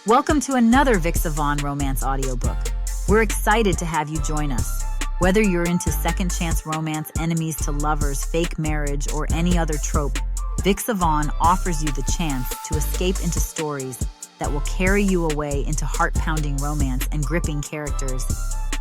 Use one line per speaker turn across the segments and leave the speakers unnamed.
Welcome to another vixavon romance audiobook. We're excited to have you join us. Whether you're into second chance romance, enemies to lovers, fake marriage, or any other trope, vixavon offers you the chance to escape into stories that will carry you away into heart-pounding romance and gripping characters.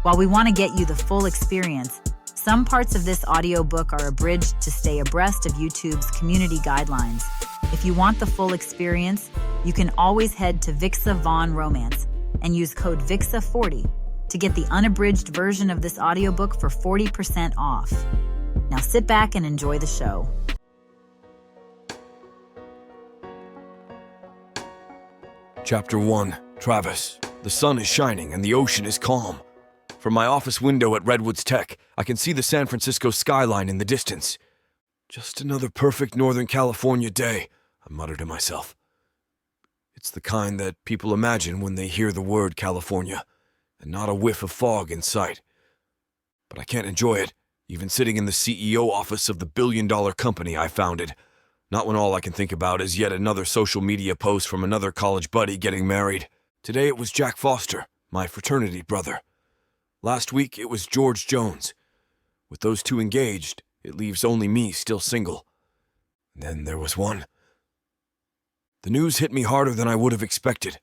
While we want to get you the full experience, some parts of this audiobook are abridged to stay abreast of YouTube's community guidelines. If you want the full experience, you can always head to vixavon romance and use code VIXA40 to get the unabridged version of this audiobook for 40% off. Now sit back and enjoy the show.
Chapter 1. Travis. The sun is shining and the ocean is calm. From my office window at Redwoods Tech, I can see the San Francisco skyline in the distance. Just another perfect Northern California day, I mutter to myself. It's the kind that people imagine when they hear the word California, and not a whiff of fog in sight. But I can't enjoy it, even sitting in the CEO office of the billion-dollar company I founded. Not when all I can think about is yet another social media post from another college buddy getting married. Today it was Jack Foster, my fraternity brother. Last week it was George Jones. With those two engaged, it leaves only me still single. Then there was one. The news hit me harder than I would have expected.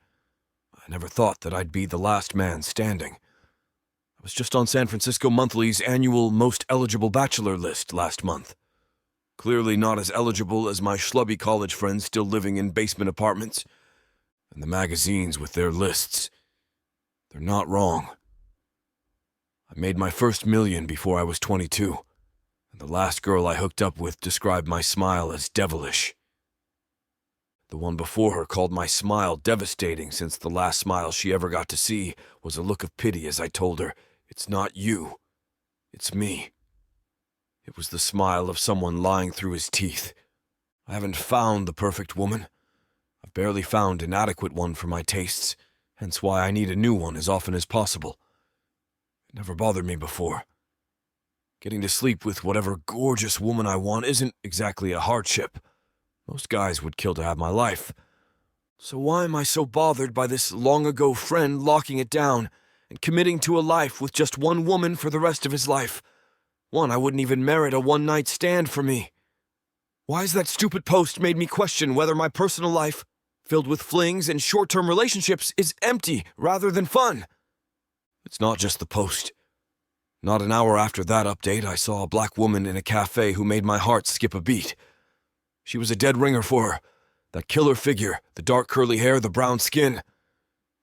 I never thought that I'd be the last man standing. I was just on San Francisco Monthly's annual Most Eligible Bachelor list last month. Clearly not as eligible as my schlubby college friends still living in basement apartments. And the magazines with their lists. They're not wrong. I made my first million before I was 22, and the last girl I hooked up with described my smile as devilish. The one before her called my smile devastating, since the last smile she ever got to see was a look of pity as I told her, "It's not you, it's me." It was the smile of someone lying through his teeth. I haven't found the perfect woman. I've barely found an adequate one for my tastes, hence why I need a new one as often as possible. It never bothered me before. Getting to sleep with whatever gorgeous woman I want isn't exactly a hardship. Most guys would kill to have my life. So why am I so bothered by this long-ago friend locking it down and committing to a life with just one woman for the rest of his life? One I wouldn't even merit a one-night stand for me. Why has that stupid post made me question whether my personal life, filled with flings and short-term relationships, is empty rather than fun? It's not just the post. Not an hour after that update, I saw a black woman in a cafe who made my heart skip a beat. She was a dead ringer for her. That killer figure, the dark curly hair, the brown skin.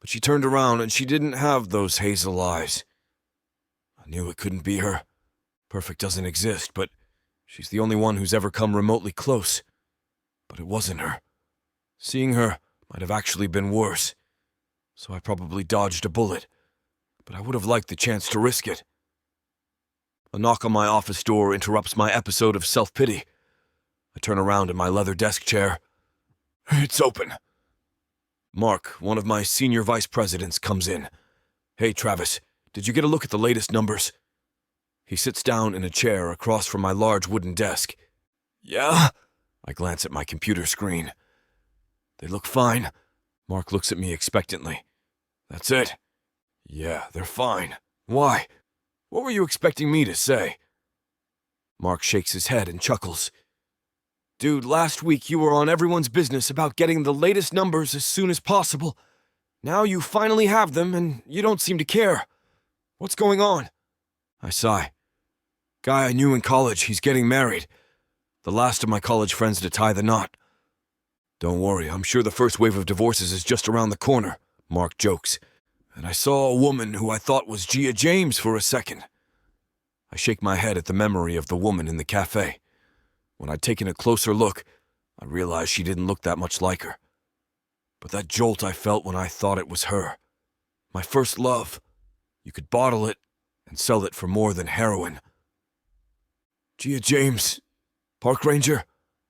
But she turned around and she didn't have those hazel eyes. I knew it couldn't be her. Perfect doesn't exist, but she's the only one who's ever come remotely close. But it wasn't her. Seeing her might have actually been worse. So I probably dodged a bullet. But I would have liked the chance to risk it. A knock on my office door interrupts my episode of self-pity. I turn around in my leather desk chair. It's open. Mark, one of my senior vice presidents, comes in. "Hey, Travis, did you get a look at the latest numbers?" He sits down in a chair across from my large wooden desk. "Yeah?" I glance at my computer screen. "They look fine." Mark looks at me expectantly. "That's it?" "Yeah, they're fine. Why? What were you expecting me to say?" Mark shakes his head and chuckles. "Dude, last week you were on everyone's business about getting the latest numbers as soon as possible. Now you finally have them and you don't seem to care. What's going on?" I sigh. "Guy I knew in college, he's getting married. The last of my college friends to tie the knot." "Don't worry, I'm sure the first wave of divorces is just around the corner," Mark jokes. "And I saw a woman who I thought was Gia James for a second." I shake my head at the memory of the woman in the cafe. When I'd taken a closer look, I realized she didn't look that much like her. But that jolt I felt when I thought it was her. My first love. You could bottle it and sell it for more than heroin. "Gia James, park ranger?"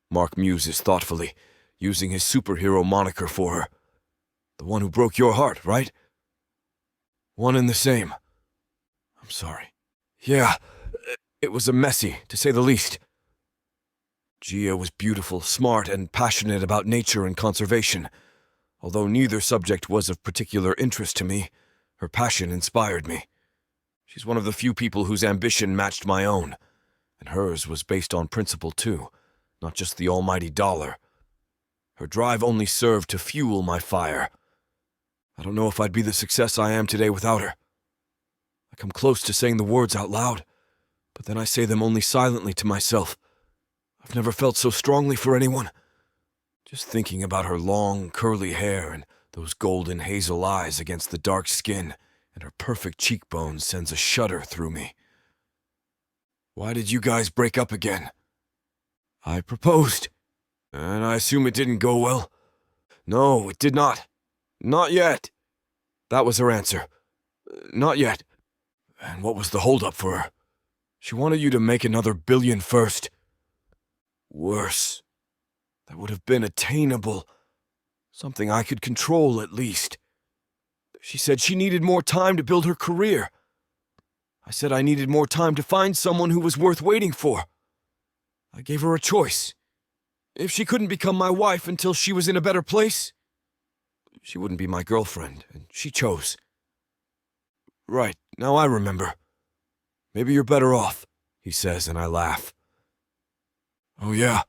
Mark muses thoughtfully, using his superhero moniker for her. "The one who broke your heart, right?" "One and the same." "I'm sorry." "Yeah, it was a messy, to say the least." Gia was beautiful, smart, and passionate about nature and conservation. Although neither subject was of particular interest to me, her passion inspired me. She's one of the few people whose ambition matched my own, and hers was based on principle too, not just the almighty dollar. Her drive only served to fuel my fire. I don't know if I'd be the success I am today without her. I come close to saying the words out loud, but then I say them only silently to myself. I've never felt so strongly for anyone. Just thinking about her long, curly hair and those golden hazel eyes against the dark skin and her perfect cheekbones sends a shudder through me. Why did you guys break up again? I proposed, and I assume it didn't go well. No, it did not. Not yet. That was her answer. Not yet. And what was the holdup for her? She wanted you to make another billion first. Worse. That would have been attainable. Something I could control, at least. She said she needed more time to build her career. I said I needed more time to find someone who was worth waiting for. I gave her a choice. If she couldn't become my wife until she was in a better place, she wouldn't be my girlfriend, and she chose. Right, now I remember. Maybe you're better off, he says, and I laugh. Oh yeah,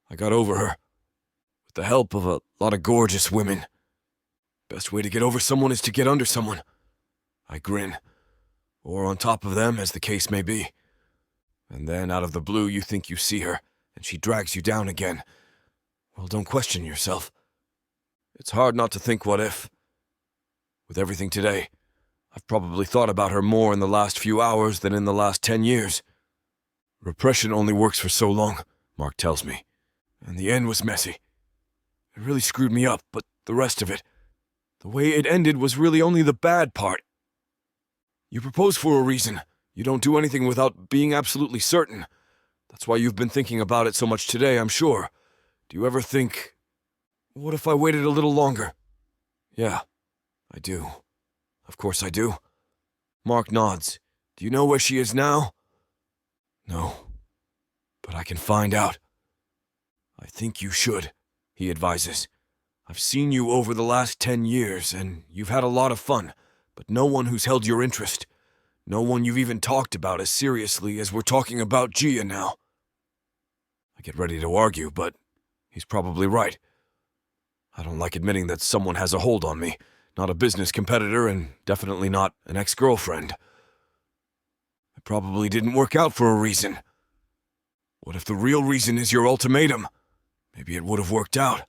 I got over her. With the help of a lot of gorgeous women. Best way to get over someone is to get under someone. I grin. Or on top of them, as the case may be. And then, out of the blue, you think you see her, and she drags you down again. Well, don't question yourself. It's hard not to think what if. With everything today, I've probably thought about her more in the last few hours than in the last 10 years. Repression only works for so long, Mark tells me. And the end was messy. It really screwed me up, but the rest of it, the way it ended was really only the bad part. You propose for a reason. You don't do anything without being absolutely certain. That's why you've been thinking about it so much today, I'm sure. Do you ever think, what if I waited a little longer? Yeah, I do. Of course I do. Mark nods. Do you know where she is now? No, but I can find out. I think you should, he advises. I've seen you over the last 10 years, and you've had a lot of fun, but no one who's held your interest. No one you've even talked about as seriously as we're talking about Gia now. I get ready to argue, but he's probably right. I don't like admitting that someone has a hold on me. Not a business competitor, and definitely not an ex-girlfriend. It probably didn't work out for a reason. What if the real reason is your ultimatum? Maybe it would have worked out.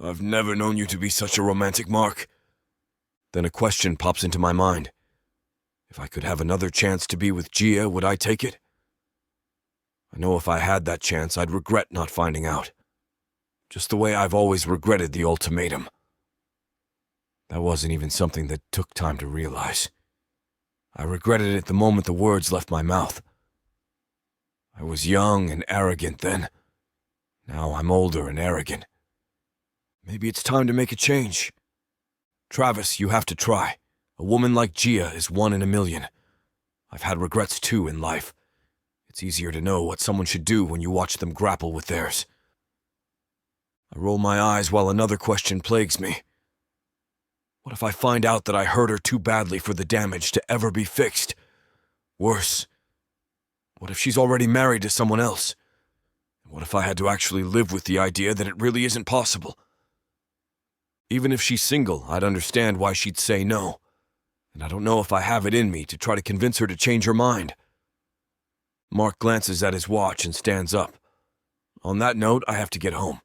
I've never known you to be such a romantic, Mark. Then a question pops into my mind. If I could have another chance to be with Gia, would I take it? I know if I had that chance, I'd regret not finding out. Just the way I've always regretted the ultimatum. That wasn't even something that took time to realize. I regretted it the moment the words left my mouth. I was young and arrogant then. Now I'm older and arrogant. Maybe it's time to make a change. Travis, you have to try. A woman like Gia is 1 in a million. I've had regrets too in life. It's easier to know what someone should do when you watch them grapple with theirs. I roll my eyes while another question plagues me. What if I find out that I hurt her too badly for the damage to ever be fixed? Worse, what if she's already married to someone else? What if I had to actually live with the idea that it really isn't possible? Even if she's single, I'd understand why she'd say no. And I don't know if I have it in me to try to convince her to change her mind. Mark glances at his watch and stands up. On that note, I have to get home.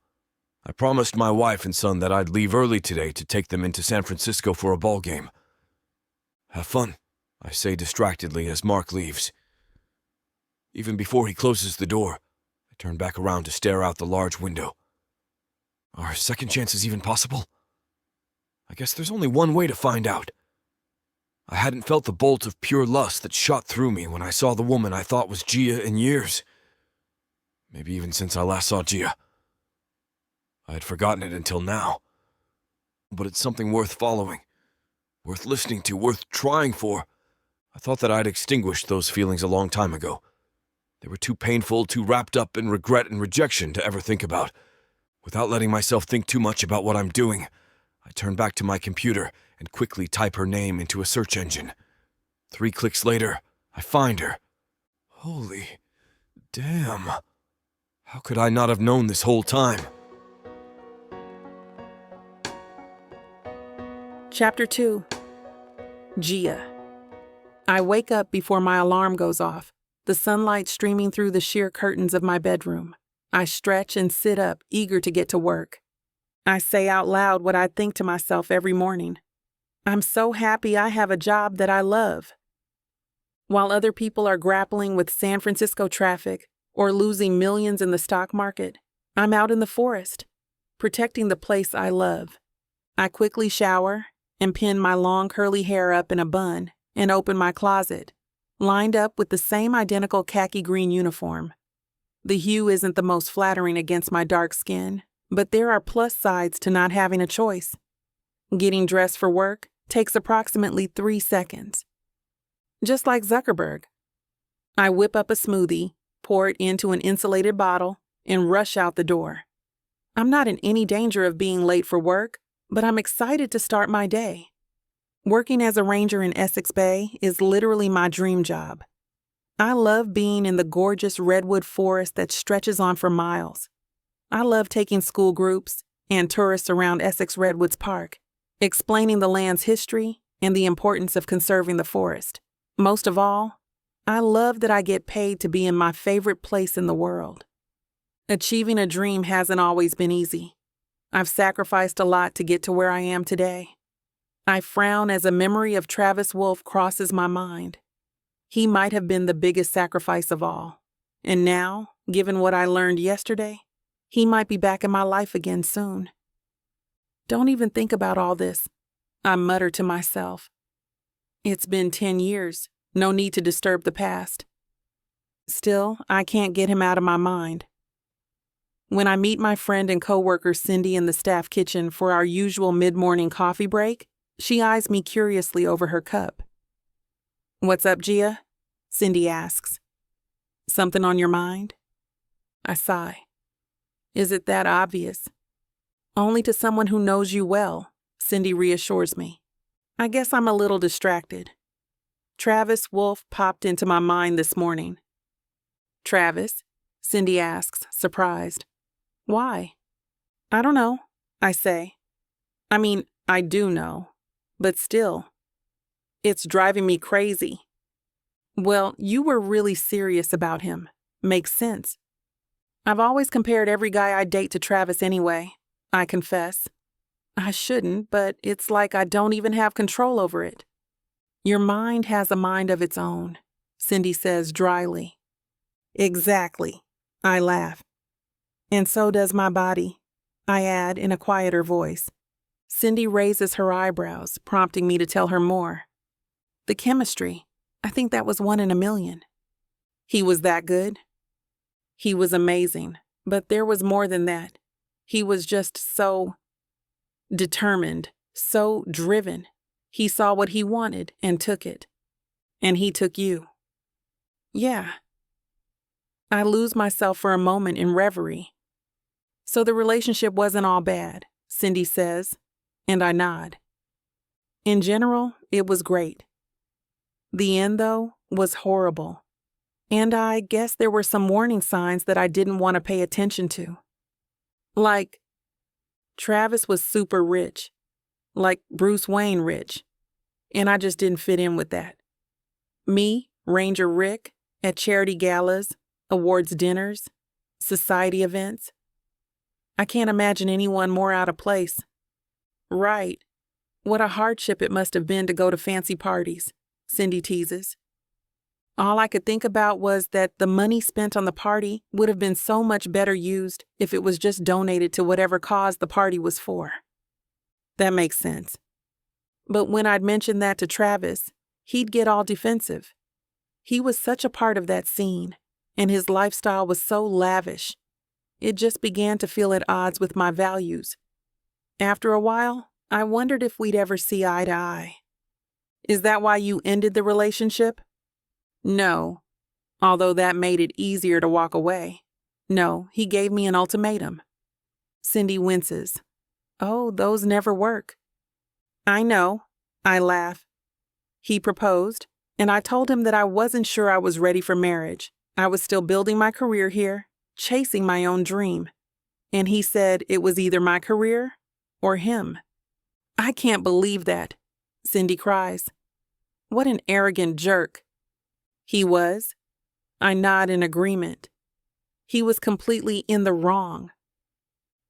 I promised my wife and son that I'd leave early today to take them into San Francisco for a ball game. Have fun, I say distractedly as Mark leaves. Even before he closes the door, I turn back around to stare out the large window. Are second chances even possible? I guess there's only one way to find out. I hadn't felt the bolt of pure lust that shot through me when I saw the woman I thought was Gia in years. Maybe even since I last saw Gia. I had forgotten it until now. But it's something worth following, worth listening to, worth trying for. I thought that I'd extinguished those feelings a long time ago. They were too painful, too wrapped up in regret and rejection to ever think about. Without letting myself think too much about what I'm doing, I turn back to my computer and quickly type her name into a search engine. 3 clicks later, I find her. Holy damn. How could I not have known this whole time?
Chapter 2. Gia. I wake up before my alarm goes off, the sunlight streaming through the sheer curtains of my bedroom. I stretch and sit up, eager to get to work. I say out loud what I think to myself every morning. I'm so happy I have a job that I love. While other people are grappling with San Francisco traffic or losing millions in the stock market, I'm out in the forest, protecting the place I love. I quickly shower and pin my long curly hair up in a bun and open my closet, lined up with the same identical khaki green uniform. The hue isn't the most flattering against my dark skin, but there are plus sides to not having a choice. Getting dressed for work takes approximately 3 seconds. Just like Zuckerberg. I whip up a smoothie, pour it into an insulated bottle, and rush out the door. I'm not in any danger of being late for work, but I'm excited to start my day. Working as a ranger in Essex Bay is literally my dream job. I love being in the gorgeous redwood forest that stretches on for miles. I love taking school groups and tourists around Essex Redwoods Park, explaining the land's history and the importance of conserving the forest. Most of all, I love that I get paid to be in my favorite place in the world. Achieving a dream hasn't always been easy. I've sacrificed a lot to get to where I am today. I frown as a memory of Travis Wolfe crosses my mind. He might have been the biggest sacrifice of all. And now, given what I learned yesterday, he might be back in my life again soon. Don't even think about all this, I mutter to myself. It's been 10 years, no need to disturb the past. Still, I can't get him out of my mind. When I meet my friend and coworker Cindy in the staff kitchen for our usual mid-morning coffee break, she eyes me curiously over her cup. "What's up, Gia?" Cindy asks. "Something on your mind?" I sigh. "Is it that obvious?" "Only to someone who knows you well," Cindy reassures me. "I guess I'm a little distracted. Travis Wolfe popped into my mind this morning." "Travis?" Cindy asks, surprised. "Why?" "I don't know," I say. I mean, I do know, but still. It's driving me crazy. "Well, you were really serious about him. Makes sense. I've always compared every guy I date to Travis anyway," I confess. I shouldn't, but it's like I don't even have control over it. "Your mind has a mind of its own," Cindy says dryly. "Exactly," I laugh. "And so does my body," I add in a quieter voice. Cindy raises her eyebrows, prompting me to tell her more. "The chemistry, I think that was 1 in a million." "He was that good?" "He was amazing, but there was more than that. He was just so determined, so driven. He saw what he wanted and took it. And he took you." "Yeah." I lose myself for a moment in reverie. "So the relationship wasn't all bad," Cindy says, and I nod. "In general, it was great. The end, though, was horrible. And I guess there were some warning signs that I didn't want to pay attention to. Like, Travis was super rich, like Bruce Wayne rich, and I just didn't fit in with that. Me, Ranger Rick, at charity galas, awards dinners, society events. I can't imagine anyone more out of place. Right. What a hardship it must have been to go to fancy parties," Cindy teases. "All I could think about was that the money spent on the party would have been so much better used if it was just donated to whatever cause the party was for." That makes sense. But when I'd mention that to Travis, he'd get all defensive. He was such a part of that scene, and his lifestyle was so lavish. It just began to feel at odds with my values. After a while, I wondered if we'd ever see eye to eye. "Is that why you ended the relationship?" "No, although that made it easier to walk away. No, he gave me an ultimatum." Cindy winces. Oh, those never work. I know, I laugh. He proposed, and I told him that I wasn't sure I was ready for marriage. I was still building my career here, chasing my own dream. And he said it was either my career or him. I can't believe that, Cindy cries. What an arrogant jerk. He was. I nod in agreement. He was completely in the wrong.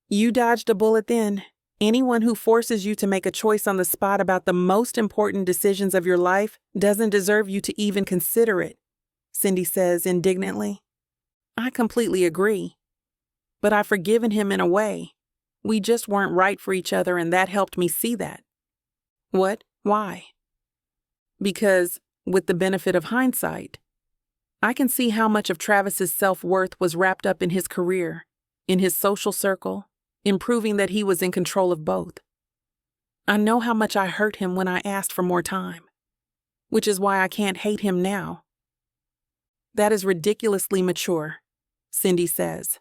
You dodged a bullet then. Anyone who forces you to make a choice on the spot about the most important decisions of your life doesn't deserve you to even consider it, Cindy says indignantly. I completely agree. But I've forgiven him in a way. We just weren't right for each other, and that helped me see that. What? Why? Because, with the benefit of hindsight, I can see how much of Travis's self-worth was wrapped up in his career, in his social circle, in proving that he was in control of both. I know how much I hurt him when I asked for more time, which is why I can't hate him now. That is ridiculously mature, Cindy says.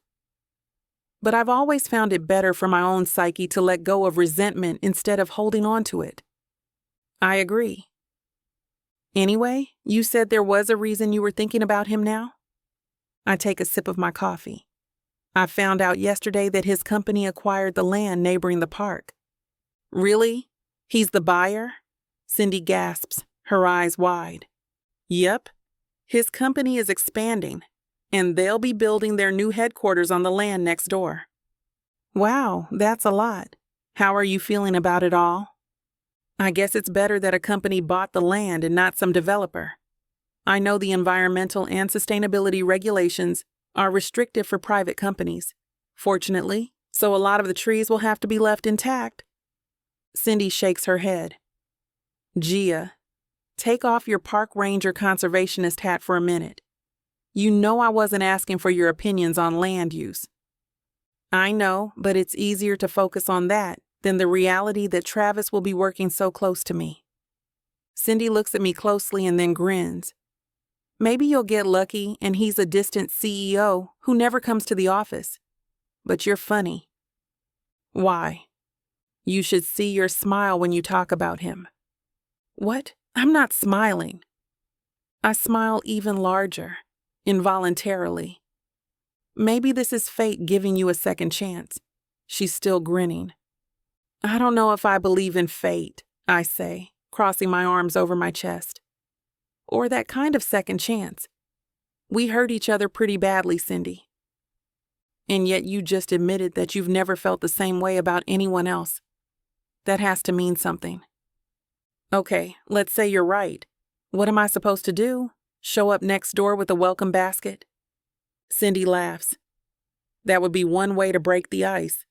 But I've always found it better for my own psyche to let go of resentment instead of holding on to it. I agree. Anyway, you said there was a reason you were thinking about him now? I take a sip of my coffee. I found out yesterday that his company acquired the land neighboring the park. Really? He's the buyer? Cindy gasps, her eyes wide. Yep. His company is expanding, and they'll be building their new headquarters on the land next door. Wow, that's a lot. How are you feeling about it all? I guess it's better that a company bought the land and not some developer. I know the environmental and sustainability regulations are restrictive for private companies, fortunately, so a lot of the trees will have to be left intact. Cindy shakes her head. Gia, take off your park ranger conservationist hat for a minute. You know I wasn't asking for your opinions on land use. I know, but it's easier to focus on that than the reality that Travis will be working so close to me. Cindy looks at me closely and then grins. Maybe you'll get lucky and he's a distant CEO who never comes to the office. But you're funny. Why? You should see your smile when you talk about him. What? I'm not smiling. I smile even larger, involuntarily. Maybe this is fate giving you a second chance. She's still grinning. I don't know if I believe in fate, I say, crossing my arms over my chest. Or that kind of second chance. We hurt each other pretty badly, Cindy. And yet you just admitted that you've never felt the same way about anyone else. That has to mean something. Okay, let's say you're right. What am I supposed to do? Show up next door with a welcome basket? Cindy laughs. That would be one way to break the ice.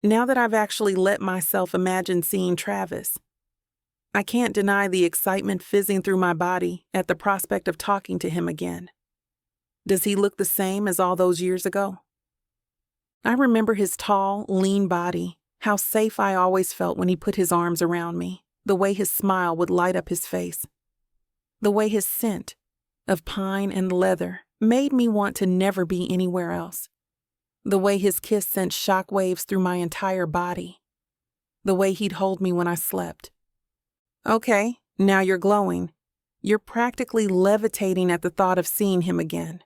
Now that I've actually let myself imagine seeing Travis, I can't deny the excitement fizzing through my body at the prospect of talking to him again. Does he look the same as all those years ago? I remember his tall, lean body, how safe I always felt when he put his arms around me, the way his smile would light up his face, the way his scent of pine and leather made me want to never be anywhere else, the way his kiss sent shockwaves through my entire body, the way he'd hold me when I slept. Okay, now you're glowing. You're practically levitating at the thought of seeing him again.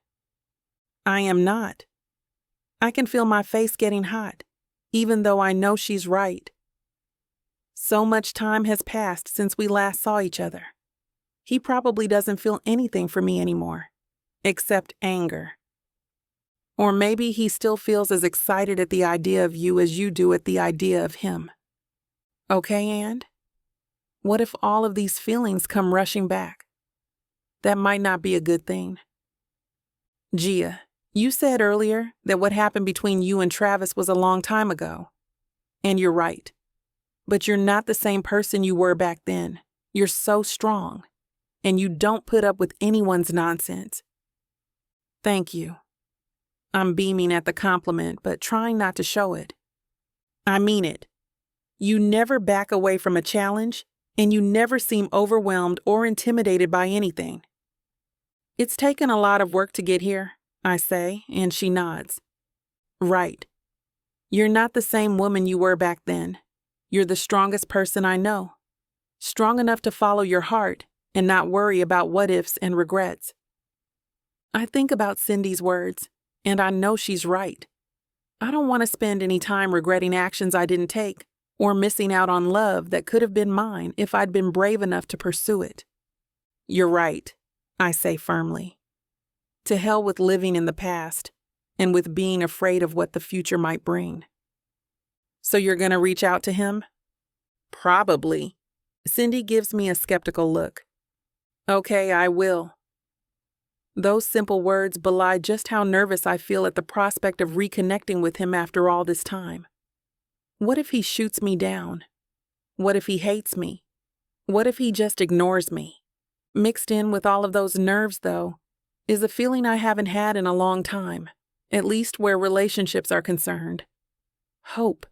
I am not. I can feel my face getting hot, even though I know she's right. So much time has passed since we last saw each other. He probably doesn't feel anything for me anymore, except anger. Or maybe he still feels as excited at the idea of you as you do at the idea of him. Okay, and? What if all of these feelings come rushing back? That might not be a good thing. Gia, you said earlier that what happened between you and Travis was a long time ago. And you're right. But you're not the same person you were back then. You're so strong. And you don't put up with anyone's nonsense. Thank you. I'm beaming at the compliment, but trying not to show it. I mean it. You never back away from a challenge, and you never seem overwhelmed or intimidated by anything. It's taken a lot of work to get here, I say, and she nods. Right. You're not the same woman you were back then. You're the strongest person I know. Strong enough to follow your heart and not worry about what ifs and regrets. I think about Cindy's words, and I know she's right. I don't want to spend any time regretting actions I didn't take or missing out on love that could have been mine if I'd been brave enough to pursue it. You're right, I say firmly. To hell with living in the past and with being afraid of what the future might bring. So you're going to reach out to him? Probably. Cindy gives me a skeptical look. Okay, I will. Those simple words belie just how nervous I feel at the prospect of reconnecting with him after all this time. What if he shoots me down? What if he hates me? What if he just ignores me? Mixed in with all of those nerves, though, is a feeling I haven't had in a long time, at least where relationships are concerned. Hope.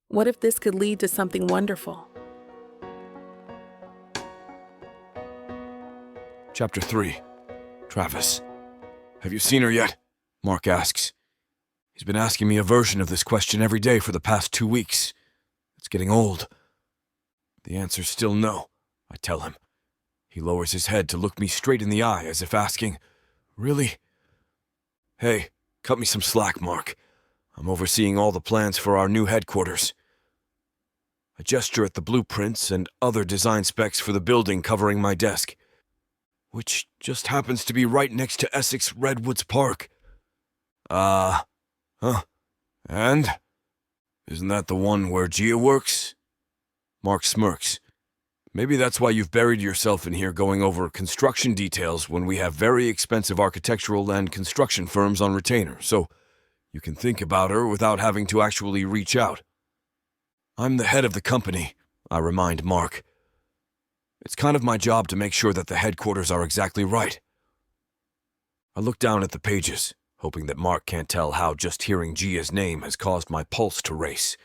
What if this could lead to something wonderful?
Chapter 3. Travis. Have you seen her yet? Mark asks. He's been asking me a version of this question every day for the past 2 weeks. It's getting old. The answer's still no, I tell him. He lowers his head to look me straight in the eye as if asking, Really? Hey, cut me some slack, Mark. I'm overseeing all the plans for our new headquarters. I gesture at the blueprints and other design specs for the building covering my desk, which just happens to be right next to Essex Redwoods Park. Huh? And? Isn't that the one where Gia works? Mark smirks. Maybe that's why you've buried yourself in here going over construction details when we have very expensive architectural and construction firms on retainer, so you can think about her without having to actually reach out. I'm the head of the company, I remind Mark. It's kind of my job to make sure that the headquarters are exactly right. I look down at the pages, hoping that Mark can't tell how just hearing Gia's name has caused my pulse to race.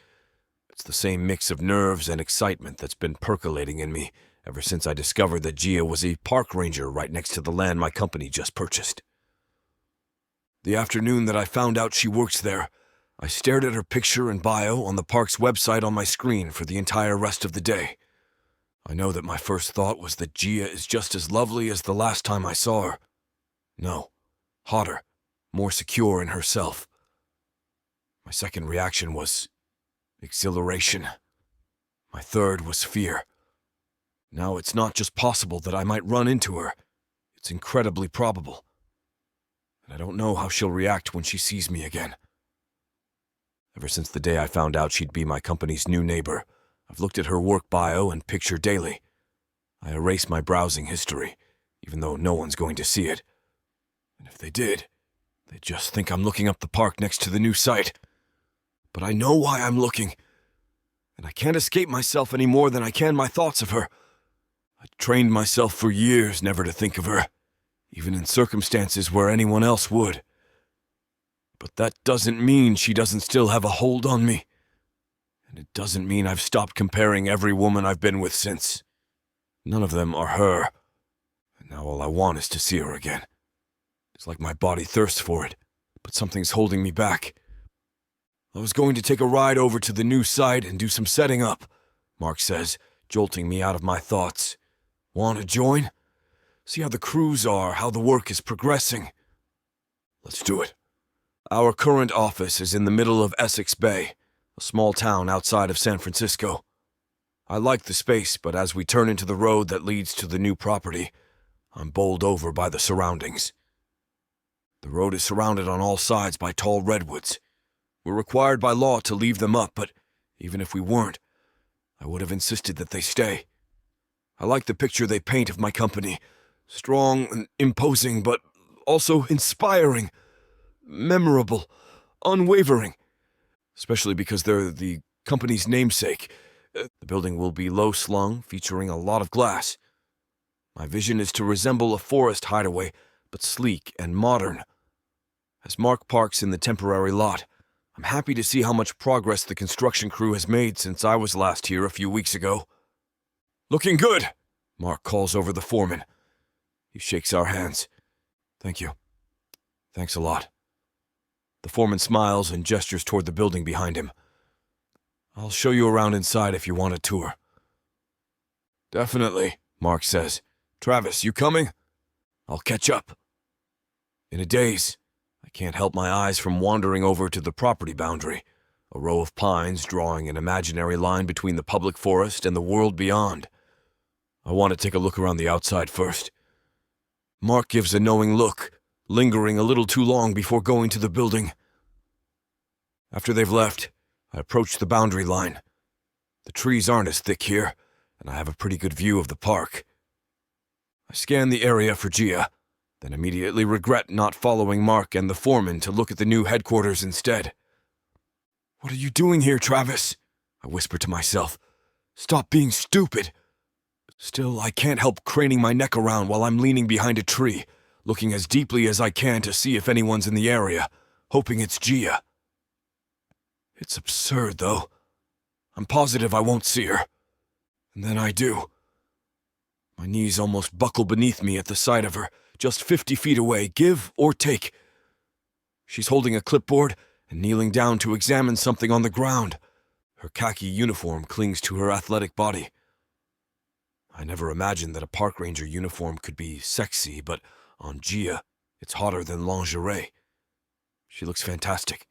It's the same mix of nerves and excitement that's been percolating in me ever since I discovered that Gia was a park ranger right next to the land my company just purchased. The afternoon that I found out she works there, I stared at her picture and bio on the park's website on my screen for the entire rest of the day. I know that my first thought was that Gia is just as lovely as the last time I saw her. No, hotter, more secure in herself. My second reaction was exhilaration. My third was fear. Now it's not just possible that I might run into her. It's incredibly probable. And I don't know how she'll react when she sees me again. Ever since the day I found out she'd be my company's new neighbor, I've looked at her work bio and picture daily. I erase my browsing history, even though no one's going to see it. And if they did, they'd just think I'm looking up the park next to the new site. But I know why I'm looking, and I can't escape myself any more than I can my thoughts of her. I trained myself for years never to think of her, even in circumstances where anyone else would. But that doesn't mean she doesn't still have a hold on me. And it doesn't mean I've stopped comparing every woman I've been with since. None of them are her. And now all I want is to see her again. It's like my body thirsts for it, but something's holding me back. I was going to take a ride over to the new site and do some setting up, Mark says, jolting me out of my thoughts. Want to join? See how the crews are, how the work is progressing. Let's do it. Our current office is in the middle of Essex Bay, a small town outside of San Francisco. I like the space, but as we turn into the road that leads to the new property, I'm bowled over by the surroundings. The road is surrounded on all sides by tall redwoods. We're required by law to leave them up, but even if we weren't, I would have insisted that they stay. I like the picture they paint of my company. Strong and imposing, but also inspiring, memorable, unwavering. Especially because they're the company's namesake. The building will be low-slung, featuring a lot of glass. My vision is to resemble a forest hideaway, but sleek and modern. As Mark parks in the temporary lot, I'm happy to see how much progress the construction crew has made since I was last here a few weeks ago. Looking good, Mark calls over the foreman. He shakes our hands. Thank you. Thanks a lot. The foreman smiles and gestures toward the building behind him. I'll show you around inside if you want a tour. Definitely, Mark says. Travis, you coming? I'll catch up. In a daze, I can't help my eyes from wandering over to the property boundary, a row of pines drawing an imaginary line between the public forest and the world beyond. I want to take a look around the outside first. Mark gives a knowing look, lingering a little too long before going to the building. After they've left, I approach the boundary line. The trees aren't as thick here, and I have a pretty good view of the park. I scan the area for Gia, then immediately regret not following Mark and the foreman to look at the new headquarters instead. What are you doing here, Travis? I whisper to myself. Stop being stupid. Still, I can't help craning my neck around while I'm leaning behind a tree, looking as deeply as I can to see if anyone's in the area, hoping it's Gia. It's absurd, though. I'm positive I won't see her. And then I do. My knees almost buckle beneath me at the sight of her, just 50 feet away, give or take. She's holding a clipboard and kneeling down to examine something on the ground. Her khaki uniform clings to her athletic body. I never imagined that a park ranger uniform could be sexy, but on Gia, it's hotter than lingerie. She looks fantastic.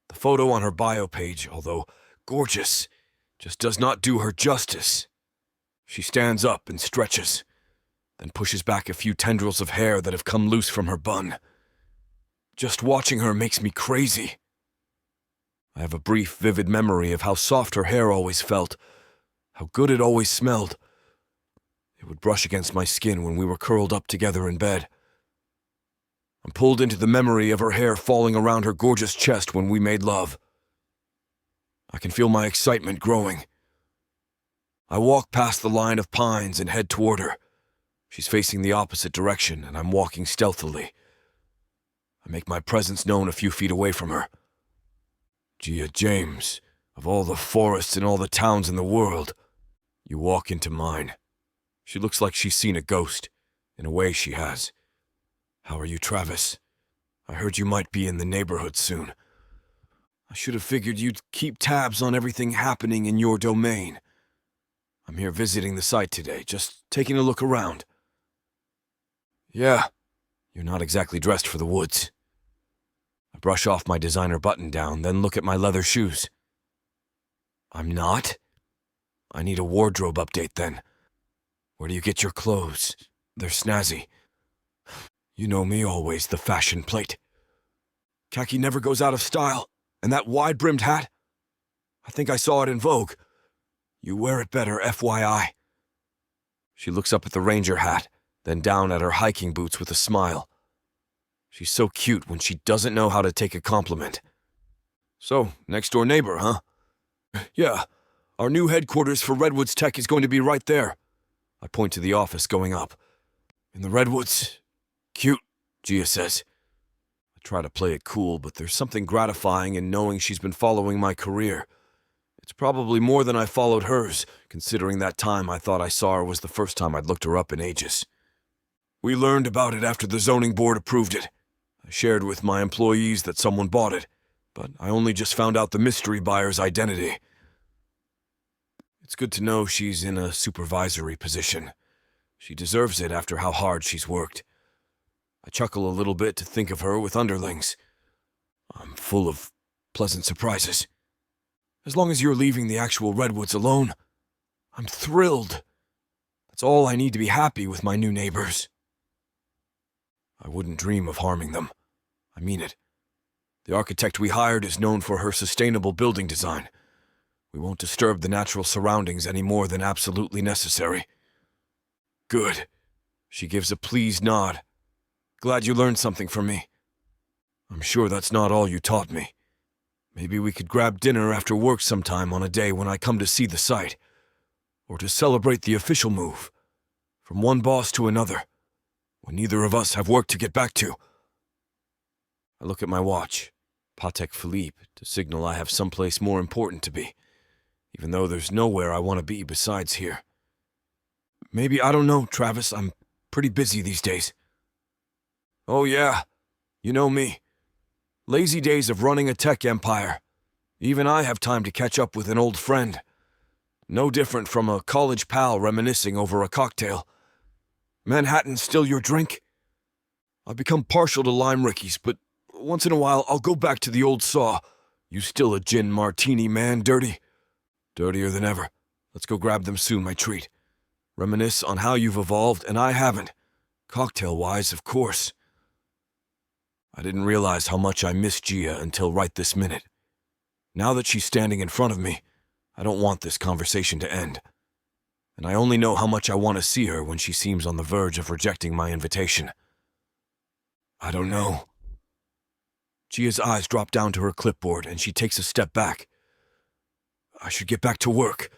The photo on her bio page, although gorgeous, just does not do her justice. She stands up and stretches, then pushes back a few tendrils of hair that have come loose from her bun. Just watching her makes me crazy. I have a brief, vivid memory of how soft her hair always felt, how good it always smelled. It would brush against my skin when we were curled up together in bed. I'm pulled into the memory of her hair falling around her gorgeous chest when we made love. I can feel my excitement growing. I walk past the line of pines and head toward her. She's facing the opposite direction, and I'm walking stealthily. I make my presence known a few feet away from her. Gia James, of all the forests and all the towns in the world, you walk into mine. She looks like she's seen a ghost. In a way, she has. How are you, Travis? I heard you might be in the neighborhood soon. I should have figured you'd keep tabs on everything happening in your domain. I'm here visiting the site today, just taking a look around. Yeah, you're not exactly dressed for the woods. I brush off my designer button-down, then look at my leather shoes. I'm not? I need a wardrobe update then. Where do you get your clothes? They're snazzy. You know me always, the fashion plate. Khaki never goes out of style, and that wide-brimmed hat? I think I saw it in Vogue. You wear it better, FYI. She looks up at the ranger hat, then down at her hiking boots with a smile. She's so cute when she doesn't know how to take a compliment. So, next-door neighbor, huh? Yeah, our new headquarters for Redwoods Tech is going to be right there. I point to the office going up. In the Redwoods? Cute, Gia says. I try to play it cool, but there's something gratifying in knowing she's been following my career. It's probably more than I followed hers, considering that time I thought I saw her was the first time I'd looked her up in ages. We learned about it after the zoning board approved it. I shared with my employees that someone bought it, but I only just found out the mystery buyer's identity. It's good to know she's in a supervisory position. She deserves it after how hard she's worked. I chuckle a little bit to think of her with underlings. I'm full of pleasant surprises. As long as you're leaving the actual Redwoods alone, I'm thrilled. That's all I need to be happy with my new neighbors. I wouldn't dream of harming them. I mean it. The architect we hired is known for her sustainable building design. We won't disturb the natural surroundings any more than absolutely necessary. Good. She gives a pleased nod. Glad you learned something from me. I'm sure that's not all you taught me. Maybe we could grab dinner after work sometime on a day when I come to see the site, or to celebrate the official move, from one boss to another, when neither of us have work to get back to. I look at my watch, Patek Philippe, to signal I have someplace more important to be, even though there's nowhere I want to be besides here. Maybe, I don't know, Travis, I'm pretty busy these days. Oh yeah, you know me. Lazy days of running a tech empire. Even I have time to catch up with an old friend. No different from a college pal reminiscing over a cocktail. Manhattan's still your drink? I've become partial to lime rickies, but once in a while I'll go back to the old saw. You still a gin martini man, dirty? Dirtier than ever. Let's go grab them soon, my treat. Reminisce on how you've evolved, and I haven't. Cocktail-wise, of course. I didn't realize how much I miss Gia until right this minute. Now that she's standing in front of me, I don't want this conversation to end. And I only know how much I want to see her when she seems on the verge of rejecting my invitation. I don't know. Gia's eyes drop down to her clipboard and she takes a step back. I should get back to work.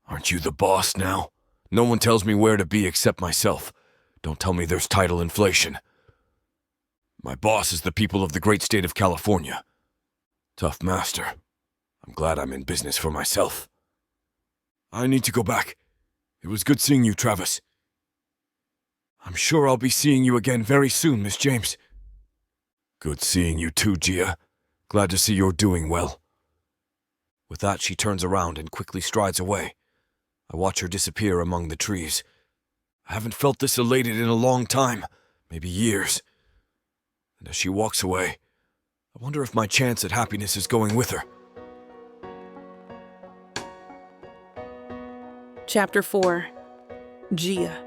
Aren't you the boss now? No one tells me where to be except myself. Don't tell me there's title inflation. My boss is the people of the great state of California. Tough master. I'm glad I'm in business for myself. I need to go back. It was good seeing you, Travis. I'm sure I'll be seeing you again very soon, Miss James. Good seeing you too, Gia. Glad to see you're doing well. With that, she turns around and quickly strides away. I watch her disappear among the trees. I haven't felt this elated in a long time, maybe years. And as she walks away, I wonder if my chance at happiness is going with her.
Chapter 4. Gia.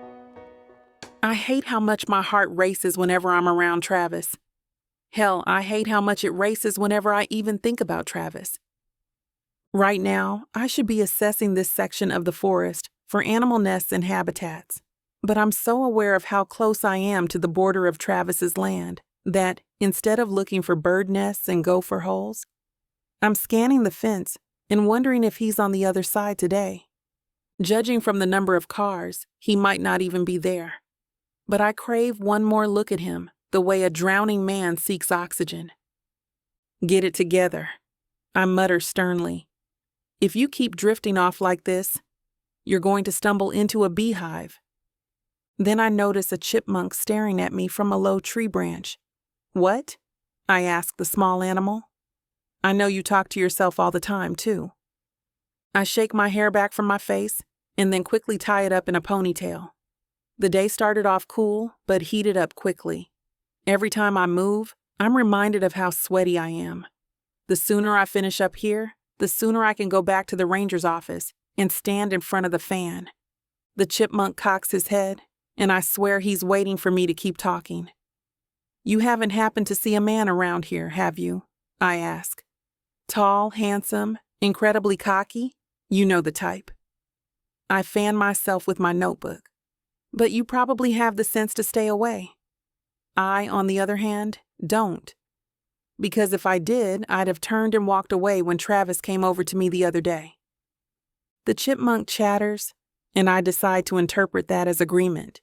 I hate how much my heart races whenever I'm around Travis. Hell, I hate how much it races whenever I even think about Travis. Right now, I should be assessing this section of the forest for animal nests and habitats, but I'm so aware of how close I am to the border of Travis's land that, instead of looking for bird nests and gopher holes, I'm scanning the fence and wondering if he's on the other side today. Judging from the number of cars, he might not even be there. But I crave one more look at him, the way a drowning man seeks oxygen. Get it together, I mutter sternly. If you keep drifting off like this, you're going to stumble into a beehive. Then I notice a chipmunk staring at me from a low tree branch. What? I ask the small animal. I know you talk to yourself all the time, too. I shake my hair back from my face and then quickly tie it up in a ponytail. The day started off cool, but heated up quickly. Every time I move, I'm reminded of how sweaty I am. The sooner I finish up here, the sooner I can go back to the ranger's office and stand in front of the fan. The chipmunk cocks his head, and I swear he's waiting for me to keep talking. You haven't happened to see a man around here, have you? I ask. Tall, handsome, incredibly cocky? You know the type. I fan myself with my notebook. But you probably have the sense to stay away. I, on the other hand, don't. Because if I did, I'd have turned and walked away when Travis came over to me the other day. The chipmunk chatters, and I decide to interpret that as agreement.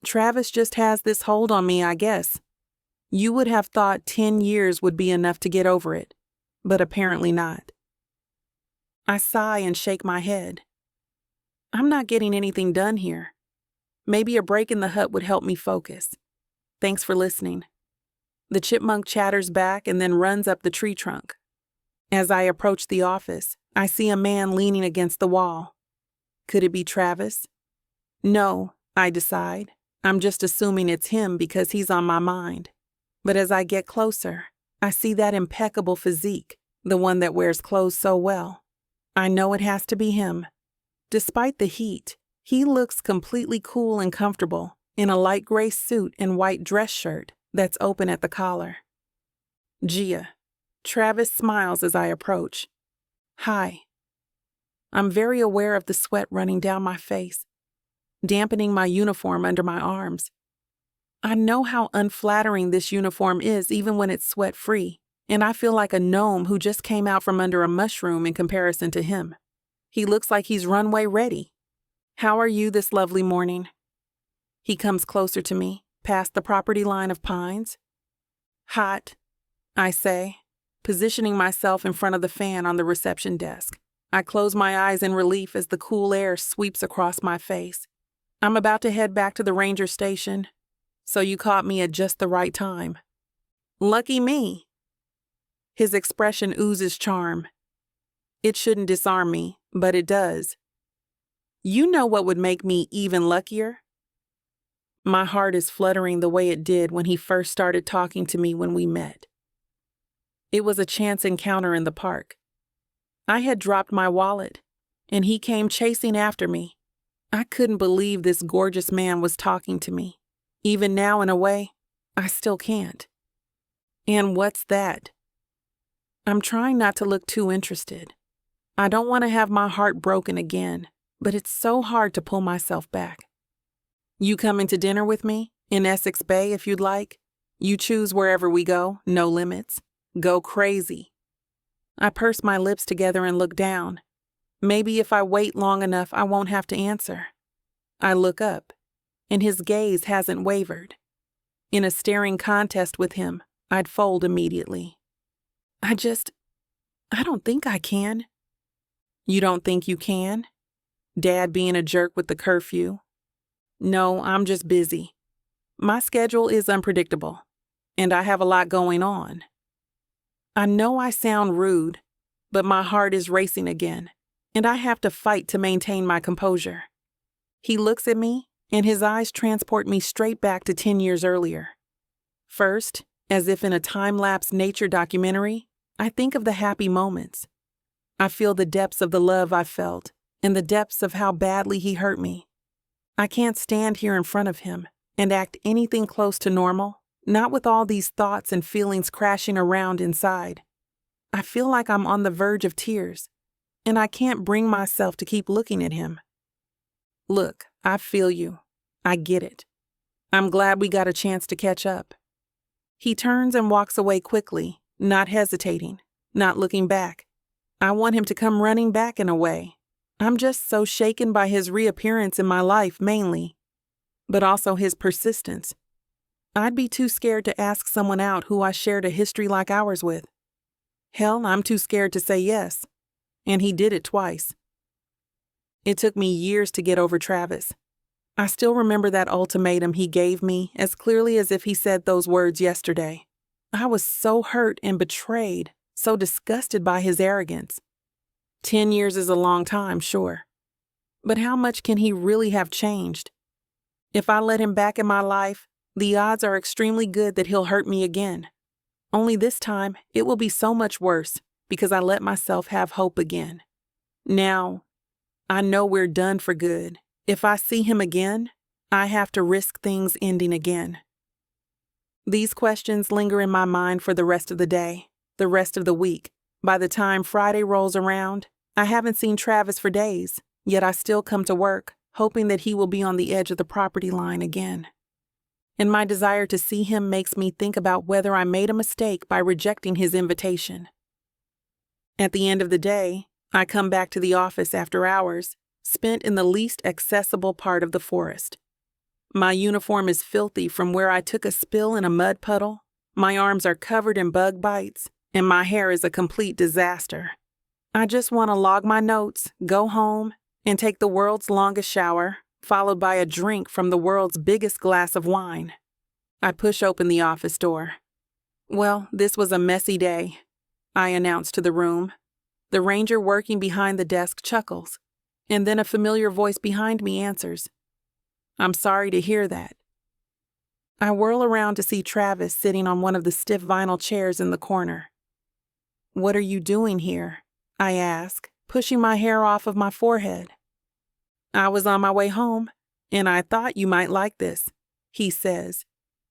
Travis just has this hold on me, I guess. You would have thought 10 years would be enough to get over it, but apparently not. I sigh and shake my head. I'm not getting anything done here. Maybe a break in the hut would help me focus. Thanks for listening. The chipmunk chatters back and then runs up the tree trunk. As I approach the office, I see a man leaning against the wall. Could it be Travis? No, I decide. I'm just assuming it's him because he's on my mind. But as I get closer, I see that impeccable physique, the one that wears clothes so well. I know it has to be him. Despite the heat, he looks completely cool and comfortable in a light gray suit and white dress shirt that's open at the collar. Gia. Travis smiles as I approach. Hi. I'm very aware of the sweat running down my face, dampening my uniform under my arms. I know how unflattering this uniform is even when it's sweat-free, and I feel like a gnome who just came out from under a mushroom in comparison to him. He looks like he's runway ready. How are you this lovely morning? He comes closer to me, past the property line of pines. Hot, I say, positioning myself in front of the fan on the reception desk. I close my eyes in relief as the cool air sweeps across my face. I'm about to head back to the ranger station, so you caught me at just the right time. Lucky me. His expression oozes charm. It shouldn't disarm me, but it does. You know what would make me even luckier? My heart is fluttering the way it did when he first started talking to me when we met. It was a chance encounter in the park. I had dropped my wallet, and he came chasing after me. I couldn't believe this gorgeous man was talking to me. Even now, in a way, I still can't. And what's that? I'm trying not to look too interested. I don't want to have my heart broken again, but it's so hard to pull myself back. You coming to dinner with me? In Essex Bay, if you'd like. You choose wherever we go, no limits. Go crazy. I purse my lips together and look down. Maybe if I wait long enough, I won't have to answer. I look up, and his gaze hasn't wavered. In a staring contest with him, I'd fold immediately. I don't think I can. You don't think you can? Dad being a jerk with the curfew? No, I'm just busy. My schedule is unpredictable, and I have a lot going on. I know I sound rude, but my heart is racing again, and I have to fight to maintain my composure. He looks at me, and his eyes transport me straight back to 10 years earlier. First, as if in a time-lapse nature documentary, I think of the happy moments. I feel the depths of the love I felt, and the depths of how badly he hurt me. I can't stand here in front of him and act anything close to normal, not with all these thoughts and feelings crashing around inside. I feel like I'm on the verge of tears, and I can't bring myself to keep looking at him. Look, I feel you. I get it. I'm glad we got a chance to catch up. He turns and walks away quickly, not hesitating, not looking back. I want him to come running back in a way. I'm just so shaken by his reappearance in my life mainly, but also his persistence. I'd be too scared to ask someone out who I shared a history like ours with. Hell, I'm too scared to say yes, and he did it twice. It took me years to get over Travis. I still remember that ultimatum he gave me as clearly as if he said those words yesterday. I was so hurt and betrayed, so disgusted by his arrogance. 10 years is a long time, sure. But how much can he really have changed? If I let him back in my life, the odds are extremely good that he'll hurt me again. Only this time, it will be so much worse because I let myself have hope again. Now, I know we're done for good. If I see him again, I have to risk things ending again. These questions linger in my mind for the rest of the day, the rest of the week. By the time Friday rolls around, I haven't seen Travis for days, yet I still come to work, hoping that he will be on the edge of the property line again. And my desire to see him makes me think about whether I made a mistake by rejecting his invitation. At the end of the day, I come back to the office after hours, spent in the least accessible part of the forest. My uniform is filthy from where I took a spill in a mud puddle, my arms are covered in bug bites, and my hair is a complete disaster. I just want to log my notes, go home, and take the world's longest shower, followed by a drink from the world's biggest glass of wine. I push open the office door. Well, this was a messy day, I announce to the room. The ranger working behind the desk chuckles, and then a familiar voice behind me answers. I'm sorry to hear that. I whirl around to see Travis sitting on one of the stiff vinyl chairs in the corner. What are you doing here? I ask, pushing my hair off of my forehead. I was on my way home, and I thought you might like this, he says,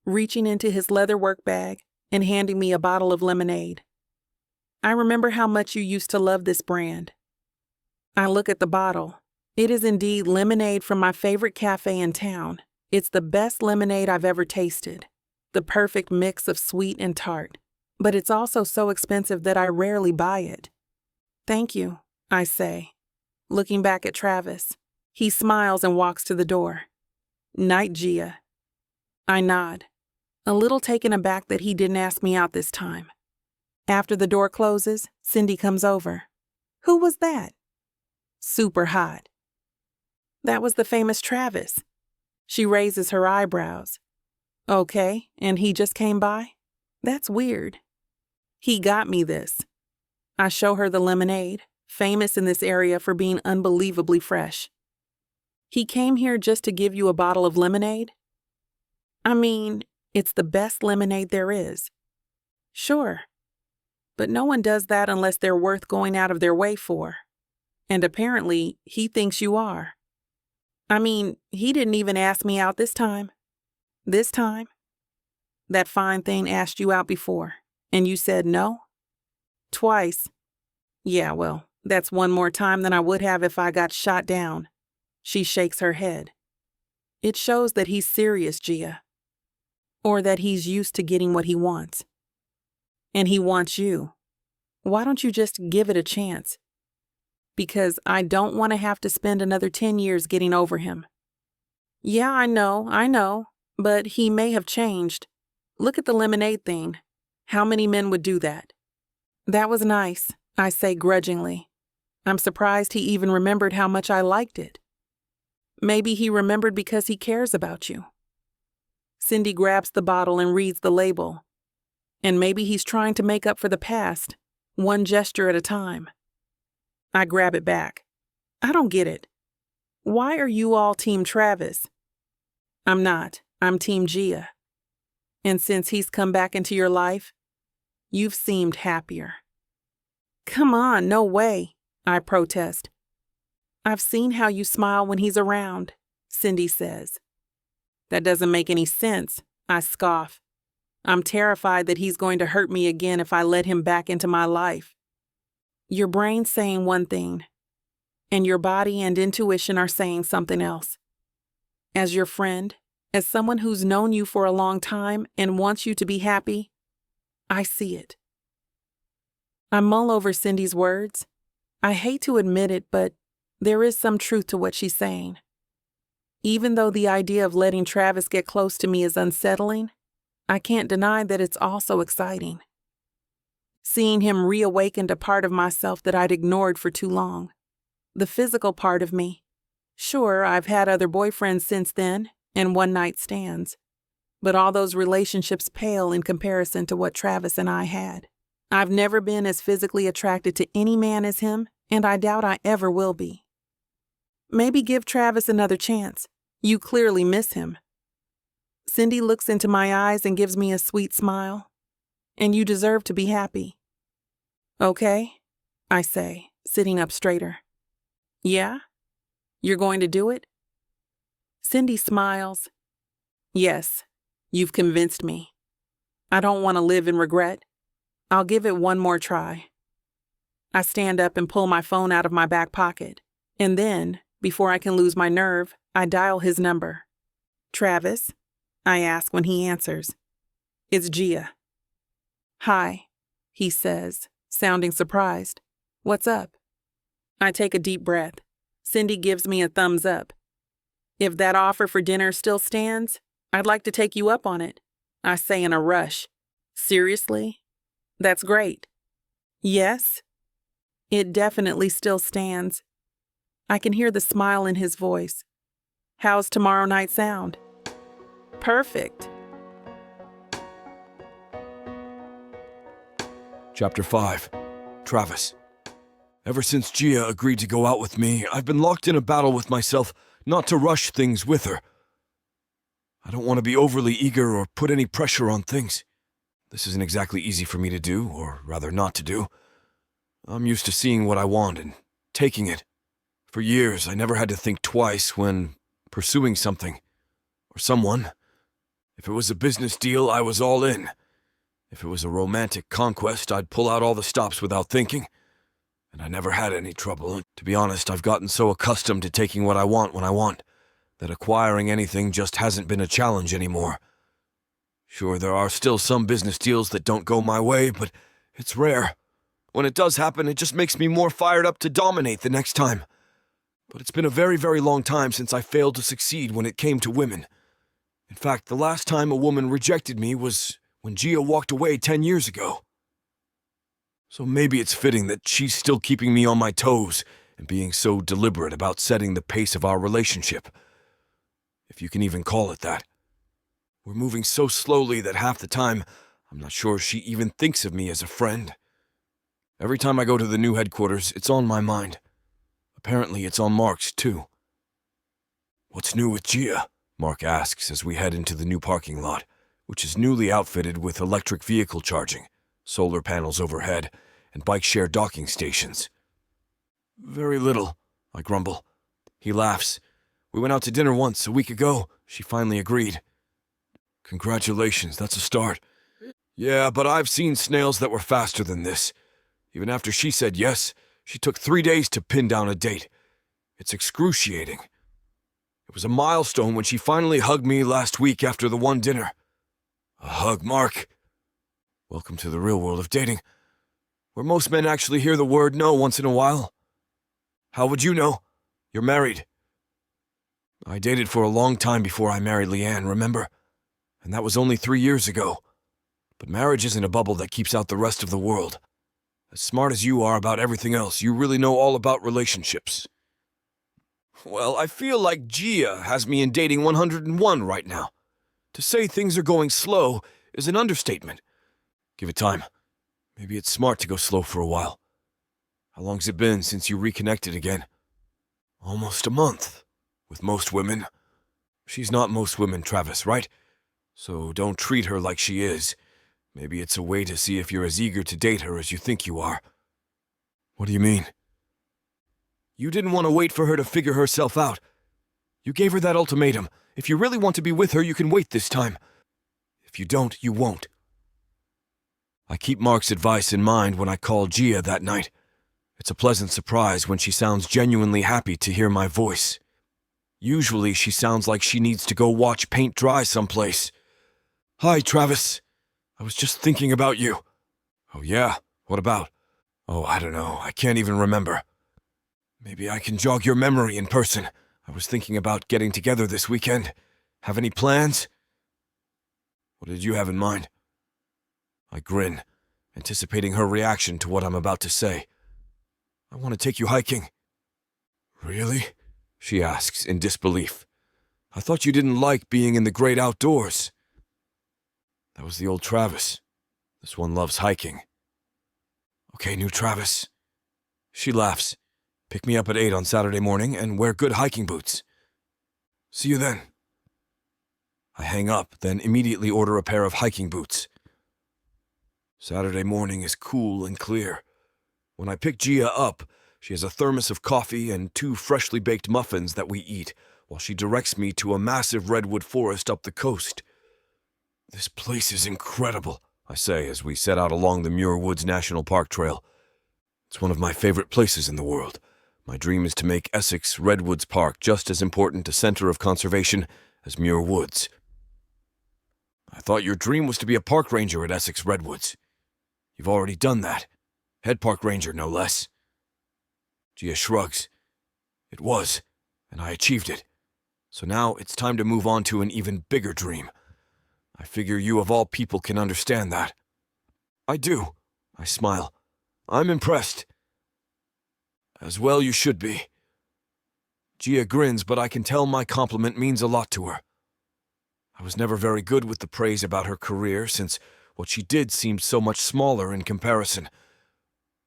reaching into his leather work bag and handing me a bottle of lemonade. I remember how much you used to love this brand. I look at the bottle. It is indeed lemonade from my favorite cafe in town. It's the best lemonade I've ever tasted, the perfect mix of sweet and tart, but it's also so expensive that I rarely buy it. Thank you, I say, looking back at Travis. He smiles and walks to the door. Night, Gia. I nod, a little taken aback that he didn't ask me out this time. After the door closes, Cindy comes over. Who was that? Super hot. That was the famous Travis. She raises her eyebrows. Okay, and he just came by? That's weird. He got me this. I show her the lemonade, famous in this area for being unbelievably fresh. He came here just to give you a bottle of lemonade? I mean, it's the best lemonade there is. Sure. But no one does that unless they're worth going out of their way for. And apparently, he thinks you are. I mean, he didn't even ask me out this time. This time? That fine thing asked you out before, and you said no? Twice. Yeah, well, that's one more time than I would have if I got shot down. She shakes her head. It shows that he's serious, Gia. Or that he's used to getting what he wants. And he wants you. Why don't you just give it a chance? Because I don't want to have to spend another 10 years getting over him. Yeah, I know, but he may have changed. Look at the lemonade thing. How many men would do that? That was nice, I say grudgingly. I'm surprised he even remembered how much I liked it. Maybe he remembered because he cares about you. Cindy grabs the bottle and reads the label. And maybe he's trying to make up for the past, one gesture at a time. I grab it back. I don't get it. Why are you all Team Travis? I'm not. I'm Team Gia. And since he's come back into your life, you've seemed happier. Come on, no way, I protest. I've seen how you smile when he's around, Cindy says. That doesn't make any sense, I scoff. I'm terrified that he's going to hurt me again if I let him back into my life. Your brain's saying one thing, and your body and intuition are saying something else. As your friend, as someone who's known you for a long time and wants you to be happy, I see it. I mull over Cindy's words. I hate to admit it, but there is some truth to what she's saying. Even though the idea of letting Travis get close to me is unsettling, I can't deny that it's also exciting. Seeing him reawakened a part of myself that I'd ignored for too long. The physical part of me. Sure, I've had other boyfriends since then, and one-night stands. But all those relationships pale in comparison to what Travis and I had. I've never been as physically attracted to any man as him, and I doubt I ever will be. Maybe give Travis another chance. You clearly miss him. Cindy looks into my eyes and gives me a sweet smile. And you deserve to be happy. Okay, I say, sitting up straighter. Yeah? You're going to do it? Cindy smiles. Yes, you've convinced me. I don't want to live in regret. I'll give it one more try. I stand up and pull my phone out of my back pocket. And then, before I can lose my nerve, I dial his number. Travis? I ask when he answers. It's Gia. Hi, he says, sounding surprised. What's up? I take a deep breath. Cindy gives me a thumbs up. If that offer for dinner still stands, I'd like to take you up on it, I say in a rush. Seriously? That's great. Yes? It definitely still stands. I can hear the smile in his voice. How's tomorrow night sound? Perfect.
Chapter 5. Travis. Ever since Gia agreed to go out with me, I've been locked in a battle with myself not to rush things with her. I don't want to be overly eager or put any pressure on things. This isn't exactly easy for me to do, or rather not to do. I'm used to seeing what I want and taking it. For years, I never had to think twice when pursuing something or someone. If it was a business deal, I was all in. If it was a romantic conquest, I'd pull out all the stops without thinking. And I never had any trouble. To be honest, I've gotten so accustomed to taking what I want when I want, that acquiring anything just hasn't been a challenge anymore. Sure, there are still some business deals that don't go my way, but it's rare. When it does happen, it just makes me more fired up to dominate the next time. But it's been a very, very long time since I failed to succeed when it came to women. In fact, the last time a woman rejected me was when Gia walked away 10 years ago. So maybe it's fitting that she's still keeping me on my toes and being so deliberate about setting the pace of our relationship. If you can even call it that. We're moving so slowly that half the time I'm not sure she even thinks of me as a friend. Every time I go to the new headquarters, it's on my mind. Apparently, it's on Mark's, too. "What's new with Gia?" Mark asks as we head into the new parking lot, which is newly outfitted with electric vehicle charging, solar panels overhead, and bike share docking stations. "Very little," I grumble. He laughs. "We went out to dinner once a week ago. She finally agreed." "Congratulations, that's a start." "Yeah, but I've seen snails that were faster than this. Even after she said yes, she took 3 days to pin down a date. It's excruciating. It was a milestone when she finally hugged me last week after the one dinner." "A hug, Mark." Welcome to the real world of dating, where most men actually hear the word no once in a while. "How would you know? You're married." "I dated for a long time before I married Leanne, remember? And that was only 3 years ago. But marriage isn't a bubble that keeps out the rest of the world. As smart as you are about everything else, you really know all about relationships." "Well, I feel like Gia has me in dating 101 right now. To say things are going slow is an understatement. Give it time. Maybe it's smart to go slow for a while. How long's it been since you reconnected again?" "Almost a month. With most women. She's not most women, Travis, right? So don't treat her like she is. Maybe it's a way to see if you're as eager to date her as you think you are." "What do you mean?" "You didn't want to wait for her to figure herself out. You gave her that ultimatum. If you really want to be with her, you can wait this time. If you don't, you won't." I keep Mark's advice in mind when I call Gia that night. It's a pleasant surprise when she sounds genuinely happy to hear my voice. Usually she sounds like she needs to go watch paint dry someplace. "Hi, Travis. I was just thinking about you." "Oh yeah? What about?" "Oh, I don't know. I can't even remember." "Maybe I can jog your memory in person. I was thinking about getting together this weekend. Have any plans?" "What did you have in mind?" I grin, anticipating her reaction to what I'm about to say. "I want to take you hiking." "Really?" she asks in disbelief. "I thought you didn't like being in the great outdoors." That was the old Travis. This one loves hiking. "Okay, new Travis." She laughs. "Pick me up at 8 on Saturday morning and wear good hiking boots." "See you then." I hang up, then immediately order a pair of hiking boots. Saturday morning is cool and clear. When I pick Gia up, she has a thermos of coffee and 2 freshly baked muffins that we eat, while she directs me to a massive redwood forest up the coast. "This place is incredible," I say as we set out along the Muir Woods National Park Trail. "It's one of my favorite places in the world. My dream is to make Essex Redwoods Park just as important a center of conservation as Muir Woods." "I thought your dream was to be a park ranger at Essex Redwoods." "You've already done that. Head park ranger, no less." Gia shrugs. "It was, and I achieved it. So now it's time to move on to an even bigger dream. I figure you of all people can understand that." "I do," I smile. "I'm impressed." "As well you should be." Gia grins, but I can tell my compliment means a lot to her. I was never very good with the praise about her career, since what she did seemed so much smaller in comparison.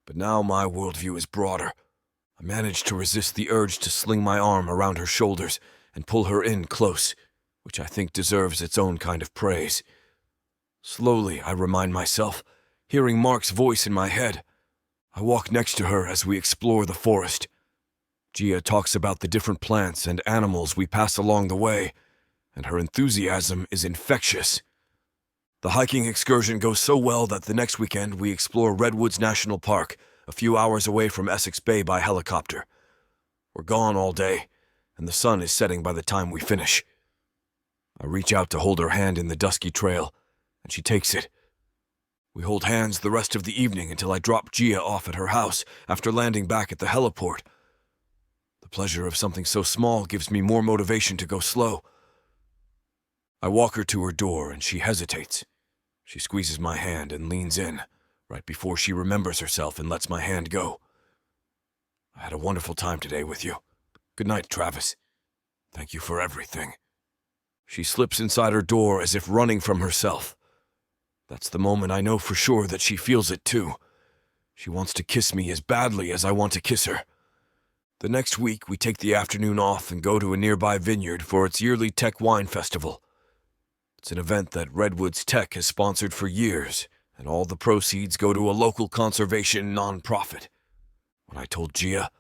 But now my worldview is broader. I managed to resist the urge to sling my arm around her shoulders and pull her in close, which I think deserves its own kind of praise. Slowly, I remind myself, hearing Mark's voice in my head. I walk next to her as we explore the forest. Gia talks about the different plants and animals we pass along the way, and her enthusiasm is infectious. The hiking excursion goes so well that the next weekend we explore Redwoods National Park, a few hours away from Essex Bay by helicopter. We're gone all day, and the sun is setting by the time we finish. I reach out to hold her hand in the dusky trail, and she takes it. We hold hands the rest of the evening until I drop Gia off at her house after landing back at the heliport. The pleasure of something so small gives me more motivation to go slow. I walk her to her door, and she hesitates. She squeezes my hand and leans in, right before she remembers herself and lets my hand go. "I had a wonderful time today with you. Good night, Travis. Thank you for everything." She slips inside her door as if running from herself. That's the moment I know for sure that she feels it too. She wants to kiss me as badly as I want to kiss her. The next week, we take the afternoon off and go to a nearby vineyard for its yearly Tech Wine Festival. It's an event that Redwoods Tech has sponsored for years, and all the proceeds go to a local conservation nonprofit. When I told Gia,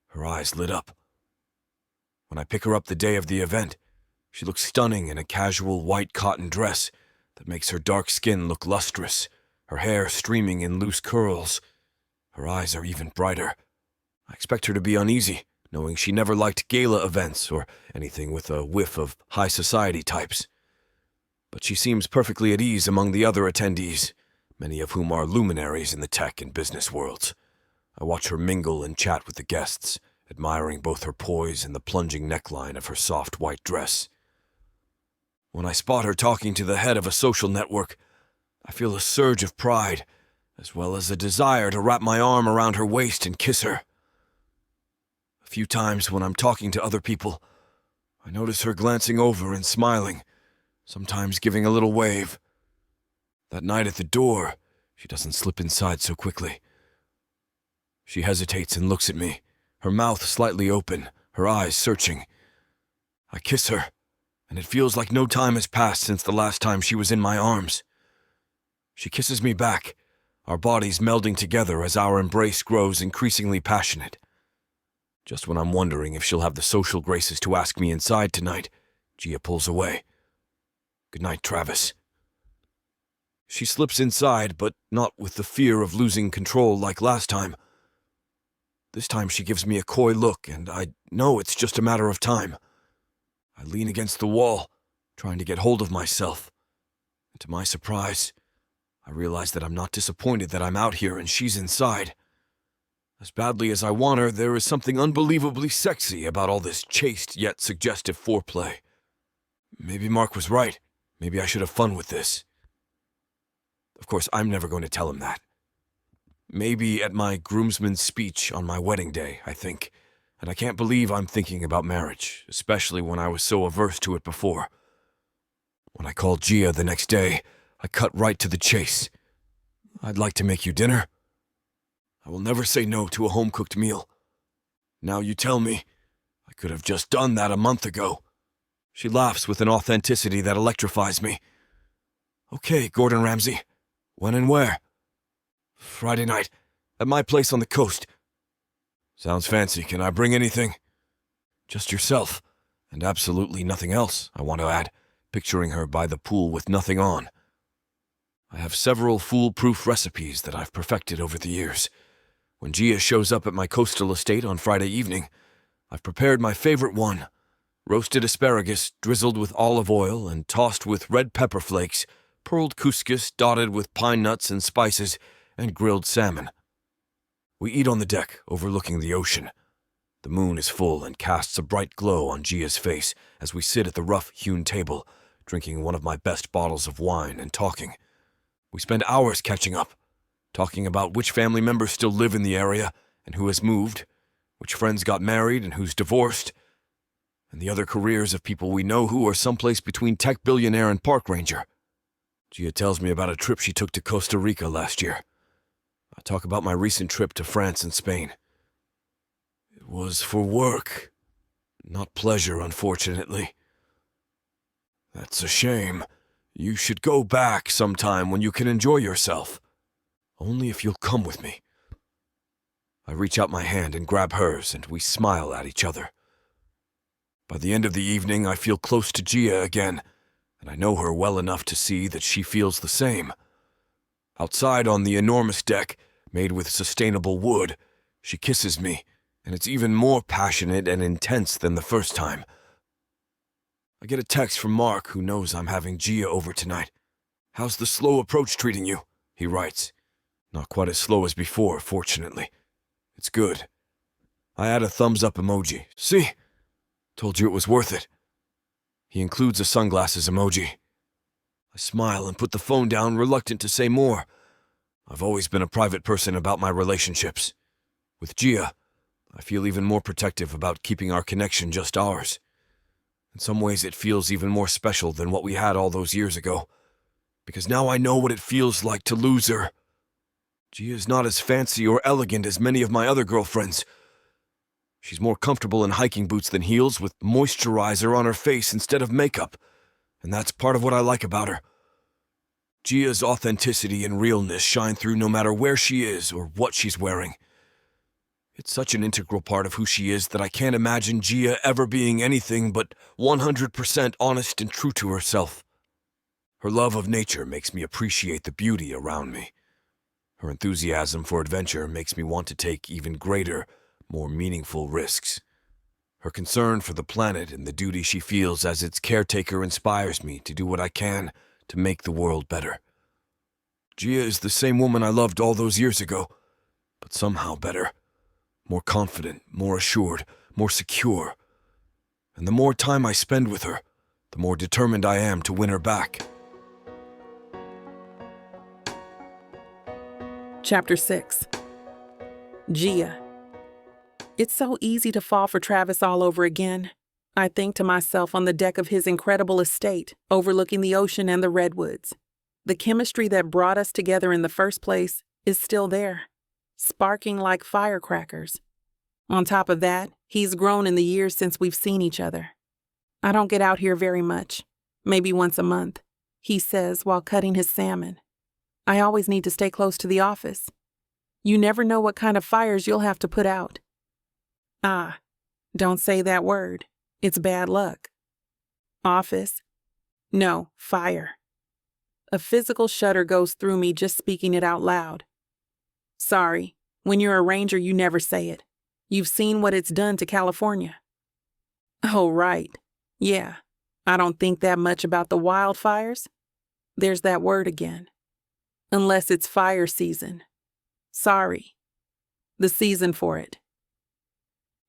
her eyes lit up. When I pick her up the day of the event, she looks stunning in a casual white cotton dress that makes her dark skin look lustrous, her hair streaming in loose curls. Her eyes are even brighter. I expect her to be uneasy, knowing she never liked gala events or anything with a whiff of high society types. But she seems perfectly at ease among the other attendees, many of whom are luminaries in the tech and business worlds. I watch her mingle and chat with the guests, admiring both her poise and the plunging neckline of her soft white dress. When I spot her talking to the head of a social network, I feel a surge of pride, as well as a desire to wrap my arm around her waist and kiss her. A few times when I'm talking to other people, I notice her glancing over and smiling, sometimes giving a little wave. That night at the door, she doesn't slip inside so quickly. She hesitates and looks at me, her mouth slightly open, her eyes searching. I kiss her, and it feels like no time has passed since the last time she was in my arms. She kisses me back, our bodies melding together as our embrace grows increasingly passionate. Just when I'm wondering if she'll have the social graces to ask me inside tonight, Gia pulls away. Good night, Travis. She slips inside, but not with the fear of losing control like last time. This time she gives me a coy look, and I know it's just a matter of time. I lean against the wall, trying to get hold of myself. And to my surprise, I realize that I'm not disappointed that I'm out here and she's inside. As badly as I want her, there is something unbelievably sexy about all this chaste yet suggestive foreplay. Maybe Mark was right. Maybe I should have fun with this. Of course, I'm never going to tell him that. Maybe at my groomsman's speech on my wedding day, I think. And I can't believe I'm thinking about marriage, especially when I was so averse to it before. When I called Gia the next day, I cut right to the chase. I'd like to make you dinner. I will never say no to a home-cooked meal. Now you tell me, I could have just done that a month ago. She laughs with an authenticity that electrifies me. Okay, Gordon Ramsay. When and where? Friday night, at my place on the coast. Sounds fancy. Can I bring anything? Just yourself, and absolutely nothing else, I want to add, picturing her by the pool with nothing on. I have several foolproof recipes that I've perfected over the years. When Gia shows up at my coastal estate on Friday evening, I've prepared my favorite one, roasted asparagus drizzled with olive oil and tossed with red pepper flakes, pearled couscous dotted with pine nuts and spices, and grilled salmon. We eat on the deck, overlooking the ocean. The moon is full and casts a bright glow on Gia's face as we sit at the rough-hewn table, drinking one of my best bottles of wine and talking. We spend hours catching up, talking about which family members still live in the area and who has moved, which friends got married and who's divorced, and the other careers of people we know who are someplace between tech billionaire and park ranger. Gia tells me about a trip she took to Costa Rica last year. I talk about my recent trip to France and Spain. It was for work, not pleasure, unfortunately. That's a shame. You should go back sometime when you can enjoy yourself. Only if you'll come with me. I reach out my hand and grab hers, and we smile at each other. By the end of the evening, I feel close to Gia again, and I know her well enough to see that she feels the same. Outside on the enormous deck, made with sustainable wood, she kisses me, and it's even more passionate and intense than the first time. I get a text from Mark, who knows I'm having Gia over tonight. "How's the slow approach treating you?" he writes. Not quite as slow as before, fortunately. It's good. I add a thumbs-up emoji. See? Told you it was worth it. He includes a sunglasses emoji. I smile and put the phone down, reluctant to say more. I've always been a private person about my relationships. With Gia, I feel even more protective about keeping our connection just ours. In some ways, it feels even more special than what we had all those years ago. because now I know what it feels like to lose her. Gia's not as fancy or elegant as many of my other girlfriends. She's more comfortable in hiking boots than heels, with moisturizer on her face instead of makeup, and that's part of what I like about her. Gia's authenticity and realness shine through no matter where she is or what she's wearing. It's such an integral part of who she is that I can't imagine Gia ever being anything but 100% honest and true to herself. Her love of nature makes me appreciate the beauty around me. Her enthusiasm for adventure makes me want to take even greater, more meaningful risks. Her concern for the planet and the duty she feels as its caretaker inspires me to do what I can to make the world better. Gia is the same woman I loved all those years ago, but somehow better. More confident, more assured, more secure. And the more time I spend with her, the more determined I am to win her back.
Chapter 6. Gia. It's so easy to fall for Travis all over again. I think to myself on the deck of his incredible estate, overlooking the ocean and the redwoods. The chemistry that brought us together in the first place is still there, sparking like firecrackers. On top of that, he's grown in the years since we've seen each other. I don't get out here very much, maybe once a month, he says while cutting his salmon. I always need to stay close to the office. You never know what kind of fires you'll have to put out. Ah, don't say that word. It's bad luck. Office? No, fire. A physical shudder goes through me just speaking it out loud. Sorry, when you're a ranger you never say it. You've seen what it's done to California. Oh, right. Yeah, I don't think that much about the wildfires. There's that word again. Unless it's fire season. Sorry. The season for it.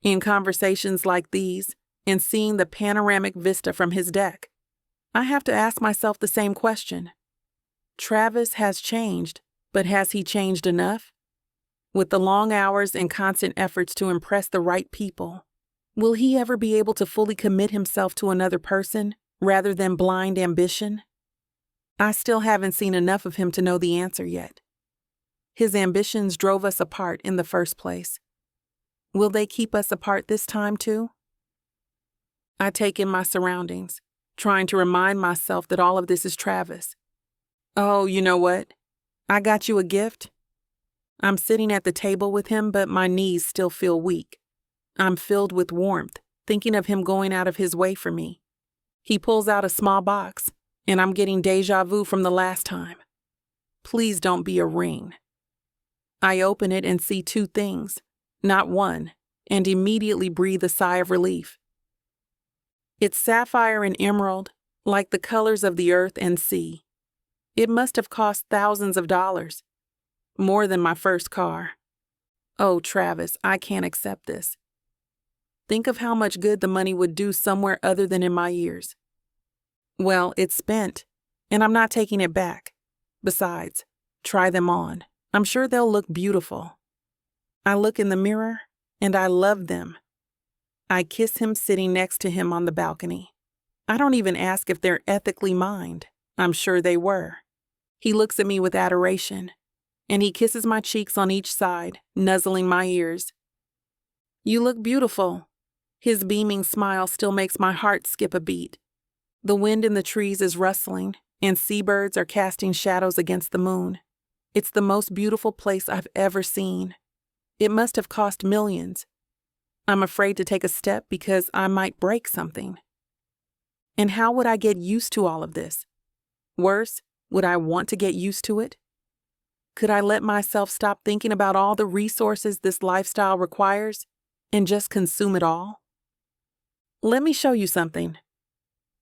In conversations like these, and seeing the panoramic vista from his deck, I have to ask myself the same question. Travis has changed, but has he changed enough? With the long hours and constant efforts to impress the right people, will he ever be able to fully commit himself to another person rather than blind ambition? I still haven't seen enough of him to know the answer yet. His ambitions drove us apart in the first place. Will they keep us apart this time too? I take in my surroundings, trying to remind myself that all of this is Travis. Oh, you know what? I got you a gift. I'm sitting at the table with him, but my knees still feel weak. I'm filled with warmth, thinking of him going out of his way for me. He pulls out a small box, and I'm getting deja vu from the last time. Please don't be a ring. I open it and see two things, not one, and immediately breathe a sigh of relief. It's sapphire and emerald, like the colors of the earth and sea. It must have cost thousands of dollars. More than my first car. Oh, Travis, I can't accept this. Think of how much good the money would do somewhere other than in my ears. Well, it's spent, and I'm not taking it back. Besides, try them on. I'm sure they'll look beautiful. I look in the mirror, and I love them. I kiss him sitting next to him on the balcony. I don't even ask if they're ethically mined. I'm sure they were. He looks at me with adoration, and he kisses my cheeks on each side, nuzzling my ears. You look beautiful. His beaming smile still makes my heart skip a beat. The wind in the trees is rustling, and seabirds are casting shadows against the moon. It's the most beautiful place I've ever seen. It must have cost millions. I'm afraid to take a step because I might break something. And how would I get used to all of this? Worse, would I want to get used to it? Could I let myself stop thinking about all the resources this lifestyle requires and just consume it all? Let me show you something.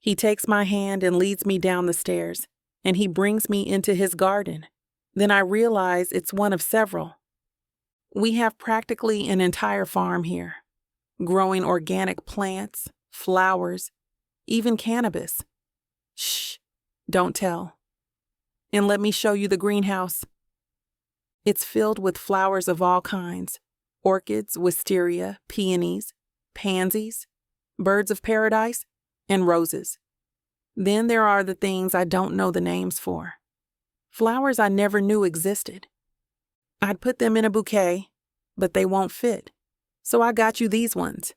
He takes my hand and leads me down the stairs, and he brings me into his garden. Then I realize it's one of several. We have practically an entire farm here, growing organic plants, flowers, even cannabis. Shh, don't tell. And let me show you the greenhouse. It's filled with flowers of all kinds, orchids, wisteria, peonies, pansies, birds of paradise, and roses. Then there are the things I don't know the names for, Flowers I never knew existed. I'd put them in a bouquet, but they won't fit, so I got you these ones.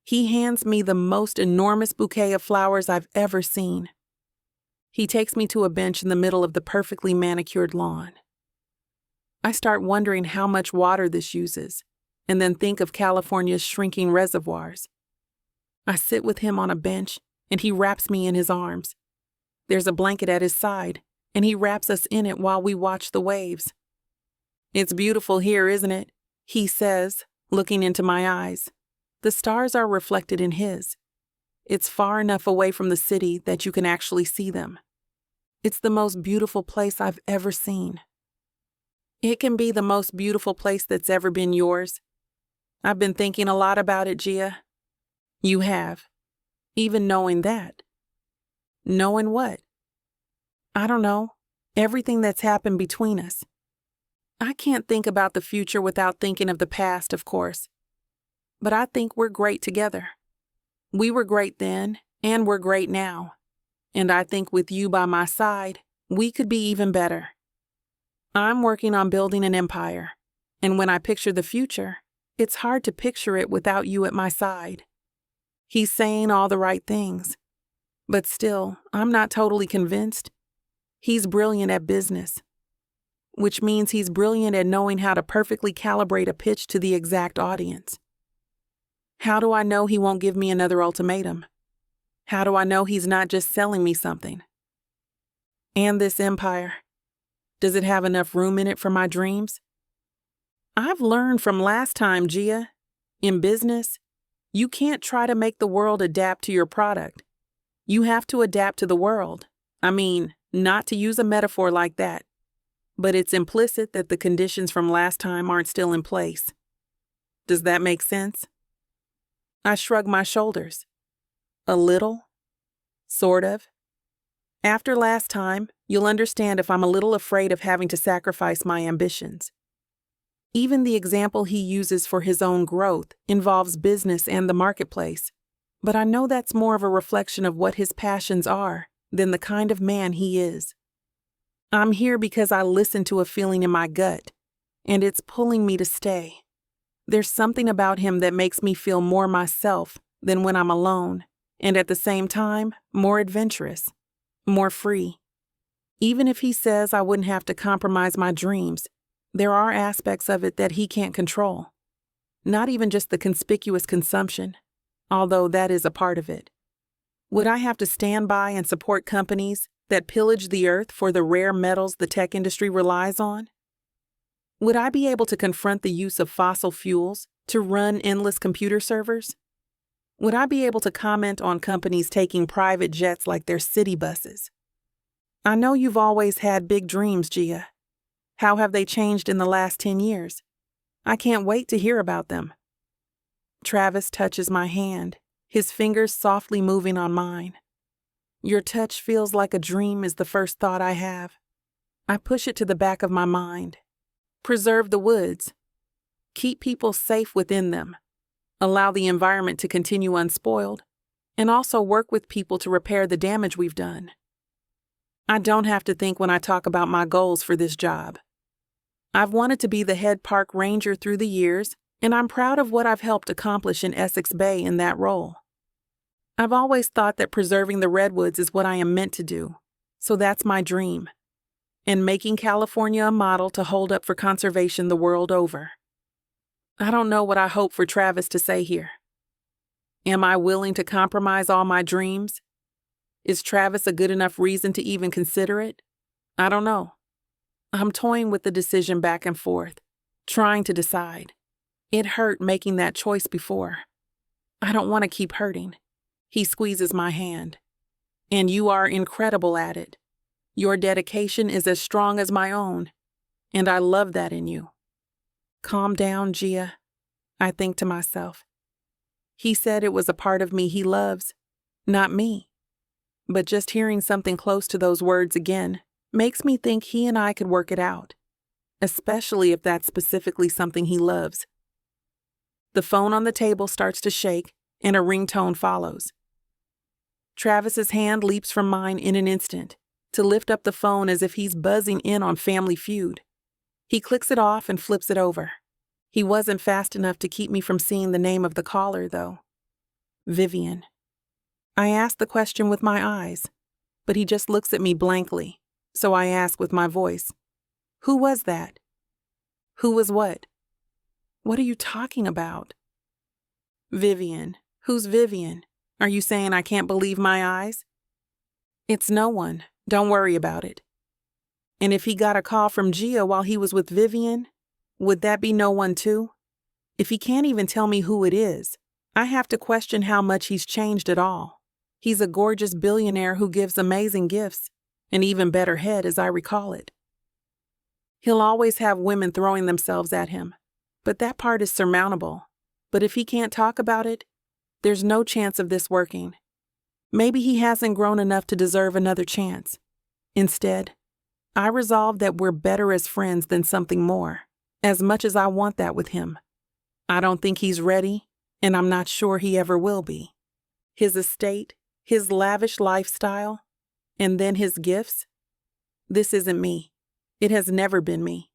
He hands me the most enormous bouquet of flowers I've ever seen. He takes me to a bench in the middle of the perfectly manicured lawn. I start wondering how much water this uses, and then think of California's shrinking reservoirs. I sit with him on a bench, and he wraps me in his arms. There's a blanket at his side, and he wraps us in it while we watch the waves. "It's beautiful here, isn't it?" he says, looking into my eyes. The stars are reflected in his. It's far enough away from the city that you can actually see them. It's the most beautiful place I've ever seen. It can be the most beautiful place that's ever been yours. I've been thinking a lot about it, Gia. You have. Even knowing that. Knowing what? I don't know. Everything that's happened between us. I can't think about the future without thinking of the past, of course. But I think we're great together. We were great then, and we're great now. And I think with you by my side, we could be even better. I'm working on building an empire, and when I picture the future, it's hard to picture it without you at my side. He's saying all the right things, but still, I'm not totally convinced. He's brilliant at business, which means he's brilliant at knowing how to perfectly calibrate a pitch to the exact audience. How do I know he won't give me another ultimatum? How do I know he's not just selling me something? And this empire, does it have enough room in it for my dreams? I've learned from last time, Gia. In business, you can't try to make the world adapt to your product. You have to adapt to the world. I mean, not to use a metaphor like that, but it's implicit that the conditions from last time aren't still in place. Does that make sense? I shrug my shoulders. A little. Sort of. After last time, you'll understand if I'm a little afraid of having to sacrifice my ambitions. Even the example he uses for his own growth involves business and the marketplace, but I know that's more of a reflection of what his passions are than the kind of man he is. I'm here because I listen to a feeling in my gut, and it's pulling me to stay. There's something about him that makes me feel more myself than when I'm alone, and at the same time, more adventurous, more free. Even if he says I wouldn't have to compromise my dreams, there are aspects of it that he can't control. Not even just the conspicuous consumption, although that is a part of it. Would I have to stand by and support companies that pillage the earth for the rare metals the tech industry relies on? Would I be able to confront the use of fossil fuels to run endless computer servers? Would I be able to comment on companies taking private jets like their city buses? I know you've always had big dreams, Gia. How have they changed in the last 10 years? I can't wait to hear about them. Travis touches my hand, his fingers softly moving on mine. Your touch feels like a dream is the first thought I have. I push it to the back of my mind. Preserve the woods. Keep people safe within them. Allow the environment to continue unspoiled, and also work with people to repair the damage we've done. I don't have to think when I talk about my goals for this job. I've wanted to be the head park ranger through the years, and I'm proud of what I've helped accomplish in Essex Bay in that role. I've always thought that preserving the redwoods is what I am meant to do, so that's my dream, and making California a model to hold up for conservation the world over. I don't know what I hope for Travis to say here. Am I willing to compromise all my dreams? Is Travis a good enough reason to even consider it? I don't know. I'm toying with the decision back and forth, trying to decide. It hurt making that choice before. I don't want to keep hurting. He squeezes my hand. And you are incredible at it. Your dedication is as strong as my own, and I love that in you. Calm down, Gia, I think to myself. He said it was a part of me he loves, not me. But just hearing something close to those words again makes me think he and I could work it out, especially if that's specifically something he loves. The phone on the table starts to shake, and a ringtone follows. Travis's hand leaps from mine in an instant, to lift up the phone as if he's buzzing in on Family Feud. He clicks it off and flips it over. He wasn't fast enough to keep me from seeing the name of the caller, though. Vivian. I ask the question with my eyes, but he just looks at me blankly, so I ask with my voice, "Who was that?" "Who was what?" "What are you talking about?" "Vivian. Who's Vivian? Are you saying I can't believe my eyes?" "It's no one. Don't worry about it." And if he got a call from Gia while he was with Vivian, would that be no one too? If he can't even tell me who it is, I have to question how much he's changed at all. He's a gorgeous billionaire who gives amazing gifts, an even better head as I recall it. He'll always have women throwing themselves at him, but that part is surmountable. But if he can't talk about it, there's no chance of this working. Maybe he hasn't grown enough to deserve another chance. Instead, I resolve that we're better as friends than something more, as much as I want that with him. I don't think he's ready, and I'm not sure he ever will be. His estate, his lavish lifestyle, and then his gifts. This isn't me. It has never been me.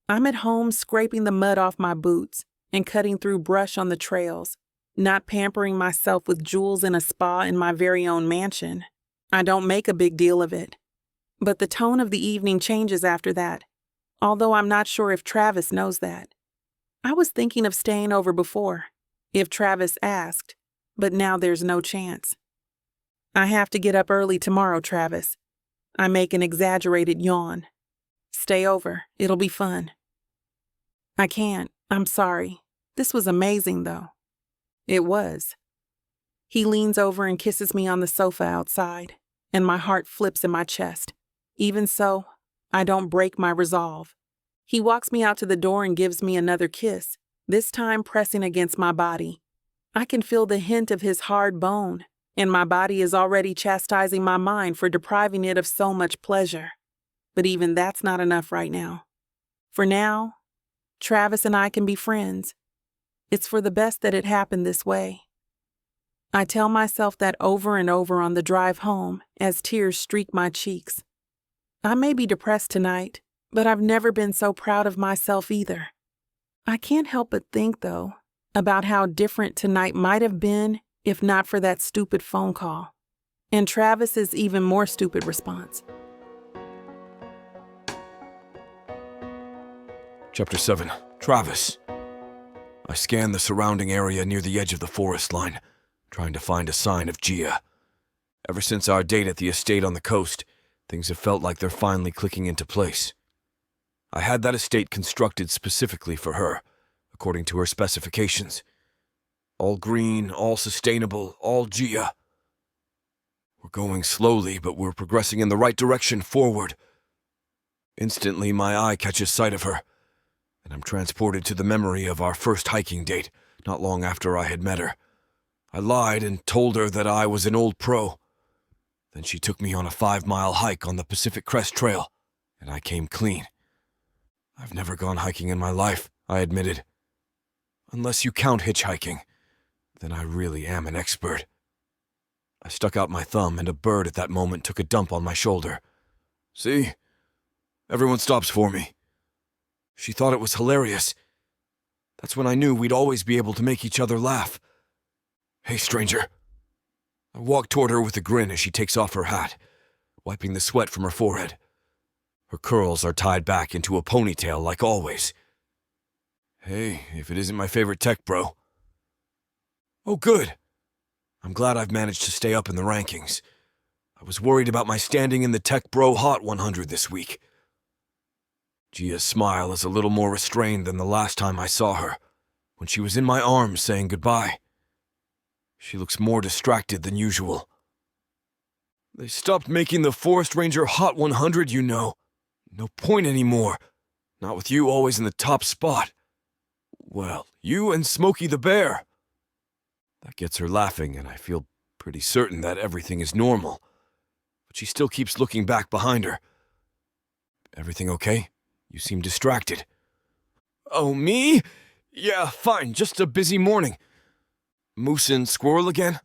I'm at home scraping the mud off my boots and cutting through brush on the trails, not pampering myself with jewels in a spa in my very own mansion. I don't make a big deal of it. But the tone of the evening changes after that, although I'm not sure if Travis knows that. I was thinking of staying over before, if Travis asked, but now there's no chance. I have to get up early tomorrow, Travis. I make an exaggerated yawn. Stay over. It'll be fun. I can't. I'm sorry. This was amazing, though. It was. He leans over and kisses me on the sofa outside, and my heart flips in my chest. Even so, I don't break my resolve. He walks me out to the door and gives me another kiss, this time pressing against my body. I can feel the hint of his hard bone, and my body is already chastising my mind for depriving it of so much pleasure. But even that's not enough right now. For now, Travis and I can be friends. It's for the best that it happened this way. I tell myself that over and over on the drive home as tears streak my cheeks. I may be depressed tonight, but I've never been so proud of myself either. I can't help but think, though, about how different tonight might have been if not for that stupid phone call, and Travis's even more stupid response.
Chapter 7. Travis. I scan the surrounding area near the edge of the forest line, trying to find a sign of Gia. Ever since our date at the estate on the coast, things have felt like they're finally clicking into place. I had that estate constructed specifically for her, according to her specifications. All green, all sustainable, all Gia. We're going slowly, but we're progressing in the right direction forward. Instantly, my eye catches sight of her, and I'm transported to the memory of our first hiking date, not long after I had met her. I lied and told her that I was an old pro. Then she took me on a 5-mile hike on the Pacific Crest Trail, and I came clean. I've never gone hiking in my life, I admitted. Unless you count hitchhiking, then I really am an expert. I stuck out my thumb, and a bird at that moment took a dump on my shoulder. See? Everyone stops for me. She thought it was hilarious. That's when I knew we'd always be able to make each other laugh. Hey, stranger. I walk toward her with a grin as she takes off her hat, wiping the sweat from her forehead. Her curls are tied back into a ponytail like always. Hey, if it isn't my favorite tech bro. Oh, good. I'm glad I've managed to stay up in the rankings. I was worried about my standing in the Tech Bro Hot 100 this week. Gia's smile is a little more restrained than the last time I saw her, when she was in my arms saying goodbye. She looks more distracted than usual. They stopped making the Forest Ranger Hot 100, you know. No point anymore. Not with you always in the top spot. Well, you and Smokey the Bear. That gets her laughing, and I feel pretty certain that everything is normal. But she still keeps looking back behind her. Everything okay? You seem distracted. Oh, me? Yeah, fine, just a busy morning. Moose and squirrel again?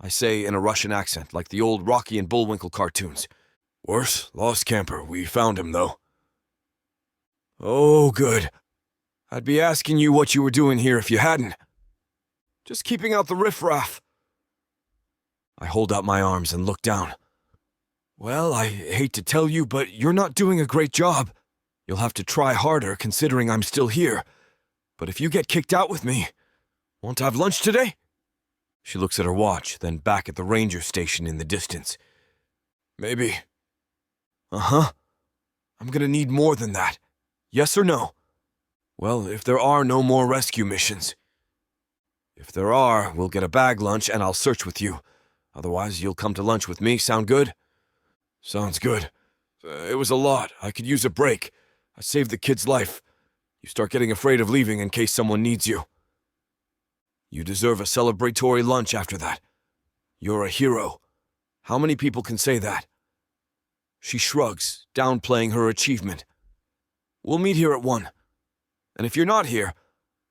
I say in a Russian accent, like the old Rocky and Bullwinkle cartoons. Worse, lost camper. We found him, though. Oh, good. I'd be asking you what you were doing here if you hadn't. Just keeping out the riffraff. I hold out my arms and look down. Well, I hate to tell you, but you're not doing a great job. You'll have to try harder considering I'm still here. But if you get kicked out with me, won't I have lunch today? She looks at her watch, then back at the ranger station in the distance. Maybe. Uh-huh. I'm gonna need more than that. Yes or no? Well, if there are no more rescue missions. If there are, we'll get a bag lunch and I'll search with you. Otherwise, you'll come to lunch with me. Sound good? Sounds good. It was a lot. I could use a break. I saved the kid's life. You start getting afraid of leaving in case someone needs you. You deserve a celebratory lunch after that. You're a hero. How many people can say that? She shrugs, downplaying her achievement. We'll meet here at 1. And if you're not here,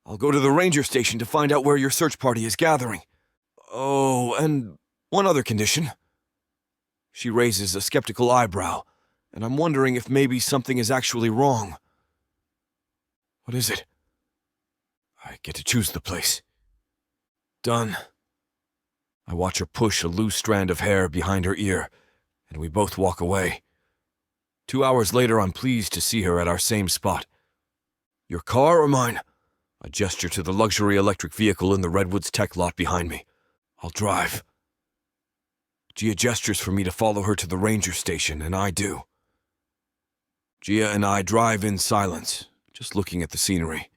I'll go to the ranger station to find out where your search party is gathering. Oh, and one other condition. She raises a skeptical eyebrow, and I'm wondering if maybe something is actually wrong. What is it? I get to choose the place. Done. I watch her push a loose strand of hair behind her ear, and we both walk away. 2 hours later, I'm pleased to see her at our same spot. Your car or mine? I gesture to the luxury electric vehicle in the Redwoods tech lot behind me. I'll drive. Gia gestures for me to follow her to the ranger station, and I do. Gia and I drive in silence, just looking at the scenery.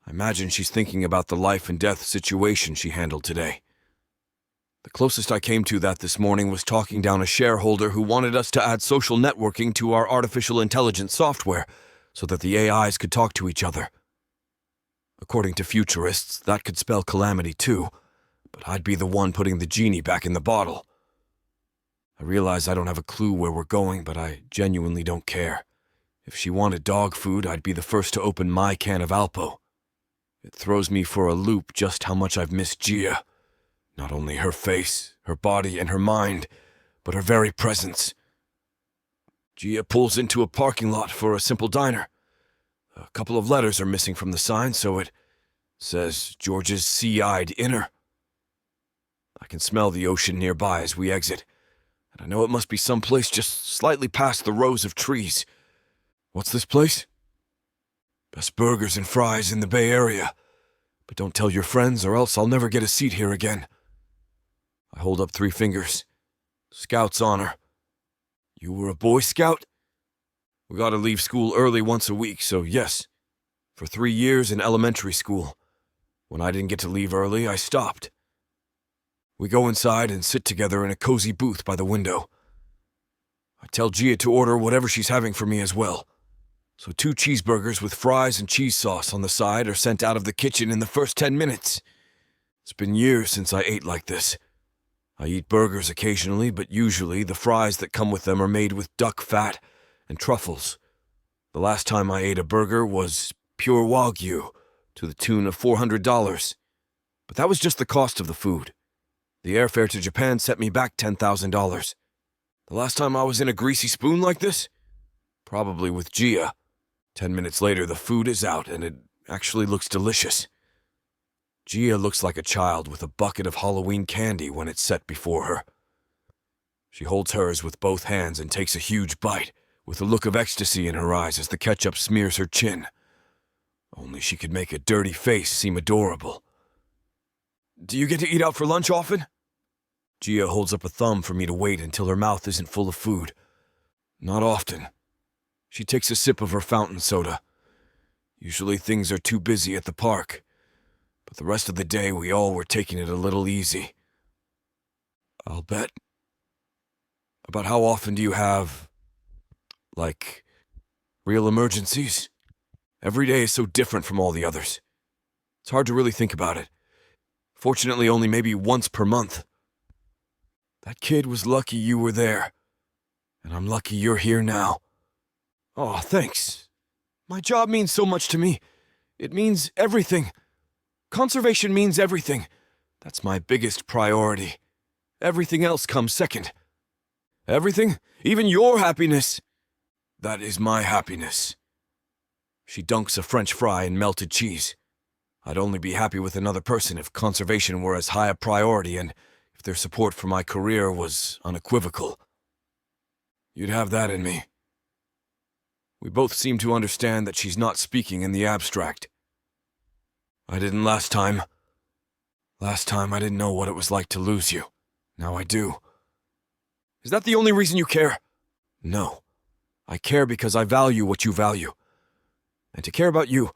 I imagine she's thinking about the life and death situation she handled today. The closest I came to that this morning was talking down a shareholder who wanted us to add social networking to our artificial intelligence software so that the AIs could talk to each other. According to futurists, that could spell calamity too, but I'd be the one putting the genie back in the bottle. I realize I don't have a clue where we're going, but I genuinely don't care. If she wanted dog food, I'd be the first to open my can of Alpo. It throws me for a loop just how much I've missed Gia. Not only her face, her body, and her mind, but her very presence. Gia pulls into a parking lot for a simple diner. A couple of letters are missing from the sign, so it says George's Sea-Eyed Inner. I can smell the ocean nearby as we exit, and I know it must be someplace just slightly past the rows of trees. What's this place? Best burgers and fries in the Bay Area. But don't tell your friends or else I'll never get a seat here again. I hold up 3 fingers. Scout's honor. You were a Boy Scout? We gotta leave school early once a week, so yes. For 3 years in elementary school. When I didn't get to leave early, I stopped. We go inside and sit together in a cozy booth by the window. I tell Gia to order whatever she's having for me as well. So 2 cheeseburgers with fries and cheese sauce on the side are sent out of the kitchen in the first 10 minutes. It's been years since I ate like this. I eat burgers occasionally, but usually the fries that come with them are made with duck fat and truffles. The last time I ate a burger was pure Wagyu, to the tune of $400. But that was just the cost of the food. The airfare to Japan set me back $10,000. The last time I was in a greasy spoon like this? Probably with Gia. 10 minutes later, the food is out, and it actually looks delicious. Gia looks like a child with a bucket of Halloween candy when it's set before her. She holds hers with both hands and takes a huge bite, with a look of ecstasy in her eyes as the ketchup smears her chin. Only she could make a dirty face seem adorable. Do you get to eat out for lunch often? Gia holds up a thumb for me to wait until her mouth isn't full of food. Not often. She takes a sip of her fountain soda. Usually things are too busy at the park, but the rest of the day we all were taking it a little easy. I'll bet. About how often do you have, like, real emergencies? Every day is so different from all the others. It's hard to really think about it. Fortunately, only maybe once per month. That kid was lucky you were there, and I'm lucky you're here now. Oh, thanks. My job means so much to me. It means everything. Conservation means everything. That's my biggest priority. Everything else comes second. Everything? Even your happiness? That is my happiness. She dunks a French fry in melted cheese. I'd only be happy with another person if conservation were as high a priority and if their support for my career was unequivocal. You'd have that in me. We both seem to understand that she's not speaking in the abstract. I didn't last time. Last time I didn't know what it was like to lose you. Now I do. Is that the only reason you care? No. I care because I value what you value. And to care about you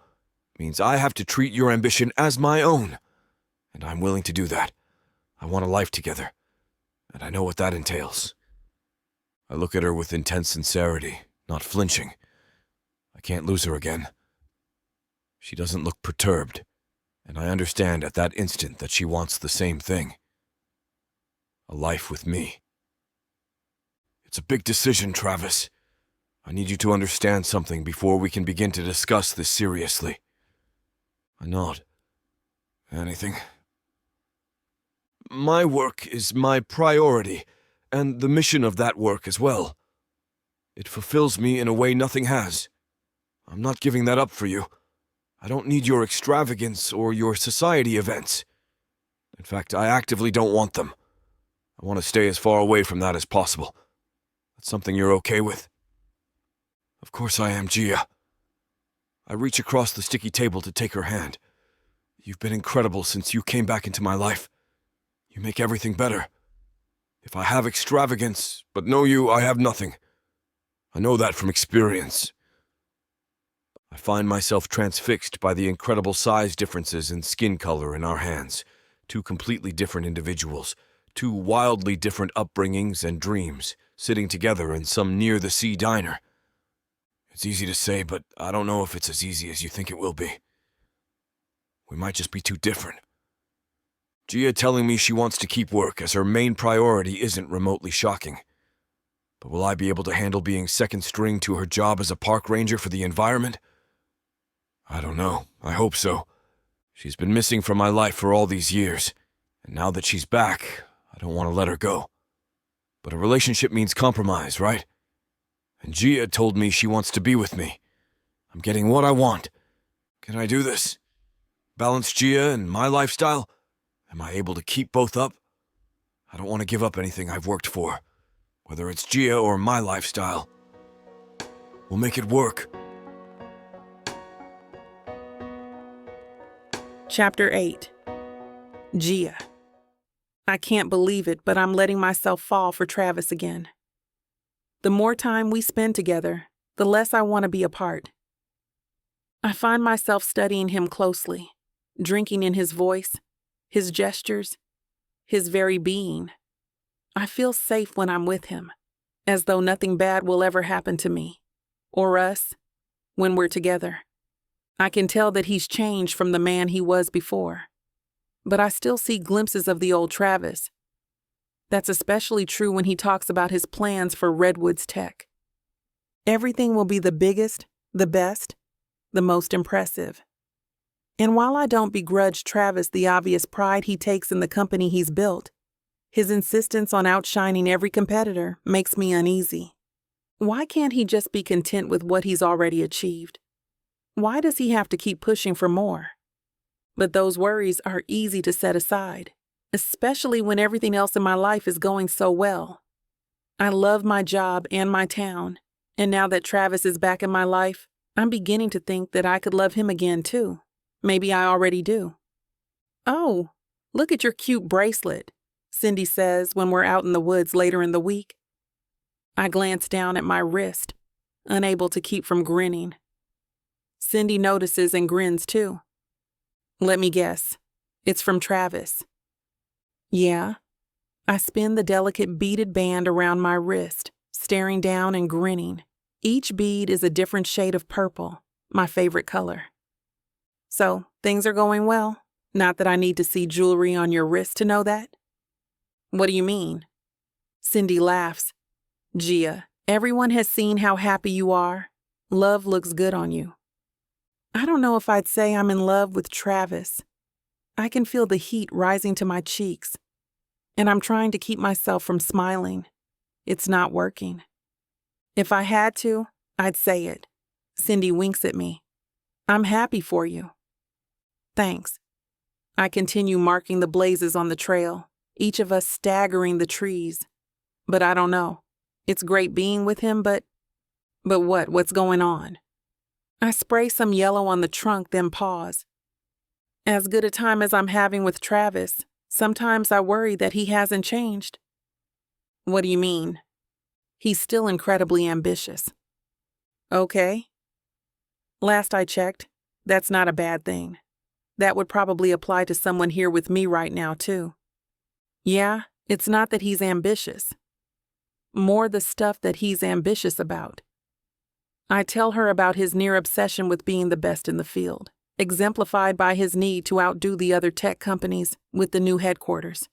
means I have to treat your ambition as my own. And I'm willing to do that. I want a life together. And I know what that entails. I look at her with intense sincerity, not flinching. I can't lose her again. She doesn't look perturbed, and I understand at that instant that she wants the same thing. A life with me. It's a big decision, Travis. I need you to understand something before we can begin to discuss this seriously. I nod. Anything? My work is my priority, and the mission of that work as well. It fulfills me in a way nothing has. I'm not giving that up for you. I don't need your extravagance or your society events. In fact, I actively don't want them. I want to stay as far away from that as possible. That's something you're okay with? Of course I am, Gia. I reach across the sticky table to take her hand. You've been incredible since you came back into my life. You make everything better. If I have extravagance, but know you, I have nothing. I know that from experience. I find myself transfixed by the incredible size differences in skin color in our hands. Two completely different individuals, two wildly different upbringings and dreams, sitting together in some near-the-sea diner. It's easy to say, but I don't know if it's as easy as you think it will be. We might just be too different. Gia telling me she wants to keep work as her main priority isn't remotely shocking. But will I be able to handle being second string to her job as a park ranger for the environment? I don't know. I hope so. She's been missing from my life for all these years, and now that she's back, I don't want to let her go. But a relationship means compromise, right? And Gia told me she wants to be with me. I'm getting what I want. Can I do this? Balance Gia and my lifestyle? Am I able to keep both up? I don't want to give up anything I've worked for, whether it's Gia or my lifestyle. We'll make it work.
Chapter 8. Gia. I can't believe it, but I'm letting myself fall for Travis again. The more time we spend together, the less I want to be apart. I find myself studying him closely, drinking in his voice, his gestures, his very being. I feel safe when I'm with him, as though nothing bad will ever happen to me, or us, when we're together. I can tell that he's changed from the man he was before, but I still see glimpses of the old Travis. That's especially true when he talks about his plans for Redwood's tech. Everything will be the biggest, the best, the most impressive. And while I don't begrudge Travis the obvious pride he takes in the company he's built, his insistence on outshining every competitor makes me uneasy. Why can't he just be content with what he's already achieved? Why does he have to keep pushing for more? But those worries are easy to set aside, especially when everything else in my life is going so well. I love my job and my town, and now that Travis is back in my life, I'm beginning to think that I could love him again too. Maybe I already do. Oh, look at your cute bracelet, Cindy says when we're out in the woods later in the week. I glance down at my wrist, unable to keep from grinning. Cindy notices and grins too. Let me guess. It's from Travis. Yeah. I spin the delicate beaded band around my wrist, staring down and grinning. Each bead is a different shade of purple, my favorite color. So, things are going well? Not that I need to see jewelry on your wrist to know that? What do you mean? Cindy laughs. Gia, everyone has seen how happy you are. Love looks good on you. I don't know if I'd say I'm in love with Travis. I can feel the heat rising to my cheeks, and I'm trying to keep myself from smiling. It's not working. If I had to, I'd say it. Cindy winks at me. I'm happy for you. Thanks. I continue marking the blazes on the trail, each of us staggering the trees. But I don't know. It's great being with him, but what? What's going on? I spray some yellow on the trunk, then pause. As good a time as I'm having with Travis, sometimes I worry that he hasn't changed. What do you mean? He's still incredibly ambitious. Okay. Last I checked, that's not a bad thing. That would probably apply to someone here with me right now, too. Yeah, it's not that he's ambitious. More the stuff that he's ambitious about. I tell her about his near obsession with being the best in the field, exemplified by his need to outdo the other tech companies with the new headquarters.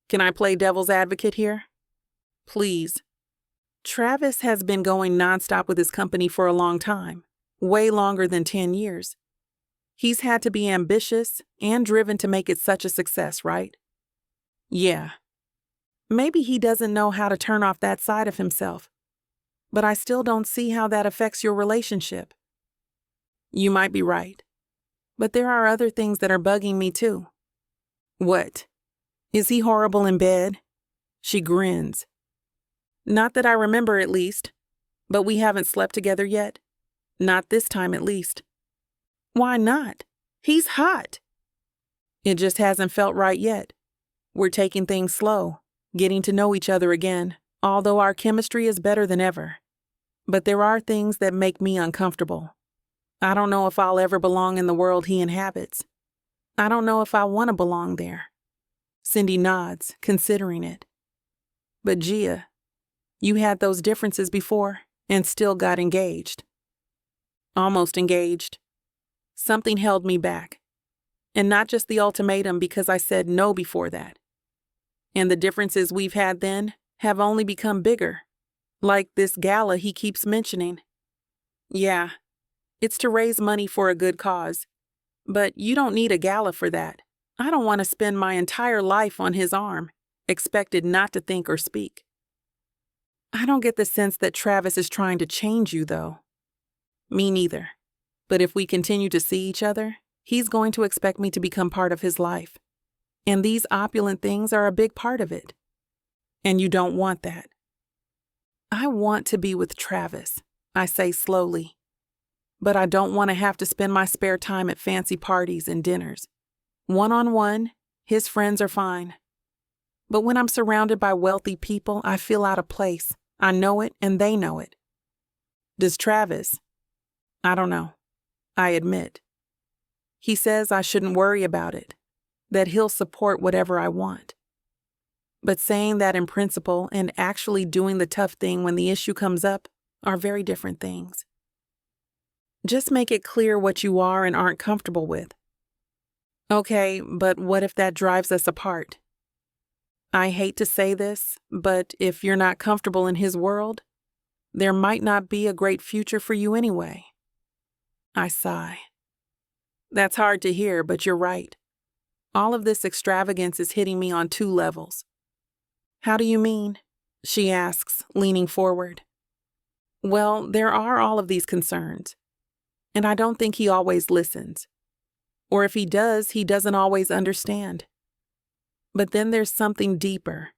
Can I play devil's advocate here? Please. Travis has been going nonstop with his company for a long time, way longer than 10 years. He's had to be ambitious and driven to make it such a success, right? Yeah. Maybe he doesn't know how to turn off that side of himself, but I still don't see how that affects your relationship. You might be right, but there are other things that are bugging me too. What? Is he horrible in bed? She grins. Not that I remember, at least, but we haven't slept together yet. Not this time, at least. Why not? He's hot. It just hasn't felt right yet. We're taking things slow, getting to know each other again, although our chemistry is better than ever. But there are things that make me uncomfortable. I don't know if I'll ever belong in the world he inhabits. I don't know if I want to belong there. Cindy nods, considering it. But Gia, you had those differences before and still got engaged. Almost engaged. Something held me back. And not just the ultimatum because I said no before that. And the differences we've had then have only become bigger. Like this gala he keeps mentioning. Yeah, it's to raise money for a good cause. But you don't need a gala for that. I don't want to spend my entire life on his arm, expected not to think or speak. I don't get the sense that Travis is trying to change you, though. Me neither. But if we continue to see each other, he's going to expect me to become part of his life. And these opulent things are a big part of it. And you don't want that. I want to be with Travis, I say slowly. But I don't want to have to spend my spare time at fancy parties and dinners. One-on-one, his friends are fine. But when I'm surrounded by wealthy people, I feel out of place. I know it and they know it. Does Travis? I don't know. I admit. He says I shouldn't worry about it, that he'll support whatever I want. But saying that in principle and actually doing the tough thing when the issue comes up are very different things. Just make it clear what you are and aren't comfortable with. Okay, but what if that drives us apart? I hate to say this, but if you're not comfortable in his world, there might not be a great future for you anyway. I sigh. That's hard to hear, but you're right. All of this extravagance is hitting me on 2 levels. How do you mean? She asks, leaning forward. Well, there are all of these concerns, and I don't think he always listens. Or if he does, he doesn't always understand. But then there's something deeper,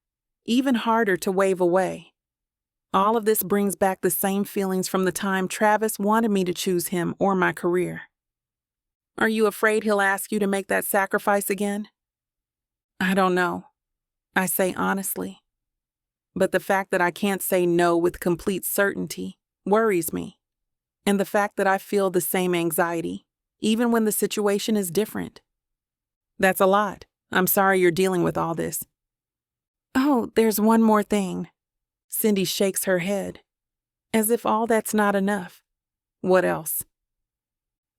even harder to wave away. All of this brings back the same feelings from the time Travis wanted me to choose him or my career. Are you afraid he'll ask you to make that sacrifice again? I don't know, I say honestly. But the fact that I can't say no with complete certainty worries me. And the fact that I feel the same anxiety, even when the situation is different. That's a lot. I'm sorry you're dealing with all this. Oh, there's one more thing. Cindy shakes her head, as if all that's not enough. What else?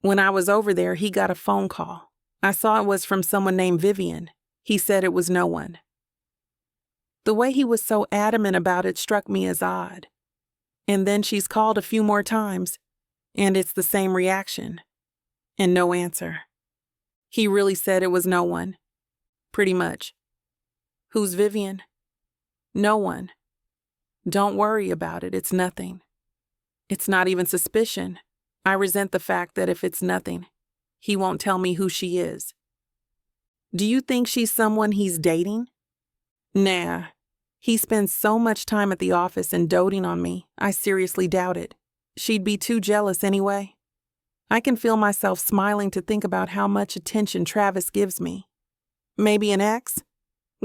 When I was over there, he got a phone call. I saw it was from someone named Vivian. He said it was no one. The way he was so adamant about it struck me as odd. And then she's called a few more times, and it's the same reaction. And no answer. He really said it was no one. Pretty much. Who's Vivian? No one. Don't worry about it. It's nothing. It's not even suspicion. I resent the fact that if it's nothing, he won't tell me who she is. Do you think she's someone he's dating? Nah. He spends so much time at the office and doting on me, I seriously doubt it. She'd be too jealous anyway. I can feel myself smiling to think about how much attention Travis gives me. Maybe an ex?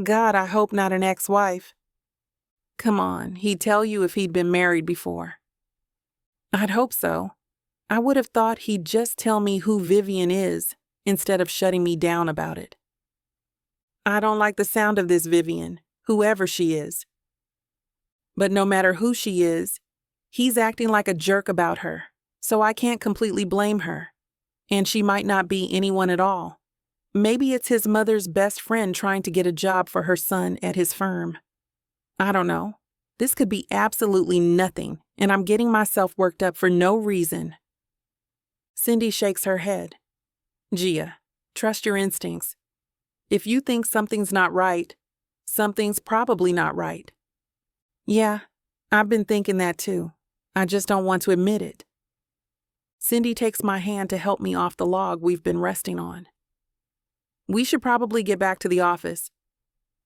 God, I hope not an ex-wife. Come on, he'd tell you if he'd been married before. I'd hope so. I would have thought he'd just tell me who Vivian is instead of shutting me down about it. I don't like the sound of this Vivian, whoever she is. But no matter who she is, he's acting like a jerk about her, so I can't completely blame her. And she might not be anyone at all. Maybe it's his mother's best friend trying to get a job for her son at his firm. I don't know. This could be absolutely nothing, and I'm getting myself worked up for no reason. Cindy shakes her head. Gia, trust your instincts. If you think something's not right, something's probably not right. Yeah, I've been thinking that too. I just don't want to admit it. Cindy takes my hand to help me off the log we've been resting on. We should probably get back to the office.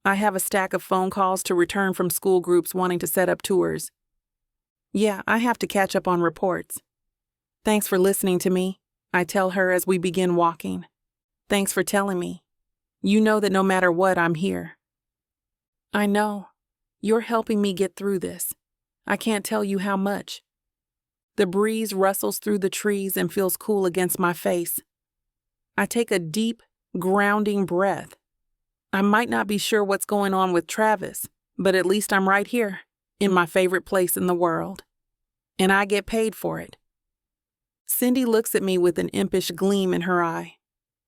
I have a stack of phone calls to return from school groups wanting to set up tours. Yeah, I have to catch up on reports. Thanks for listening to me, I tell her as we begin walking. Thanks for telling me. You know that no matter what, I'm here. I know. You're helping me get through this. I can't tell you how much. The breeze rustles through the trees and feels cool against my face. I take a deep, grounding breath. I might not be sure what's going on with Travis, but at least I'm right here, in my favorite place in the world. And I get paid for it. Cindy looks at me with an impish gleam in her eye.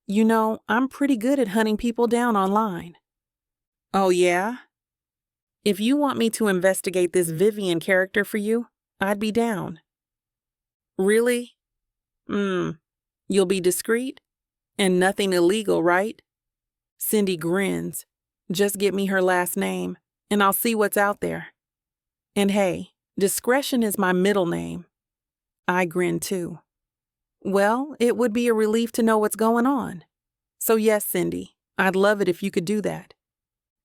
You know, I'm pretty good at hunting people down online. Oh, yeah? If you want me to investigate this Vivian character for you, I'd be down. Really? You'll be discreet? And nothing illegal, right? Cindy grins. Just get me her last name, and I'll see what's out there. And hey, discretion is my middle name. I grin too. Well, it would be a relief to know what's going on. So yes, Cindy, I'd love it if you could do that.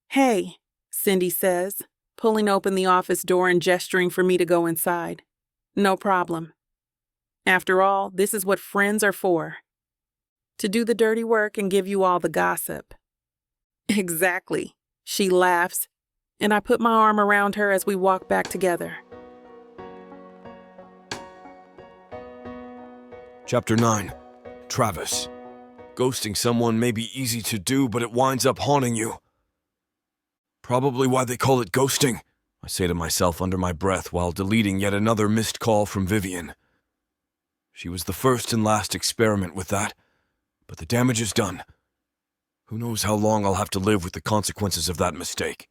Hey, Cindy says, pulling open the office door and gesturing for me to go inside. No problem. After all, this is what friends are for. To do the dirty work and give you all the gossip. Exactly, she laughs, and I put my arm around her as we walk back together.
Chapter 9. Travis. Ghosting someone may be easy to do, but it winds up haunting you. Probably why they call it ghosting, I say to myself under my breath while deleting yet another missed call from Vivian. She was the first and last experiment with that, but the damage is done. Who knows how long I'll have to live with the consequences of that mistake.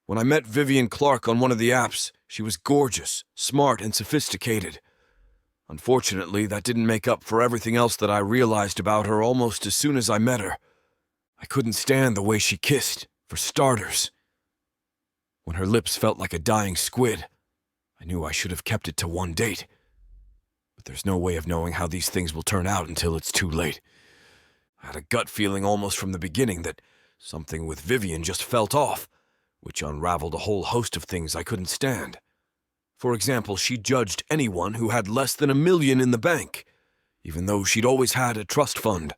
When I met Vivian Clark on one of the apps, she was gorgeous, smart, and sophisticated. Unfortunately, that didn't make up for everything else that I realized about her almost as soon as I met her. I couldn't stand the way she kissed, for starters. When her lips felt like a dying squid, I knew I should have kept it to one date. But there's no way of knowing how these things will turn out until it's too late. I had a gut feeling almost from the beginning that something with Vivian just felt off, which unraveled a whole host of things I couldn't stand. For example, she judged anyone who had less than $1 million in the bank, even though she'd always had a trust fund.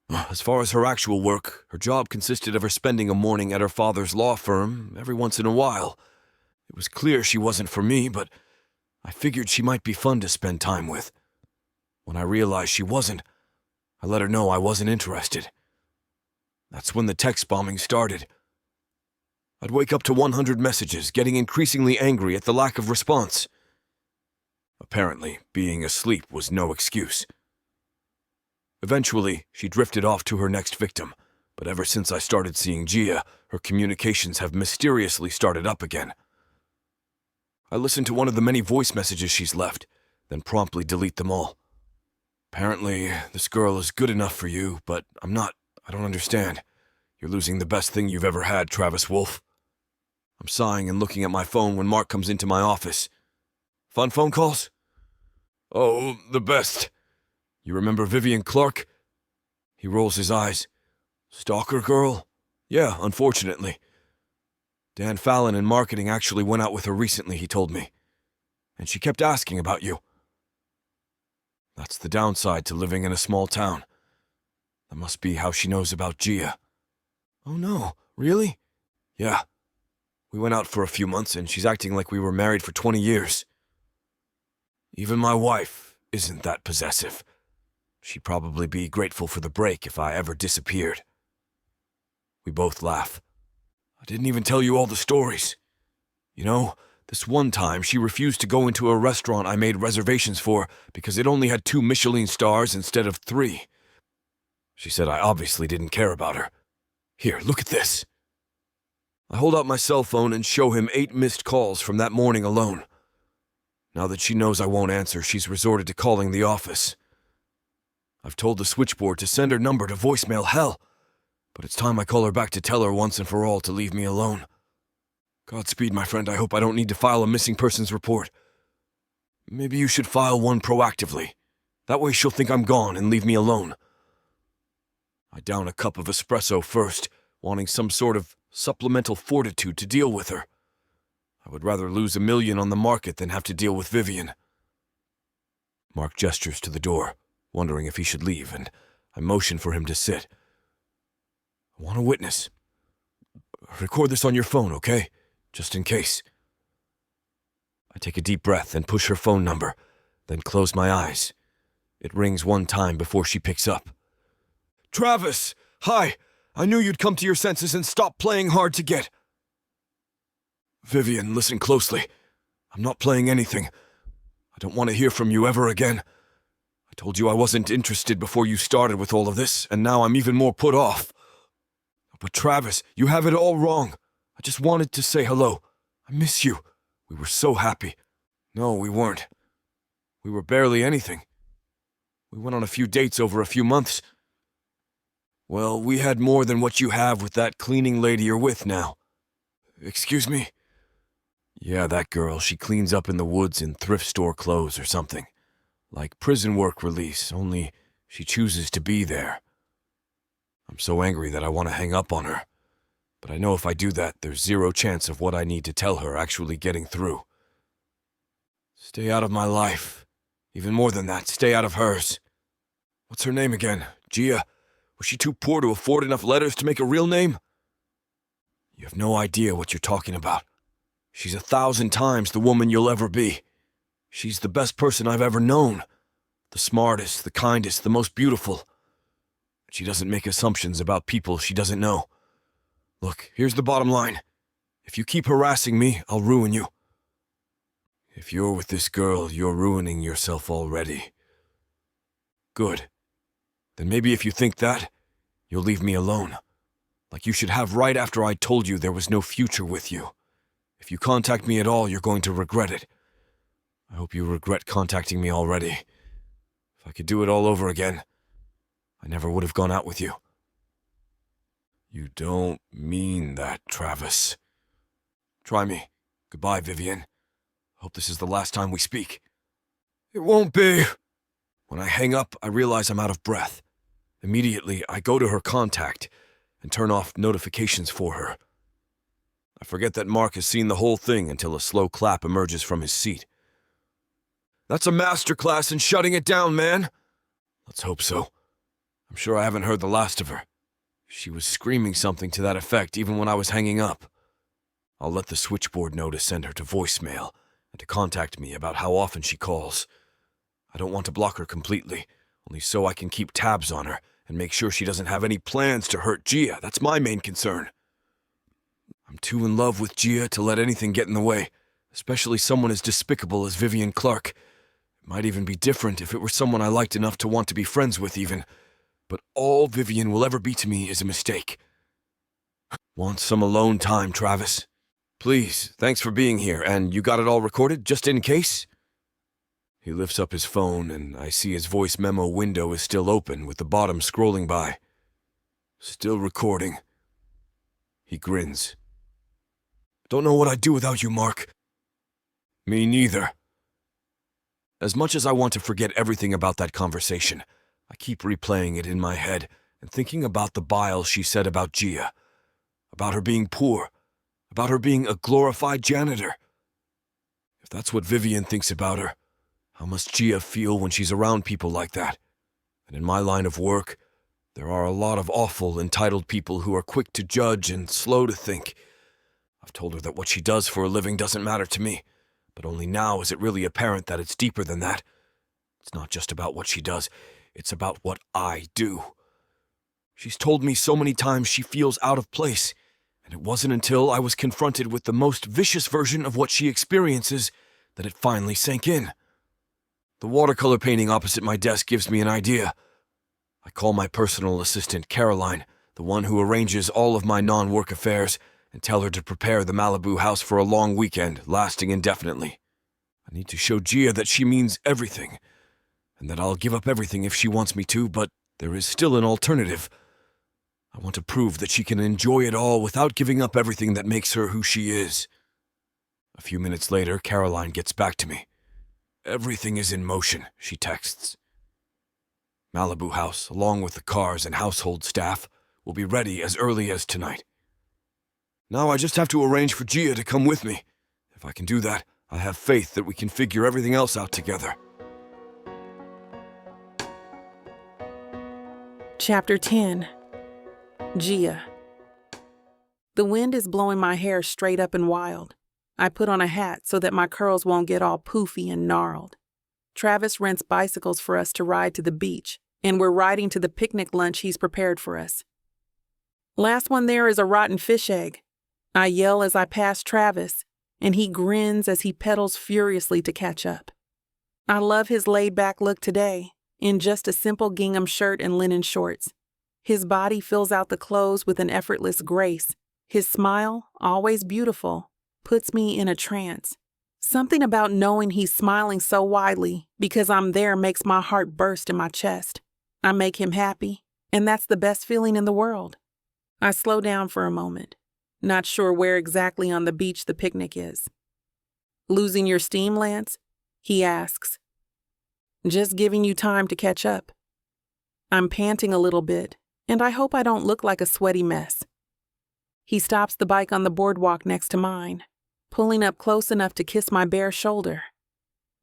As far as her actual work, her job consisted of her spending a morning at her father's law firm every once in a while. It was clear she wasn't for me, but I figured she might be fun to spend time with. When I realized she wasn't, I let her know I wasn't interested. That's when the text bombing started. I'd wake up to 100 messages, getting increasingly angry at the lack of response. Apparently, being asleep was no excuse. Eventually, she drifted off to her next victim, but ever since I started seeing Gia, her communications have mysteriously started up again. I listen to one of the many voice messages she's left, then promptly delete them all. Apparently, this girl is good enough for you, but I don't understand. You're losing the best thing you've ever had, Travis Wolf. I'm sighing and looking at my phone when Mark comes into my office. Fun phone calls? Oh, the best. You remember Vivian Clark? He rolls his eyes. Stalker girl? Yeah, unfortunately. Dan Fallon in marketing actually went out with her recently, he told me. And she kept asking about you. That's the downside to living in a small town. That must be how she knows about Gia. Oh no, really? Yeah. We went out for a few months and she's acting like we were married for 20 years. Even my wife isn't that possessive. She'd probably be grateful for the break if I ever disappeared. We both laugh. I didn't even tell you all the stories. You know, this one time she refused to go into a restaurant I made reservations for because it only had 2 Michelin stars instead of 3. She said I obviously didn't care about her. Here, look at this. I hold out my cell phone and show him 8 missed calls from that morning alone. Now that she knows I won't answer, she's resorted to calling the office. I've told the switchboard to send her number to voicemail hell, but it's time I call her back to tell her once and for all to leave me alone. Godspeed, my friend. I hope I don't need to file a missing persons report. Maybe you should file one proactively. That way she'll think I'm gone and leave me alone. I down a cup of espresso first, wanting some sort of supplemental fortitude to deal with her. I would rather lose $1 million on the market than have to deal with Vivian. Mark gestures to the door, wondering if he should leave, and I motion for him to sit. I want a witness. Record this on your phone, okay? Just in case. I take a deep breath and push her phone number, then close my eyes. It rings one time before she picks up. Travis! Hi! I knew you'd come to your senses and stop playing hard to get. Vivian, listen closely. I'm not playing anything. I don't want to hear from you ever again. I told you I wasn't interested before you started with all of this, and now I'm even more put off. But Travis, you have it all wrong. I just wanted to say hello. I miss you. We were so happy. No, we weren't. We were barely anything. We went on a few dates over a few months. Well, we had more than what you have with that cleaning lady you're with now. Excuse me? Yeah, that girl. She cleans up in the woods in thrift store clothes or something. Like prison work release, only she chooses to be there. I'm so angry that I want to hang up on her. But I know if I do that, there's 0 chance of what I need to tell her actually getting through. Stay out of my life. Even more than that, stay out of hers. What's her name again? Gia? Was she too poor to afford enough letters to make a real name? You have no idea what you're talking about. She's 1,000 times the woman you'll ever be. She's the best person I've ever known. The smartest, the kindest, the most beautiful. She doesn't make assumptions about people she doesn't know. Look, here's the bottom line. If you keep harassing me, I'll ruin you. If you're with this girl, you're ruining yourself already. Good. Then maybe if you think that, you'll leave me alone. Like you should have right after I told you there was no future with you. If you contact me at all, you're going to regret it. I hope you regret contacting me already. If I could do it all over again, I never would have gone out with you. You don't mean that, Travis. Try me. Goodbye, Vivian. Hope this is the last time we speak. It won't be. When I hang up, I realize I'm out of breath. Immediately, I go to her contact and turn off notifications for her. I forget that Mark has seen the whole thing until a slow clap emerges from his seat. That's a masterclass in shutting it down, man. Let's hope so. I'm sure I haven't heard the last of her. She was screaming something to that effect even when I was hanging up. I'll let the switchboard know to send her to voicemail and to contact me about how often she calls. I don't want to block her completely, only so I can keep tabs on her and make sure she doesn't have any plans to hurt Gia. That's my main concern. I'm too in love with Gia to let anything get in the way, especially someone as despicable as Vivian Clark. It might even be different if it were someone I liked enough to want to be friends with even. But all Vivian will ever be to me is a mistake. Want some alone time, Travis? Please, thanks for being here, and you got it all recorded, just in case? He lifts up his phone, and I see his voice memo window is still open, with the bottom scrolling by. Still recording. He grins. Don't know what I'd do without you, Mark. Me neither. As much as I want to forget everything about that conversation, I keep replaying it in my head and thinking about the bile she said about Gia, about her being poor, about her being a glorified janitor. If that's what Vivian thinks about her, how must Gia feel when she's around people like that? And in my line of work, there are a lot of awful, entitled people who are quick to judge and slow to think. I've told her that what she does for a living doesn't matter to me, but only now is it really apparent that it's deeper than that. It's not just about what she does, it's about what I do. She's told me so many times she feels out of place, and it wasn't until I was confronted with the most vicious version of what she experiences that it finally sank in. The watercolor painting opposite my desk gives me an idea. I call my personal assistant, Caroline, the one who arranges all of my non-work affairs, and tell her to prepare the Malibu house for a long weekend, lasting indefinitely. I need to show Gia that she means everything, and that I'll give up everything if she wants me to, but there is still an alternative. I want to prove that she can enjoy it all without giving up everything that makes her who she is. A few minutes later, Caroline gets back to me. Everything is in motion, she texts. Malibu house, along with the cars and household staff, will be ready as early as tonight. Now I just have to arrange for Gia to come with me. If I can do that, I have faith that we can figure everything else out together.
Chapter 10. Gia. The wind is blowing my hair straight up and wild. I put on a hat so that my curls won't get all poofy and gnarled. Travis rents bicycles for us to ride to the beach, and we're riding to the picnic lunch he's prepared for us. Last one there is a rotten fish egg. I yell as I pass Travis, and he grins as he pedals furiously to catch up. I love his laid-back look today, in just a simple gingham shirt and linen shorts. His body fills out the clothes with an effortless grace. His smile, always beautiful, puts me in a trance. Something about knowing he's smiling so widely because I'm there makes my heart burst in my chest. I make him happy, and that's the best feeling in the world. I slow down for a moment, not sure where exactly on the beach the picnic is. Losing your steam, Lance? He asks. Just giving you time to catch up. I'm panting a little bit, and I hope I don't look like a sweaty mess. He stops the bike on the boardwalk next to mine, pulling up close enough to kiss my bare shoulder.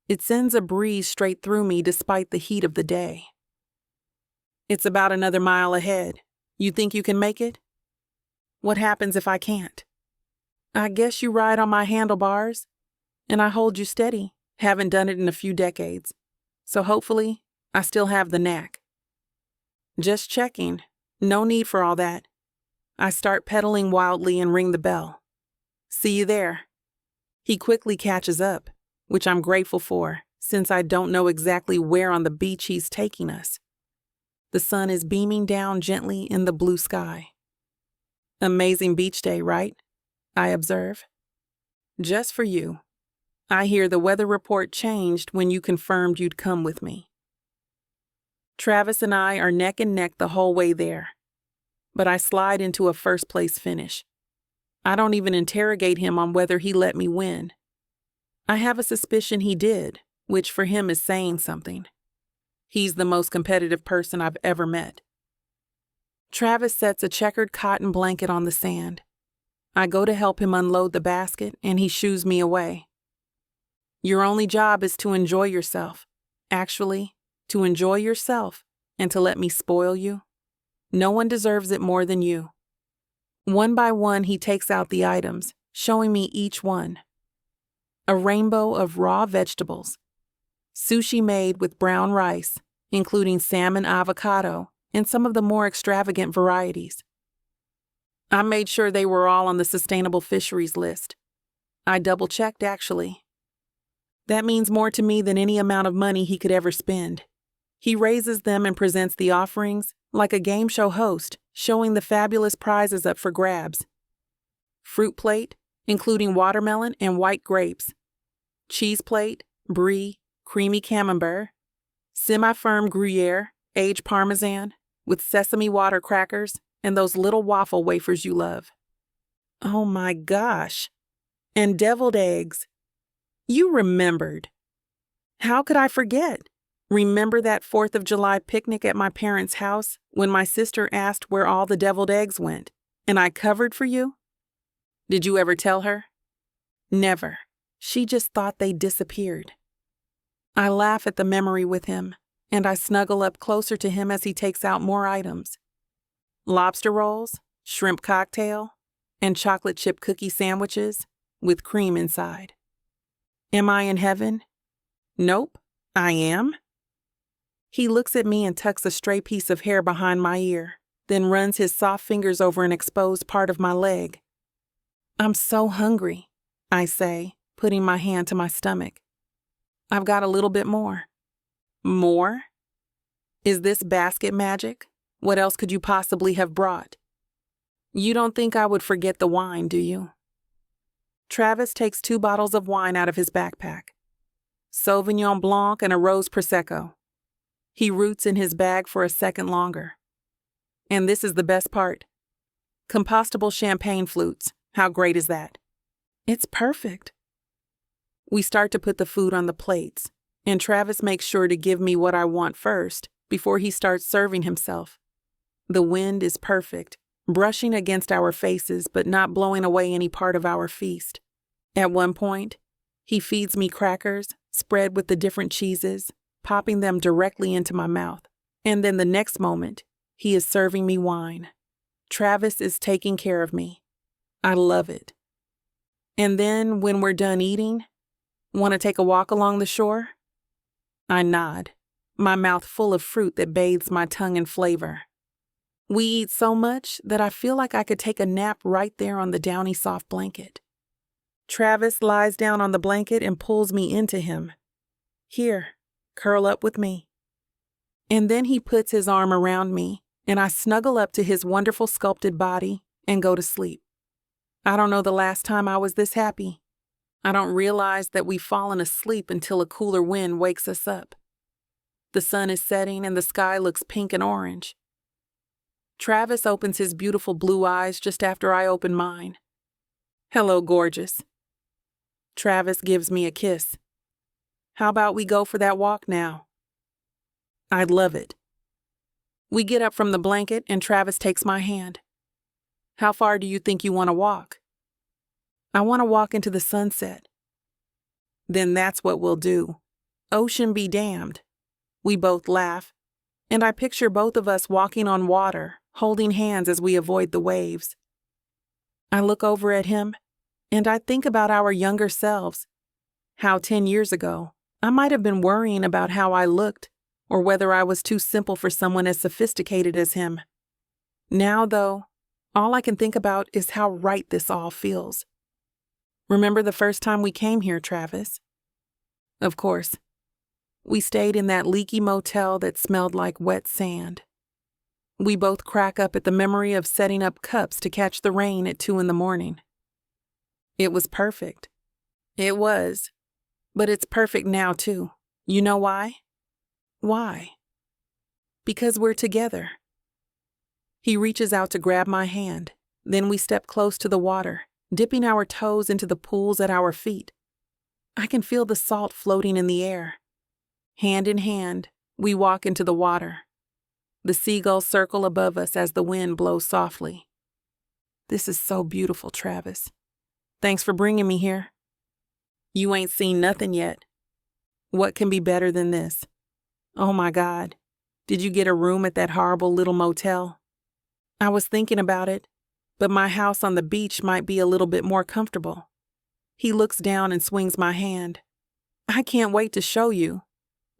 It sends a breeze straight through me despite the heat of the day. It's about another mile ahead. You think you can make it? What happens if I can't? I guess you ride on my handlebars, and I hold you steady. Haven't done it in a few decades, so hopefully I still have the knack. Just checking. No need for all that. I start pedaling wildly and ring the bell. See you there. He quickly catches up, which I'm grateful for, since I don't know exactly where on the beach he's taking us. The sun is beaming down gently in the blue sky. Amazing beach day, right? I observe. Just for you. I hear the weather report changed when you confirmed you'd come with me. Travis and I are neck and neck the whole way there, but I slide into a first-place finish. I don't even interrogate him on whether he let me win. I have a suspicion he did, which for him is saying something. He's the most competitive person I've ever met. Travis sets a checkered cotton blanket on the sand. I go to help him unload the basket, and he shoos me away. Your only job is to enjoy yourself. Actually, to enjoy yourself and to let me spoil you. No one deserves it more than you. One by one, he takes out the items, showing me each one. A rainbow of raw vegetables. Sushi made with brown rice, including salmon avocado and some of the more extravagant varieties. I made sure they were all on the sustainable fisheries list. I double-checked, actually. That means more to me than any amount of money he could ever spend. He raises them and presents the offerings like a game show host, showing the fabulous prizes up for grabs. Fruit plate, including watermelon and white grapes. Cheese plate, brie, creamy camembert. Semi-firm Gruyere, aged Parmesan, with sesame water crackers and those little waffle wafers you love. Oh my gosh, And deviled eggs. You remembered. How could I forget? Remember that 4th of July picnic at my parents' house when my sister asked where all the deviled eggs went, and I covered for you? Did you ever tell her? Never. She just thought they disappeared. I laugh at the memory with him, and I snuggle up closer to him as he takes out more items. Lobster rolls, shrimp cocktail, and chocolate chip cookie sandwiches with cream inside. Am I in heaven? Nope, I am. He looks at me and tucks a stray piece of hair behind my ear, then runs his soft fingers over an exposed part of my leg. I'm so hungry, I say, putting my hand to my stomach. I've got a little bit more. More? Is this basket magic? What else could you possibly have brought? You don't think I would forget the wine, do you? Travis takes 2 bottles of wine out of his backpack. Sauvignon Blanc and a Rose Prosecco. He roots in his bag for a second longer. And this is the best part. Compostable champagne flutes. How great is that? It's perfect. We start to put the food on the plates, and Travis makes sure to give me what I want first before he starts serving himself. The wind is perfect, brushing against our faces but not blowing away any part of our feast. At one point, he feeds me crackers, spread with the different cheeses, popping them directly into my mouth. And then the next moment, he is serving me wine. Travis is taking care of me. I love it. And then when we're done eating, want to take a walk along the shore? I nod, my mouth full of fruit that bathes my tongue in flavor. We eat so much that I feel like I could take a nap right there on the downy soft blanket. Travis lies down on the blanket and pulls me into him. Here, curl up with me. And then he puts his arm around me, and I snuggle up to his wonderful sculpted body and go to sleep. I don't know the last time I was this happy. I don't realize that we've fallen asleep until a cooler wind wakes us up. The sun is setting and the sky looks pink and orange. Travis opens his beautiful blue eyes just after I open mine. Hello, gorgeous. Travis gives me a kiss. How about we go for that walk now? I'd love it. We get up from the blanket and Travis takes my hand. How far do you think you want to walk? I want to walk into the sunset. Then that's what we'll do. Ocean be damned. We both laugh, and I picture both of us walking on water, holding hands as we avoid the waves. I look over at him, and I think about our younger selves. How 10 years ago, I might have been worrying about how I looked, or whether I was too simple for someone as sophisticated as him. Now, though, all I can think about is how right this all feels. Remember the first time we came here, Travis? Of course. We stayed in that leaky motel that smelled like wet sand. We both crack up at the memory of setting up cups to catch the rain at 2 a.m. It was perfect. It was. But it's perfect now, too. You know why? Why? Because we're together. He reaches out to grab my hand. Then we step close to the water, dipping our toes into the pools at our feet. I can feel the salt floating in the air. Hand in hand, we walk into the water. The seagulls circle above us as the wind blows softly. This is so beautiful, Travis. Thanks for bringing me here. You ain't seen nothing yet. What can be better than this? Oh my God, did you get a room at that horrible little motel? I was thinking about it, but my house on the beach might be a little bit more comfortable. He looks down and swings my hand. I can't wait to show you.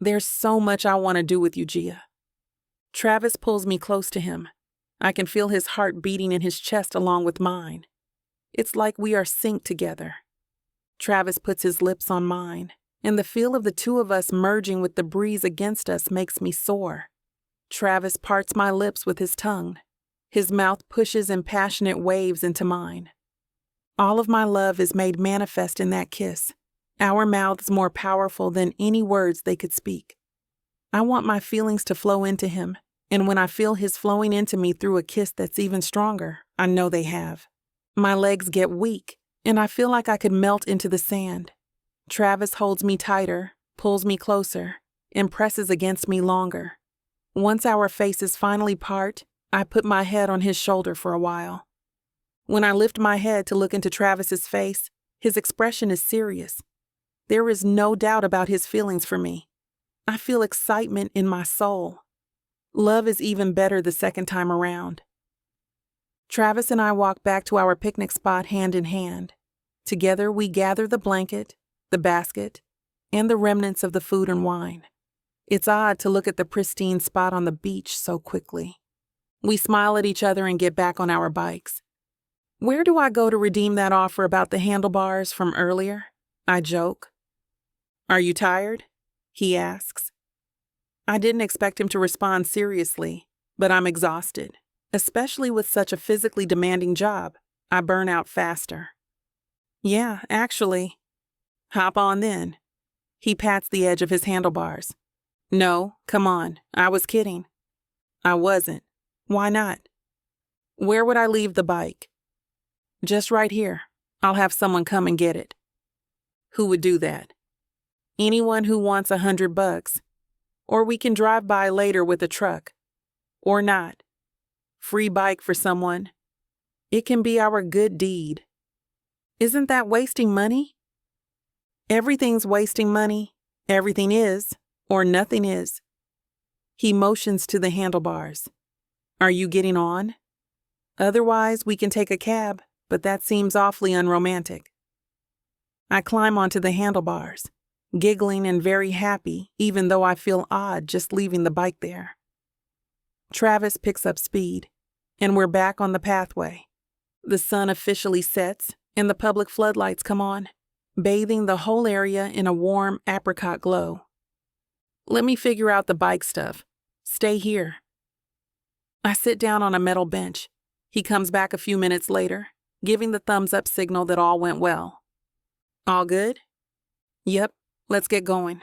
There's so much I want to do with you, Gia. Travis pulls me close to him. I can feel his heart beating in his chest along with mine. It's like we are synced together. Travis puts his lips on mine, and the feel of the two of us merging with the breeze against us makes me sore. Travis parts my lips with his tongue. His mouth pushes in passionate waves into mine. All of my love is made manifest in that kiss, our mouths more powerful than any words they could speak. I want my feelings to flow into him, and when I feel his flowing into me through a kiss that's even stronger, I know they have. My legs get weak, and I feel like I could melt into the sand. Travis holds me tighter, pulls me closer, and presses against me longer. Once our faces finally part, I put my head on his shoulder for a while. When I lift my head to look into Travis's face, his expression is serious. There is no doubt about his feelings for me. I feel excitement in my soul. Love is even better the second time around. Travis and I walk back to our picnic spot hand in hand. Together we gather the blanket, the basket, and the remnants of the food and wine. It's odd to look at the pristine spot on the beach so quickly. We smile at each other and get back on our bikes. Where do I go to redeem that offer about the handlebars from earlier? I joke. Are you tired? He asks. I didn't expect him to respond seriously, but I'm exhausted. Especially with such a physically demanding job, I burn out faster. Yeah, actually. Hop on then. He pats the edge of his handlebars. No, come on, I was kidding. I wasn't. Why not? Where would I leave the bike? Just right here. I'll have someone come and get it. Who would do that? Anyone who wants $100. Or we can drive by later with a truck. Or not. Free bike for someone. It can be our good deed. Isn't that wasting money? Everything's wasting money. Everything is, or nothing is. He motions to the handlebars. Are you getting on? Otherwise, we can take a cab, but that seems awfully unromantic. I climb onto the handlebars, giggling and very happy, even though I feel odd just leaving the bike there. Travis picks up speed, and we're back on the pathway. The sun officially sets, and the public floodlights come on, bathing the whole area in a warm apricot glow. Let me figure out the bike stuff. Stay here. I sit down on a metal bench. He comes back a few minutes later, giving the thumbs-up signal that all went well. All good? Yep, let's get going.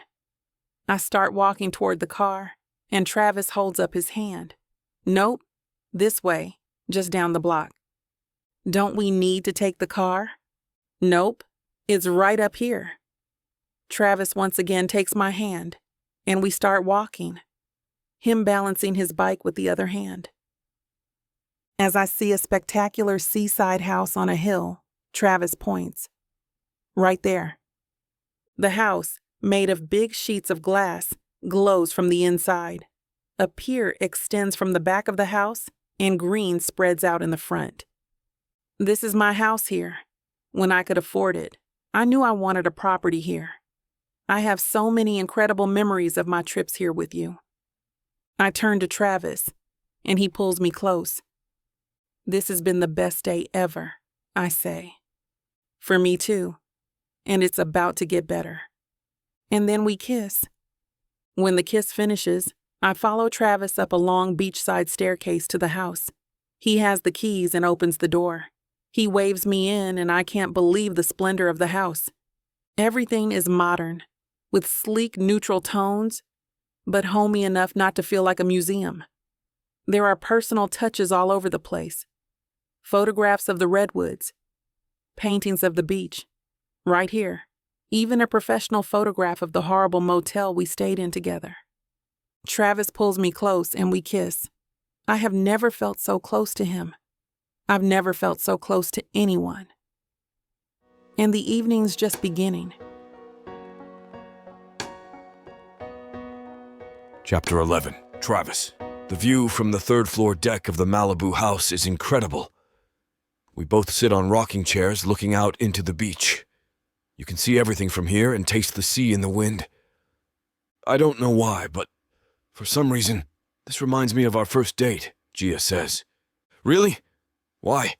I start walking toward the car, and Travis holds up his hand. Nope, this way, just down the block. Don't we need to take the car? Nope, it's right up here. Travis once again takes my hand, and we start walking, him balancing his bike with the other hand. As I see a spectacular seaside house on a hill, Travis points. Right there. The house, made of big sheets of glass, glows from the inside. A pier extends from the back of the house, and green spreads out in the front. This is my house here. When I could afford it, I knew I wanted a property here. I have so many incredible memories of my trips here with you. I turn to Travis, and he pulls me close. This has been the best day ever, I say. For me too, and it's about to get better. And then we kiss. When the kiss finishes, I follow Travis up a long beachside staircase to the house. He has the keys and opens the door. He waves me in, and I can't believe the splendor of the house. Everything is modern, with sleek neutral tones, but homey enough not to feel like a museum. There are personal touches all over the place. Photographs of the redwoods, paintings of the beach, right here, even a professional photograph of the horrible motel we stayed in together. Travis pulls me close and we kiss. I have never felt so close to him. I've never felt so close to anyone. And the evening's just beginning.
Chapter 11. Travis. The view from the third-floor deck of the Malibu house is incredible. We both sit on rocking chairs looking out into the beach. You can see everything from here and taste the sea in the wind. I don't know why, but for some reason, this reminds me of our first date, Gia says. Really? Why?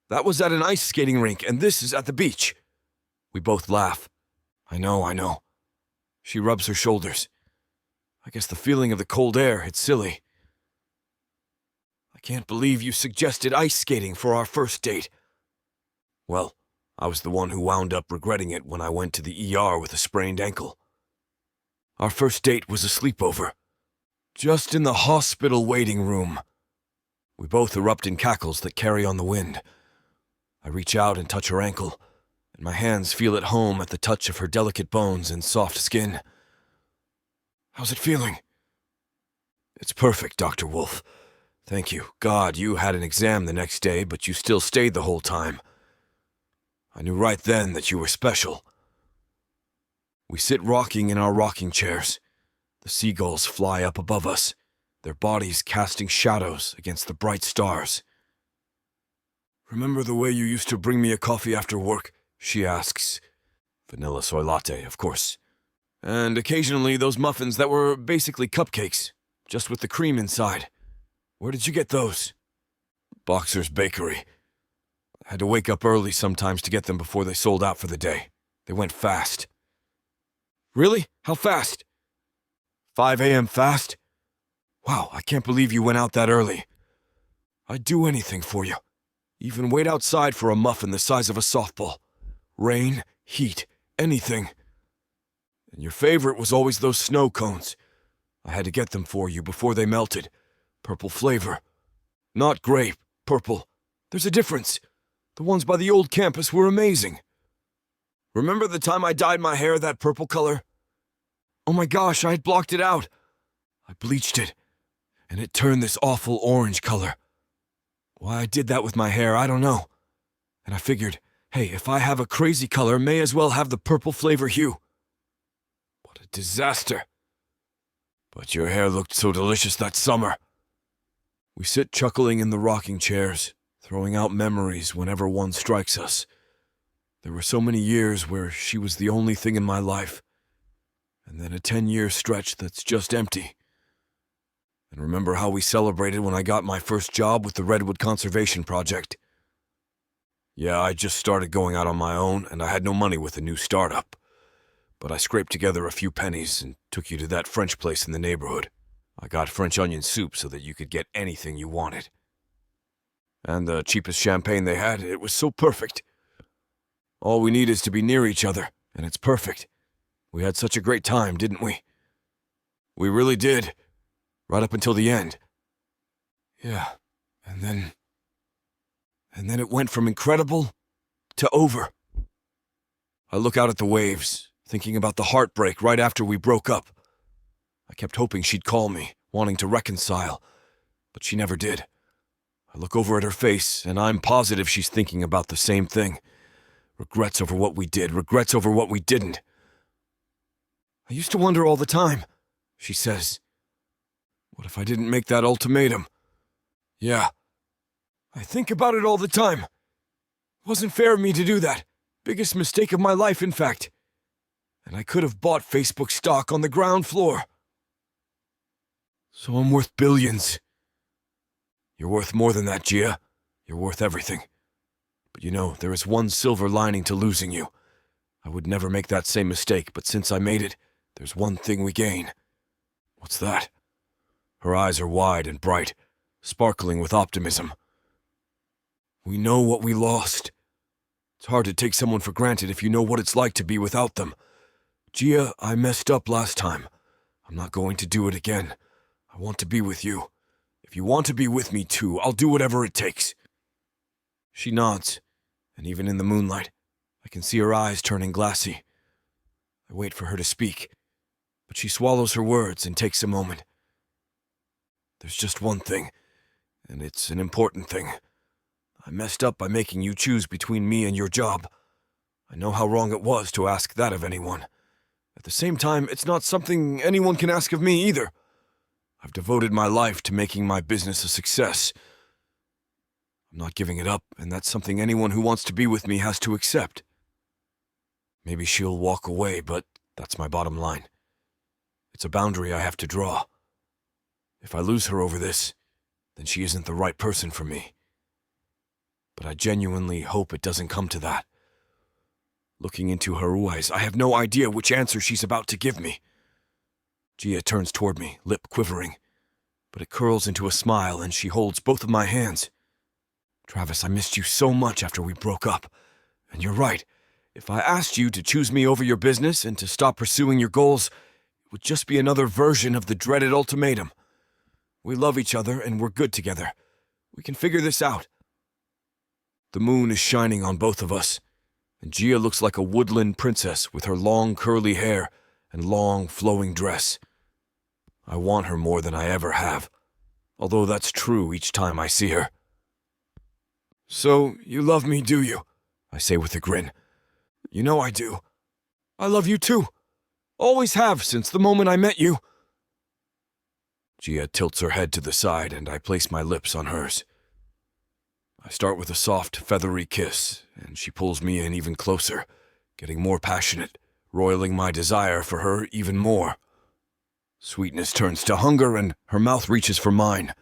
That was at an ice skating rink, and this is at the beach. We both laugh. I know. She rubs her shoulders. I guess the feeling of the cold air, it's silly. I can't believe you suggested ice skating for our first date. Well, I was the one who wound up regretting it when I went to the ER with a sprained ankle. Our first date was a sleepover. Just in the hospital waiting room. We both erupt in cackles that carry on the wind. I reach out and touch her ankle, and my hands feel at home at the touch of her delicate bones and soft skin. How's it feeling? It's perfect, Dr. Wolf. Thank you. God, you had an exam the next day, but you still stayed the whole time. I knew right then that you were special. We sit rocking in our rocking chairs. The seagulls fly up above us, their bodies casting shadows against the bright stars. Remember the way you used to bring me a coffee after work? She asks. Vanilla soy latte, of course. And occasionally those muffins that were basically cupcakes, just with the cream inside. Where did you get those? Boxer's Bakery. I had to wake up early sometimes to get them before they sold out for the day. They went fast. Really? How fast? 5 a.m. fast? Wow, I can't believe you went out that early. I'd do anything for you. Even wait outside for a muffin the size of a softball. Rain, heat, anything. And your favorite was always those snow cones. I had to get them for you before they melted. Purple flavor. Not grape, purple. There's a difference. The ones by the old campus were amazing. Remember the time I dyed my hair that purple color? Oh my gosh, I had blocked it out. I bleached it, and it turned this awful orange color. Why I did that with my hair, I don't know. And I figured, hey, if I have a crazy color, may as well have the purple flavor hue. What a disaster. But your hair looked so delicious that summer. We sit chuckling in the rocking chairs, throwing out memories whenever one strikes us. There were so many years where she was the only thing in my life, and then a 10-year stretch that's just empty. And remember how we celebrated when I got my first job with the Redwood Conservation Project? Yeah, I just started going out on my own, and I had no money with a new startup. But I scraped together a few pennies and took you to that French place in the neighborhood. I got French onion soup so that you could get anything you wanted. And the cheapest champagne they had, it was so perfect. All we need is to be near each other, and it's perfect. We had such a great time, didn't we? We really did. Right up until the end. Yeah, and then it went from incredible to over. I look out at the waves, thinking about the heartbreak right after we broke up. I kept hoping she'd call me, wanting to reconcile, but she never did. I look over at her face, and I'm positive she's thinking about the same thing. Regrets over what we did, regrets over what we didn't. I used to wonder all the time, she says. What if I didn't make that ultimatum? Yeah. I think about it all the time. Wasn't fair of me to do that. Biggest mistake of my life, in fact. And I could have bought Facebook stock on the ground floor. So I'm worth billions. You're worth more than that, Gia. You're worth everything. But you know, there is one silver lining to losing you. I would never make that same mistake, but since I made it, there's one thing we gain. What's that? Her eyes are wide and bright, sparkling with optimism. We know what we lost. It's hard to take someone for granted if you know what it's like to be without them. Gia, I messed up last time. I'm not going to do it again. I want to be with you. If you want to be with me too, I'll do whatever it takes. She nods, and even in the moonlight, I can see her eyes turning glassy. I wait for her to speak, but she swallows her words and takes a moment. There's just one thing, and it's an important thing. I messed up by making you choose between me and your job. I know how wrong it was to ask that of anyone. At the same time, it's not something anyone can ask of me either. I've devoted my life to making my business a success. I'm not giving it up, and that's something anyone who wants to be with me has to accept. Maybe she'll walk away, but that's my bottom line. It's a boundary I have to draw. If I lose her over this, then she isn't the right person for me. But I genuinely hope it doesn't come to that. Looking into her eyes, I have no idea which answer she's about to give me. Gia turns toward me, lip quivering, but it curls into a smile and she holds both of my hands. Travis, I missed you so much after we broke up. And you're right. If I asked you to choose me over your business and to stop pursuing your goals, it would just be another version of the dreaded ultimatum. We love each other and we're good together. We can figure this out. The moon is shining on both of us, and Gia looks like a woodland princess with her long curly hair and long flowing dress. I want her more than I ever have, although that's true each time I see her. "So, you love me, do you?" I say with a grin. "You know I do. I love you too. Always have since the moment I met you." Gia tilts her head to the side and I place my lips on hers. I start with a soft, feathery kiss, and she pulls me in even closer, getting more passionate, roiling my desire for her even more. Sweetness turns to hunger and her mouth reaches for mine.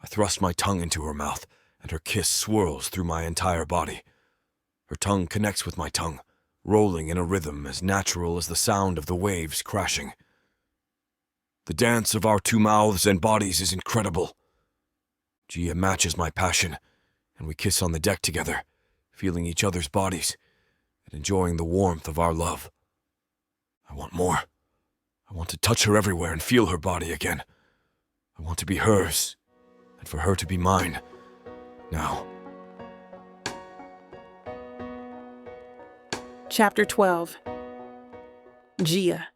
I thrust my tongue into her mouth, and her kiss swirls through my entire body. Her tongue connects with my tongue, rolling in a rhythm as natural as the sound of the waves crashing. The dance of our two mouths and bodies is incredible. Gia matches my passion, and we kiss on the deck together, feeling each other's bodies and enjoying the warmth of our love. I want more. I want to touch her everywhere and feel her body again. I want to be hers, and for her to be mine. Now.
Chapter 12. Gia.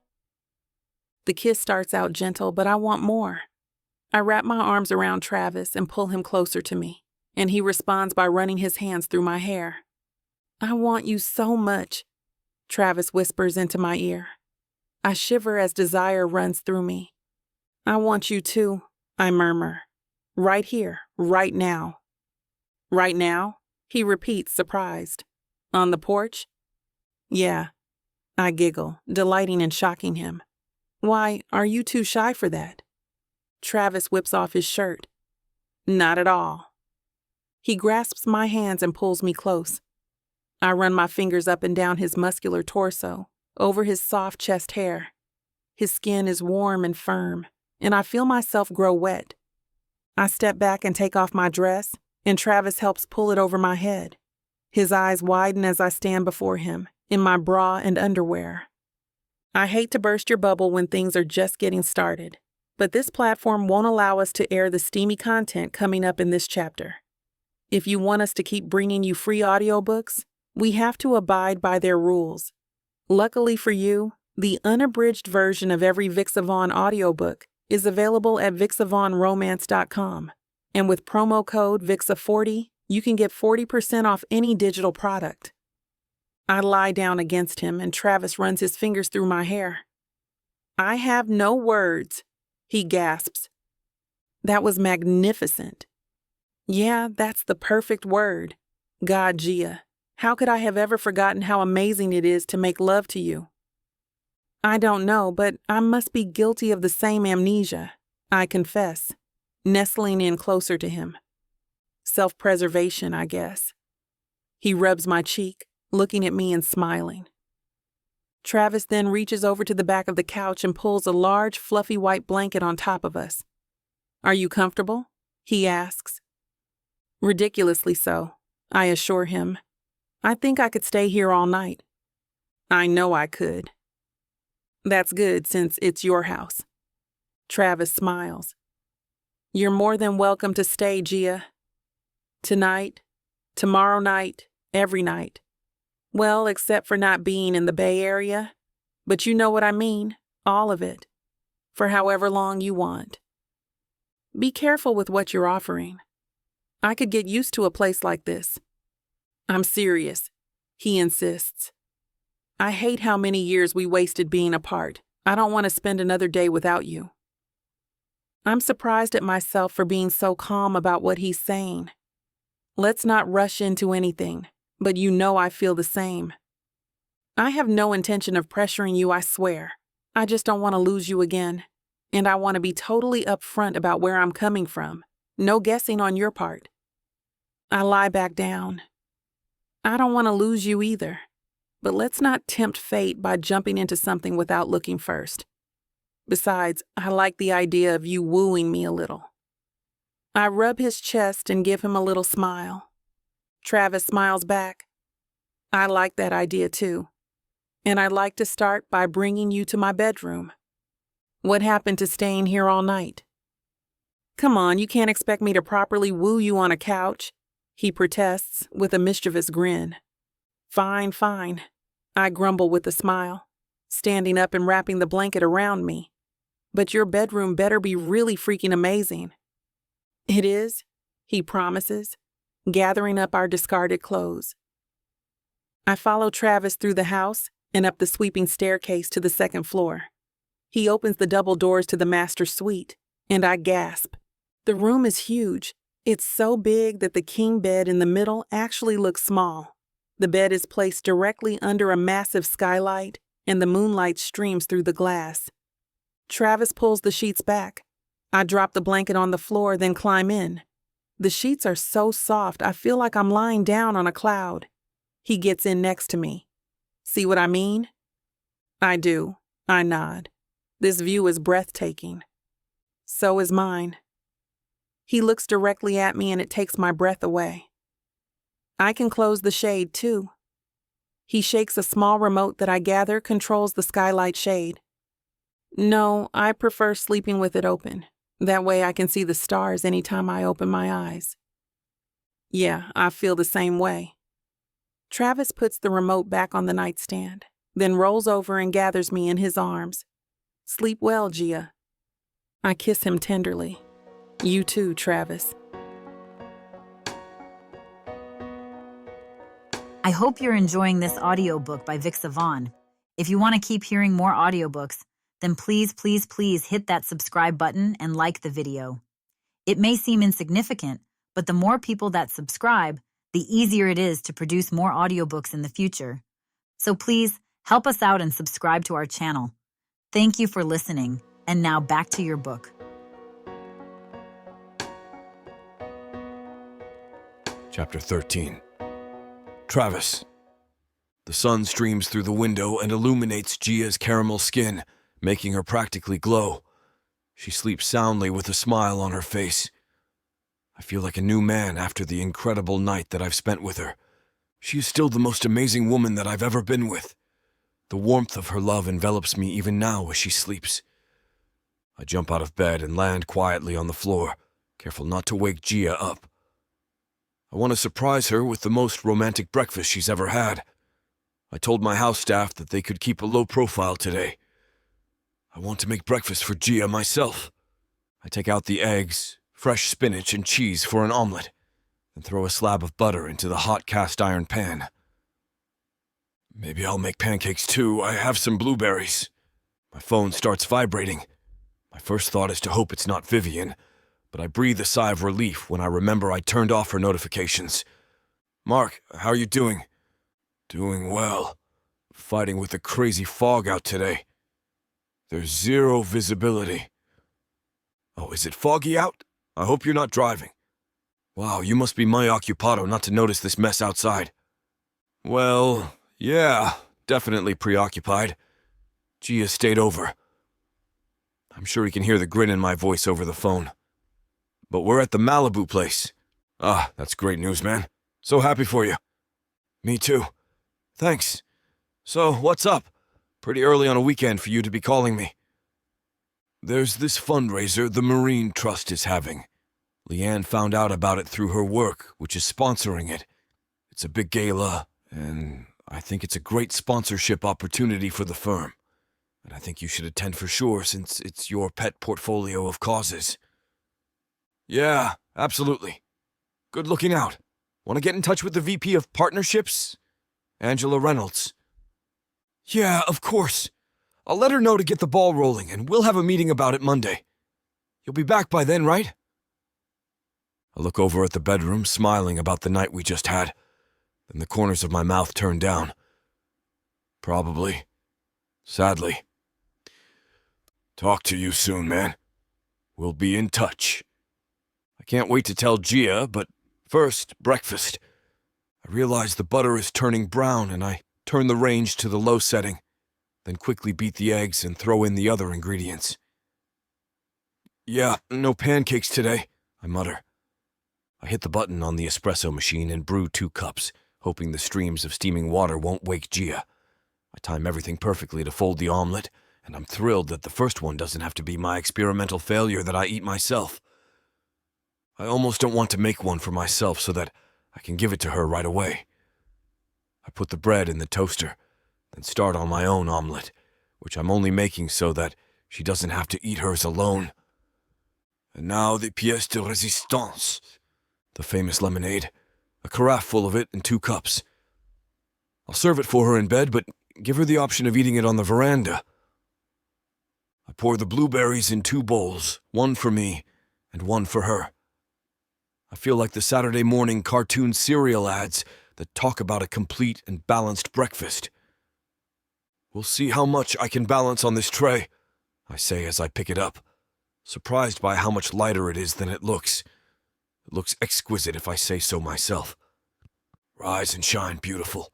The kiss starts out gentle, but I want more. I wrap my arms around Travis and pull him closer to me, and he responds by running his hands through my hair. "I want you so much," Travis whispers into my ear. I shiver as desire runs through me. "I want you too," I murmur. "Right here, right now." "Right now?" he repeats, surprised. "On the porch?" "Yeah." I giggle, delighting in shocking him. "Why, are you too shy for that?" Travis whips off his shirt. "Not at all." He grasps my hands and pulls me close. I run my fingers up and down his muscular torso, over his soft chest hair. His skin is warm and firm, and I feel myself grow wet. I step back and take off my dress, and Travis helps pull it over my head. His eyes widen as I stand before him, in my bra and underwear. I hate to burst your bubble when things are just getting started, but this platform won't allow us to air the steamy content coming up in this chapter. If you want us to keep bringing you free audiobooks, we have to abide by their rules. Luckily for you, the unabridged version of every vixavon audiobook is available at vixavonromance.com, and with promo code VIXA40, you can get 40% off any digital product. I lie down against him and Travis runs his fingers through my hair. "I have no words," he gasps. "That was magnificent." "Yeah, that's the perfect word. God, Gia, how could I have ever forgotten how amazing it is to make love to you?" "I don't know, but I must be guilty of the same amnesia," I confess, nestling in closer to him. Self-preservation, I guess. He rubs my cheek, looking at me and smiling. Travis then reaches over to the back of the couch and pulls a large, fluffy white blanket on top of us. "Are you comfortable?" he asks. "Ridiculously so," I assure him. "I think I could stay here all night." "I know I could." "That's good, since it's your house." Travis smiles. "You're more than welcome to stay, Gia. Tonight, tomorrow night, every night. Well, except for not being in the Bay Area. But you know what I mean, all of it. For however long you want. Be careful with what you're offering. I could get used to a place like this." "I'm serious," he insists. "I hate how many years we wasted being apart. I don't want to spend another day without you." I'm surprised at myself for being so calm about what he's saying. Let's not rush into anything, but you know I feel the same. I have no intention of pressuring you, I swear. I just don't want to lose you again. And I want to be totally upfront about where I'm coming from. No guessing on your part. I lie back down. I don't want to lose you either. But let's not tempt fate by jumping into something without looking first. Besides, I like the idea of you wooing me a little. I rub his chest and give him a little smile. Travis smiles back. I like that idea too. And I'd like to start by bringing you to my bedroom. What happened to staying here all night? Come on, you can't expect me to properly woo you on a couch, he protests with a mischievous grin. Fine, fine, I grumble with a smile, standing up and wrapping the blanket around me. But your bedroom better be really freaking amazing. It is, he promises, gathering up our discarded clothes. I follow Travis through the house and up the sweeping staircase to the second floor. He opens the double doors to the master suite, and I gasp. The room is huge. It's so big that the king bed in the middle actually looks small. The bed is placed directly under a massive skylight, and the moonlight streams through the glass. Travis pulls the sheets back. I drop the blanket on the floor, then climb in. The sheets are so soft, I feel like I'm lying down on a cloud. He gets in next to me. See what I mean? I do. I nod. This view is breathtaking. So is mine. He looks directly at me and it takes my breath away. I can close the shade too. He shakes a small remote that I gather controls the skylight shade. No, I prefer sleeping with it open. That way I can see the stars anytime I open my eyes. Yeah, I feel the same way. Travis puts the remote back on the nightstand, then rolls over and gathers me in his arms. Sleep well, Gia. I kiss him tenderly. You too, Travis.
I hope you're enjoying this audiobook by Vixavon. If you want to keep hearing more audiobooks, then please hit that subscribe button and like the video. It may seem insignificant, but the more people that subscribe, the easier it is to produce more audiobooks in the future. So please help us out and subscribe to our channel. Thank you for listening, and now back to your book.
Chapter 13. Travis. The sun streams through the window and illuminates Gia's caramel skin, making her practically glow. She sleeps soundly with a smile on her face. I feel like a new man after the incredible night that I've spent with her. She is still the most amazing woman that I've ever been with. The warmth of her love envelops me even now as she sleeps. I jump out of bed and land quietly on the floor, careful not to wake Gia up. I want to surprise her with the most romantic breakfast she's ever had. I told my house staff that they could keep a low profile today. I want to make breakfast for Gia myself. I take out the eggs, fresh spinach, and cheese for an omelet, and throw a slab of butter into the hot cast iron pan. Maybe I'll make pancakes too. I have some blueberries. My phone starts vibrating. My first thought is to hope it's not Vivian, but I breathe a sigh of relief when I remember I turned off her notifications. Mark, how are you doing? Doing well. Fighting with the crazy fog out today. There's zero visibility. Oh, is it foggy out? I hope you're not driving. Wow, you must be muy occupado not to notice this mess outside. Well, yeah, definitely preoccupied. Gia stayed over. I'm sure he can hear the grin in my voice over the phone. But we're at the Malibu place. Ah, that's great news, man. So happy for you. Me too. Thanks. So, what's up? Pretty early on a weekend for you to be calling me. There's this fundraiser the Marine Trust is having. Leanne found out about it through her work, which is sponsoring it. It's a big gala, and I think it's a great sponsorship opportunity for the firm. And I think you should attend for sure since it's your pet portfolio of causes. Yeah, absolutely. Good looking out. Want to get in touch with the VP of Partnerships? Angela Reynolds. Yeah, of course. I'll let her know to get the ball rolling, and we'll have a meeting about it Monday. You'll be back by then, right? I look over at the bedroom, smiling about the night we just had. Then the corners of my mouth turn down. Probably. Sadly. Talk to you soon, man. We'll be in touch. I can't wait to tell Gia, but first, breakfast. I realize the butter is turning brown, and I turn the range to the low setting, then quickly beat the eggs and throw in the other ingredients. Yeah, no pancakes today, I mutter. I hit the button on the espresso machine and brew 2 cups, hoping the streams of steaming water won't wake Gia. I time everything perfectly to fold the omelet, and I'm thrilled that the first one doesn't have to be my experimental failure that I eat myself. I almost don't want to make one for myself so that I can give it to her right away. I put the bread in the toaster, then start on my own omelet, which I'm only making so that she doesn't have to eat hers alone. And now the pièce de résistance, the famous lemonade, a carafe full of it and 2 cups. I'll serve it for her in bed, but give her the option of eating it on the veranda. I pour the blueberries in 2 bowls, one for me and one for her. I feel like the Saturday morning cartoon cereal ads that talk about a complete and balanced breakfast. We'll see how much I can balance on this tray, I say as I pick it up, surprised by how much lighter it is than it looks. It looks exquisite if I say so myself. Rise and shine, beautiful.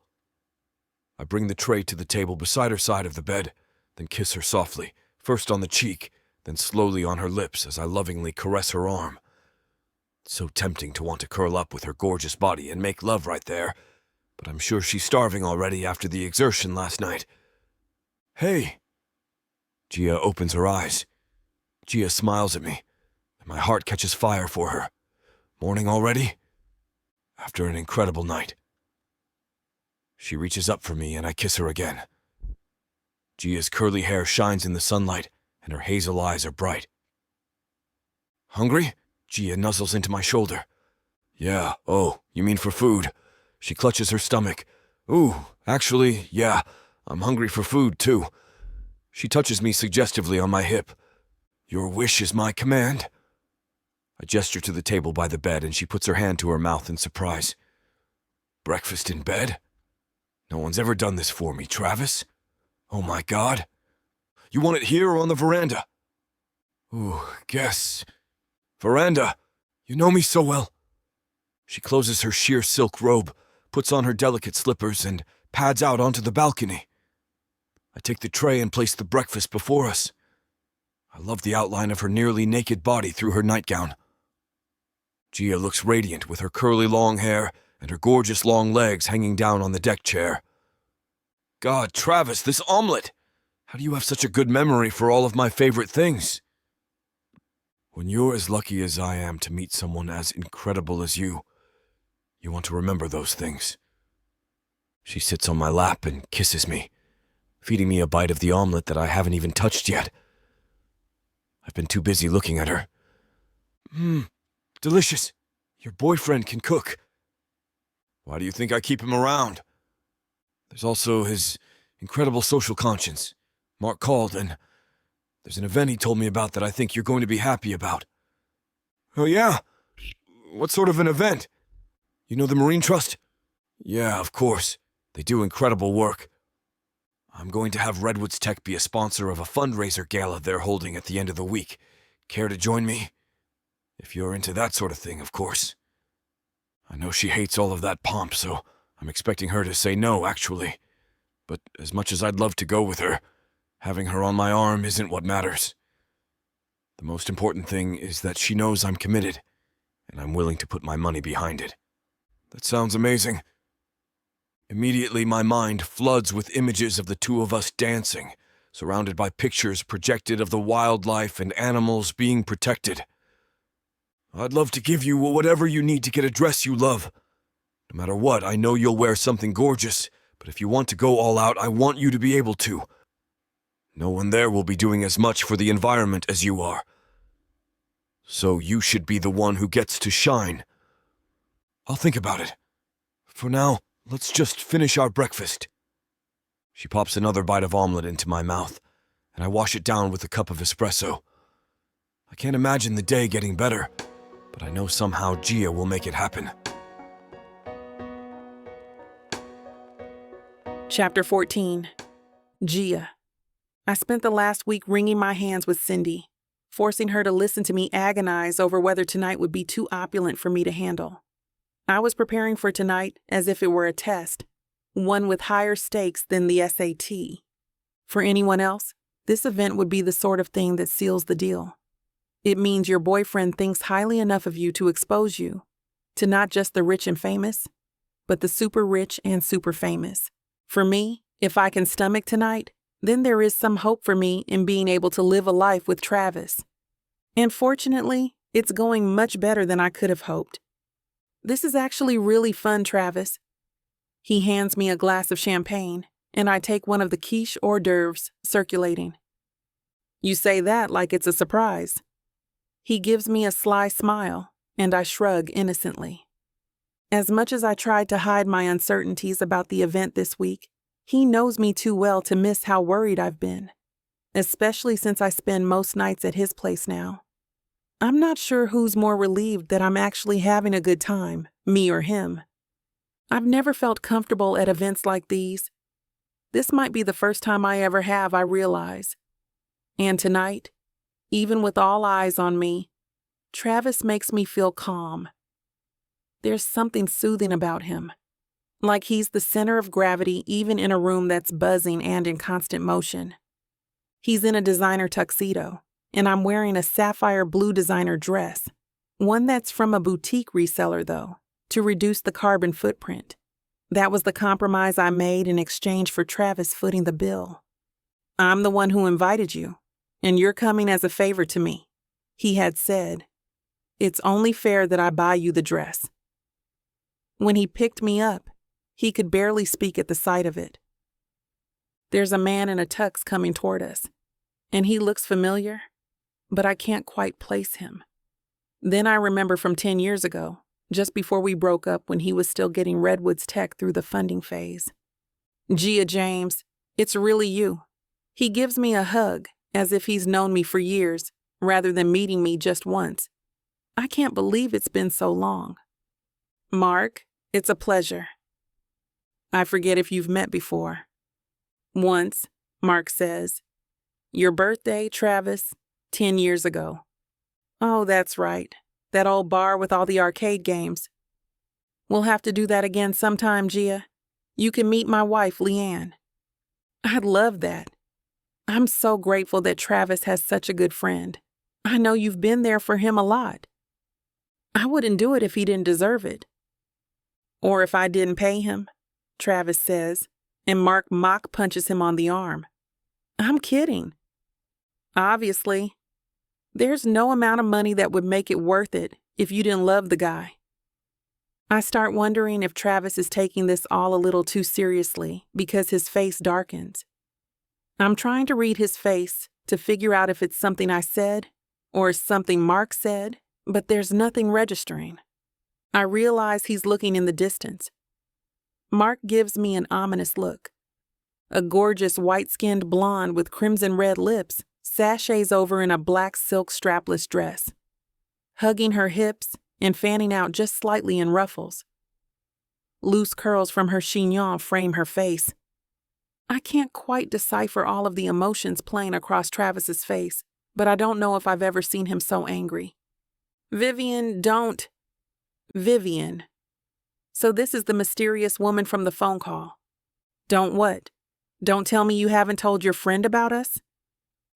I bring the tray to the table beside her side of the bed, then kiss her softly, first on the cheek, then slowly on her lips as I lovingly caress her arm. It's so tempting to want to curl up with her gorgeous body and make love right there, but I'm sure she's starving already after the exertion last night. Hey! Gia opens her eyes. Gia smiles at me, and my heart catches fire for her. Morning already? After an incredible night. She reaches up for me and I kiss her again. Gia's curly hair shines in the sunlight and her hazel eyes are bright. Hungry? Gia nuzzles into my shoulder. Yeah, oh, you mean for food? She clutches her stomach. Ooh, actually, yeah, I'm hungry for food too. She touches me suggestively on my hip. Your wish is my command. I gesture to the table by the bed and she puts her hand to her mouth in surprise. Breakfast in bed? No one's ever done this for me, Travis. Oh my God. You want it here or on the veranda? Ooh, guess. Veranda. You know me so well. She closes her sheer silk robe, puts on her delicate slippers, and pads out onto the balcony. I take the tray and place the breakfast before us. I love the outline of her nearly naked body through her nightgown. Gia looks radiant with her curly long hair and her gorgeous long legs hanging down on the deck chair. God, Travis, this omelet! How do you have such a good memory for all of my favorite things? When you're as lucky as I am to meet someone as incredible as you want to remember those things. She sits on my lap and kisses me, feeding me a bite of the omelet that I haven't even touched yet. I've been too busy looking at her. Delicious. Your boyfriend can cook. Why do you think I keep him around? There's also his incredible social conscience. Mark called, and there's an event he told me about that I think you're going to be happy about. Oh, yeah? What sort of an event? You know the Marine Trust? Yeah, of course. They do incredible work. I'm going to have Redwoods Tech be a sponsor of a fundraiser gala they're holding at the end of the week. Care to join me? If you're into that sort of thing, of course. I know she hates all of that pomp, so I'm expecting her to say no, actually. But as much as I'd love to go with her, having her on my arm isn't what matters. The most important thing is that she knows I'm committed, and I'm willing to put my money behind it. That sounds amazing. Immediately, my mind floods with images of the two of us dancing, surrounded by pictures projected of the wildlife and animals being protected. I'd love to give you whatever you need to get a dress you love. No matter what, I know you'll wear something gorgeous, but if you want to go all out, I want you to be able to. No one there will be doing as much for the environment as you are. So you should be the one who gets to shine. I'll think about it. For now, let's just finish our breakfast. She pops another bite of omelet into my mouth, and I wash it down with a cup of espresso. I can't imagine the day getting better, but I know somehow Gia will make it happen.
Chapter 14. Gia. I spent the last week wringing my hands with Cindy, forcing her to listen to me agonize over whether tonight would be too opulent for me to handle. I was preparing for tonight as if it were a test, one with higher stakes than the SAT. For anyone else, this event would be the sort of thing that seals the deal. It means your boyfriend thinks highly enough of you to expose you to not just the rich and famous, but the super rich and super famous. For me, if I can stomach tonight, then there is some hope for me in being able to live a life with Travis. And fortunately, it's going much better than I could have hoped. This is actually really fun, Travis. He hands me a glass of champagne, and I take one of the quiche hors d'oeuvres circulating. You say that like it's a surprise. He gives me a sly smile, and I shrug innocently. As much as I tried to hide my uncertainties about the event this week, he knows me too well to miss how worried I've been, especially since I spend most nights at his place now. I'm not sure who's more relieved that I'm actually having a good time, me or him. I've never felt comfortable at events like these. This might be the first time I ever have, I realize. And tonight, even with all eyes on me, Travis makes me feel calm. There's something soothing about him, like he's the center of gravity even in a room that's buzzing and in constant motion. He's in a designer tuxedo, and I'm wearing a sapphire blue designer dress, one that's from a boutique reseller though, to reduce the carbon footprint. That was the compromise I made in exchange for Travis footing the bill. I'm the one who invited you, and you're coming as a favor to me, he had said. It's only fair that I buy you the dress. When he picked me up, he could barely speak at the sight of it. There's a man in a tux coming toward us, and he looks familiar, but I can't quite place him. Then I remember from 10 years ago, just before we broke up when he was still getting Redwood's tech through the funding phase. Gia James, it's really you. He gives me a hug, as if he's known me for years, rather than meeting me just once. I can't believe it's been so long. Mark, it's a pleasure. I forget if you've met before. Once, Mark says. Your birthday, Travis, 10 years ago. Oh, that's right. That old bar with all the arcade games. We'll have to do that again sometime, Gia. You can meet my wife, Leanne. I'd love that. I'm so grateful that Travis has such a good friend. I know you've been there for him a lot. I wouldn't do it if he didn't deserve it. Or if I didn't pay him, Travis says, and Mark mock punches him on the arm. I'm kidding. Obviously. There's no amount of money that would make it worth it if you didn't love the guy. I start wondering if Travis is taking this all a little too seriously because his face darkens. I'm trying to read his face to figure out if it's something I said or something Mark said, but there's nothing registering. I realize he's looking in the distance. Mark gives me an ominous look. A gorgeous white-skinned blonde with crimson red lips sashays over in a black silk strapless dress, hugging her hips and fanning out just slightly in ruffles. Loose curls from her chignon frame her face. I can't quite decipher all of the emotions playing across Travis's face, but I don't know if I've ever seen him so angry. Vivian, don't. Vivian. So this is the mysterious woman from the phone call. Don't what? Don't tell me you haven't told your friend about us?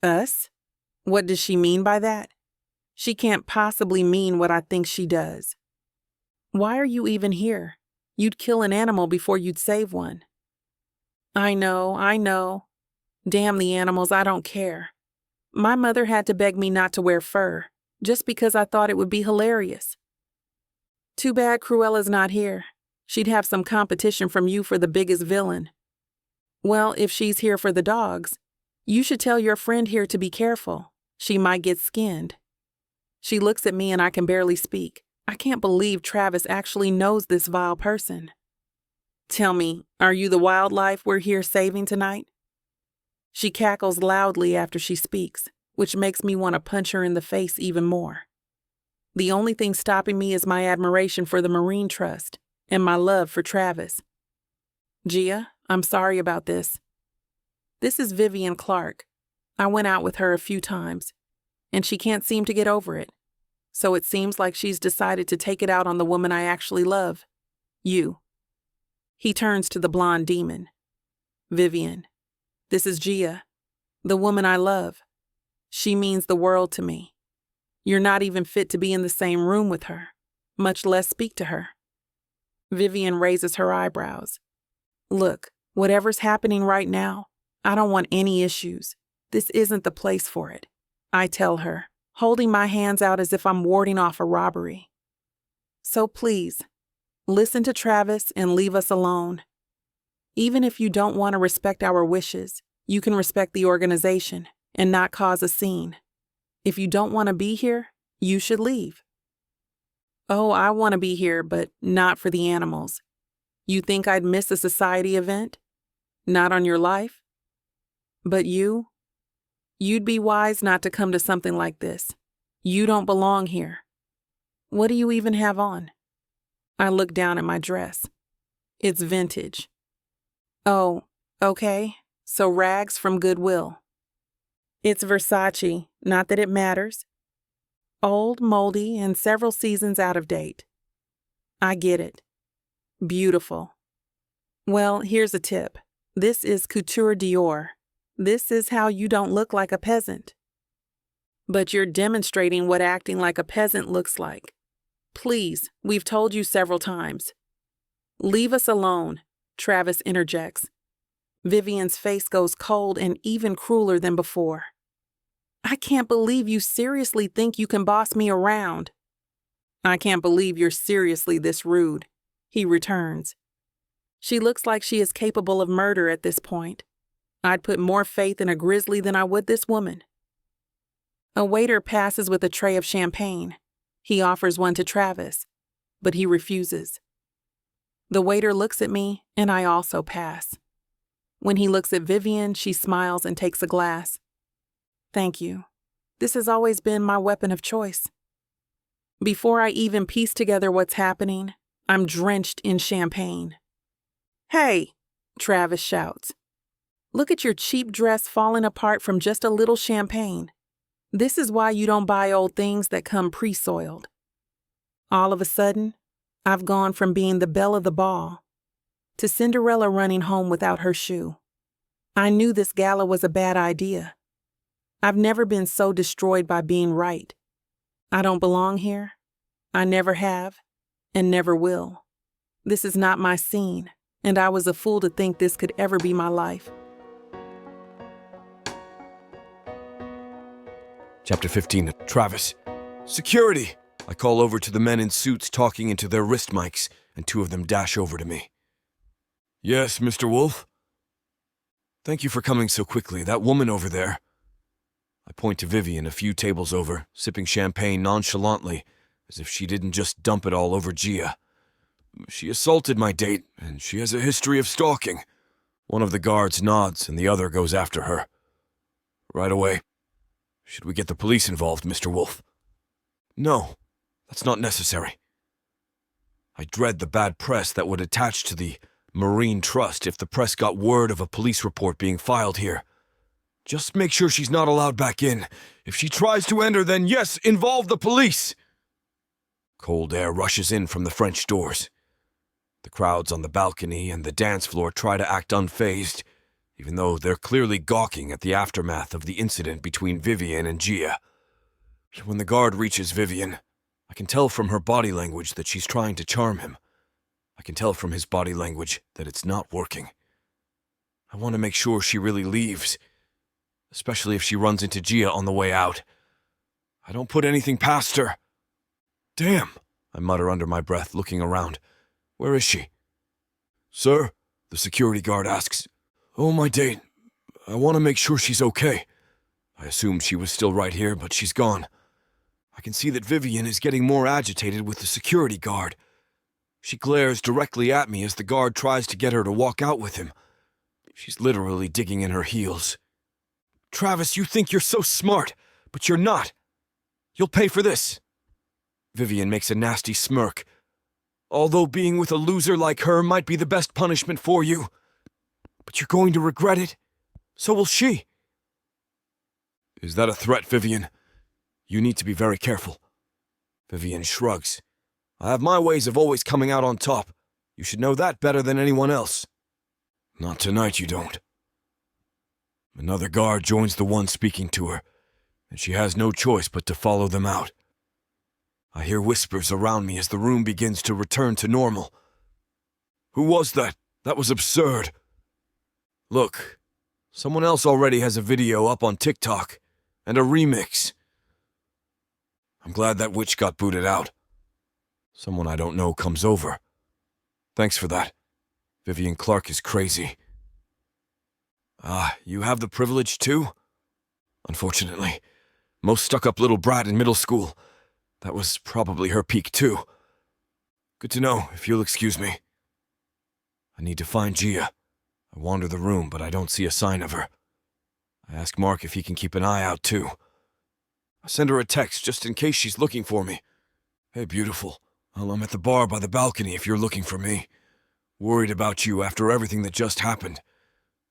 Us? What does she mean by that? She can't possibly mean what I think she does. Why are you even here? You'd kill an animal before you'd save one. I know. Damn the animals, I don't care. My mother had to beg me not to wear fur, just because I thought it would be hilarious. Too bad Cruella's not here. She'd have some competition from you for the biggest villain. Well, if she's here for the dogs, you should tell your friend here to be careful. She might get skinned. She looks at me and I can barely speak. I can't believe Travis actually knows this vile person. Tell me, are you the wildlife we're here saving tonight? She cackles loudly after she speaks, which makes me want to punch her in the face even more. The only thing stopping me is my admiration for the Marine Trust and my love for Travis. Gia, I'm sorry about this. This is Vivian Clark. I went out with her a few times, and she can't seem to get over it. So it seems like she's decided to take it out on the woman I actually love. You. He turns to the blonde demon. Vivian, this is Gia, the woman I love. She means the world to me. You're not even fit to be in the same room with her, much less speak to her. Vivian raises her eyebrows. Look, whatever's happening right now, I don't want any issues. This isn't the place for it, I tell her, holding my hands out as if I'm warding off a robbery. So please, listen to Travis and leave us alone. Even if you don't want to respect our wishes, you can respect the organization and not cause a scene. If you don't want to be here, you should leave. Oh, I want to be here, but not for the animals. You think I'd miss a society event? Not on your life? But you'd be wise not to come to something like this. You don't belong here. What do you even have on? I look down at my dress. It's vintage. Oh, okay, so rags from Goodwill. It's Versace, not that it matters. Old, moldy, and several seasons out of date. I get it. Beautiful. Well, here's a tip. This is Couture Dior. This is how you don't look like a peasant. But you're demonstrating what acting like a peasant looks like. Please, we've told you several times. Leave us alone, Travis interjects. Vivian's face goes cold and even crueler than before. I can't believe you seriously think you can boss me around. I can't believe you're seriously this rude, he returns. She looks like she is capable of murder at this point. I'd put more faith in a grizzly than I would this woman. A waiter passes with a tray of champagne. He offers one to Travis, but he refuses. The waiter looks at me, and I also pass. When he looks at Vivian, she smiles and takes a glass. Thank you. This has always been my weapon of choice. Before I even piece together what's happening, I'm drenched in champagne. Hey, Travis shouts. Look at your cheap dress falling apart from just a little champagne. This is why you don't buy old things that come pre-soiled. All of a sudden, I've gone from being the belle of the ball to Cinderella running home without her shoe. I knew this gala was a bad idea. I've never been so destroyed by being right. I don't belong here. I never have and never will. This is not my scene, and I was a fool to think this could ever be my life.
Chapter 15. Travis. Security! I call over to the men in suits talking into their wrist mics, and two of them dash over to me. Yes, Mr. Wolf? Thank you for coming so quickly. That woman over there. I point to Vivian a few tables over, sipping champagne nonchalantly, as if she didn't just dump it all over Gia. She assaulted my date, and she has a history of stalking. One of the guards nods, and the other goes after her. Right away. Should we get the police involved, Mr. Wolf? No, that's not necessary. I dread the bad press that would attach to the Marine Trust if the press got word of a police report being filed here. Just make sure she's not allowed back in. If she tries to enter, then yes, involve the police. Cold air rushes in from the French doors. The crowds on the balcony and the dance floor try to act unfazed, even though they're clearly gawking at the aftermath of the incident between Vivian and Gia. When the guard reaches Vivian, I can tell from her body language that she's trying to charm him. I can tell from his body language that it's not working. I want to make sure she really leaves, especially if she runs into Gia on the way out. I don't put anything past her. Damn, I mutter under my breath, looking around. Where is she? Sir, the security guard asks. Oh, my date. I want to make sure she's okay. I assumed she was still right here, but she's gone. I can see that Vivian is getting more agitated with the security guard. She glares directly at me as the guard tries to get her to walk out with him. She's literally digging in her heels. Travis, you think you're so smart, but you're not. You'll pay for this. Vivian makes a nasty smirk. Although being with a loser like her might be the best punishment for you, but you're going to regret it. So will she. Is that a threat, Vivian? You need to be very careful. Vivian shrugs. I have my ways of always coming out on top. You should know that better than anyone else. Not tonight, you don't. Another guard joins the one speaking to her, and she has no choice but to follow them out. I hear whispers around me as the room begins to return to normal. Who was that? That was absurd. Look, someone else already has a video up on TikTok, and a remix. I'm glad that witch got booted out. Someone I don't know comes over. Thanks for that. Vivian Clark is crazy. You have the privilege too? Unfortunately, most stuck-up little brat in middle school. That was probably her peak too. Good to know, if you'll excuse me. I need to find Gia. I wander the room, but I don't see a sign of her. I ask Mark if he can keep an eye out too. I send her a text just in case she's looking for me. Hey, beautiful. I'm at the bar by the balcony if you're looking for me. Worried about you after everything that just happened.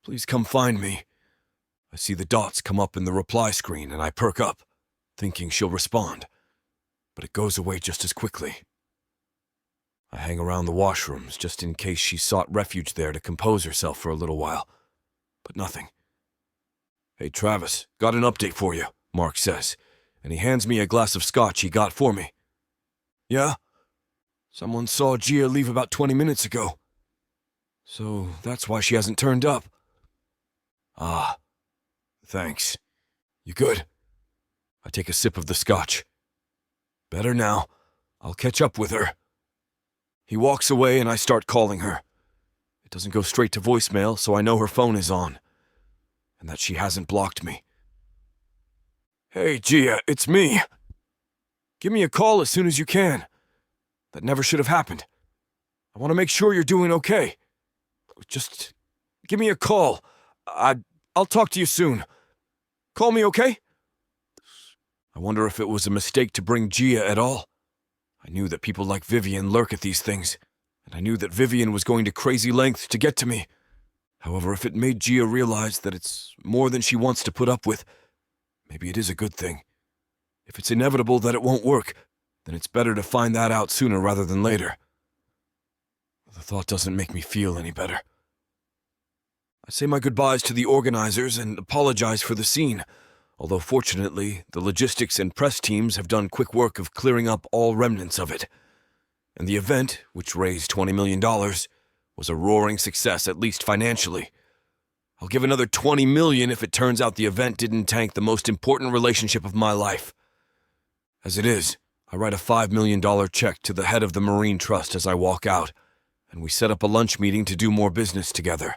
Please come find me. I see the dots come up in the reply screen and I perk up, thinking she'll respond. But it goes away just as quickly. I hang around the washrooms just in case she sought refuge there to compose herself for a little while. But nothing. Hey, Travis, got an update for you, Mark says, and he hands me a glass of scotch he got for me. Yeah? Someone saw Gia leave about 20 minutes ago. So that's why she hasn't turned up. Thanks. You good? I take a sip of the scotch. Better now. I'll catch up with her. He walks away and I start calling her. It doesn't go straight to voicemail, so I know her phone is on. And that she hasn't blocked me. Hey, Gia, it's me. Give me a call as soon as you can. That never should have happened. I want to make sure you're doing okay. Just give me a call. I'll talk to you soon. Call me, okay? I wonder if it was a mistake to bring Gia at all. I knew that people like Vivian lurk at these things, and I knew that Vivian was going to crazy lengths to get to me. However, if it made Gia realize that it's more than she wants to put up with, maybe it is a good thing. If it's inevitable that it won't work, then it's better to find that out sooner rather than later. The thought doesn't make me feel any better. I say my goodbyes to the organizers and apologize for the scene, although fortunately, the logistics and press teams have done quick work of clearing up all remnants of it. And the event, which raised $20 million, was a roaring success, at least financially. I'll give another $20 million if it turns out the event didn't tank the most important relationship of my life. As it is, I write a $5 million check to the head of the Marine Trust as I walk out, and we set up a lunch meeting to do more business together.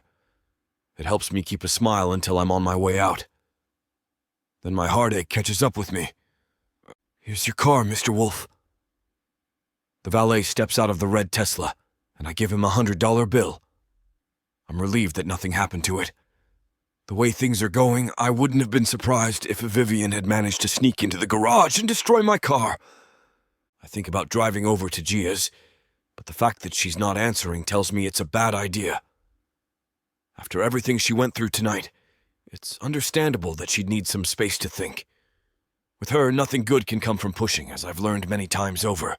It helps me keep a smile until I'm on my way out. Then my heartache catches up with me. Here's your car, Mr. Wolf. The valet steps out of the red Tesla, and I give him a $100 bill. I'm relieved that nothing happened to it. The way things are going, I wouldn't have been surprised if Vivian had managed to sneak into the garage and destroy my car. I think about driving over to Gia's, but the fact that she's not answering tells me it's a bad idea. After everything she went through tonight, it's understandable that she'd need some space to think. With her, nothing good can come from pushing, as I've learned many times over.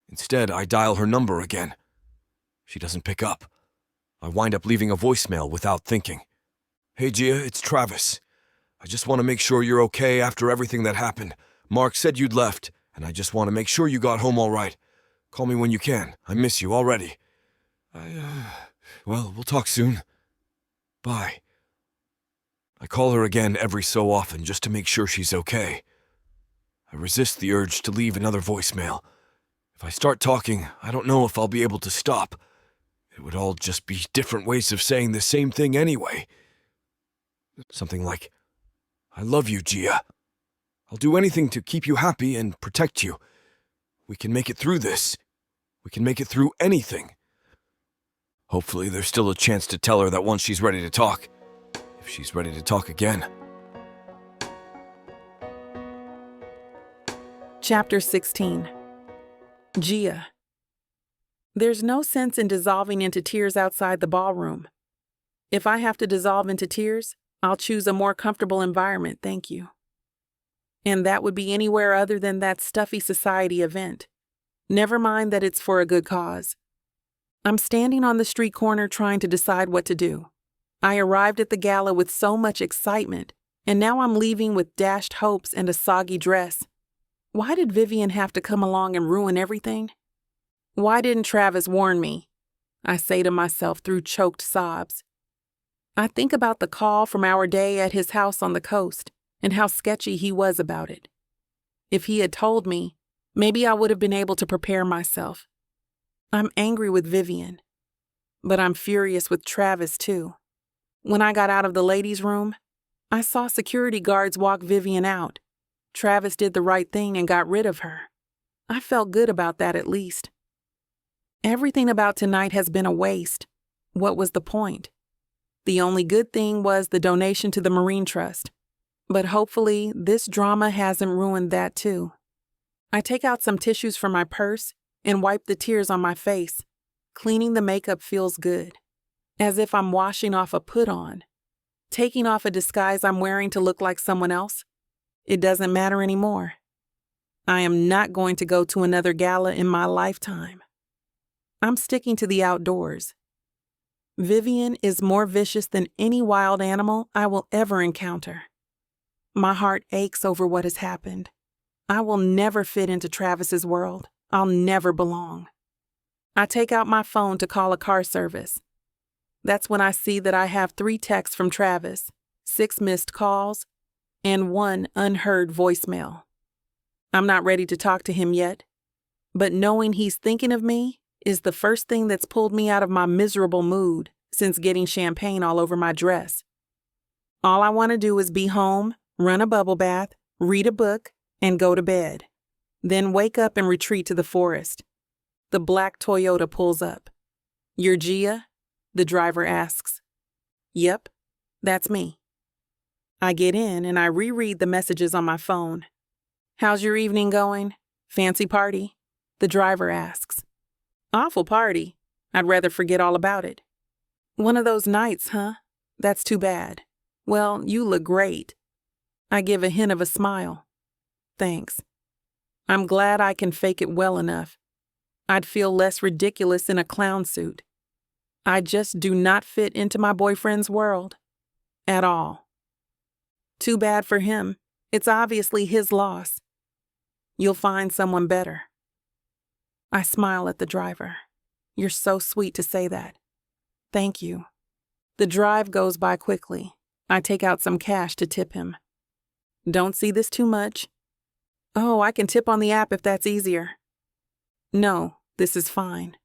Instead, I dial her number again. She doesn't pick up. I wind up leaving a voicemail without thinking. Hey, Gia, it's Travis. I just want to make sure you're okay after everything that happened. Mark said you'd left, and I just want to make sure you got home all right. Call me when you can. I miss you already. Well, we'll talk soon. Bye. I call her again every so often just to make sure she's okay. I resist the urge to leave another voicemail. If I start talking, I don't know if I'll be able to stop. It would all just be different ways of saying the same thing anyway. Something like, I love you, Gia. I'll do anything to keep you happy and protect you. We can make it through this. We can make it through anything. Hopefully there's still a chance to tell her that once she's ready to talk, if she's ready to talk again.
Chapter 16. Gia. There's no sense in dissolving into tears outside the ballroom. If I have to dissolve into tears, I'll choose a more comfortable environment, thank you. And that would be anywhere other than that stuffy society event. Never mind that it's for a good cause. I'm standing on the street corner trying to decide what to do. I arrived at the gala with so much excitement, and now I'm leaving with dashed hopes and a soggy dress. Why did Vivian have to come along and ruin everything? Why didn't Travis warn me? I say to myself through choked sobs. I think about the call from our day at his house on the coast and how sketchy he was about it. If he had told me, maybe I would have been able to prepare myself. I'm angry with Vivian. But I'm furious with Travis, too. When I got out of the ladies' room, I saw security guards walk Vivian out. Travis did the right thing and got rid of her. I felt good about that at least. Everything about tonight has been a waste. What was the point? The only good thing was the donation to the Marine Trust. But hopefully, this drama hasn't ruined that too. I take out some tissues from my purse and wipe the tears on my face. Cleaning the makeup feels good, as if I'm washing off a put-on. Taking off a disguise I'm wearing to look like someone else. It doesn't matter anymore. I am not going to go to another gala in my lifetime. I'm sticking to the outdoors. Vivian is more vicious than any wild animal I will ever encounter. My heart aches over what has happened. I will never fit into Travis's world. I'll never belong. I take out my phone to call a car service. That's when I see that I have 3 texts from Travis, 6 missed calls, and 1 unheard voicemail. I'm not ready to talk to him yet, but knowing he's thinking of me is the first thing that's pulled me out of my miserable mood since getting champagne all over my dress. All I want to do is be home, run a bubble bath, read a book, and go to bed. Then wake up and retreat to the forest. The black Toyota pulls up. "You're Gia?" the driver asks. "Yep, that's me." I get in and I reread the messages on my phone. "How's your evening going? Fancy party?" the driver asks. "Awful party. I'd rather forget all about it." "One of those nights, huh? That's too bad. Well, you look great." I give a hint of a smile. "Thanks. I'm glad I can fake it well enough. I'd feel less ridiculous in a clown suit. I just do not fit into my boyfriend's world. At all. Too bad for him. It's obviously his loss. You'll find someone better." I smile at the driver. "You're so sweet to say that." "Thank you." The drive goes by quickly. I take out some cash to tip him. "Don't see this too much." "Oh, I can tip on the app if that's easier." "No, this is fine."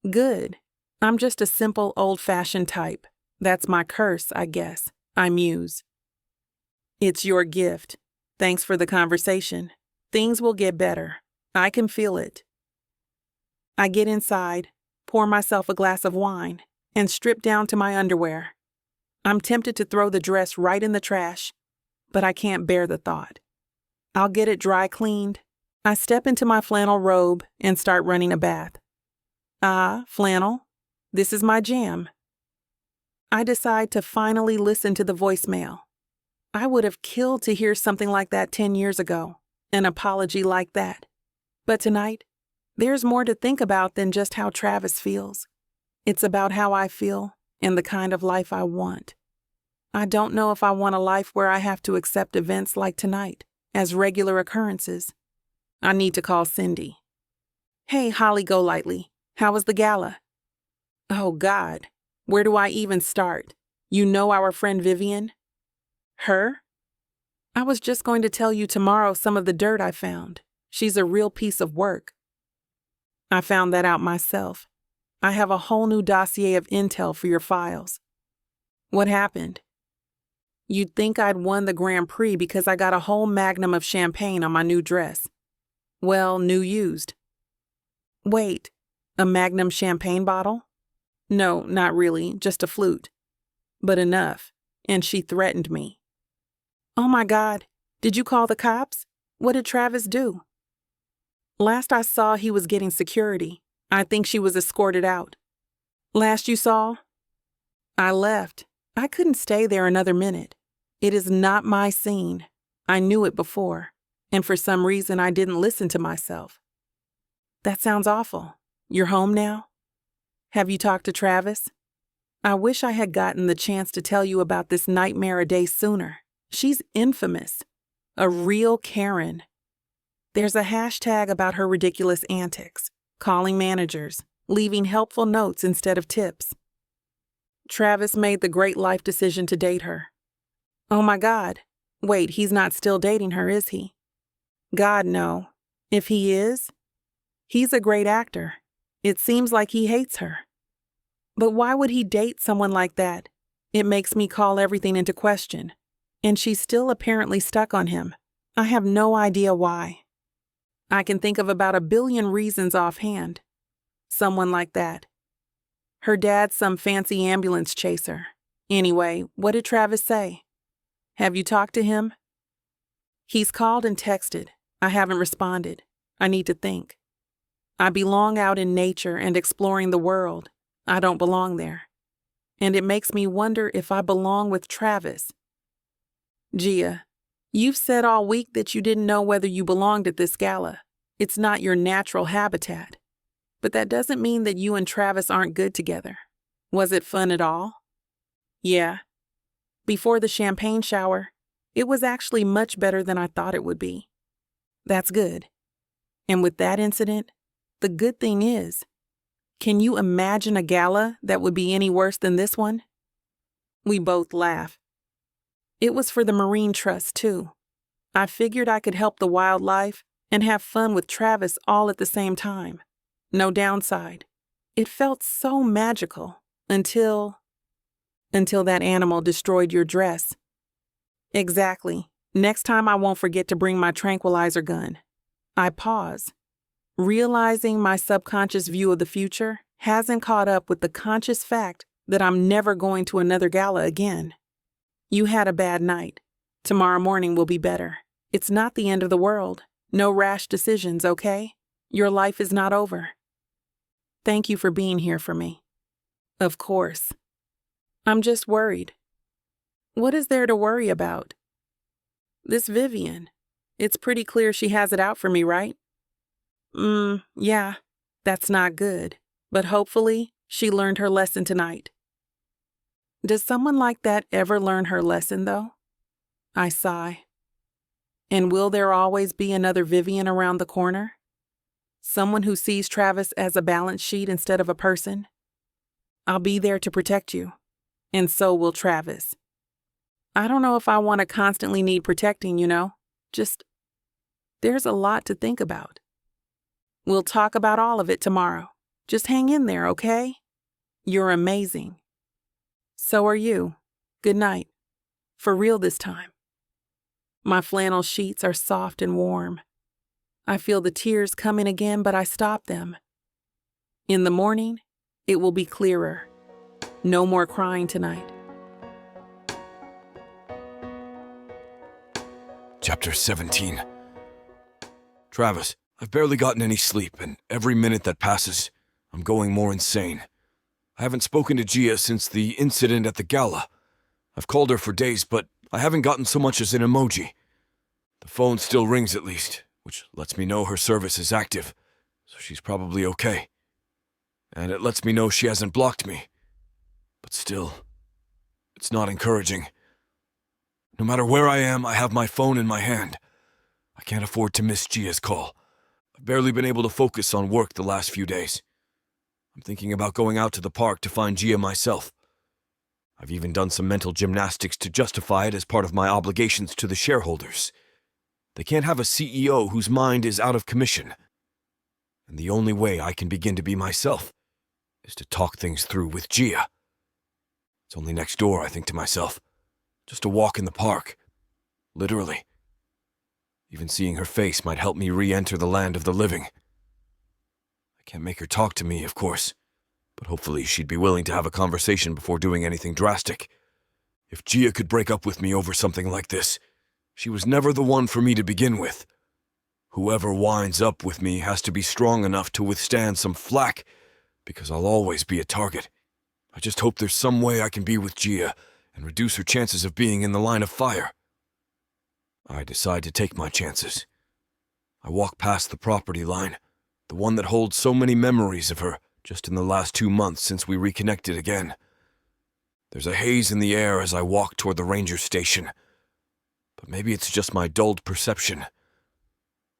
"Good. I'm just a simple, old-fashioned type. That's my curse, I guess," I muse. "It's your gift. Thanks for the conversation. Things will get better. I can feel it." I get inside, pour myself a glass of wine, and strip down to my underwear. I'm tempted to throw the dress right in the trash, but I can't bear the thought. I'll get it dry cleaned. I step into my flannel robe and start running a bath. Ah, flannel. This is my jam. I decide to finally listen to the voicemail. I would have killed to hear something like that 10 years ago, an apology like that. But tonight, there's more to think about than just how Travis feels. It's about how I feel and the kind of life I want. I don't know if I want a life where I have to accept events like tonight as regular occurrences. I need to call Cindy. "Hey, Holly Golightly, how was the gala?" "Oh, God, where do I even start? You know our friend Vivian?" "Her?" "I was just going to tell you tomorrow some of the dirt I found. She's a real piece of work." "I found that out myself. I have a whole new dossier of intel for your files." "What happened?" "You'd think I'd won the Grand Prix because I got a whole magnum of champagne on my new dress. Well, new used." "Wait, a magnum champagne bottle?" "No, not really, just a flute. But enough, and she threatened me." "Oh my God, did you call the cops? What did Travis do?" "Last I saw, he was getting security. I think she was escorted out." "Last you saw?" "I left. I couldn't stay there another minute. It is not my scene. I knew it before, and for some reason I didn't listen to myself." "That sounds awful. You're home now? Have you talked to Travis?" "I wish I had gotten the chance to tell you about this nightmare a day sooner. She's infamous. A real Karen. There's a hashtag about her ridiculous antics, calling managers, leaving helpful notes instead of tips. Travis made the great life decision to date her." "Oh my God. Wait, he's not still dating her, is he?" "God, no. If he is, he's a great actor. It seems like he hates her." But why would he date someone like that? It makes me call everything into question. And she's still apparently stuck on him. I have no idea why. I can think of about 1,000,000,000 reasons offhand. Someone like that. Her dad's some fancy ambulance chaser. Anyway, what did Travis say? Have you talked to him? He's called and texted. I haven't responded. I need to think. I belong out in nature and exploring the world. I don't belong there. And it makes me wonder if I belong with Travis. Gia, you've said all week that you didn't know whether you belonged at this gala. It's not your natural habitat. But that doesn't mean that you and Travis aren't good together. Was it fun at all? Yeah. Before the champagne shower, it was actually much better than I thought it would be. That's good. And with that incident, the good thing is, can you imagine a gala that would be any worse than this one? We both laugh. It was for the Marine Trust, too. I figured I could help the wildlife and have fun with Travis all at the same time. No downside. It felt so magical until that animal destroyed your dress. Exactly. Next time I won't forget to bring my tranquilizer gun. I pause. Realizing my subconscious view of the future hasn't caught up with the conscious fact that I'm never going to another gala again. You had a bad night. Tomorrow morning will be better. It's not the end of the world. No rash decisions, okay? Your life is not over. Thank you for being here for me. Of course. I'm just worried. What is there to worry about? This Vivian. It's pretty clear she has it out for me, right? Yeah, that's not good. But hopefully, she learned her lesson tonight. Does someone like that ever learn her lesson, though? I sigh. And will there always be another Vivian around the corner? Someone who sees Travis as a balance sheet instead of a person? I'll be there to protect you. And so will Travis. I don't know if I want to constantly need protecting, you know? There's a lot to think about. We'll talk about all of it tomorrow. Just hang in there, okay? You're amazing. So are you. Good night. For real this time. My flannel sheets are soft and warm. I feel the tears coming again, but I stop them. In the morning, it will be clearer. No more crying tonight.
Chapter 17. Travis, I've barely gotten any sleep, and every minute that passes, I'm going more insane. I haven't spoken to Gia since the incident at the gala. I've called her for days, but I haven't gotten so much as an emoji. The phone still rings at least, which lets me know her service is active, so she's probably okay. And it lets me know she hasn't blocked me. But still, it's not encouraging. No matter where I am, I have my phone in my hand. I can't afford to miss Gia's call. I've barely been able to focus on work the last few days. I'm thinking about going out to the park to find Gia myself. I've even done some mental gymnastics to justify it as part of my obligations to the shareholders. They can't have a CEO whose mind is out of commission. And the only way I can begin to be myself is to talk things through with Gia. It's only next door, I think to myself. Just a walk in the park. Literally. Even seeing her face might help me re-enter the land of the living. I can't make her talk to me, of course, but hopefully she'd be willing to have a conversation before doing anything drastic. If Gia could break up with me over something like this, she was never the one for me to begin with. Whoever winds up with me has to be strong enough to withstand some flack, because I'll always be a target. I just hope there's some way I can be with Gia and reduce her chances of being in the line of fire. I decide to take my chances. I walk past the property line, the one that holds so many memories of her just in the last 2 months since we reconnected again. There's a haze in the air as I walk toward the ranger station, but maybe it's just my dulled perception.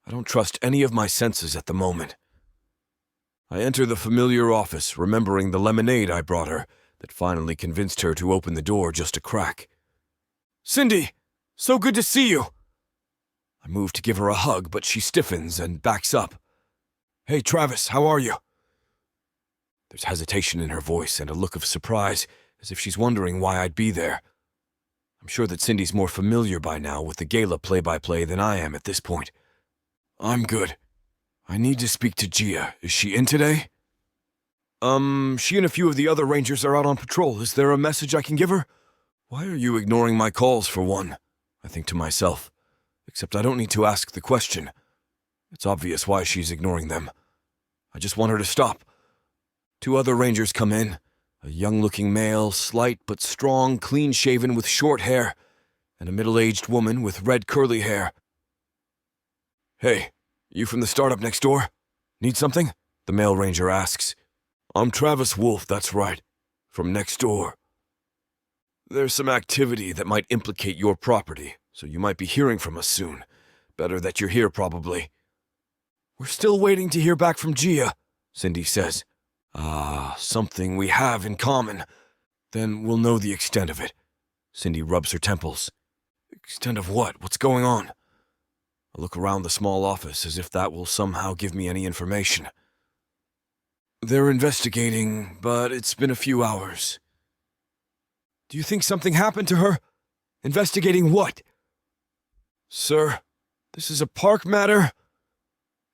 I don't trust any of my senses at the moment. I enter the familiar office, remembering the lemonade I brought her that finally convinced her to open the door just a crack. "Cindy! So good to see you!" I move to give her a hug, but she stiffens and backs up. "Hey, Travis, how are you?" There's hesitation in her voice and a look of surprise, as if she's wondering why I'd be there. I'm sure that Cindy's more familiar by now with the gala play-by-play than I am at this point. I'm good. I need to speak to Gia. Is she in today? She and a few of the other rangers are out on patrol. Is there a message I can give her? Why are you ignoring my calls, for one? I think to myself. Except I don't need to ask the question. It's obvious why she's ignoring them. I just want her to stop. 2 other rangers come in. A young-looking male, slight but strong, clean-shaven with short hair, and a middle-aged woman with red curly hair. Hey, you from the startup next door? Need something? The male ranger asks. I'm Travis Wolf, that's right. From next door. There's some activity that might implicate your property, so you might be hearing from us soon. Better that you're here, probably. We're still waiting to hear back from Gia, Cindy says. Something we have in common. Then we'll know the extent of it. Cindy rubs her temples. Extent of what? What's going on? I look around the small office as if that will somehow give me any information. They're investigating, but it's been a few hours. Do you think something happened to her? Investigating what? Sir, this is a park matter?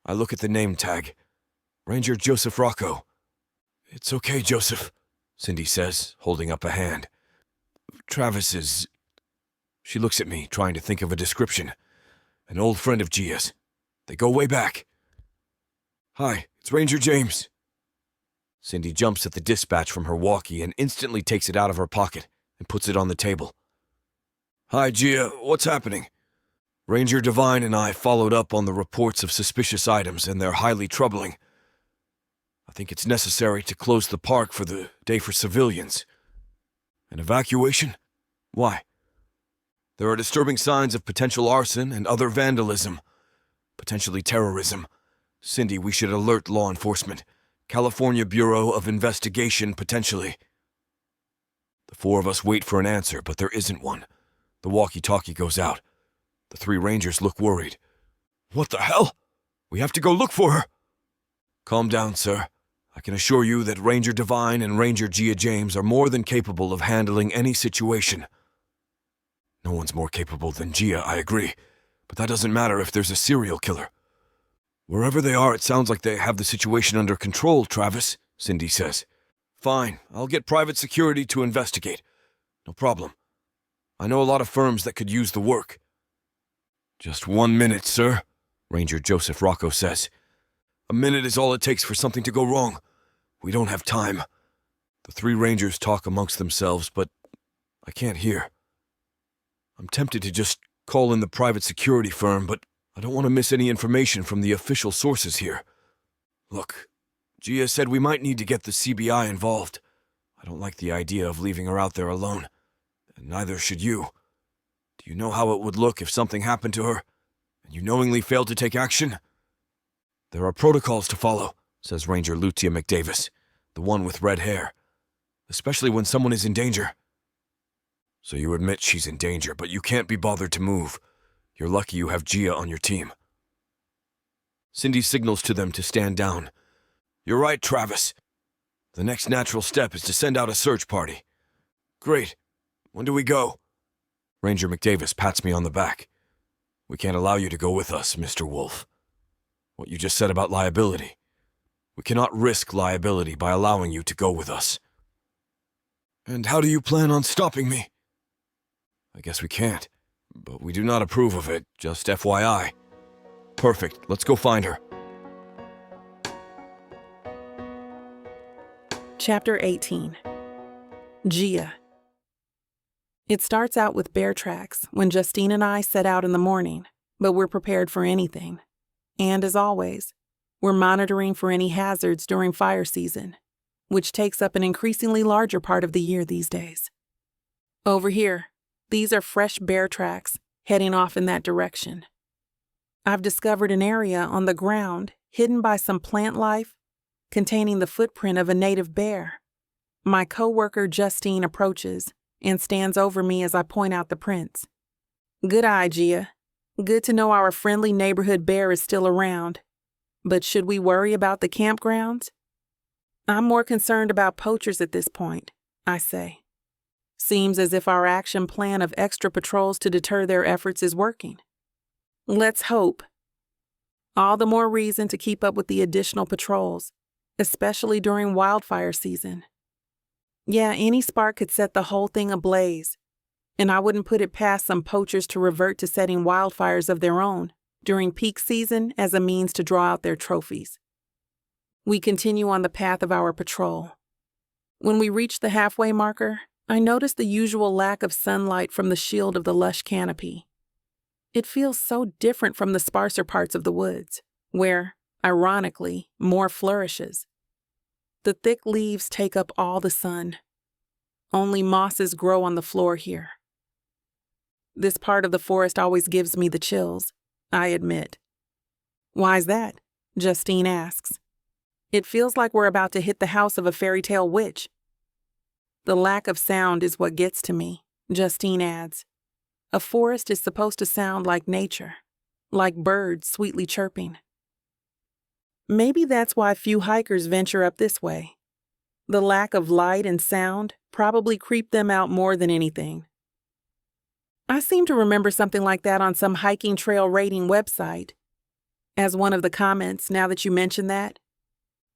I look at the name tag. Ranger Joseph Rocco. It's okay, Joseph, Cindy says, holding up a hand. Travis is... She looks at me, trying to think of a description. An old friend of Gia's. They go way back. Hi, it's Ranger James. Cindy jumps at the dispatch from her walkie and instantly takes it out of her pocket and puts it on the table. Hi, Gia. What's happening? Ranger Devine and I followed up on the reports of suspicious items, and they're highly troubling. I think it's necessary to close the park for the day for civilians. An evacuation? Why? There are disturbing signs of potential arson and other vandalism. Potentially terrorism. Cindy, we should alert law enforcement. California Bureau of Investigation, potentially. The 4 of us wait for an answer, but there isn't one. The walkie-talkie goes out. The 3 rangers look worried. What the hell? We have to go look for her. Calm down, sir. I can assure you that Ranger Devine and Ranger Gia James are more than capable of handling any situation. No one's more capable than Gia, I agree. But that doesn't matter if there's a serial killer. Wherever they are, it sounds like they have the situation under control, Travis, Cindy says. Fine, I'll get private security to investigate. No problem. I know a lot of firms that could use the work. Just 1 minute, sir, Ranger Joseph Rocco says. A minute is all it takes for something to go wrong. We don't have time. The 3 rangers talk amongst themselves, but I can't hear. I'm tempted to just call in the private security firm, but I don't want to miss any information from the official sources here. Look, Gia said we might need to get the CBI involved. I don't like the idea of leaving her out there alone, and neither should you. Do you know how it would look if something happened to her, and you knowingly failed to take action? There are protocols to follow, says Ranger Lucia McDavis, the one with red hair, especially when someone is in danger. So you admit she's in danger, but you can't be bothered to move. You're lucky you have Gia on your team. Cindy signals to them to stand down. You're right, Travis. The next natural step is to send out a search party. Great. When do we go? Ranger McDavis pats me on the back. We can't allow you to go with us, Mr. Wolf. What you just said about liability. We cannot risk liability by allowing you to go with us. And how do you plan on stopping me? I guess we can't, but we do not approve of it, just FYI. Perfect, let's go find her.
Chapter 18. Gia. It starts out with bear tracks when Justine and I set out in the morning, but we're prepared for anything. And as always, we're monitoring for any hazards during fire season, which takes up an increasingly larger part of the year these days. Over here, these are fresh bear tracks heading off in that direction. I've discovered an area on the ground hidden by some plant life containing the footprint of a native bear. My coworker Justine approaches and stands over me as I point out the prints. Good eye, Gia. Good to know our friendly neighborhood bear is still around. But should we worry about the campgrounds? I'm more concerned about poachers at this point, I say. Seems as if our action plan of extra patrols to deter their efforts is working. Let's hope. All the more reason to keep up with the additional patrols, especially during wildfire season. Yeah, any spark could set the whole thing ablaze, and I wouldn't put it past some poachers to revert to setting wildfires of their own during peak season as a means to draw out their trophies. We continue on the path of our patrol. When we reach the halfway marker, I notice the usual lack of sunlight from the shield of the lush canopy. It feels so different from the sparser parts of the woods, where, ironically, more flourishes. The thick leaves take up all the sun. Only mosses grow on the floor here. This part of the forest always gives me the chills, I admit. Why's that? Justine asks. It feels like we're about to hit the house of a fairy tale witch. The lack of sound is what gets to me, Justine adds. A forest is supposed to sound like nature, like birds sweetly chirping. Maybe that's why few hikers venture up this way. The lack of light and sound probably creep them out more than anything. I seem to remember something like that on some hiking trail rating website. As one of the comments, now that you mention that,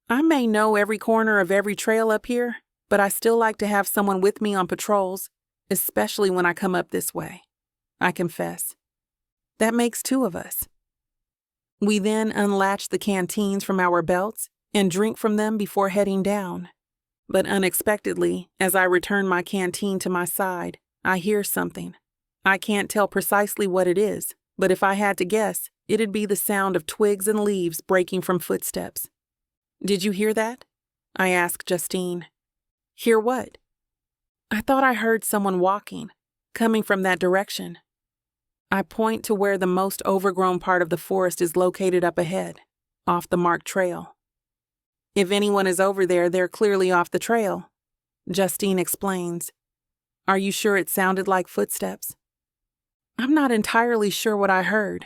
I may know every corner of every trail up here, but I still like to have someone with me on patrols, especially when I come up this way. I confess. That makes two of us. We then unlatch the canteens from our belts and drink from them before heading down. But unexpectedly, as I return my canteen to my side, I hear something. I can't tell precisely what it is, but if I had to guess, it'd be the sound of twigs and leaves breaking from footsteps. Did you hear that? I asked Justine. Hear what? I thought I heard someone walking, coming from that direction. I point to where the most overgrown part of the forest is located up ahead, off the marked trail. If anyone is over there, they're clearly off the trail, Justine explains. Are you sure it sounded like footsteps? I'm not entirely sure what I heard,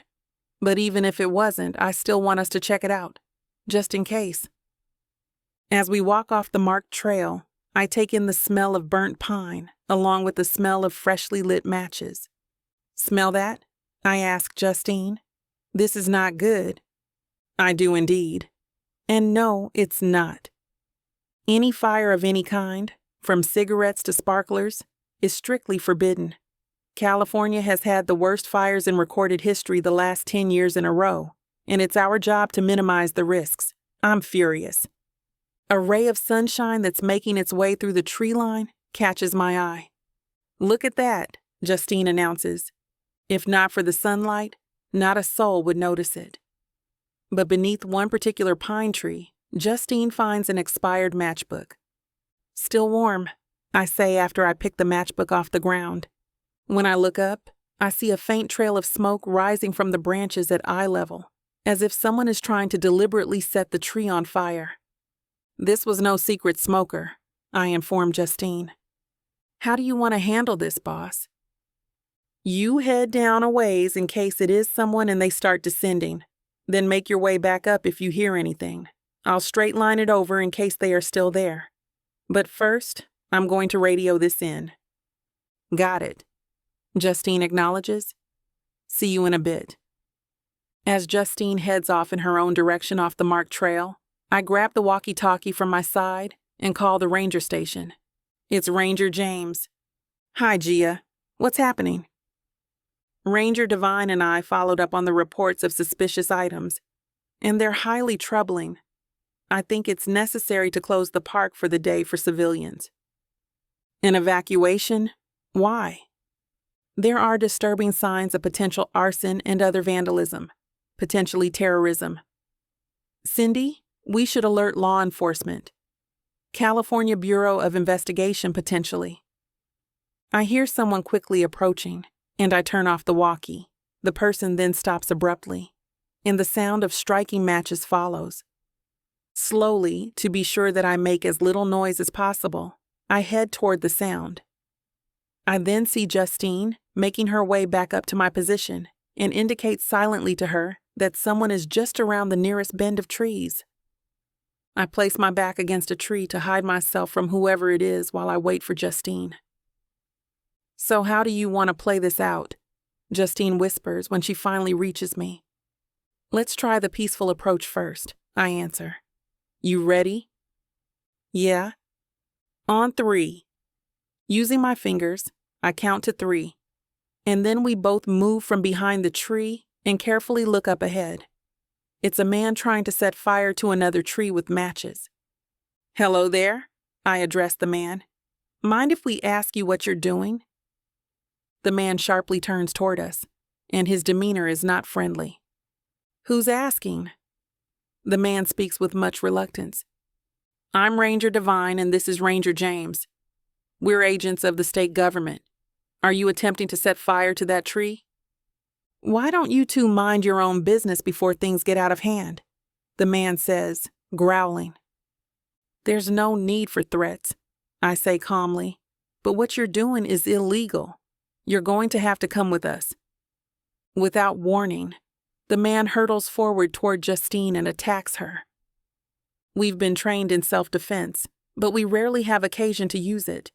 but even if it wasn't, I still want us to check it out, just in case. As we walk off the marked trail, I take in the smell of burnt pine, along with the smell of freshly lit matches. Smell that? I ask Justine. This is not good. I do indeed. And no, it's not. Any fire of any kind, from cigarettes to sparklers, is strictly forbidden. California has had the worst fires in recorded history the last 10 years in a row, and it's our job to minimize the risks. I'm furious. A ray of sunshine that's making its way through the tree line catches my eye. Look at that, Justine announces. If not for the sunlight, not a soul would notice it. But beneath one particular pine tree, Justine finds an expired matchbook. Still warm, I say after I pick the matchbook off the ground. When I look up, I see a faint trail of smoke rising from the branches at eye level, as if someone is trying to deliberately set the tree on fire. This was no secret smoker, I inform Justine. How do you want to handle this, boss? You head down a ways in case it is someone and they start descending. Then make your way back up if you hear anything. I'll straight line it over in case they are still there. But first, I'm going to radio this in. Got it, Justine acknowledges. See you in a bit. As Justine heads off in her own direction off the marked trail, I grab the walkie-talkie from my side and call the ranger station. It's Ranger James. Hi, Gia. What's happening? Ranger Devine and I followed up on the reports of suspicious items, and they're highly troubling. I think it's necessary to close the park for the day for civilians. An evacuation? Why? There are disturbing signs of potential arson and other vandalism, potentially terrorism. Cindy, we should alert law enforcement. California Bureau of Investigation, potentially. I hear someone quickly approaching, and I turn off the walkie. The person then stops abruptly, and the sound of striking matches follows. Slowly, to be sure that I make as little noise as possible, I head toward the sound. I then see Justine making her way back up to my position and indicate silently to her that someone is just around the nearest bend of trees. I place my back against a tree to hide myself from whoever it is while I wait for Justine. "So how do you want to play this out?" Justine whispers when she finally reaches me. "Let's try the peaceful approach first," I answer. "You ready?" "Yeah." "On 3. Using my fingers, I count to 3, and then we both move from behind the tree and carefully look up ahead. It's a man trying to set fire to another tree with matches. "Hello there," I address the man. "Mind if we ask you what you're doing?" The man sharply turns toward us, and his demeanor is not friendly. "Who's asking?" The man speaks with much reluctance. "I'm Ranger Devine, and this is Ranger James. We're agents of the state government. Are you attempting to set fire to that tree?" "Why don't you two mind your own business before things get out of hand?" the man says, growling. "There's no need for threats," I say calmly, "but what you're doing is illegal. You're going to have to come with us." Without warning, the man hurtles forward toward Justine and attacks her. We've been trained in self-defense, but we rarely have occasion to use it.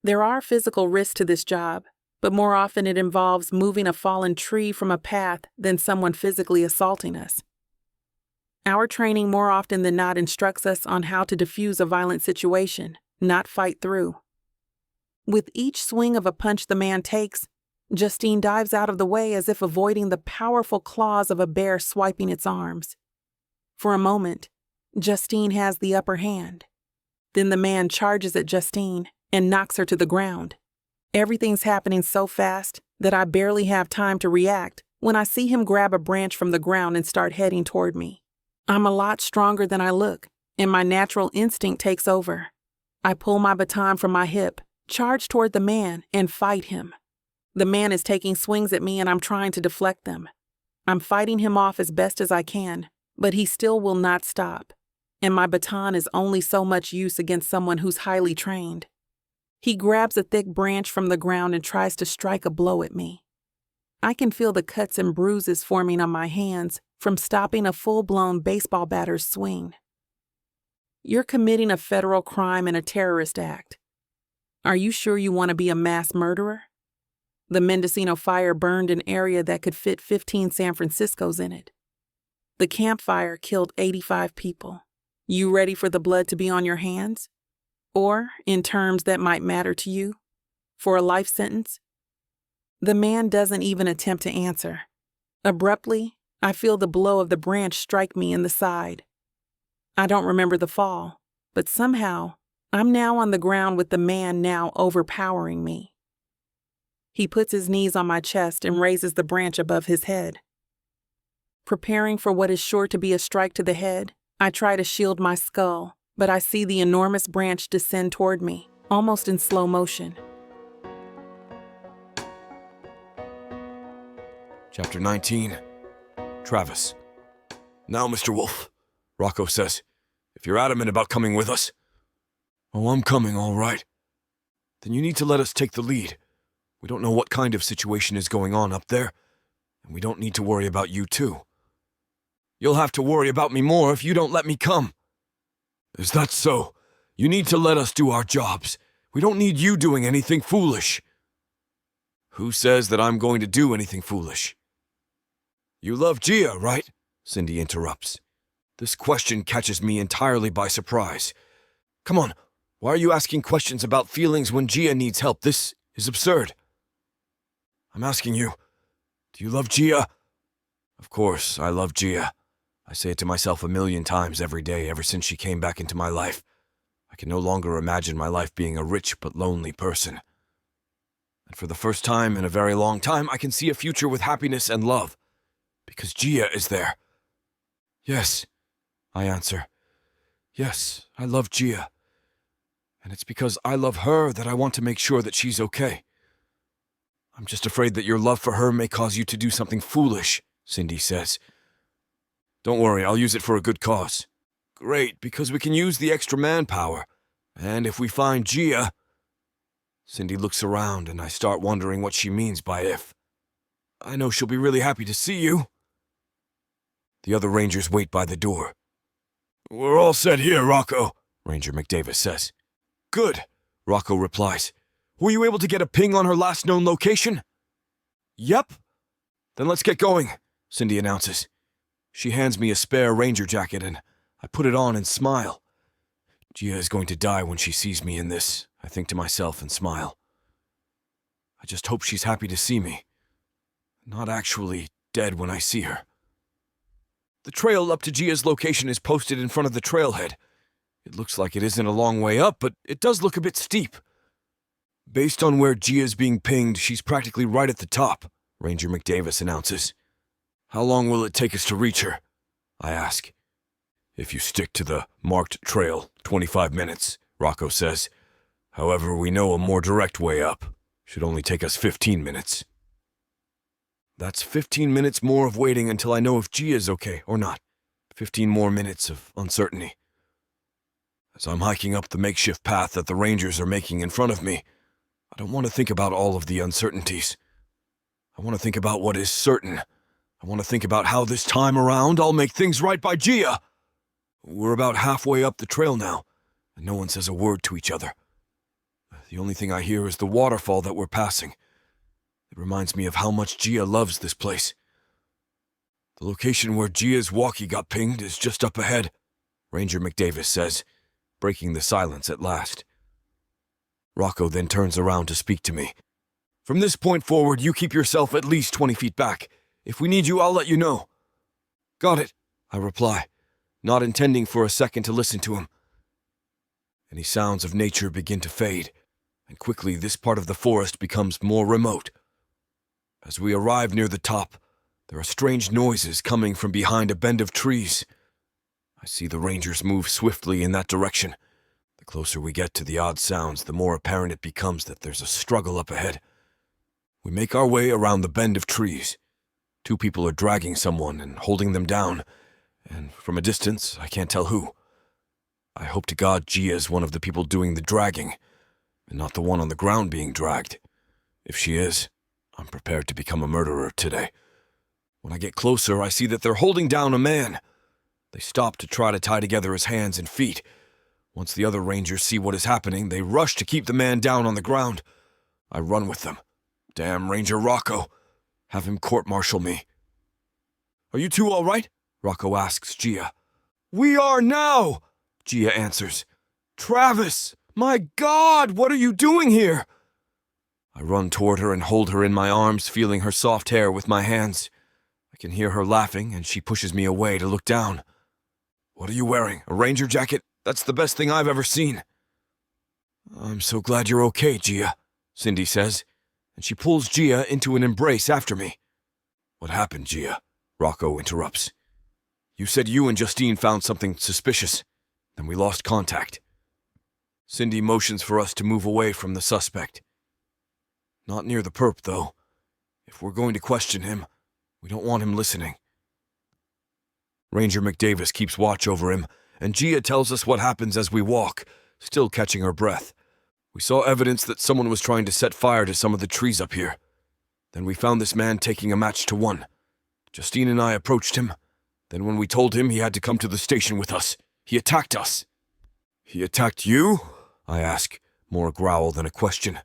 There are physical risks to this job, but more often it involves moving a fallen tree from a path than someone physically assaulting us. Our training more often than not instructs us on how to defuse a violent situation, not fight through. With each swing of a punch the man takes, Justine dives out of the way as if avoiding the powerful claws of a bear swiping its arms. For a moment, Justine has the upper hand. Then the man charges at Justine and knocks her to the ground. Everything's happening so fast that I barely have time to react when I see him grab a branch from the ground and start heading toward me. I'm a lot stronger than I look, and my natural instinct takes over. I pull my baton from my hip, charge toward the man, and fight him. The man is taking swings at me and I'm trying to deflect them. I'm fighting him off as best as I can, but he still will not stop, and my baton is only so much use against someone who's highly trained. He grabs a thick branch from the ground and tries to strike a blow at me. I can feel the cuts and bruises forming on my hands from stopping a full-blown baseball batter's swing. "You're committing a federal crime and a terrorist act. Are you sure you want to be a mass murderer? The Mendocino fire burned an area that could fit 15 San Franciscos in it. The campfire killed 85 people. You ready for the blood to be on your hands? Or, in terms that might matter to you, for a life sentence?" The man doesn't even attempt to answer. Abruptly, I feel the blow of the branch strike me in the side. I don't remember the fall, but somehow, I'm now on the ground with the man now overpowering me. He puts his knees on my chest and raises the branch above his head. Preparing for what is sure to be a strike to the head, I try to shield my skull, but I see the enormous branch descend toward me, almost in slow motion.
Chapter 19. Travis. "Now, Mr. Wolf," Rocco says, "if you're adamant about coming with us." "Oh, I'm coming, all right." "Then you need to let us take the lead. We don't know what kind of situation is going on up there, and we don't need to worry about you too." "You'll have to worry about me more if you don't let me come." "Is that so? You need to let us do our jobs. We don't need you doing anything foolish." "Who says that I'm going to do anything foolish?" "You love Gia, right?" Cindy interrupts. This question catches me entirely by surprise. "Come on, why are you asking questions about feelings when Gia needs help? This is absurd." "I'm asking you, do you love Gia?" "Of course, I love Gia. I say it to myself a million times every day ever since she came back into my life. I can no longer imagine my life being a rich but lonely person. And for the first time in a very long time, I can see a future with happiness and love, because Gia is there." "Yes," I answer. "Yes, I love Gia. And it's because I love her that I want to make sure that she's okay. I'm just afraid that your love for her may cause you to do something foolish," Cindy says. "Don't worry, I'll use it for a good cause." "Great, because we can use the extra manpower. And if we find Gia..." Cindy looks around and I start wondering what she means by if. "I know she'll be really happy to see you." The other rangers wait by the door. We're all set here, Rocco, Ranger McDavis says. Good, Rocco replies. Were you able to get a ping on her last known location? Yep. Then let's get going, Cindy announces. She hands me a spare ranger jacket and I put it on and smile. Gia is going to die when she sees me in this, I think to myself and smile. I just hope she's happy to see me. Not actually dead when I see her. The trail up to Gia's location is posted in front of the trailhead. It looks like it isn't a long way up, but it does look a bit steep. Based on where Gia's being pinged, she's practically right at the top, Ranger McDavis announces. How long will it take us to reach her? I ask. If you stick to the marked trail, 25 minutes, Rocco says. However, we know a more direct way up. Should only take us 15 minutes. That's 15 minutes more of waiting until I know if Gia's okay or not. 15 more minutes of uncertainty. As I'm hiking up the makeshift path that the Rangers are making in front of me, I don't want to think about all of the uncertainties. I want to think about what is certain. I want to think about how this time around I'll make things right by Gia. We're about halfway up the trail now, and no one says a word to each other. The only thing I hear is the waterfall that we're passing. It reminds me of how much Gia loves this place. The location where Gia's walkie got pinged is just up ahead, Ranger McDavis says, breaking the silence at last. Rocco then turns around to speak to me. From this point forward, you keep yourself at least 20 feet back. If we need you, I'll let you know. Got it, I reply, not intending for a second to listen to him. Any sounds of nature begin to fade, and quickly this part of the forest becomes more remote. As we arrive near the top, there are strange noises coming from behind a bend of trees. I see the Rangers move swiftly in that direction. The closer we get to the odd sounds, the more apparent it becomes that there's a struggle up ahead. We make our way around the bend of trees. 2 people are dragging someone and holding them down, and from a distance, I can't tell who. I hope to God Gia is one of the people doing the dragging, and not the one on the ground being dragged. If she is, I'm prepared to become a murderer today. When I get closer, I see that they're holding down a man. They stop to try to tie together his hands and feet. Once the other Rangers see what is happening, they rush to keep the man down on the ground. I run with them. Damn Ranger Rocco. Have him court-martial me. Are you two all right? Rocco asks Gia. We are now, Gia answers. Travis, my God, what are you doing here? I run toward her and hold her in my arms, feeling her soft hair with my hands. I can hear her laughing, and she pushes me away to look down. What are you wearing, a ranger jacket? That's the best thing I've ever seen. I'm so glad you're okay, Gia, Cindy says, and she pulls Gia into an embrace after me. What happened, Gia? Rocco interrupts. You said you and Justine found something suspicious. Then we lost contact. Cindy motions for us to move away from the suspect. Not near the perp, though. If we're going to question him, we don't want him listening. Ranger McDavis keeps watch over him, and Gia tells us what happens as we walk, still catching her breath. We saw evidence that someone was trying to set fire to some of the trees up here. Then we found this man taking a match to one. Justine and I approached him. Then when we told him he had to come to the station with us, he attacked us. He attacked you? I ask, more a growl than a question.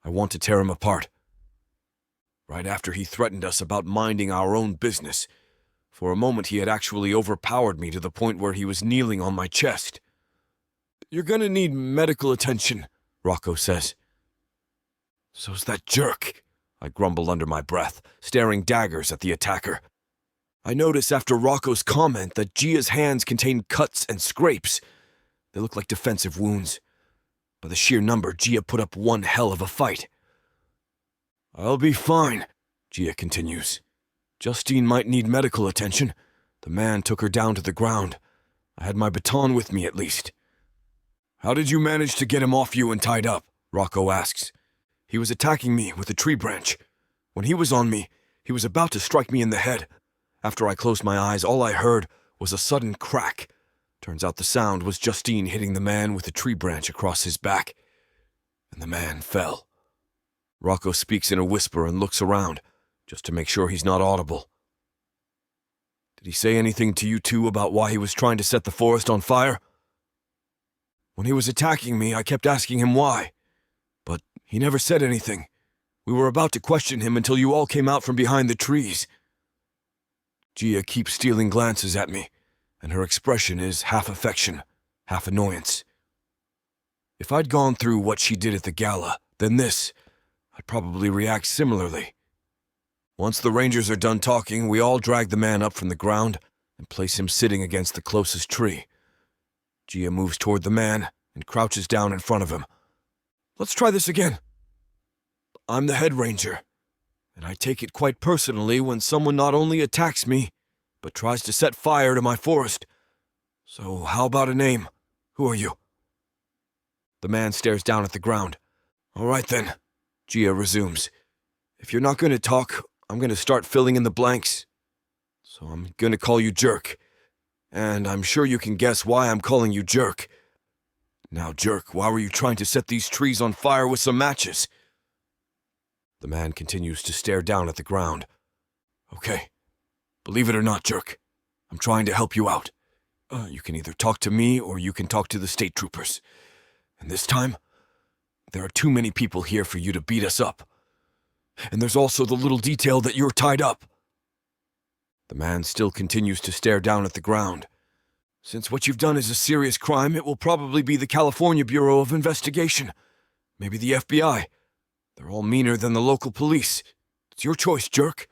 I want to tear him apart. Right after he threatened us about minding our own business. For a moment he had actually overpowered me to the point where he was kneeling on my chest. You're gonna need medical attention, Rocco says. So's that jerk, I grumble under my breath, staring daggers at the attacker. I notice after Rocco's comment that Gia's hands contain cuts and scrapes. They look like defensive wounds. By the sheer number, Gia put up one hell of a fight. I'll be fine, Gia continues. Justine might need medical attention. The man took her down to the ground. I had my baton with me at least. How did you manage to get him off you and tied up? Rocco asks. He was attacking me with a tree branch. When he was on me, he was about to strike me in the head. After I closed my eyes, all I heard was a sudden crack. Turns out the sound was Justine hitting the man with a tree branch across his back. And the man fell. Rocco speaks in a whisper and looks around, just to make sure he's not audible. Did he say anything to you two about why he was trying to set the forest on fire? When he was attacking me, I kept asking him why, but he never said anything. We were about to question him until you all came out from behind the trees. Gia keeps stealing glances at me, and her expression is half affection, half annoyance. If I'd gone through what she did at the gala, then I'd probably react similarly. Once the Rangers are done talking, we all drag the man up from the ground and place him sitting against the closest tree. Gia moves toward the man and crouches down in front of him. Let's try this again. I'm the head ranger, and I take it quite personally when someone not only attacks me, but tries to set fire to my forest. So how about a name? Who are you? The man stares down at the ground. All right then, Gia resumes. If you're not going to talk, I'm going to start filling in the blanks. So I'm going to call you Jerk. And I'm sure you can guess why I'm calling you Jerk. Now, Jerk, why were you trying to set these trees on fire with some matches? The man continues to stare down at the ground. Okay, believe it or not, Jerk, I'm trying to help you out. You can either talk to me or you can talk to the state troopers. And this time, there are too many people here for you to beat us up. And there's also the little detail that you're tied up. The man still continues to stare down at the ground. Since what you've done is a serious crime, it will probably be the California Bureau of Investigation. Maybe the FBI. They're all meaner than the local police. It's your choice, Jerk.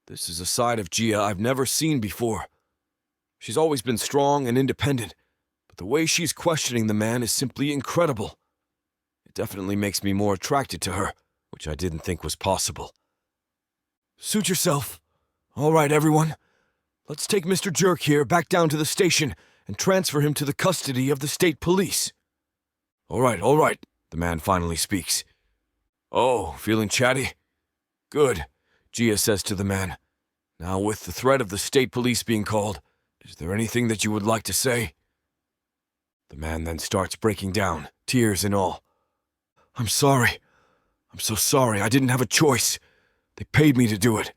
This is a side of Gia I've never seen before. She's always been strong and independent, but the way she's questioning the man is simply incredible. It definitely makes me more attracted to her, which I didn't think was possible. Suit yourself. All right, everyone. Let's take Mr. Jerk here back down to the station and transfer him to the custody of the state police. All right, the man finally speaks. Oh, feeling chatty? Good, Gia says to the man. Now, with the threat of the state police being called, is there anything that you would like to say? The man then starts breaking down, tears and all. I'm sorry. I'm so sorry. I didn't have a choice. They paid me to do it.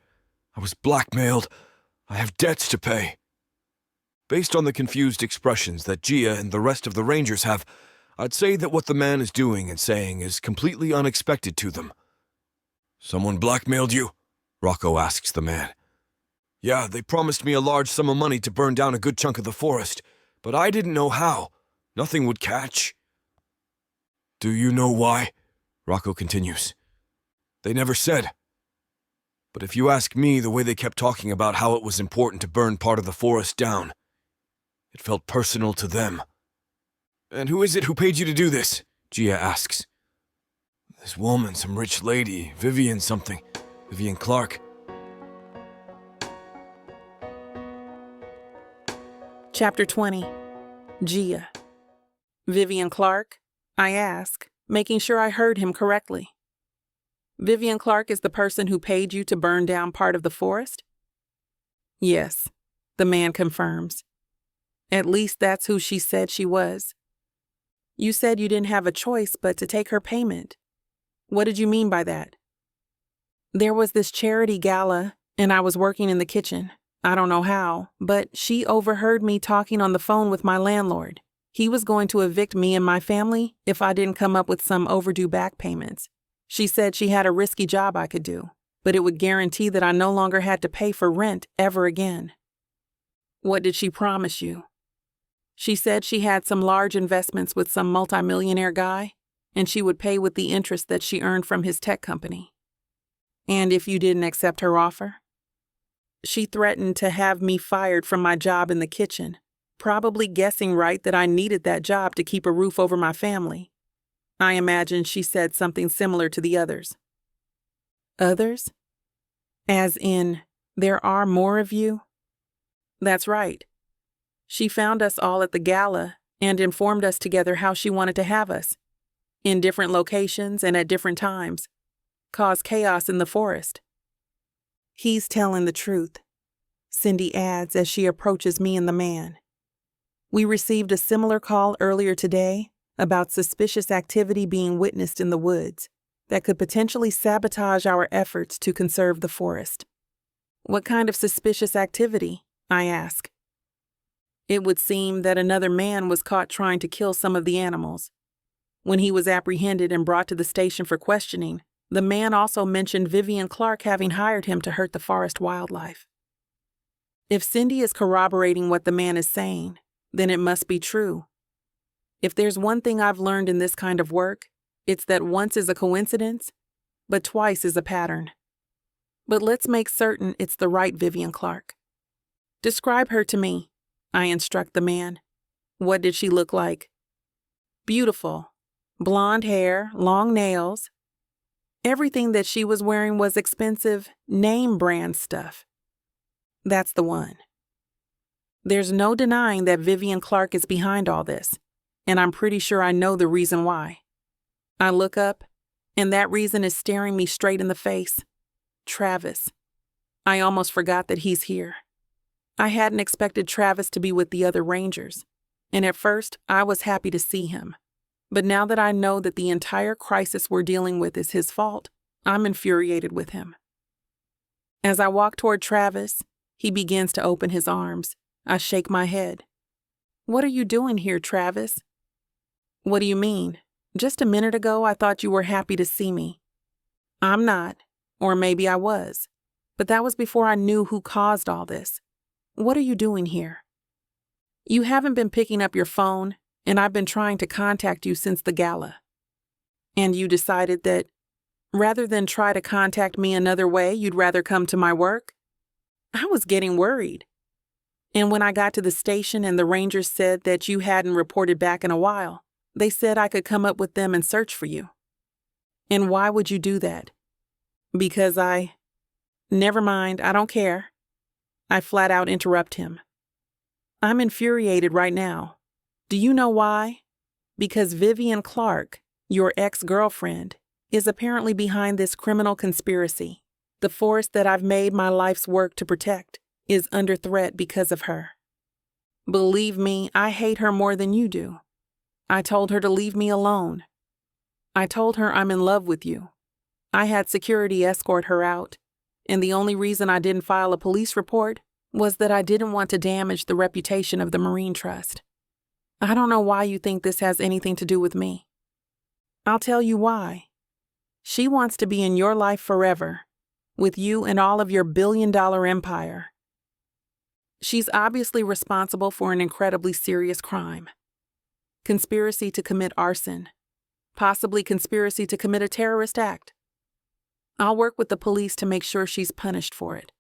I was blackmailed. I have debts to pay. Based on the confused expressions that Gia and the rest of the Rangers have, I'd say that what the man is doing and saying is completely unexpected to them. Someone blackmailed you? Rocco asks the man. Yeah, they promised me a large sum of money to burn down a good chunk of the forest, but I didn't know how. Nothing would catch. Do you know why? Rocco continues. They never said. But if you ask me, the way they kept talking about how it was important to burn part of the forest down, it felt personal to them. And who is it who paid you to do this? Gia asks. This woman, some rich lady, Vivian Clark.
Chapter 20. Gia. Vivian Clark? I ask, making sure I heard him correctly. Vivian Clark is the person who paid you to burn down part of the forest? Yes, the man confirms. At least that's who she said she was. You said you didn't have a choice but to take her payment. What did you mean by that? There was this charity gala, and I was working in the kitchen. I don't know how, but she overheard me talking on the phone with my landlord. He was going to evict me and my family if I didn't come up with some overdue back payments. She said she had a risky job I could do, but it would guarantee that I no longer had to pay for rent ever again. What did she promise you? She said she had some large investments with some multimillionaire guy, and she would pay with the interest that she earned from his tech company. And if you didn't accept her offer? She threatened to have me fired from my job in the kitchen, probably guessing right that I needed that job to keep a roof over my family. I imagine she said something similar to the others. Others? As in, there are more of you? That's right. She found us all at the gala and informed us together how she wanted to have us, in different locations and at different times, cause chaos in the forest. He's telling the truth, Cindy adds as she approaches me and the man. We received a similar call earlier today about suspicious activity being witnessed in the woods that could potentially sabotage our efforts to conserve the forest. What kind of suspicious activity? I ask. It would seem that another man was caught trying to kill some of the animals. When he was apprehended and brought to the station for questioning, the man also mentioned Vivian Clark having hired him to hurt the forest wildlife. If Cindy is corroborating what the man is saying, then it must be true. If there's one thing I've learned in this kind of work, it's that once is a coincidence, but twice is a pattern. But let's make certain it's the right Vivian Clark. Describe her to me, I instruct the man. What did she look like? Beautiful. Blonde hair, long nails. Everything that she was wearing was expensive, name brand stuff. That's the one. There's no denying that Vivian Clark is behind all this, and I'm pretty sure I know the reason why. I look up, and that reason is staring me straight in the face. Travis. I almost forgot that he's here. I hadn't expected Travis to be with the other Rangers, and at first I was happy to see him. But now that I know that the entire crisis we're dealing with is his fault, I'm infuriated with him. As I walk toward Travis, he begins to open his arms. I shake my head. What are you doing here, Travis? What do you mean? Just a minute ago, I thought you were happy to see me. I'm not, or maybe I was, but that was before I knew who caused all this. What are you doing here? You haven't been picking up your phone, and I've been trying to contact you since the gala. And you decided that, rather than try to contact me another way, you'd rather come to my work? I was getting worried. And when I got to the station and the Rangers said that you hadn't reported back in a while, they said I could come up with them and search for you. And why would you do that? Because Never mind, I don't care. I flat out interrupt him. I'm infuriated right now. Do you know why? Because Vivian Clark, your ex-girlfriend, is apparently behind this criminal conspiracy. The forest that I've made my life's work to protect is under threat because of her. Believe me, I hate her more than you do. I told her to leave me alone. I told her I'm in love with you. I had security escort her out, and the only reason I didn't file a police report was that I didn't want to damage the reputation of the Marine Trust. I don't know why you think this has anything to do with me. I'll tell you why. She wants to be in your life forever, with you and all of your billion-dollar empire. She's obviously responsible for an incredibly serious crime. Conspiracy to commit arson. Possibly conspiracy to commit a terrorist act. I'll work with the police to make sure she's punished for it.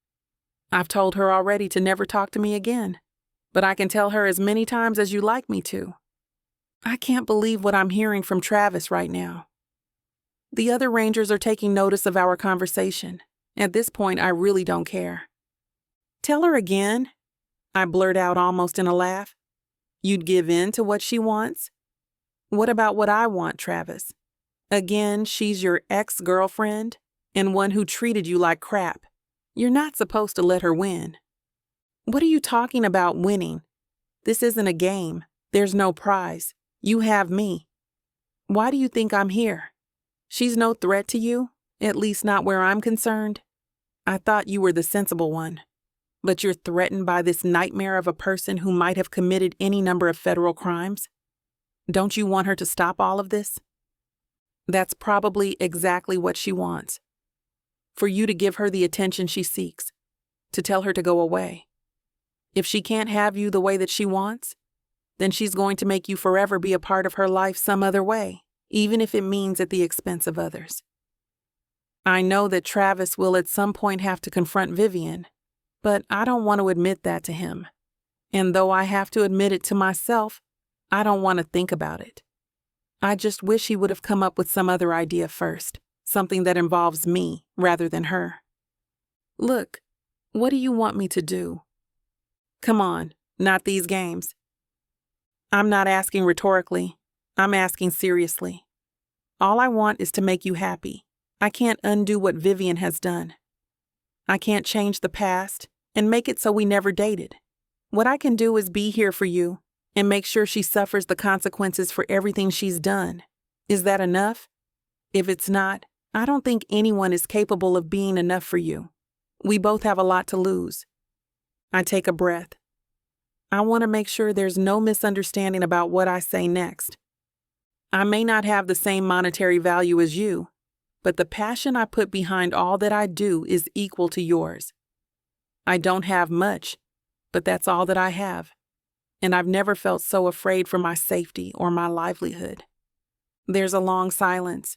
I've told her already to never talk to me again, but I can tell her as many times as you like me to. I can't believe what I'm hearing from Travis right now. The other Rangers are taking notice of our conversation. At this point, I really don't care. Tell her again, I blurt out almost in a laugh. You'd give in to what she wants? What about what I want, Travis? Again, she's your ex-girlfriend and one who treated you like crap. You're not supposed to let her win. What are you talking about winning? This isn't a game. There's no prize. You have me. Why do you think I'm here? She's no threat to you, at least not where I'm concerned. I thought you were the sensible one. But you're threatened by this nightmare of a person who might have committed any number of federal crimes. Don't you want her to stop all of this? That's probably exactly what she wants. For you to give her the attention she seeks, to tell her to go away. If she can't have you the way that she wants, then she's going to make you forever be a part of her life some other way, even if it means at the expense of others. I know that Travis will at some point have to confront Vivian, but I don't want to admit that to him. And though I have to admit it to myself, I don't want to think about it. I just wish he would have come up with some other idea first, something that involves me rather than her. Look, what do you want me to do? Come on, not these games. I'm not asking rhetorically. I'm asking seriously. All I want is to make you happy. I can't undo what Vivian has done. I can't change the past and make it so we never dated. What I can do is be here for you and make sure she suffers the consequences for everything she's done. Is that enough? If it's not, I don't think anyone is capable of being enough for you. We both have a lot to lose. I take a breath. I want to make sure there's no misunderstanding about what I say next. I may not have the same monetary value as you, but the passion I put behind all that I do is equal to yours. I don't have much, but that's all that I have, and I've never felt so afraid for my safety or my livelihood. There's a long silence.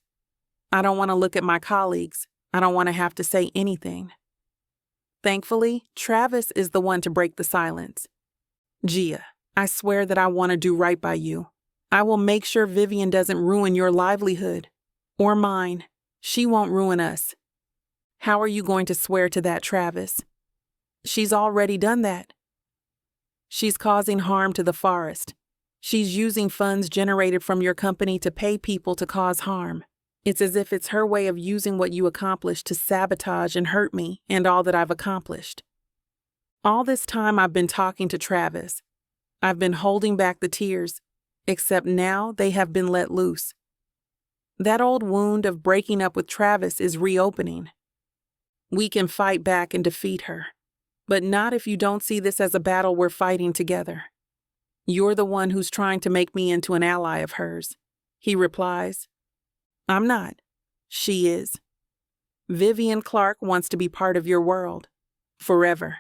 I don't want to look at my colleagues. I don't want to have to say anything. Thankfully, Travis is the one to break the silence. Gia, I swear that I want to do right by you. I will make sure Vivian doesn't ruin your livelihood. Or mine. She won't ruin us. How are you going to swear to that, Travis? She's already done that. She's causing harm to the forest. She's using funds generated from your company to pay people to cause harm. It's as if it's her way of using what you accomplished to sabotage and hurt me and all that I've accomplished. All this time I've been talking to Travis. I've been holding back the tears, except now they have been let loose. That old wound of breaking up with Travis is reopening. We can fight back and defeat her, but not if you don't see this as a battle we're fighting together. You're the one who's trying to make me into an ally of hers. He replies, I'm not. She is. Vivian Clark wants to be part of your world. Forever.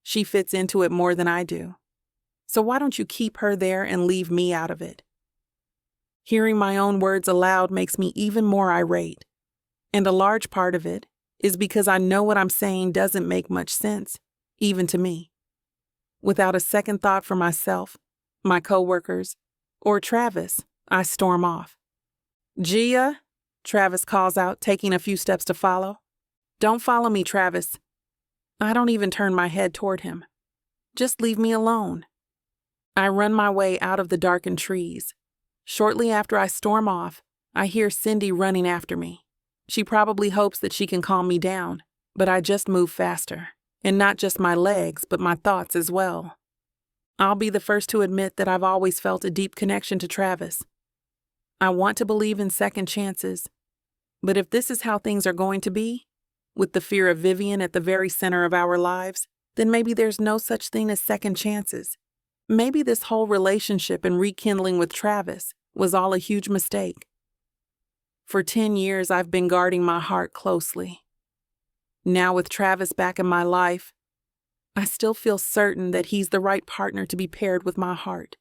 She fits into it more than I do. So why don't you keep her there and leave me out of it? Hearing my own words aloud makes me even more irate. And a large part of it is because I know what I'm saying doesn't make much sense, even to me. Without a second thought for myself, my coworkers, or Travis, I storm off. Gia, Travis calls out, taking a few steps to follow. Don't follow me, Travis. I don't even turn my head toward him. Just leave me alone. I run my way out of the darkened trees. Shortly after I storm off, I hear Cindy running after me. She probably hopes that she can calm me down, but I just move faster. And not just my legs, but my thoughts as well. I'll be the first to admit that I've always felt a deep connection to Travis. I want to believe in second chances, but if this is how things are going to be, with the fear of Vivian at the very center of our lives, then maybe there's no such thing as second chances. Maybe this whole relationship and rekindling with Travis was all a huge mistake. For 10 years, I've been guarding my heart closely. Now with Travis back in my life, I still feel certain that he's the right partner to be paired with my heart.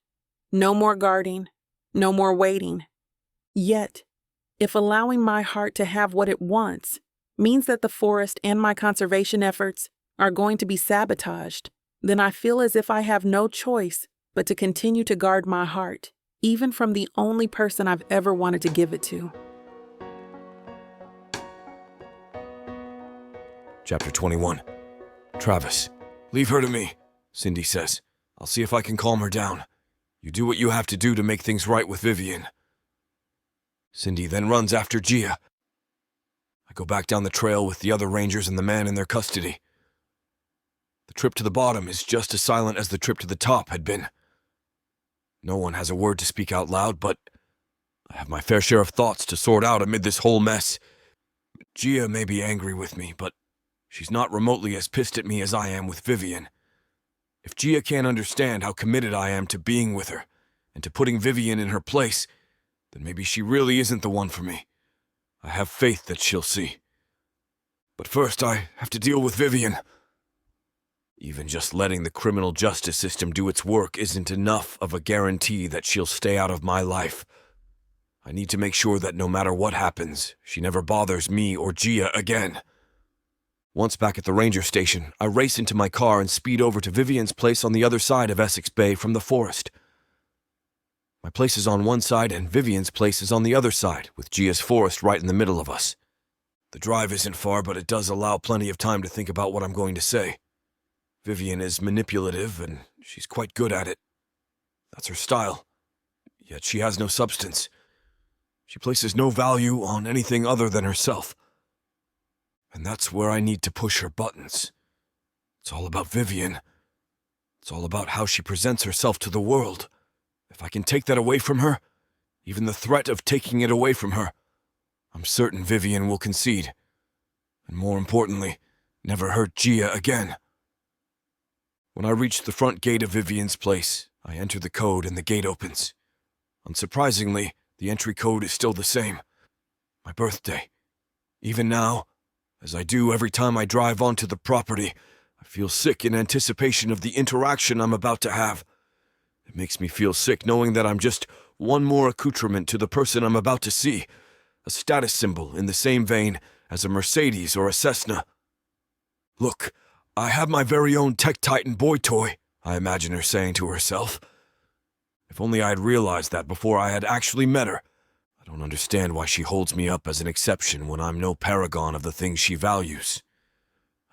No more guarding, no more waiting. Yet, if allowing my heart to have what it wants means that the forest and my conservation efforts are going to be sabotaged, then I feel as if I have no choice but to continue to guard my heart, even from the only person I've ever wanted to give it to.
Chapter 21. Travis. Leave her to me, Cindy says. I'll see if I can calm her down. You do what you have to do to make things right with Vivian. Cindy then runs after Gia. I go back down the trail with the other rangers and the man in their custody. The trip to the bottom is just as silent as the trip to the top had been. No one has a word to speak out loud, but I have my fair share of thoughts to sort out amid this whole mess. Gia may be angry with me, but she's not remotely as pissed at me as I am with Vivian. If Gia can't understand how committed I am to being with her and to putting Vivian in her place, then maybe she really isn't the one for me. I have faith that she'll see. But first, I have to deal with Vivian. Even just letting the criminal justice system do its work isn't enough of a guarantee that she'll stay out of my life. I need to make sure that no matter what happens, she never bothers me or Gia again. Once back at the ranger station, I race into my car and speed over to Vivian's place on the other side of Essex Bay from the forest. My place is on one side and Vivian's place is on the other side, with Gia's forest right in the middle of us. The drive isn't far, but it does allow plenty of time to think about what I'm going to say. Vivian is manipulative, and she's quite good at it. That's her style. Yet she has no substance. She places no value on anything other than herself. And that's where I need to push her buttons. It's all about Vivian. It's all about how she presents herself to the world. If I can take that away from her, even the threat of taking it away from her, I'm certain Vivian will concede. And more importantly, never hurt Gia again. When I reach the front gate of Vivian's place, I enter the code and the gate opens. Unsurprisingly, the entry code is still the same. My birthday. Even now, as I do every time I drive onto the property, I feel sick in anticipation of the interaction I'm about to have. It makes me feel sick knowing that I'm just one more accoutrement to the person I'm about to see, a status symbol in the same vein as a Mercedes or a Cessna. Look, I have my very own Tech Titan boy toy, I imagine her saying to herself. If only I had realized that before I had actually met her. I don't understand why she holds me up as an exception when I'm no paragon of the things she values.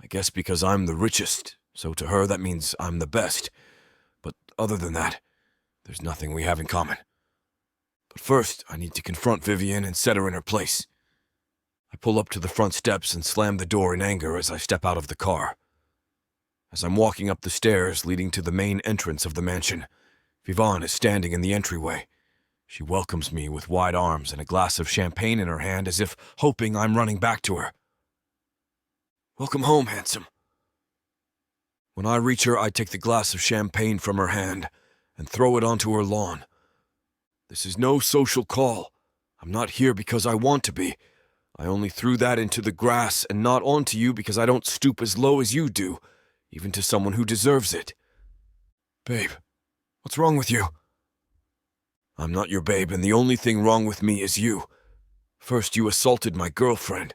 I guess because I'm the richest, so to her that means I'm the best. But other than that, there's nothing we have in common. But first, I need to confront Vivian and set her in her place. I pull up to the front steps and slam the door in anger as I step out of the car. As I'm walking up the stairs leading to the main entrance of the mansion, Vivon is standing in the entryway. She welcomes me with wide arms and a glass of champagne in her hand as if hoping I'm running back to her. Welcome home, handsome. When I reach her, I take the glass of champagne from her hand and throw it onto her lawn. This is no social call. I'm not here because I want to be. I only threw that into the grass and not onto you because I don't stoop as low as you do, even to someone who deserves it. Babe, what's wrong with you? I'm not your babe, and the only thing wrong with me is you. First, you assaulted my girlfriend.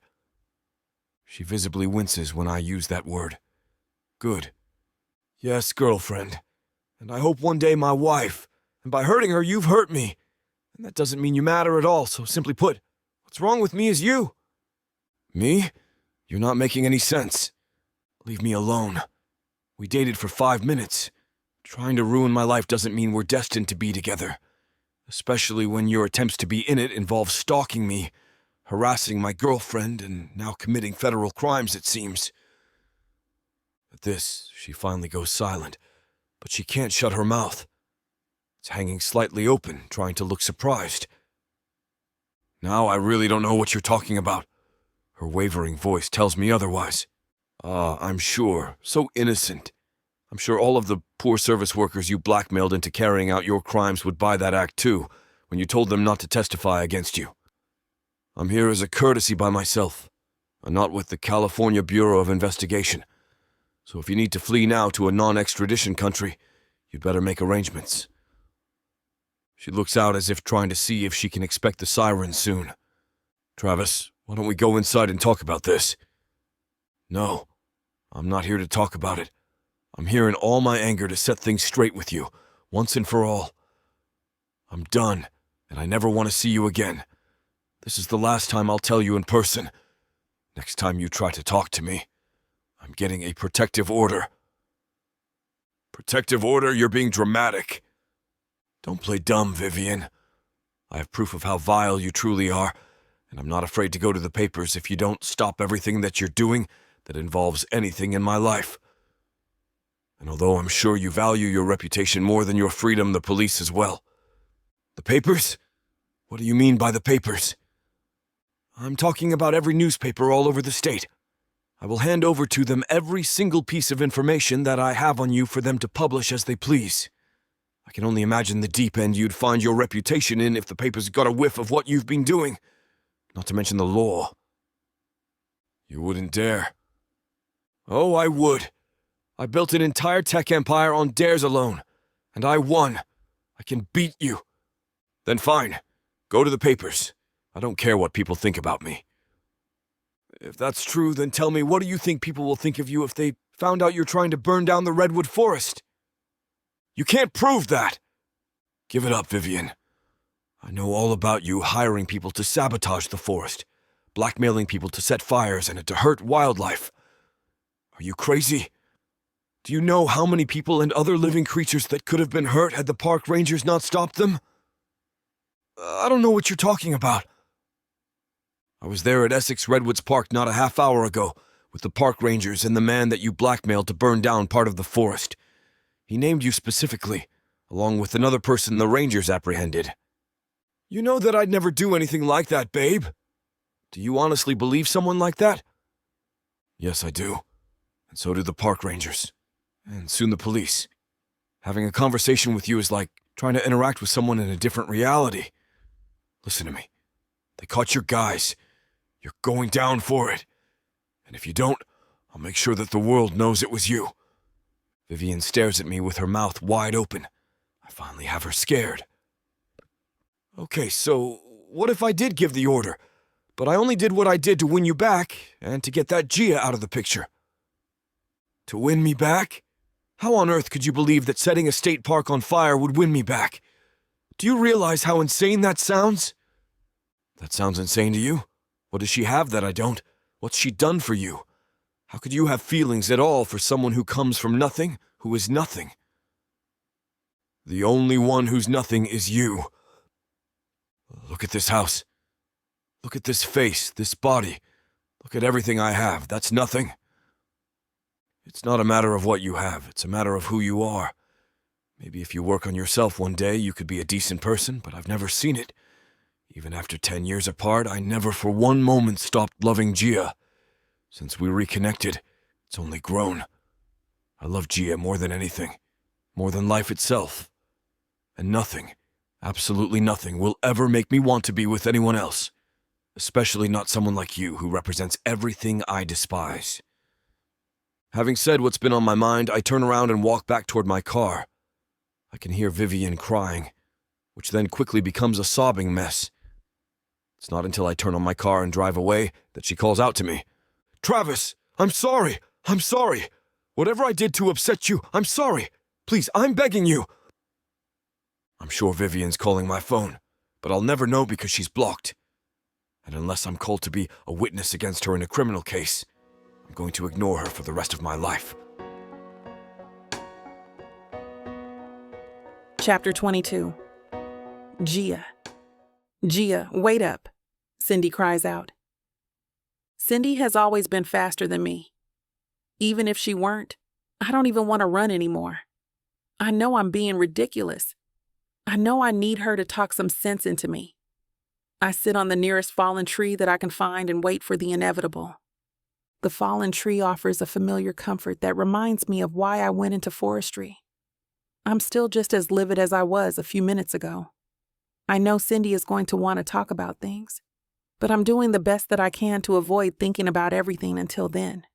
She visibly winces when I use that word. Good. Yes, girlfriend. And I hope one day my wife. And by hurting her, you've hurt me. And that doesn't mean you matter at all, so simply put, what's wrong with me is you. Me? You're not making any sense. Leave me alone. We dated for 5 minutes. Trying to ruin my life doesn't mean we're destined to be together. Especially when your attempts to be in it involve stalking me, harassing my girlfriend, and now committing federal crimes, it seems. At this, she finally goes silent, but she can't shut her mouth. It's hanging slightly open, trying to look surprised. Now I really don't know what you're talking about. Her wavering voice tells me otherwise. I'm sure. So innocent. I'm sure all of the poor service workers you blackmailed into carrying out your crimes would buy that act too, when you told them not to testify against you. I'm here as a courtesy by myself, and not with the California Bureau of Investigation. So if you need to flee now to a non-extradition country, you'd better make arrangements. She looks out as if trying to see if she can expect the sirens soon. Travis, why don't we go inside and talk about this? No, I'm not here to talk about it. I'm here in all my anger to set things straight with you, once and for all. I'm done, and I never want to see you again. This is the last time I'll tell you in person. Next time you try to talk to me, I'm getting a protective order. Protective order? You're being dramatic. Don't play dumb, Vivian. I have proof of how vile you truly are, and I'm not afraid to go to the papers if you don't stop everything that you're doing that involves anything in my life. And although I'm sure you value your reputation more than your freedom, the police as well. The papers? What do you mean by the papers? I'm talking about every newspaper all over the state. I will hand over to them every single piece of information that I have on you for them to publish as they please. I can only imagine the deep end you'd find your reputation in if the papers got a whiff of what you've been doing. Not to mention the law. You wouldn't dare. Oh, I would. I built an entire tech empire on dares alone, and I won. I can beat you. Then fine, go to the papers. I don't care what people think about me. If that's true, then tell me, what do you think people will think of you if they found out you're trying to burn down the redwood forest? You can't prove that! Give it up, Vivian. I know all about you hiring people to sabotage the forest, blackmailing people to set fires and to hurt wildlife. Are you crazy? Do you know how many people and other living creatures that could have been hurt had the park rangers not stopped them? I don't know what you're talking about. I was there at Essex Redwoods Park not a half hour ago with the park rangers and the man that you blackmailed to burn down part of the forest. He named you specifically, along with another person the rangers apprehended. You know that I'd never do anything like that, babe. Do you honestly believe someone like that? Yes, I do. and so do the park rangers, and soon the police. Having a conversation with you is like trying to interact with someone in a different reality. Listen to me. They caught your guys. You're going down for it. And if you don't, I'll make sure that the world knows it was you. Vivian stares at me with her mouth wide open. I finally have her scared. Okay, so what if I did give the order, but I only did what I did to win you back and to get that Gia out of the picture? To win me back? How on earth could you believe that setting a state park on fire would win me back? Do you realize how insane that sounds? That sounds insane to you? What does she have that I don't? What's she done for you? How could you have feelings at all for someone who comes from nothing, who is nothing? The only one who's nothing is you. Look at this house. Look at this face, this body. Look at everything I have. That's nothing. It's not a matter of what you have. It's a matter of who you are. Maybe if you work on yourself one day, you could be a decent person, but I've never seen it. Even after 10 years apart, I never for one moment stopped loving Gia. Since we reconnected, it's only grown. I love Gia more than anything, more than life itself. And nothing, absolutely nothing, will ever make me want to be with anyone else. Especially not someone like you who represents everything I despise. Having said what's been on my mind, I turn around and walk back toward my car. I can hear Vivian crying, which then quickly becomes a sobbing mess. It's not until I turn on my car and drive away that she calls out to me. Travis, I'm sorry. I'm sorry. Whatever I did to upset you, I'm sorry. Please, I'm begging you. I'm sure Vivian's calling my phone, but I'll never know because she's blocked. And unless I'm called to be a witness against her in a criminal case, I'm going to ignore her for the rest of my life.
Chapter 22. Gia. Gia, wait up, Cindy cries out. Cindy has always been faster than me. Even if she weren't, I don't even want to run anymore. I know I'm being ridiculous. I know I need her to talk some sense into me. I sit on the nearest fallen tree that I can find and wait for the inevitable. The fallen tree offers a familiar comfort that reminds me of why I went into forestry. I'm still just as livid as I was a few minutes ago. I know Cindy is going to want to talk about things, but I'm doing the best that I can to avoid thinking about everything until then.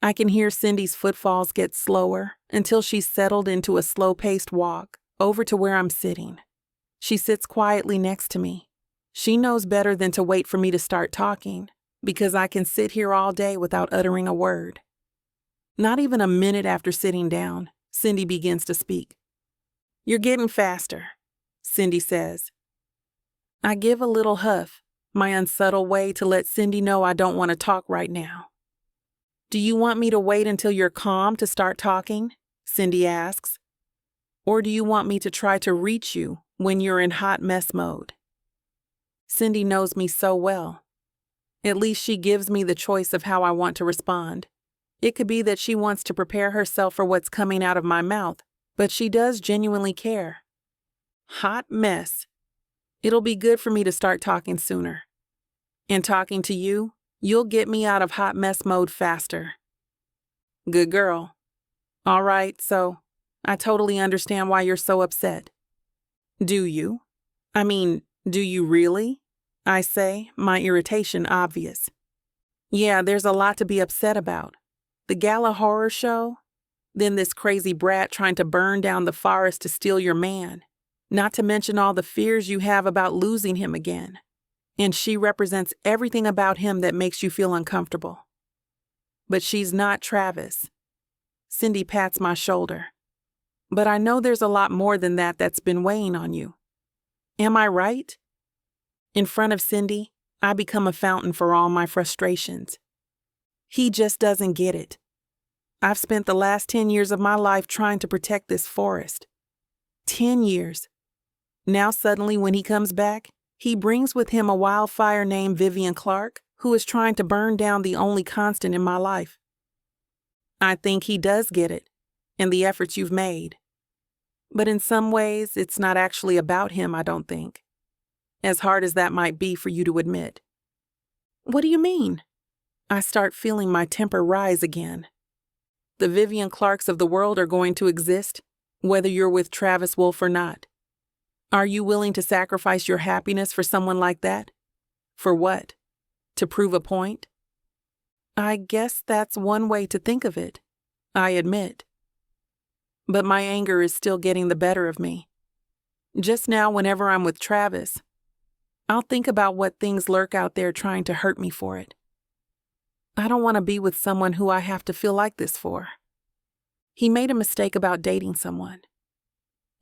I can hear Cindy's footfalls get slower until she's settled into a slow-paced walk over to where I'm sitting. She sits quietly next to me. She knows better than to wait for me to start talking, because I can sit here all day without uttering a word. Not even a minute after sitting down, Cindy begins to speak. You're getting faster, Cindy says. I give a little huff, my unsubtle way to let Cindy know I don't want to talk right now. Do you want me to wait until you're calm to start talking? Cindy asks. Or do you want me to try to reach you when you're in hot mess mode? Cindy knows me so well. At least she gives me the choice of how I want to respond. It could be that she wants to prepare herself for what's coming out of my mouth, but she does genuinely care. Hot mess. It'll be good for me to start talking sooner. In talking to you, you'll get me out of hot mess mode faster. Good girl. All right, so I totally understand why you're so upset. Do you? I mean, do you really? I say, my irritation obvious. Yeah, there's a lot to be upset about. The gala horror show, then this crazy brat trying to burn down the forest to steal your man, not to mention all the fears you have about losing him again. And she represents everything about him that makes you feel uncomfortable. But she's not Travis. Cindy pats my shoulder. But I know there's a lot more than that that's been weighing on you. Am I right? In front of Cindy, I become a fountain for all my frustrations. He just doesn't get it. I've spent the last 10 years of my life trying to protect this forest. 10 years. Now suddenly when he comes back, he brings with him a wildfire named Vivian Clark, who is trying to burn down the only constant in my life. I think he does get it, and the efforts you've made. But in some ways, it's not actually about him, I don't think. As hard as that might be for you to admit. What do you mean? I start feeling my temper rise again. The Vivian Clarks of the world are going to exist, whether you're with Travis Wolfe or not. Are you willing to sacrifice your happiness for someone like that? For what? To prove a point? I guess that's one way to think of it, I admit. But my anger is still getting the better of me. Just now, whenever I'm with Travis, I'll think about what things lurk out there trying to hurt me for it. I don't want to be with someone who I have to feel like this for. He made a mistake about dating someone.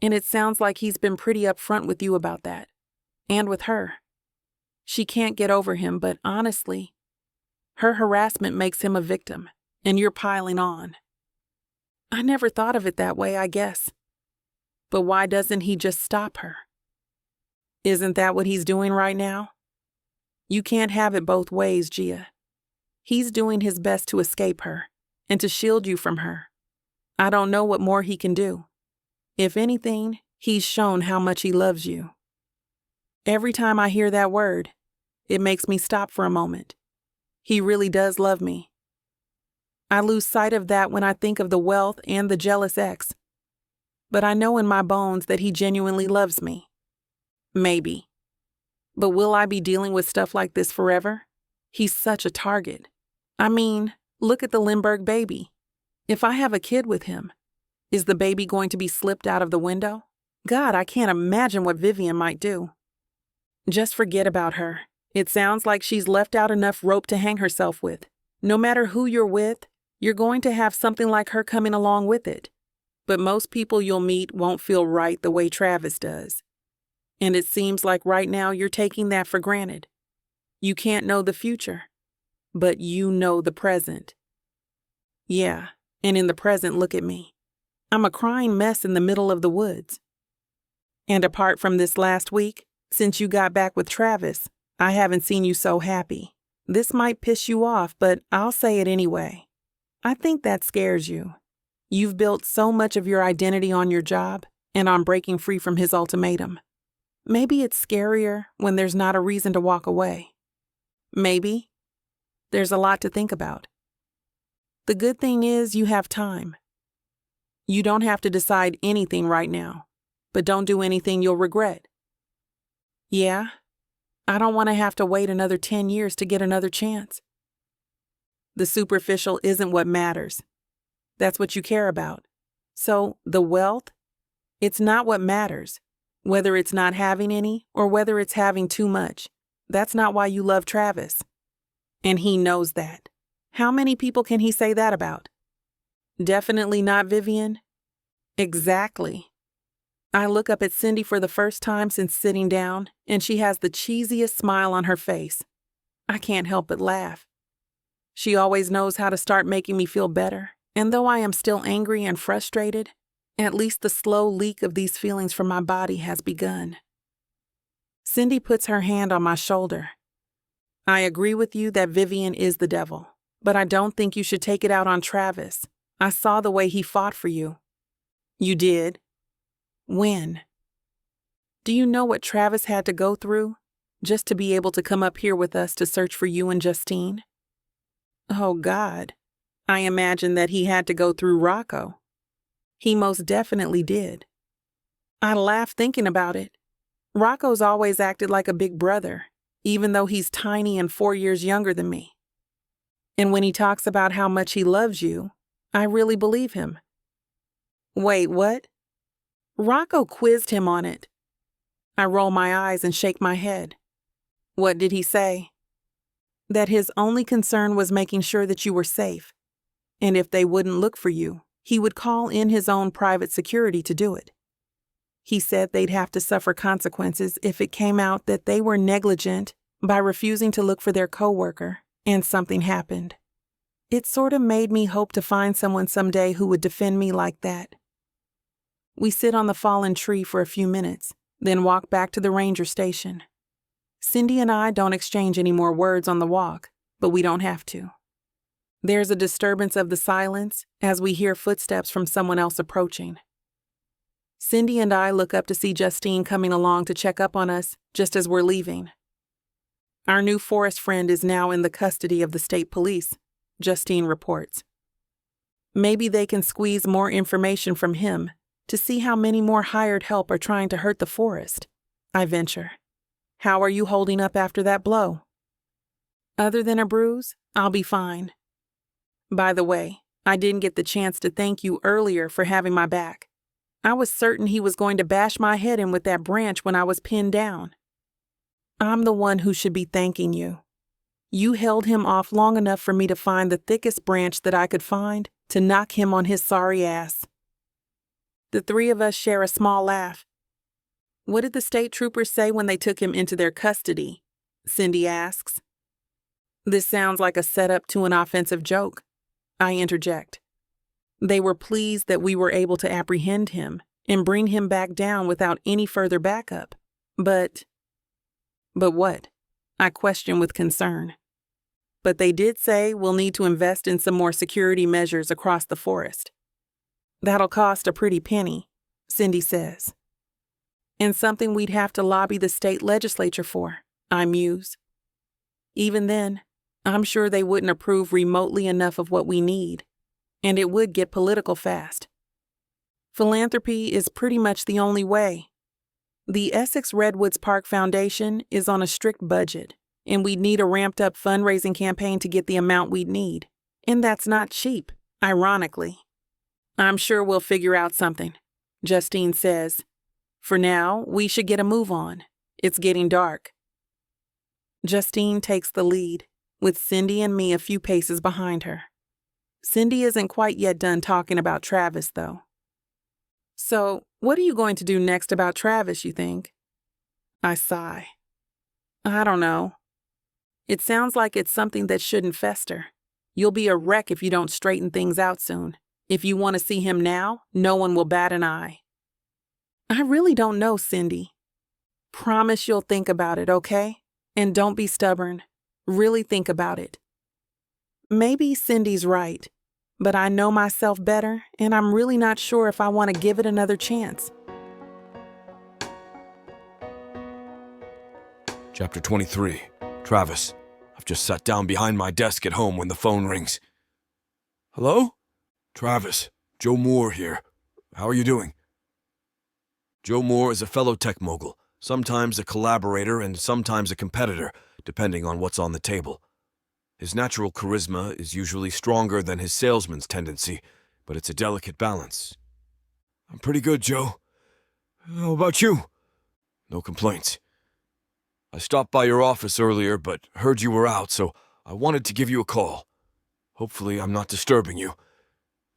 And it sounds like he's been pretty upfront with you about that. And with her. She can't get over him, but honestly, her harassment makes him a victim, and you're piling on. I never thought of it that way, I guess. But why doesn't he just stop her? Isn't that what he's doing right now? You can't have it both ways, Gia. He's doing his best to escape her and to shield you from her. I don't know what more he can do. If anything, he's shown how much he loves you. Every time I hear that word, it makes me stop for a moment. He really does love me. I lose sight of that when I think of the wealth and the jealous ex. But I know in my bones that he genuinely loves me. Maybe. But will I be dealing with stuff like this forever? He's such a target. I mean, look at the Lindbergh baby. If I have a kid with him, is the baby going to be slipped out of the window? God, I can't imagine what Vivian might do. Just forget about her. It sounds like she's left out enough rope to hang herself with. No matter who you're with, you're going to have something like her coming along with it. But most people you'll meet won't feel right the way Travis does. And it seems like right now you're taking that for granted. You can't know the future, but you know the present. Yeah, and in the present, look at me. I'm a crying mess in the middle of the woods. And apart from this last week, since you got back with Travis, I haven't seen you so happy. This might piss you off, but I'll say it anyway. I think that scares you. You've built so much of your identity on your job and on breaking free from his ultimatum. Maybe it's scarier when there's not a reason to walk away. Maybe. There's a lot to think about. The good thing is you have time. You don't have to decide anything right now, but don't do anything you'll regret. Yeah, I don't want to have to wait another 10 years to get another chance. The superficial isn't what matters. That's what you care about. So, the wealth, it's not what matters. Whether it's not having any or whether it's having too much. That's not why you love Travis. And he knows that. How many people can he say that about? Definitely not Vivian. Exactly. I look up at Cindy for the first time since sitting down, and she has the cheesiest smile on her face. I can't help but laugh. She always knows how to start making me feel better, and though I am still angry and frustrated, at least the slow leak of these feelings from my body has begun. Cindy puts her hand on my shoulder. I agree with you that Vivian is the devil, but I don't think you should take it out on Travis. I saw the way he fought for you. You did? When? Do you know what Travis had to go through just to be able to come up here with us to search for you and Justine? Oh, God. I imagine that he had to go through Rocco. He most definitely did. I laugh thinking about it. Rocco's always acted like a big brother, even though he's tiny and 4 years younger than me. And when he talks about how much he loves you, I really believe him. Wait, what? Rocco quizzed him on it. I roll my eyes and shake my head. What did he say? That his only concern was making sure that you were safe. And if they wouldn't look for you, he would call in his own private security to do it. He said they'd have to suffer consequences if it came out that they were negligent by refusing to look for their coworker and something happened. It sort of made me hope to find someone someday who would defend me like that. We sit on the fallen tree for a few minutes, then walk back to the ranger station. Cindy and I don't exchange any more words on the walk, but we don't have to. There's a disturbance of the silence as we hear footsteps from someone else approaching. Cindy and I look up to see Justine coming along to check up on us just as we're leaving. Our new forest friend is now in the custody of the state police, Justine reports. Maybe they can squeeze more information from him to see how many more hired help are trying to hurt the forest. I venture. How are you holding up after that blow? Other than a bruise, I'll be fine. By the way, I didn't get the chance to thank you earlier for having my back. I was certain he was going to bash my head in with that branch when I was pinned down. I'm the one who should be thanking you. You held him off long enough for me to find the thickest branch that I could find to knock him on his sorry ass. The three of us share a small laugh. What did the state troopers say when they took him into their custody? Cindy asks. This sounds like a setup to an offensive joke. I interject. They were pleased that we were able to apprehend him and bring him back down without any further backup. But what? I question with concern. But they did say we'll need to invest in some more security measures across the forest. That'll cost a pretty penny, Cindy says. And something we'd have to lobby the state legislature for, I muse. Even then, I'm sure they wouldn't approve remotely enough of what we need, and it would get political fast. Philanthropy is pretty much the only way. The Essex Redwoods Park Foundation is on a strict budget, and we'd need a ramped-up fundraising campaign to get the amount we'd need. And that's not cheap, ironically. I'm sure we'll figure out something, Justine says. For now, we should get a move on. It's getting dark. Justine takes the lead, with Cindy and me a few paces behind her. Cindy isn't quite yet done talking about Travis, though. So, what are you going to do next about Travis, you think? I sigh. I don't know. It sounds like it's something that shouldn't fester. You'll be a wreck if you don't straighten things out soon. If you want to see him now, no one will bat an eye. I really don't know, Cindy. Promise you'll think about it, okay? And don't be stubborn. Really think about it. Maybe Cindy's right, but I know myself better, and I'm really not sure if I want to give it another chance.
Chapter 23. Travis. I've just sat down behind my desk at home when the phone rings. Hello? Travis. Joe Moore here. How are you doing? Joe Moore is a fellow tech mogul, sometimes a collaborator and sometimes a competitor, depending on what's on the table. His natural charisma is usually stronger than his salesman's tendency, but it's a delicate balance. I'm pretty good, Joe. How about you? No complaints. I stopped by your office earlier, but heard you were out, so I wanted to give you a call. Hopefully I'm not disturbing you,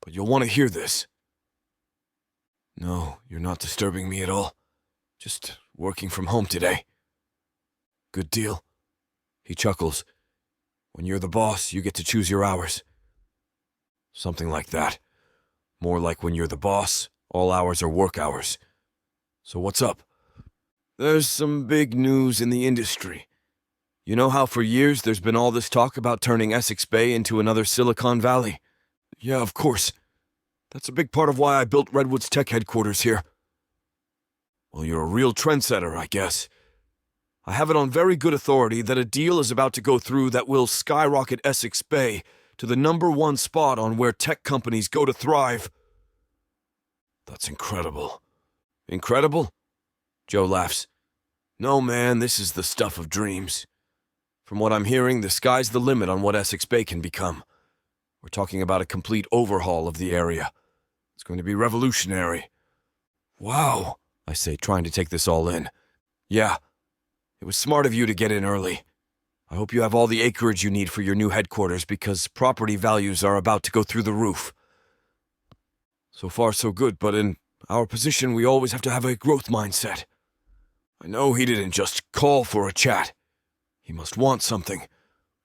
but you'll want to hear this. No, you're not disturbing me at all. Just working from home today. Good deal. He chuckles. When you're the boss, you get to choose your hours. Something like that. More like when you're the boss, all hours are work hours. So what's up? There's some big news in the industry. You know how for years there's been all this talk about turning Essex Bay into another Silicon Valley? Yeah, of course. That's a big part of why I built Redwood's tech headquarters here. Well, you're a real trendsetter, I guess. I have it on very good authority that a deal is about to go through that will skyrocket Essex Bay to the #1 spot on where tech companies go to thrive. That's incredible. Incredible? Joe laughs. No, man, this is the stuff of dreams. From what I'm hearing, the sky's the limit on what Essex Bay can become. We're talking about a complete overhaul of the area. It's going to be revolutionary. Wow, I say, trying to take this all in. Yeah, it was smart of you to get in early. I hope you have all the acreage you need for your new headquarters because property values are about to go through the roof. So far, so good, but in our position, we always have to have a growth mindset. I know he didn't just call for a chat. He must want something,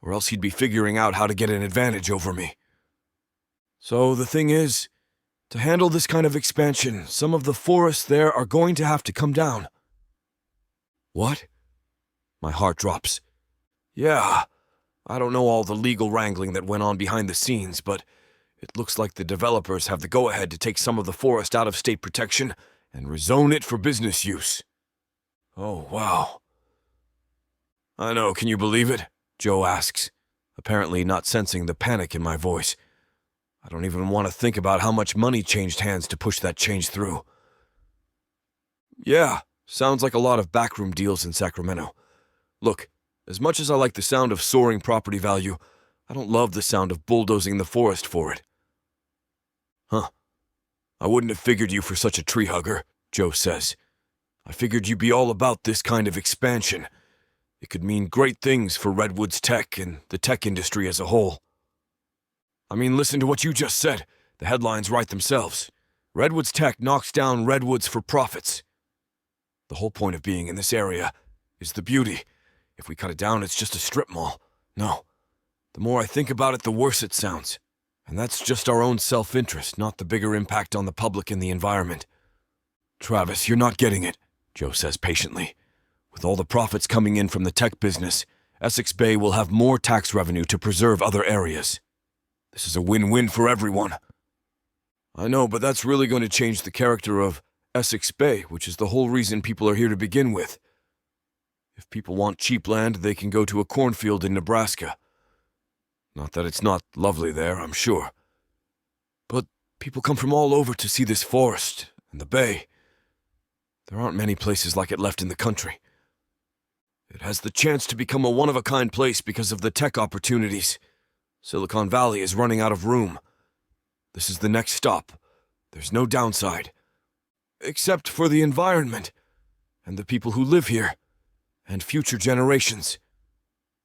or else he'd be figuring out how to get an advantage over me. So the thing is, to handle this kind of expansion, some of the forests there are going to have to come down. What? My heart drops. Yeah, I don't know all the legal wrangling that went on behind the scenes, but it looks like the developers have the go-ahead to take some of the forest out of state protection and rezone it for business use. Oh, wow. I know, can you believe it? Joe asks, apparently not sensing the panic in my voice. I don't even want to think about how much money changed hands to push that change through. Yeah, sounds like a lot of backroom deals in Sacramento. Look, as much as I like the sound of soaring property value, I don't love the sound of bulldozing the forest for it. Huh. I wouldn't have figured you for such a tree hugger, Joe says. I figured you'd be all about this kind of expansion. It could mean great things for Redwood's tech and the tech industry as a whole. I mean, listen to what you just said. The headlines write themselves. Redwood's tech knocks down redwoods for profits. The whole point of being in this area is the beauty. If we cut it down, it's just a strip mall. No. The more I think about it, the worse it sounds. And that's just our own self-interest, not the bigger impact on the public and the environment. Travis, you're not getting it, Joe says patiently. With all the profits coming in from the tech business, Essex Bay will have more tax revenue to preserve other areas. This is a win-win for everyone. I know, but that's really going to change the character of Essex Bay, which is the whole reason people are here to begin with. If people want cheap land, they can go to a cornfield in Nebraska. Not that it's not lovely there, I'm sure. But people come from all over to see this forest and the bay. There aren't many places like it left in the country. It has the chance to become a one-of-a-kind place because of the tech opportunities. Silicon Valley is running out of room. This is the next stop. There's no downside. Except for the environment, and the people who live here, and future generations.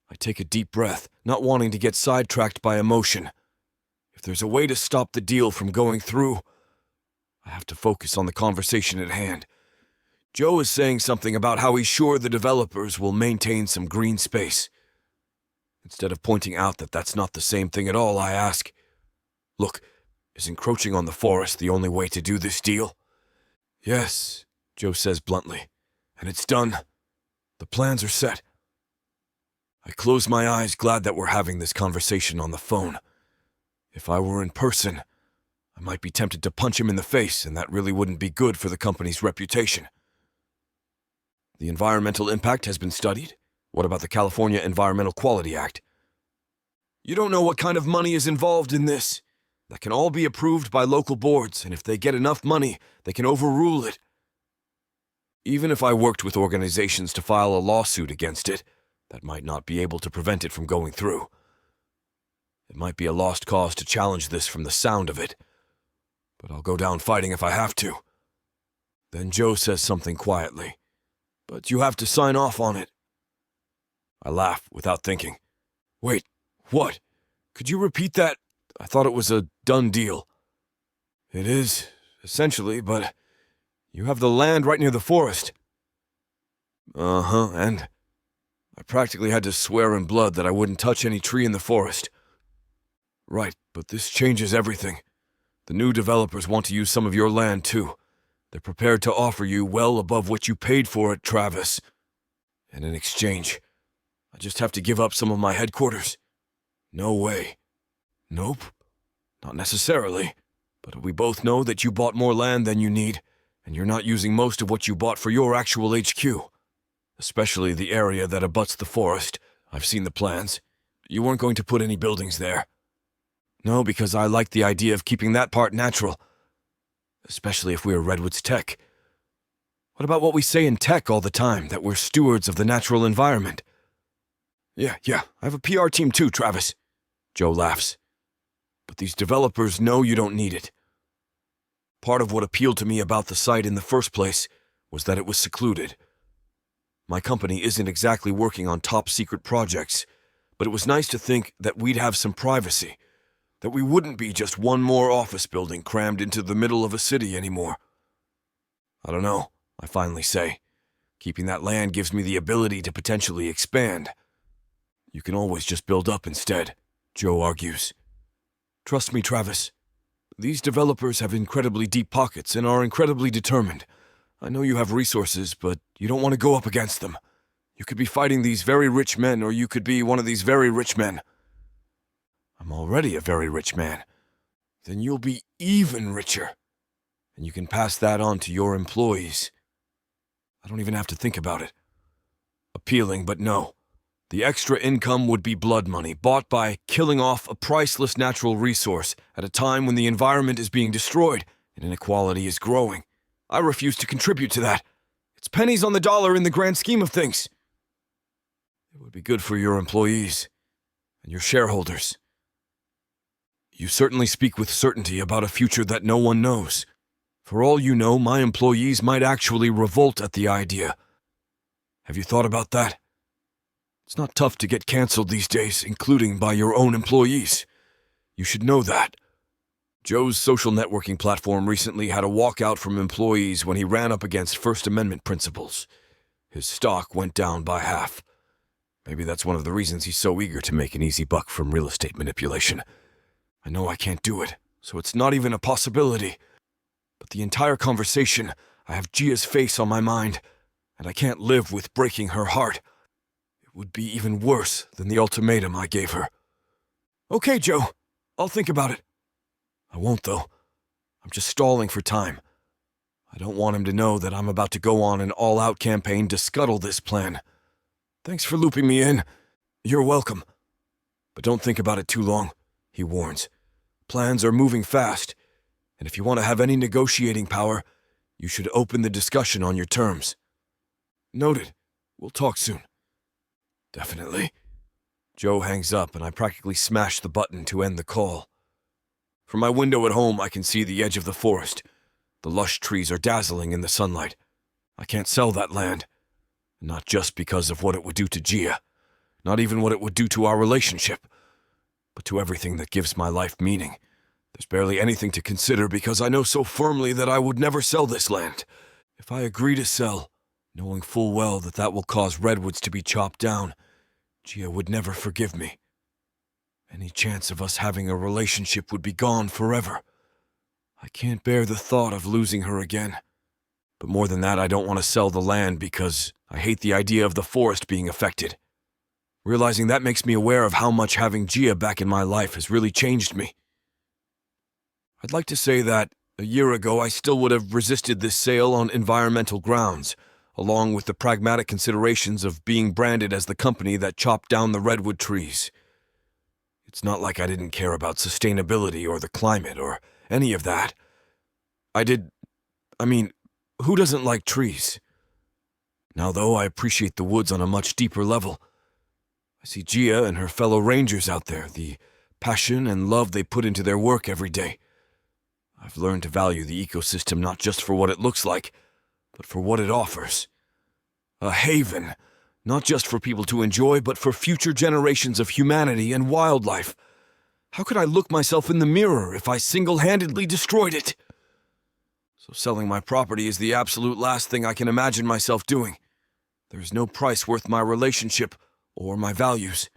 I take a deep breath, not wanting to get sidetracked by emotion. If there's a way to stop the deal from going through, I have to focus on the conversation at hand. Joe is saying something about how he's sure the developers will maintain some green space. Instead of pointing out that that's not the same thing at all, I ask, look, is encroaching on the forest the only way to do this deal? Yes, Joe says bluntly, and it's done. The plans are set. I close my eyes, glad that we're having this conversation on the phone. If I were in person, I might be tempted to punch him in the face, and that really wouldn't be good for the company's reputation. The environmental impact has been studied. What about the California Environmental Quality Act? You don't know what kind of money is involved in this. That can all be approved by local boards, and if they get enough money, they can overrule it. Even if I worked with organizations to file a lawsuit against it, that might not be able to prevent it from going through. It might be a lost cause to challenge this from the sound of it, but I'll go down fighting if I have to. Then Joe says something quietly, but you have to sign off on it. I laugh without thinking. Wait, what? Could you repeat that? I thought it was a done deal. It is, essentially, but you have the land right near the forest. And I practically had to swear in blood that I wouldn't touch any tree in the forest. Right, but this changes everything. The new developers want to use some of your land, too. They're prepared to offer you well above what you paid for it, Travis. And in exchange, I just have to give up some of my headquarters. No way. Nope. Not necessarily. But we both know that you bought more land than you need, and you're not using most of what you bought for your actual HQ. Especially the area that abuts the forest. I've seen the plans. You weren't going to put any buildings there. No, because I like the idea of keeping that part natural. Especially if we're Redwood's tech. What about what we say in tech all the time, that we're stewards of the natural environment? Yeah, I have a PR team too, Travis. Joe laughs. But these developers know you don't need it. Part of what appealed to me about the site in the first place was that it was secluded. My company isn't exactly working on top-secret projects, but it was nice to think that we'd have some privacy, that we wouldn't be just one more office building crammed into the middle of a city anymore. I don't know, I finally say. Keeping that land gives me the ability to potentially expand. You can always just build up instead, Joe argues. Trust me, Travis. These developers have incredibly deep pockets and are incredibly determined. I know you have resources, but you don't want to go up against them. You could be fighting these very rich men, or you could be one of these very rich men. I'm already a very rich man. Then you'll be even richer. And you can pass that on to your employees. I don't even have to think about it. Appealing, but no. The extra income would be blood money, bought by killing off a priceless natural resource at a time when the environment is being destroyed and inequality is growing. I refuse to contribute to that. It's pennies on the dollar in the grand scheme of things. It would be good for your employees and your shareholders. You certainly speak with certainty about a future that no one knows. For all you know, my employees might actually revolt at the idea. Have you thought about that? It's not tough to get canceled these days, including by your own employees. You should know that. Joe's social networking platform recently had a walkout from employees when he ran up against First Amendment principles. His stock went down by half. Maybe that's one of the reasons he's so eager to make an easy buck from real estate manipulation. I know I can't do it, so it's not even a possibility. But the entire conversation, I have Gia's face on my mind, and I can't live with breaking her heart. It would be even worse than the ultimatum I gave her. Okay, Joe, I'll think about it. I won't, though. I'm just stalling for time. I don't want him to know that I'm about to go on an all-out campaign to scuttle this plan. Thanks for looping me in. You're welcome. But don't think about it too long, he warns. Plans are moving fast, and if you want to have any negotiating power, you should open the discussion on your terms. Noted. We'll talk soon. Definitely. Joe hangs up, and I practically smash the button to end the call. From my window at home, I can see the edge of the forest. The lush trees are dazzling in the sunlight. I can't sell that land. Not just because of what it would do to Gia. Not even what it would do to our relationship. But to everything that gives my life meaning. There's barely anything to consider because I know so firmly that I would never sell this land. If I agree to sell, knowing full well that that will cause redwoods to be chopped down, Gia would never forgive me. Any chance of us having a relationship would be gone forever. I can't bear the thought of losing her again. But more than that, I don't want to sell the land because I hate the idea of the forest being affected. Realizing that makes me aware of how much having Gia back in my life has really changed me. I'd like to say that, a year ago, I still would have resisted this sale on environmental grounds, along with the pragmatic considerations of being branded as the company that chopped down the redwood trees. It's not like I didn't care about sustainability or the climate or any of that. Who doesn't like trees? Now, though, I appreciate the woods on a much deeper level. I see Gia and her fellow rangers out there, the passion and love they put into their work every day. I've learned to value the ecosystem not just for what it looks like, but for what it offers. A haven, not just for people to enjoy, but for future generations of humanity and wildlife. How could I look myself in the mirror if I single-handedly destroyed it? So selling my property is the absolute last thing I can imagine myself doing. There's no price worth my relationship or my values.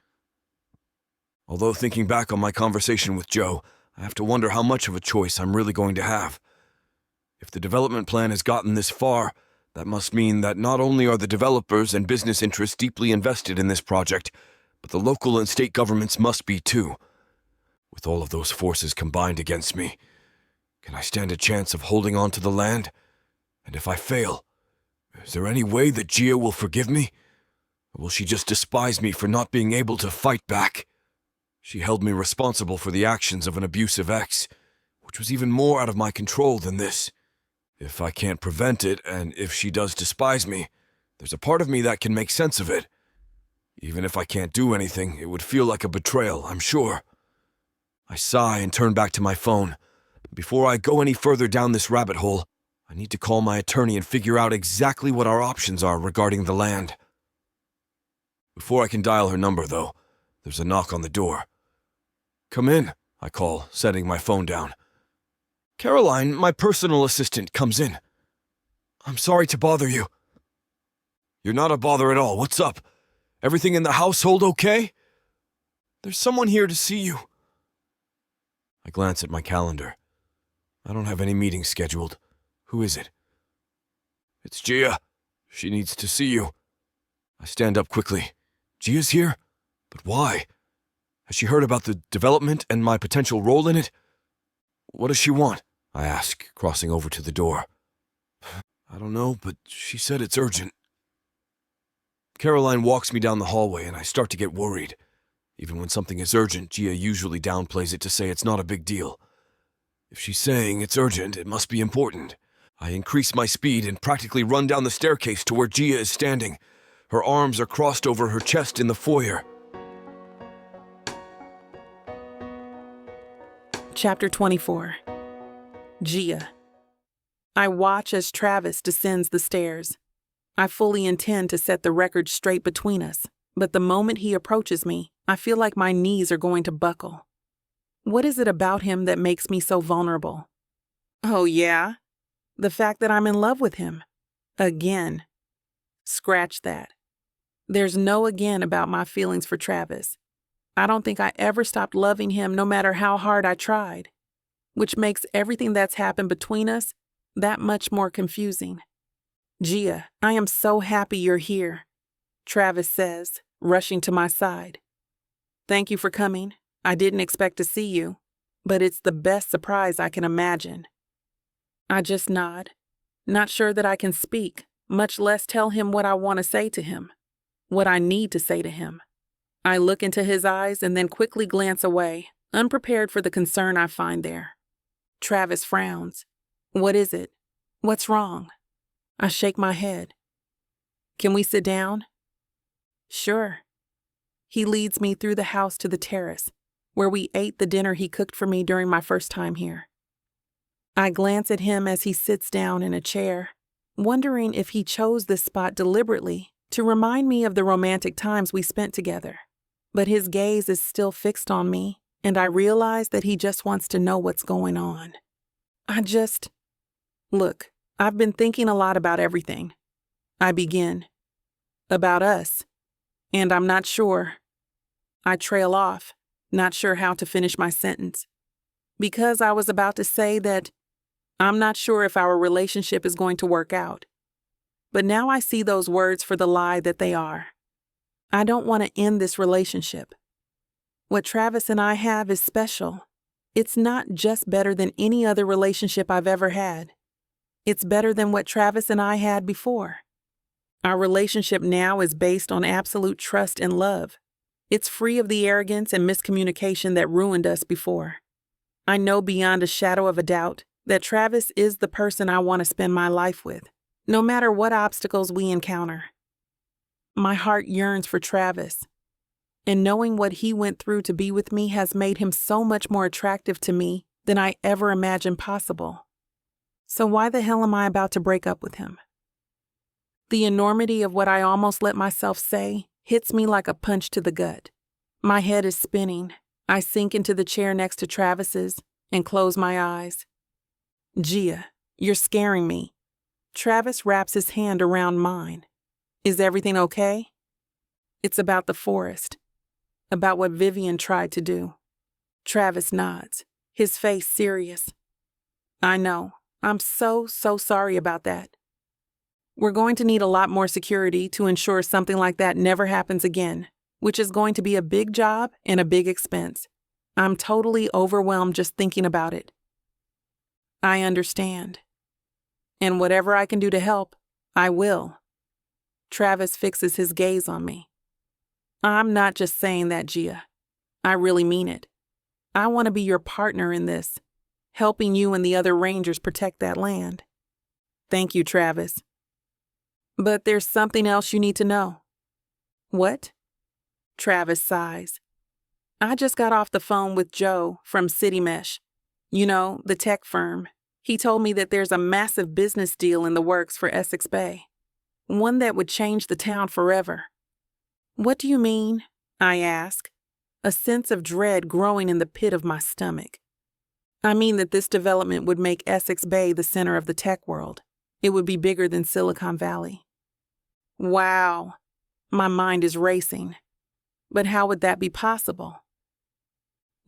Although thinking back on my conversation with Joe, I have to wonder how much of a choice I'm really going to have. If the development plan has gotten this far, that must mean that not only are the developers and business interests deeply invested in this project, but the local and state governments must be too. With all of those forces combined against me, can I stand a chance of holding on to the land? And if I fail, is there any way that Gia will forgive me? Or will she just despise me for not being able to fight back? She held me responsible for the actions of an abusive ex, which was even more out of my control than this. If I can't prevent it, and if she does despise me, there's a part of me that can make sense of it. Even if I can't do anything, it would feel like a betrayal, I'm sure. I sigh and turn back to my phone. Before I go any further down this rabbit hole, I need to call my attorney and figure out exactly what our options are regarding the land. Before I can dial her number, though, there's a knock on the door. Come in, I call, setting my phone down. Caroline, my personal assistant, comes in. I'm sorry to bother you. You're not a bother at all. What's up? Everything in the household okay? There's someone here to see you. I glance at my calendar. I don't have any meetings scheduled. Who is it? It's Gia. She needs to see you. I stand up quickly. Gia's here? But why? Has she heard about the development and my potential role in it? What does she want? I ask, crossing over to the door. I don't know, but she said it's urgent. Caroline walks me down the hallway and I start to get worried. Even when something is urgent, Gia usually downplays it to say it's not a big deal. If she's saying it's urgent, it must be important. I increase my speed and practically run down the staircase to where Gia is standing. Her arms are crossed over her chest in the foyer.
Chapter 24. Gia. I watch as Travis descends the stairs. I fully intend to set the record straight between us, but the moment he approaches me, I feel like my knees are going to buckle. What is it about him that makes me so vulnerable? Oh, yeah? The fact that I'm in love with him. Again. Scratch that. There's no again about my feelings for Travis. I don't think I ever stopped loving him no matter how hard I tried, which makes everything that's happened between us that much more confusing. Gia, I am so happy you're here, Travis says, rushing to my side. Thank you for coming. I didn't expect to see you, but it's the best surprise I can imagine. I just nod, not sure that I can speak, much less tell him what I want to say to him, what I need to say to him. I look into his eyes and then quickly glance away, unprepared for the concern I find there. Travis frowns. What is it? What's wrong? I shake my head. Can we sit down? Sure. He leads me through the house to the terrace, where we ate the dinner he cooked for me during my first time here. I glance at him as he sits down in a chair, wondering if he chose this spot deliberately to remind me of the romantic times we spent together. But his gaze is still fixed on me, and I realize that he just wants to know what's going on. Look, I've been thinking a lot about everything. I begin. About us. And I'm not sure. I trail off, not sure how to finish my sentence. Because I was about to say that I'm not sure if our relationship is going to work out. But now I see those words for the lie that they are. I don't want to end this relationship. What Travis and I have is special. It's not just better than any other relationship I've ever had. It's better than what Travis and I had before. Our relationship now is based on absolute trust and love. It's free of the arrogance and miscommunication that ruined us before. I know beyond a shadow of a doubt that Travis is the person I want to spend my life with, no matter what obstacles we encounter. My heart yearns for Travis, and knowing what he went through to be with me has made him so much more attractive to me than I ever imagined possible. So why the hell am I about to break up with him? The enormity of what I almost let myself say hits me like a punch to the gut. My head is spinning. I sink into the chair next to Travis's and close my eyes. Gia, you're scaring me. Travis wraps his hand around mine. Is everything okay? It's about the forest. About what Vivian tried to do. Travis nods, his face serious. I know. I'm so sorry about that. We're going to need a lot more security to ensure something like that never happens again, which is going to be a big job and a big expense. I'm totally overwhelmed just thinking about it. I understand. And whatever I can do to help, I will. Travis fixes his gaze on me. I'm not just saying that, Gia. I really mean it. I want to be your partner in this, helping you and the other rangers protect that land. Thank you, Travis. But there's something else you need to know. What? Travis sighs. I just got off the phone with Joe from City Mesh. You know, the tech firm. He told me that there's a massive business deal in the works for Essex Bay. One that would change the town forever. What do you mean? I ask, a sense of dread growing in the pit of my stomach. I mean that this development would make Essex Bay the center of the tech world. It would be bigger than Silicon Valley. Wow. My mind is racing. But how would that be possible?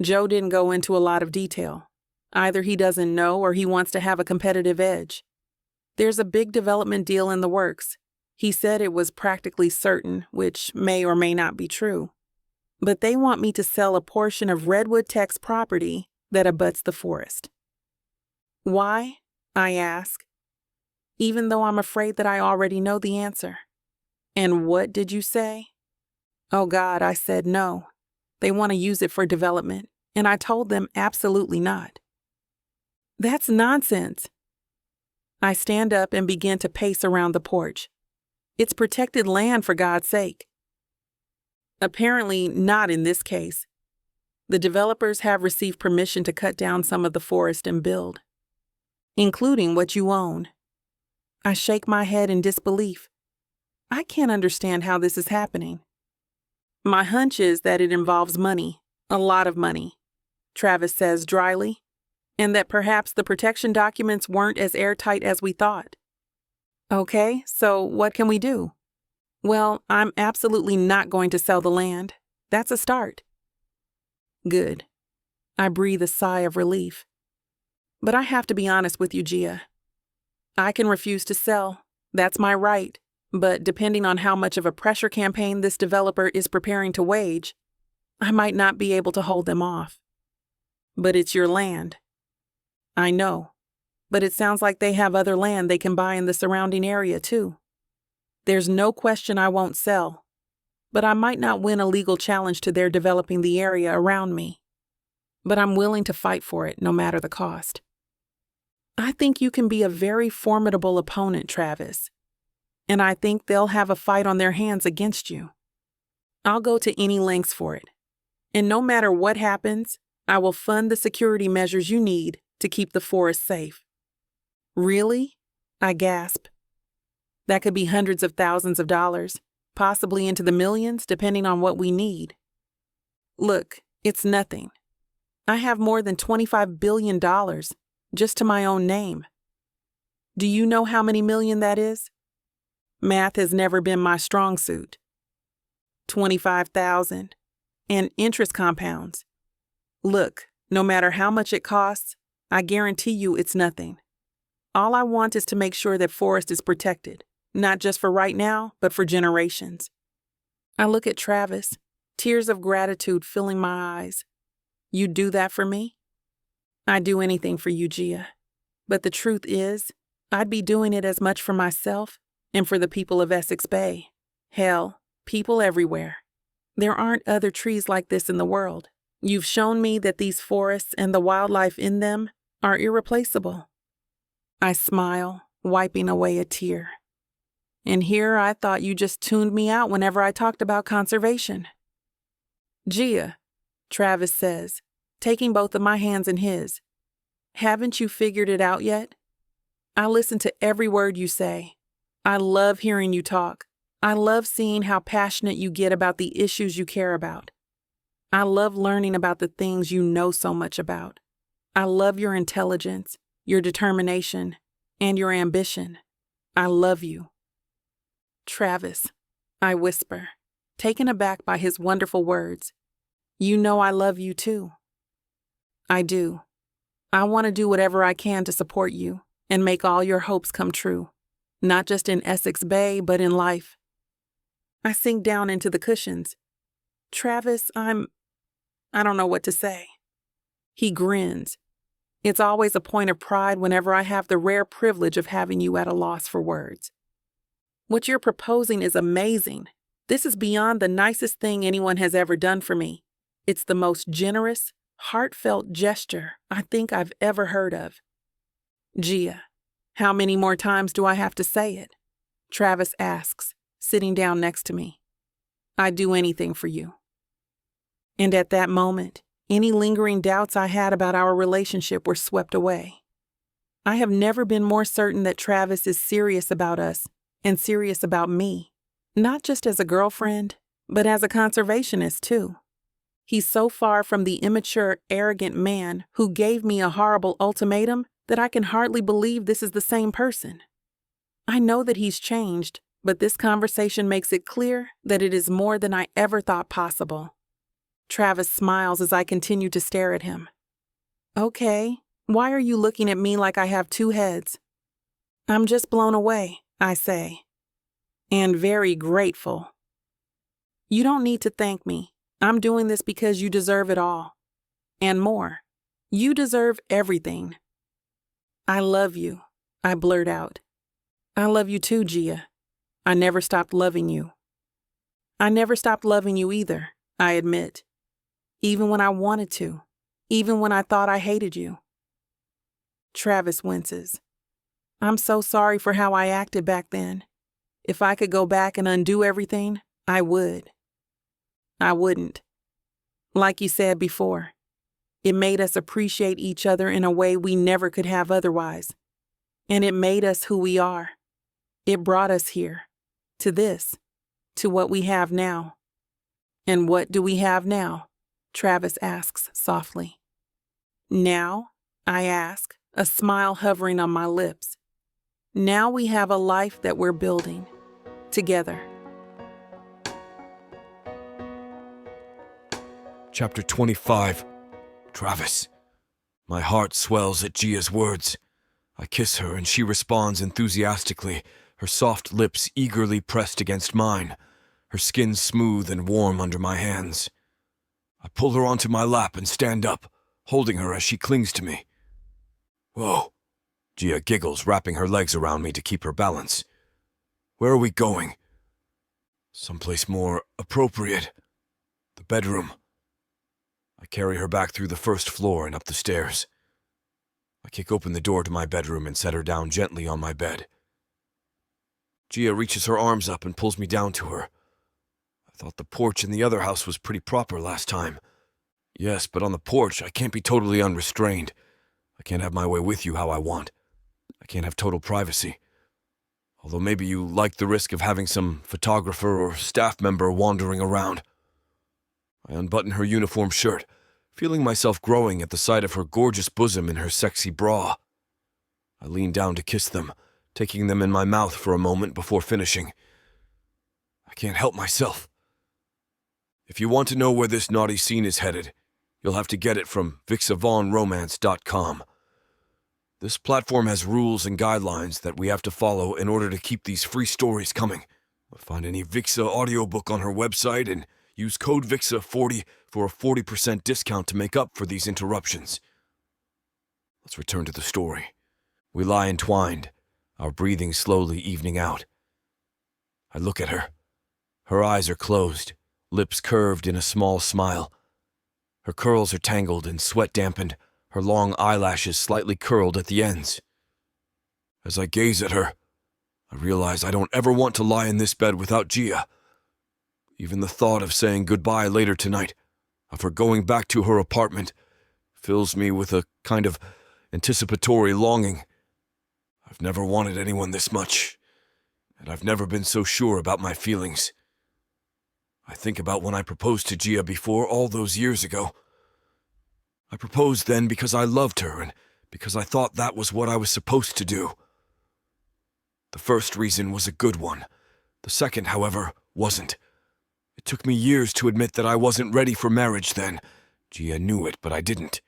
Joe didn't go into a lot of detail. Either he doesn't know or he wants to have a competitive edge. There's a big development deal in the works. He said it was practically certain, which may or may not be true. But they want me to sell a portion of Redwood Tech's property that abuts the forest. Why? I ask, even though I'm afraid that I already know the answer. And what did you say? Oh God, I said no. They want to use it for development, and I told them absolutely not. That's nonsense. I stand up and begin to pace around the porch. It's protected land, for God's sake. Apparently not in this case. The developers have received permission to cut down some of the forest and build, including what you own. I shake my head in disbelief. I can't understand how this is happening. My hunch is that it involves money, a lot of money, Travis says dryly, and that perhaps the protection documents weren't as airtight as we thought. Okay, so what can we do? Well, I'm absolutely not going to sell the land. That's a start. Good. I breathe a sigh of relief. But I have to be honest with you, Gia. I can refuse to sell. That's my right. But depending on how much of a pressure campaign this developer is preparing to wage, I might not be able to hold them off. But it's your land. I know. But it sounds like they have other land they can buy in the surrounding area, too. There's no question I won't sell. But I might not win a legal challenge to their developing the area around me. But I'm willing to fight for it, no matter the cost. I think you can be a very formidable opponent, Travis. And I think they'll have a fight on their hands against you. I'll go to any lengths for it. And no matter what happens, I will fund the security measures you need to keep the forest safe. Really? I gasp. That could be hundreds of thousands of dollars, possibly into the millions, depending on what we need. Look, it's nothing. I have more than $25 billion just to my own name. Do you know how many million that is? Math has never been my strong suit. 25,000. And interest compounds. Look, no matter how much it costs, I guarantee you it's nothing. All I want is to make sure that forest is protected, not just for right now, but for generations. I look at Travis, tears of gratitude filling my eyes. You'd do that for me? I'd do anything for you, Gia. But the truth is, I'd be doing it as much for myself and for the people of Essex Bay. Hell, people everywhere. There aren't other trees like this in the world. You've shown me that these forests and the wildlife in them are irreplaceable. I smile, wiping away a tear. And here I thought you just tuned me out whenever I talked about conservation. Gia, Travis says, taking both of my hands in his. Haven't you figured it out yet? I listen to every word you say. I love hearing you talk. I love seeing how passionate you get about the issues you care about. I love learning about the things you know so much about. I love your intelligence, your determination, and your ambition. I love you. Travis, I whisper, taken aback by his wonderful words. You know I love you too. I do. I want to do whatever I can to support you and make all your hopes come true, not just in Essex Bay, but in life. I sink down into the cushions. Travis, I don't know what to say. He grins. It's always a point of pride whenever I have the rare privilege of having you at a loss for words. What you're proposing is amazing. This is beyond the nicest thing anyone has ever done for me. It's the most generous, heartfelt gesture I think I've ever heard of. Gia, how many more times do I have to say it? Travis asks, sitting down next to me. I'd do anything for you. And at that moment, any lingering doubts I had about our relationship were swept away. I have never been more certain that Travis is serious about us and serious about me, not just as a girlfriend, but as a conservationist too. He's so far from the immature, arrogant man who gave me a horrible ultimatum that I can hardly believe this is the same person. I know that he's changed, but this conversation makes it clear that it is more than I ever thought possible. Travis smiles as I continue to stare at him. Okay, why are you looking at me like I have two heads? I'm just blown away, I say. And very grateful. You don't need to thank me. I'm doing this because you deserve it all. And more. You deserve everything. I love you, I blurt out. I love you too, Gia. I never stopped loving you. I never stopped loving you either, I admit. Even when I wanted to. Even when I thought I hated you. Travis winces. I'm so sorry for how I acted back then. If I could go back and undo everything, I would. I wouldn't. Like you said before, it made us appreciate each other in a way we never could have otherwise. And it made us who we are. It brought us here, to this, to what we have now. And what do we have now? Travis asks softly. Now, I ask, a smile hovering on my lips. Now we have a life that we're building, together.
Chapter 25. Travis. My heart swells at Gia's words. I kiss her and she responds enthusiastically, her soft lips eagerly pressed against mine, her skin smooth and warm under my hands. I pull her onto my lap and stand up, holding her as she clings to me. Whoa. Gia giggles, wrapping her legs around me to keep her balance. Where are we going? Someplace more appropriate. The bedroom. I carry her back through the first floor and up the stairs. I kick open the door to my bedroom and set her down gently on my bed. Gia reaches her arms up and pulls me down to her. I thought the porch in the other house was pretty proper last time. Yes, but on the porch I can't be totally unrestrained. I can't have my way with you how I want. I can't have total privacy. Although maybe you like the risk of having some photographer or staff member wandering around. I unbutton her uniform shirt, feeling myself growing at the sight of her gorgeous bosom and her sexy bra. I lean down to kiss them, taking them in my mouth for a moment before finishing. I can't help myself. If you want to know where this naughty scene is headed, you'll have to get it from vixavonromance.com. This platform has rules and guidelines that we have to follow in order to keep these free stories coming. Find any Vixa audiobook on her website and use code VIXA40 for a 40% discount to make up for these interruptions. Let's return to the story. We lie entwined, our breathing slowly evening out. I look at her. Her eyes are closed, lips curved in a small smile. Her curls are tangled and sweat-dampened, her long eyelashes slightly curled at the ends. As I gaze at her, I realize I don't ever want to lie in this bed without Gia. Even the thought of saying goodbye later tonight, of her going back to her apartment, fills me with a kind of anticipatory longing. I've never wanted anyone this much, and I've never been so sure about my feelings. I think about when I proposed to Gia before all those years ago. I proposed then because I loved her and because I thought that was what I was supposed to do. The first reason was a good one. The second, however, wasn't. It took me years to admit that I wasn't ready for marriage then. Gia knew it, but I didn't.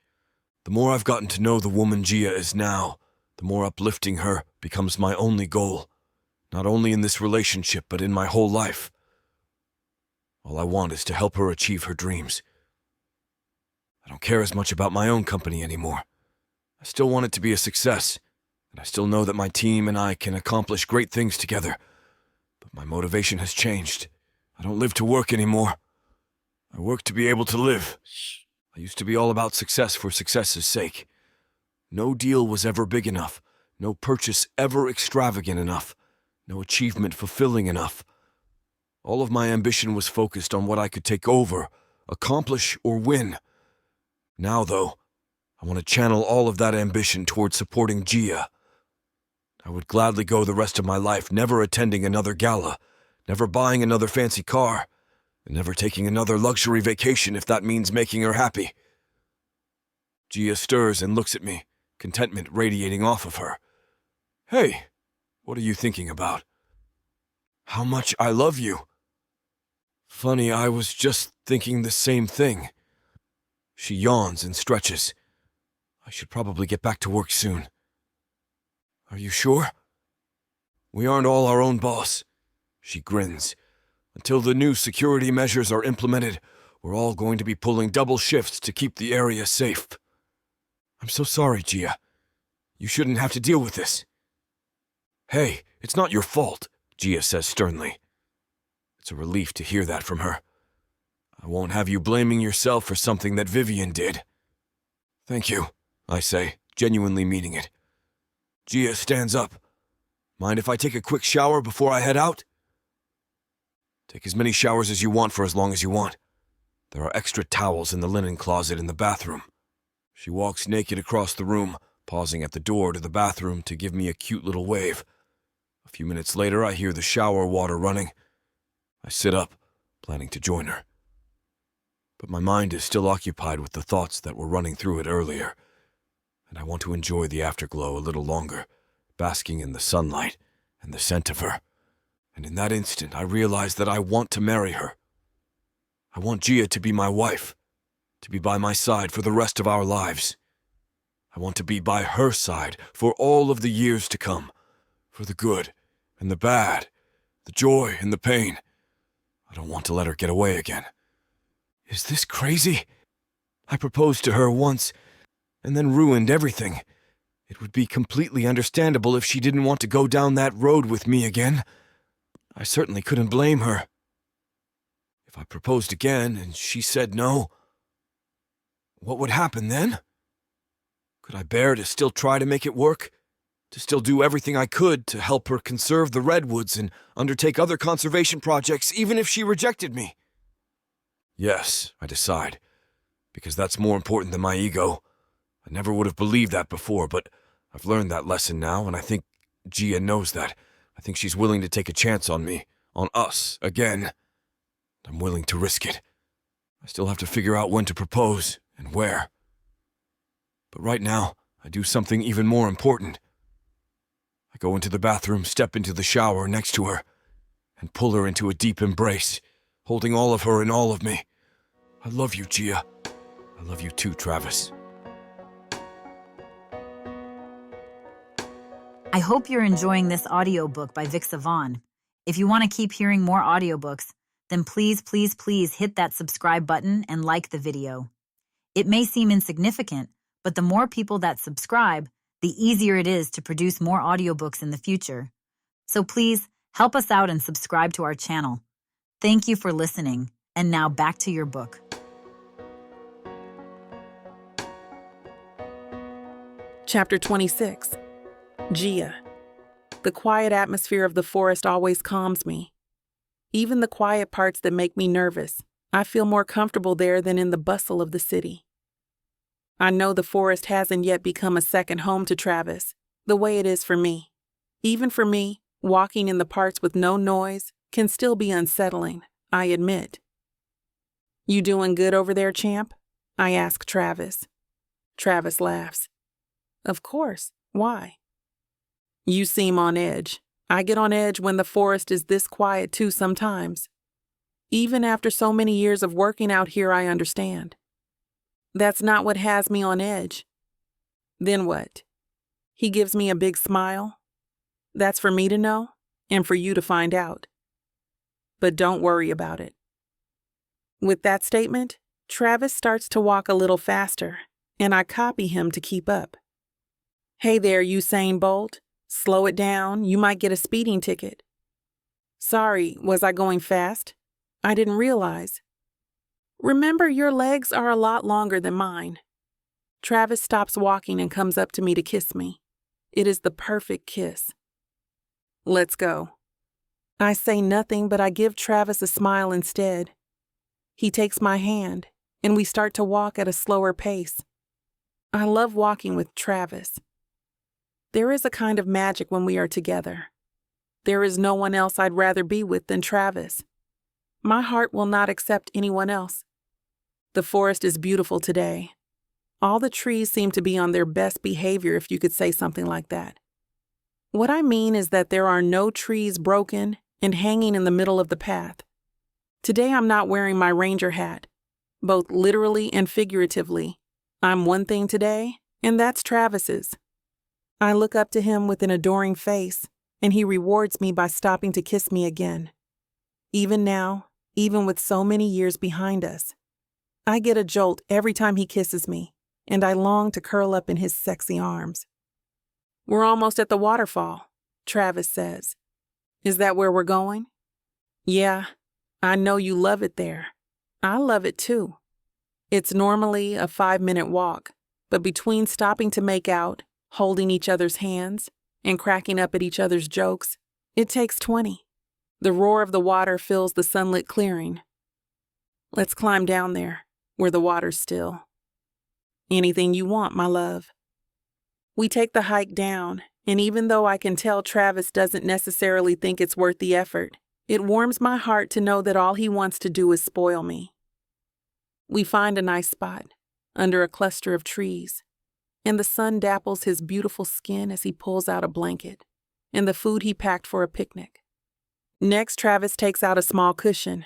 The more I've gotten to know the woman Gia is now, the more uplifting her becomes my only goal, not only in this relationship, but in my whole life. All I want is to help her achieve her dreams. I don't care as much about my own company anymore. I still want it to be a success, and I still know that my team and I can accomplish great things together. But my motivation has changed. I don't live to work anymore. I work to be able to live. I used to be all about success for success's sake. No deal was ever big enough, no purchase ever extravagant enough, no achievement fulfilling enough. All of my ambition was focused on what I could take over, accomplish, or win. Now, though, I want to channel all of that ambition towards supporting Gia. I would gladly go the rest of my life never attending another gala, never buying another fancy car, and never taking another luxury vacation if that means making her happy. Gia stirs and looks at me, contentment radiating off of her. Hey, what are you thinking about? How much I love you. Funny, I was just thinking the same thing. She yawns and stretches. I should probably get back to work soon. Are you sure? We aren't all our own boss. She grins. Until the new security measures are implemented, we're all going to be pulling double shifts to keep the area safe. I'm so sorry, Gia. You shouldn't have to deal with this. Hey, it's not your fault. Gia says sternly. It's a relief to hear that from her. I won't have you blaming yourself for something that Vivian did. Thank you, I say, genuinely meaning it. Gia stands up. Mind if I take a quick shower before I head out? Take as many showers as you want for as long as you want. There are extra towels in the linen closet in the bathroom. She walks naked across the room, pausing at the door to the bathroom to give me a cute little wave. A few minutes later, I hear the shower water running. I sit up, planning to join her. But my mind is still occupied with the thoughts that were running through it earlier, and I want to enjoy the afterglow a little longer, basking in the sunlight and the scent of her. And in that instant, I realize that I want to marry her. I want Gia to be my wife, to be by my side for the rest of our lives. I want to be by her side for all of the years to come, for the good and the bad, the joy and the pain. I don't want to let her get away again. Is this crazy? I proposed to her once, and then ruined everything. It would be completely understandable if she didn't want to go down that road with me again. I certainly couldn't blame her. If I proposed again and she said no, what would happen then? Could I bear to still try to make it work? To still do everything I could to help her conserve the redwoods and undertake other conservation projects, even if she rejected me? Yes, I decide, because that's more important than my ego. I never would have believed that before, but I've learned that lesson now, and I think Gia knows that. I think she's willing to take a chance on me, on us, again. I'm willing to risk it. I still have to figure out when to propose and where. But right now, I do something even more important. I go into the bathroom, step into the shower next to her, and pull her into a deep embrace, holding all of her and all of me. I love you, Gia. I love you too, Travis.
I hope you're enjoying this audiobook by Vixavon. If you want to keep hearing more audiobooks, then please hit that subscribe button and like the video. It may seem insignificant, but the more people that subscribe, the easier it is to produce more audiobooks in the future. So please help us out and subscribe to our channel. Thank you for listening, and now back to your book.
Chapter 26. Gia. The quiet atmosphere of the forest always calms me. Even the quiet parts that make me nervous, I feel more comfortable there than in the bustle of the city. I know the forest hasn't yet become a second home to Travis, the way it is for me. Even for me, walking in the parks with no noise can still be unsettling, I admit. You doing good over there, champ? I ask Travis. Travis laughs. Of course. Why? You seem on edge. I get on edge when the forest is this quiet too sometimes. Even after so many years of working out here, I understand. That's not what has me on edge. Then what? He gives me a big smile. That's for me to know and for you to find out. But don't worry about it. With that statement, Travis starts to walk a little faster, and I copy him to keep up. Hey there, Usain Bolt. Slow it down, you might get a speeding ticket. Sorry, was I going fast? I didn't realize. Remember, your legs are a lot longer than mine. Travis stops walking and comes up to me to kiss me. It is the perfect kiss. Let's go. I say nothing, but I give Travis a smile instead. He takes my hand, and we start to walk at a slower pace. I love walking with Travis. There is a kind of magic when we are together. There is no one else I'd rather be with than Travis. My heart will not accept anyone else. The forest is beautiful today. All the trees seem to be on their best behavior, if you could say something like that. What I mean is that there are no trees broken and hanging in the middle of the path. Today I'm not wearing my ranger hat, both literally and figuratively. I'm one thing today, and that's Travis's. I look up to him with an adoring face, and he rewards me by stopping to kiss me again. Even now, even with so many years behind us, I get a jolt every time he kisses me, and I long to curl up in his sexy arms. We're almost at the waterfall, Travis says. Is that where we're going? Yeah, I know you love it there. I love it too. It's normally a 5-minute walk, but between stopping to make out, holding each other's hands, and cracking up at each other's jokes, it takes 20. The roar of the water fills the sunlit clearing. Let's climb down there, where the water's still. Anything you want, my love. We take the hike down, and even though I can tell Travis doesn't necessarily think it's worth the effort, it warms my heart to know that all he wants to do is spoil me. We find a nice spot, under a cluster of trees, and the sun dapples his beautiful skin as he pulls out a blanket and the food he packed for a picnic. Next, Travis takes out a small cushion.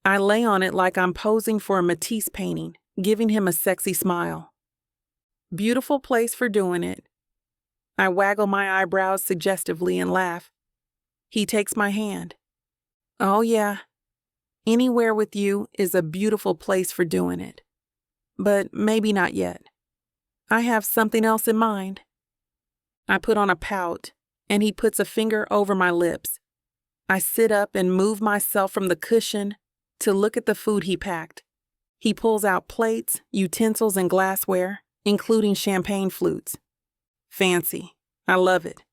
I lay on it like I'm posing for a Matisse painting, giving him a sexy smile. Beautiful place for doing it. I waggle my eyebrows suggestively and laugh. He takes my hand. Oh yeah, anywhere with you is a beautiful place for doing it. But maybe not yet. I have something else in mind. I put on a pout, and he puts a finger over my lips. I sit up and move myself from the cushion to look at the food he packed. He pulls out plates, utensils, and glassware, including champagne flutes. Fancy. I love it.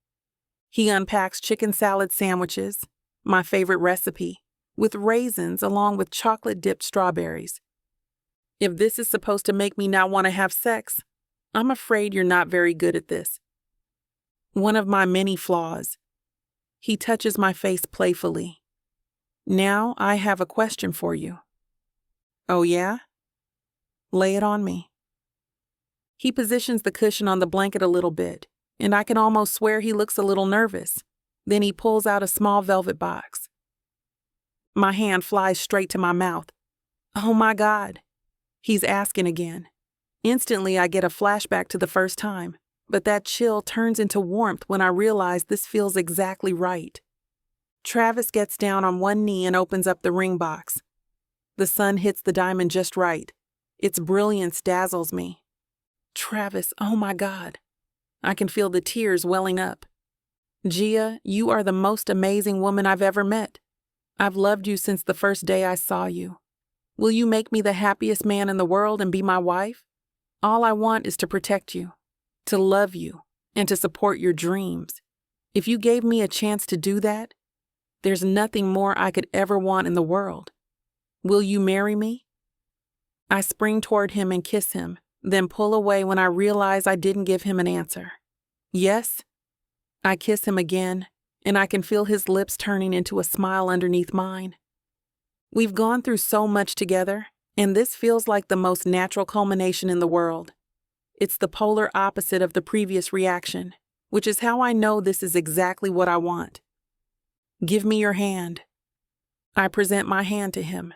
He unpacks chicken salad sandwiches, my favorite recipe, with raisins along with chocolate-dipped strawberries. If this is supposed to make me not want to have sex, I'm afraid you're not very good at this. One of my many flaws. He touches my face playfully. Now I have a question for you. Oh yeah? Lay it on me. He positions the cushion on the blanket a little bit, and I can almost swear he looks a little nervous. Then he pulls out a small velvet box. My hand flies straight to my mouth. Oh my God. He's asking again. Instantly, I get a flashback to the first time, but that chill turns into warmth when I realize this feels exactly right. Travis gets down on one knee and opens up the ring box. The sun hits the diamond just right. Its brilliance dazzles me. Travis, oh my God. I can feel the tears welling up. Gia, you are the most amazing woman I've ever met. I've loved you since the first day I saw you. Will you make me the happiest man in the world and be my wife? All I want is to protect you, to love you, and to support your dreams. If you gave me a chance to do that, there's nothing more I could ever want in the world. Will you marry me? I spring toward him and kiss him, then pull away when I realize I didn't give him an answer. Yes? I kiss him again, and I can feel his lips turning into a smile underneath mine. We've gone through so much together, and this feels like the most natural culmination in the world. It's the polar opposite of the previous reaction, which is how I know this is exactly what I want. Give me your hand. I present my hand to him,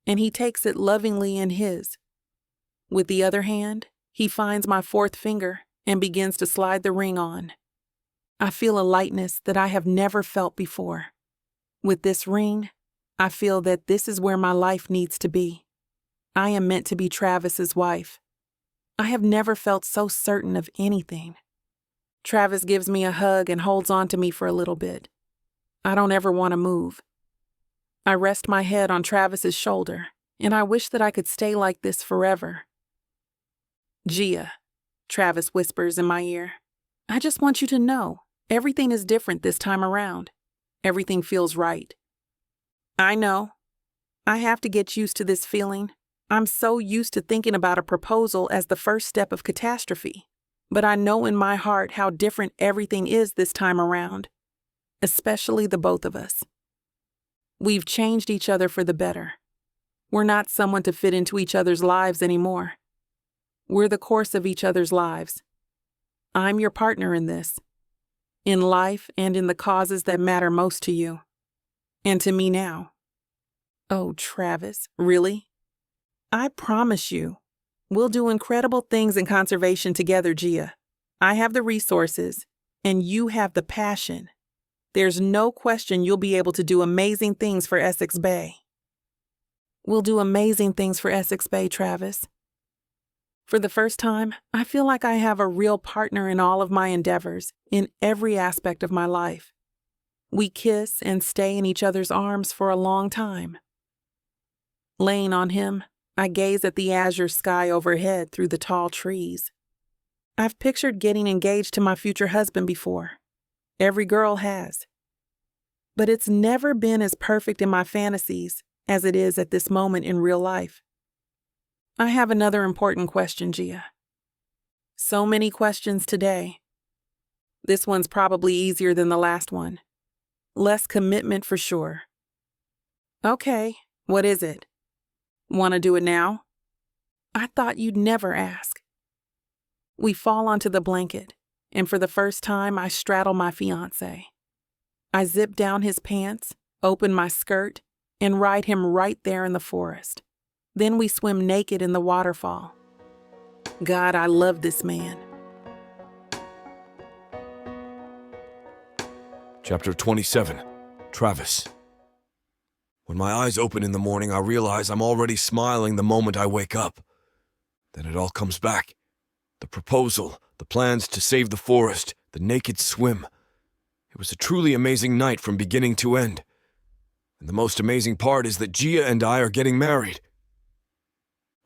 and he takes it lovingly in his. With the other hand, he finds my fourth finger and begins to slide the ring on. I feel a lightness that I have never felt before. With this ring, I feel that this is where my life needs to be. I am meant to be Travis's wife. I have never felt so certain of anything. Travis gives me a hug and holds on to me for a little bit. I don't ever want to move. I rest my head on Travis's shoulder, and I wish that I could stay like this forever. Gia, Travis whispers in my ear, I just want you to know, everything is different this time around. Everything feels right. I know. I have to get used to this feeling. I'm so used to thinking about a proposal as the first step of catastrophe. But I know in my heart how different everything is this time around, especially the both of us. We've changed each other for the better. We're not someone to fit into each other's lives anymore. We're the course of each other's lives. I'm your partner in this, in life and in the causes that matter most to you, and to me now. Oh, Travis, really? I promise you, we'll do incredible things in conservation together, Gia. I have the resources, and you have the passion. There's no question you'll be able to do amazing things for Essex Bay. We'll do amazing things for Essex Bay, Travis. For the first time, I feel like I have a real partner in all of my endeavors, in every aspect of my life. We kiss and stay in each other's arms for a long time. Laying on him, I gaze at the azure sky overhead through the tall trees. I've pictured getting engaged to my future husband before. Every girl has. But it's never been as perfect in my fantasies as it is at this moment in real life. I have another important question, Gia. So many questions today. This one's probably easier than the last one. Less commitment for sure. Okay, what is it? Want to do it now? I thought you'd never ask. We fall onto the blanket, and for the first time I straddle my fiancé. I zip down his pants, open my skirt, and ride him right there in the forest. Then we swim naked in the waterfall. God, I love this man.
Chapter 27, Travis. When my eyes open in the morning, I realize I'm already smiling the moment I wake up. Then it all comes back. The proposal, the plans to save the forest, the naked swim. It was a truly amazing night from beginning to end. And the most amazing part is that Gia and I are getting married.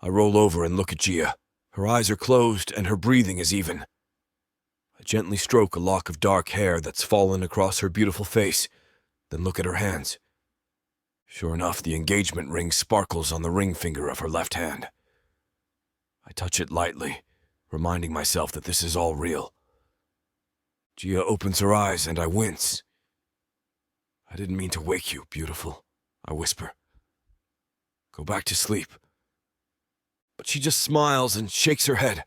I roll over and look at Gia. Her eyes are closed and her breathing is even. I gently stroke a lock of dark hair that's fallen across her beautiful face, then look at her hands. Sure enough, the engagement ring sparkles on the ring finger of her left hand. I touch it lightly, reminding myself that this is all real. Gia opens her eyes and I wince. I didn't mean to wake you, beautiful, I whisper. Go back to sleep. But she just smiles and shakes her head.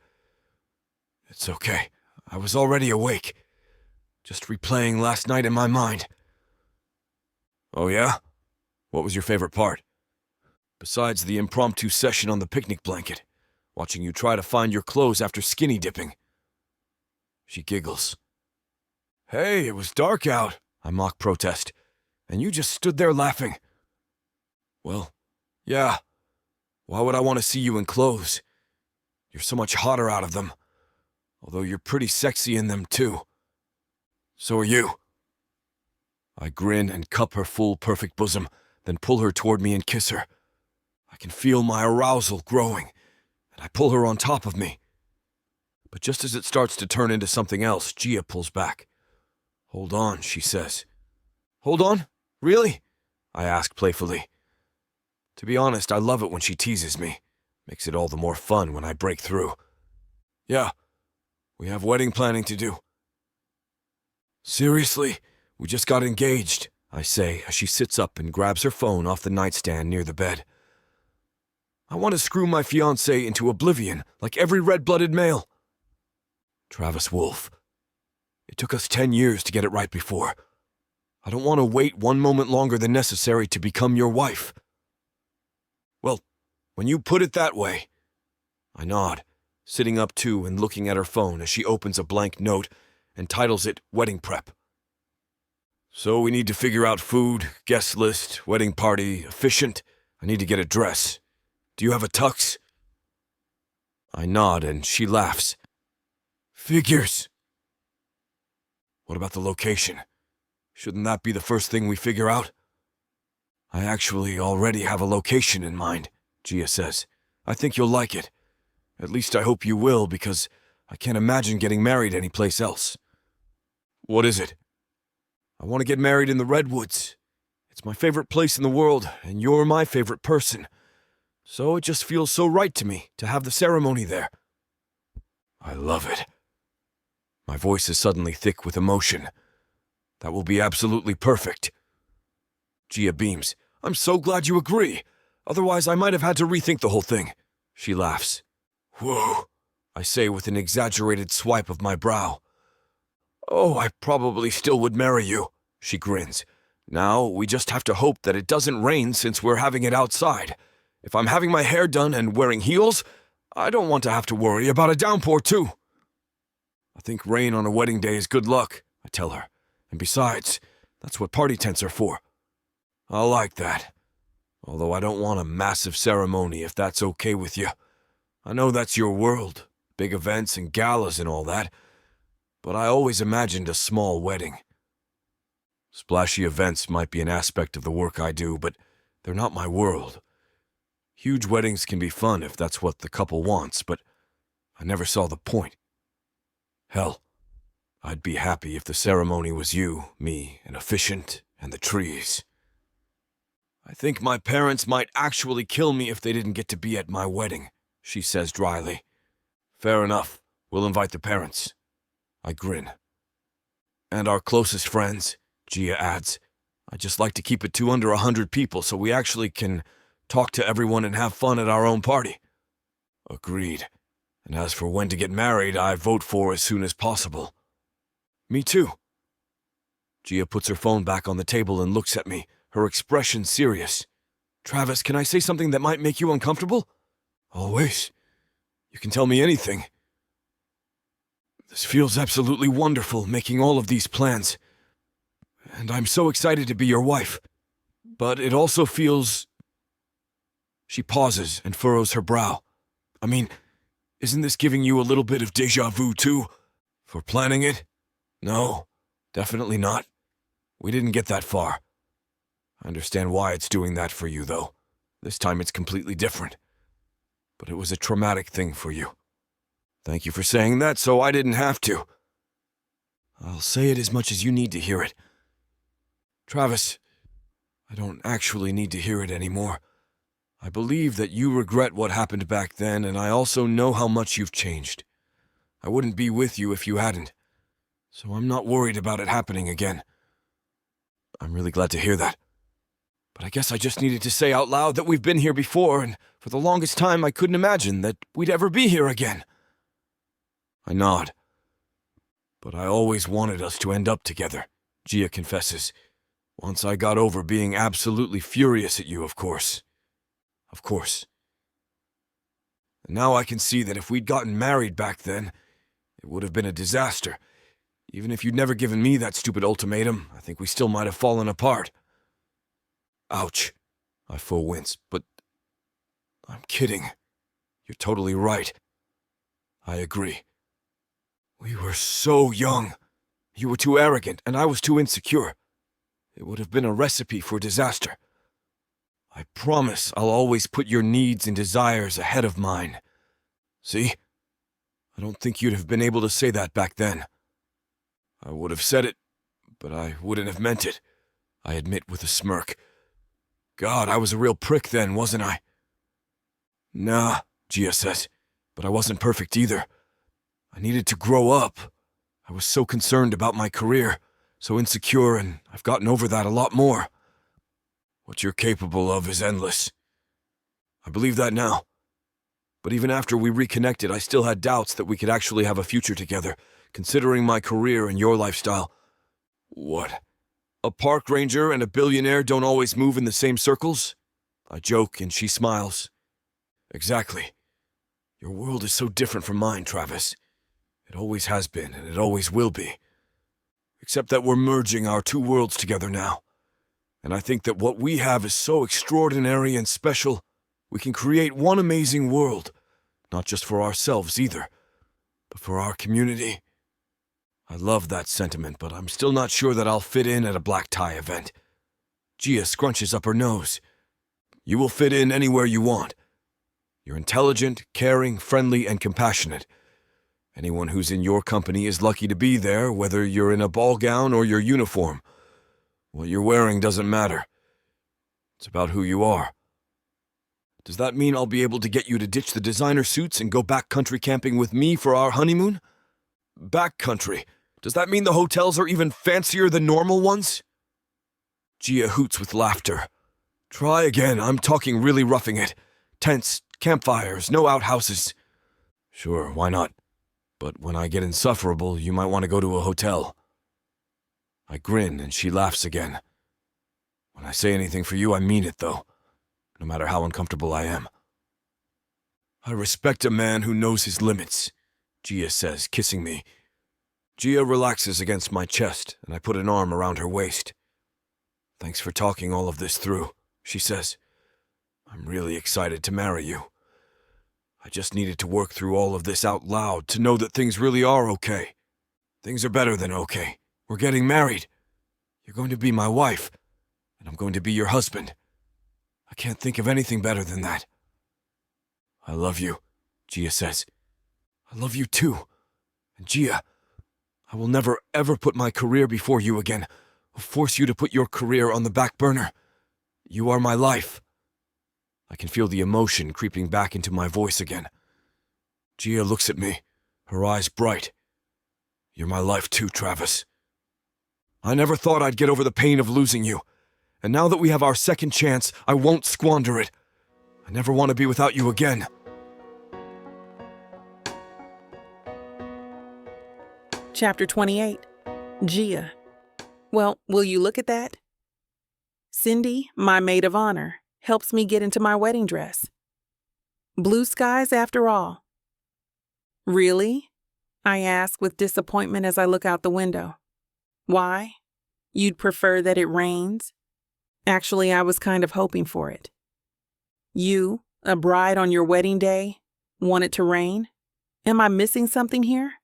It's okay. I was already awake, just replaying last night in my mind. Oh yeah? What was your favorite part? Besides the impromptu session on the picnic blanket, watching you try to find your clothes after skinny dipping. She giggles. Hey, it was dark out, I mock protest, and you just stood there laughing. Well, yeah. Why would I want to see you in clothes? You're so much hotter out of them. Although you're pretty sexy in them, too. So are you. I grin and cup her full, perfect bosom, then pull her toward me and kiss her. I can feel my arousal growing, and I pull her on top of me. But just as it starts to turn into something else, Gia pulls back. Hold on, she says. Hold on? Really? I ask playfully. To be honest, I love it when she teases me. Makes it all the more fun when I break through. Yeah. We have wedding planning to do. Seriously? We just got engaged, I say as she sits up and grabs her phone off the nightstand near the bed. I want to screw my fiancé into oblivion like every red-blooded male. Travis Wolfe. It took us 10 years to get it right before. I don't want to wait one moment longer than necessary to become your wife. Well, when you put it that way, I nod. Sitting up too and looking at her phone as she opens a blank note and titles it Wedding Prep. So we need to figure out food, guest list, wedding party, efficient. I need to get a dress. Do you have a tux? I nod and she laughs. Figures. What about the location? Shouldn't that be the first thing we figure out? I actually already have a location in mind, Gia says. I think you'll like it. At least I hope you will, because I can't imagine getting married anyplace else. What is it? I want to get married in the Redwoods. It's my favorite place in the world, and you're my favorite person. So it just feels so right to me to have the ceremony there. I love it. My voice is suddenly thick with emotion. That will be absolutely perfect. Gia beams. I'm so glad you agree. Otherwise, I might have had to rethink the whole thing. She laughs. Whoa, I say with an exaggerated swipe of my brow. Oh, I probably still would marry you, she grins. Now, we just have to hope that it doesn't rain since we're having it outside. If I'm having my hair done and wearing heels, I don't want to have to worry about a downpour too. I think rain on a wedding day is good luck, I tell her. And besides, that's what party tents are for. I like that. Although I don't want a massive ceremony if that's okay with you. I know that's your world, big events and galas and all that, but I always imagined a small wedding. Splashy events might be an aspect of the work I do, but they're not my world. Huge weddings can be fun if that's what the couple wants, but I never saw the point. Hell, I'd be happy if the ceremony was you, me, an officiant, and the trees. I think my parents might actually kill me if they didn't get to be at my wedding, she says dryly. Fair enough. We'll invite the parents. I grin. And our closest friends, Gia adds. I'd just like to keep it to under 100 people so we actually can talk to everyone and have fun at our own party. Agreed. And as for when to get married, I vote for as soon as possible. Me too. Gia puts her phone back on the table and looks at me, her expression serious. Travis, can I say something that might make you uncomfortable? Always. You can tell me anything. This feels absolutely wonderful, making all of these plans. And I'm so excited to be your wife. But it also feels... She pauses and furrows her brow. I mean, isn't this giving you a little bit of déjà vu too? For planning it? No, definitely not. We didn't get that far. I understand why it's doing that for you, though. This time it's completely different. But it was a traumatic thing for you. Thank you for saying that, so I didn't have to. I'll say it as much as you need to hear it. Travis, I don't actually need to hear it anymore. I believe that you regret what happened back then, and I also know how much you've changed. I wouldn't be with you if you hadn't. So I'm not worried about it happening again. I'm really glad to hear that. But I guess I just needed to say out loud that we've been here before, and for the longest time I couldn't imagine that we'd ever be here again. I nod. But I always wanted us to end up together, Gia confesses. Once I got over being absolutely furious at you, of course. Of course. And now I can see that if we'd gotten married back then, it would have been a disaster. Even if you'd never given me that stupid ultimatum, I think we still might have fallen apart. Ouch. I full wince, but... I'm kidding. You're totally right. I agree. We were so young. You were too arrogant, and I was too insecure. It would have been a recipe for disaster. I promise I'll always put your needs and desires ahead of mine. See? I don't think you'd have been able to say that back then. I would have said it, but I wouldn't have meant it, I admit with a smirk. God, I was a real prick then, wasn't I? Nah, Gia says, but I wasn't perfect either. I needed to grow up. I was so concerned about my career, so insecure, and I've gotten over that a lot more. What you're capable of is endless. I believe that now. But even after we reconnected, I still had doubts that we could actually have a future together, considering my career and your lifestyle. What? A park ranger and a billionaire don't always move in the same circles? I joke, and she smiles. Exactly. Your world is so different from mine, Travis. It always has been, and it always will be. Except that we're merging our two worlds together now. And I think that what we have is so extraordinary and special, we can create one amazing world, not just for ourselves either, but for our community. I love that sentiment, but I'm still not sure that I'll fit in at a black tie event. Gia scrunches up her nose. You will fit in anywhere you want. You're intelligent, caring, friendly, and compassionate. Anyone who's in your company is lucky to be there, whether you're in a ball gown or your uniform. What you're wearing doesn't matter. It's about who you are. Does that mean I'll be able to get you to ditch the designer suits and go backcountry camping with me for our honeymoon? Backcountry? Does that mean the hotels are even fancier than normal ones? Gia hoots with laughter. Try again, I'm talking really roughing it. Tents, campfires, no outhouses. Sure, why not? But when I get insufferable, you might want to go to a hotel. I grin, and she laughs again. When I say anything for you, I mean it, though, no matter how uncomfortable I am. I respect a man who knows his limits, Gia says, kissing me. Gia relaxes against my chest, and I put an arm around her waist. Thanks for talking all of this through, she says. I'm really excited to marry you. I just needed to work through all of this out loud to know that things really are okay. Things are better than okay. We're getting married. You're going to be my wife, and I'm going to be your husband. I can't think of anything better than that. I love you, Gia says. I love you too. And Gia, I will never ever put my career before you again, or force you to put your career on the back burner. You are my life. I can feel the emotion creeping back into my voice again. Gia looks at me, her eyes bright. You're my life too, Travis. I never thought I'd get over the pain of losing you, and now that we have our second chance, I won't squander it. I never want to be without you again.
Chapter 28. Gia. Well, will you look at that? Cindy, my maid of honor, helps me get into my wedding dress. Blue skies after all. Really? I ask with disappointment as I look out the window. Why? You'd prefer that it rains? Actually, I was kind of hoping for it. You, a bride on your wedding day, want it to rain? Am I missing something here?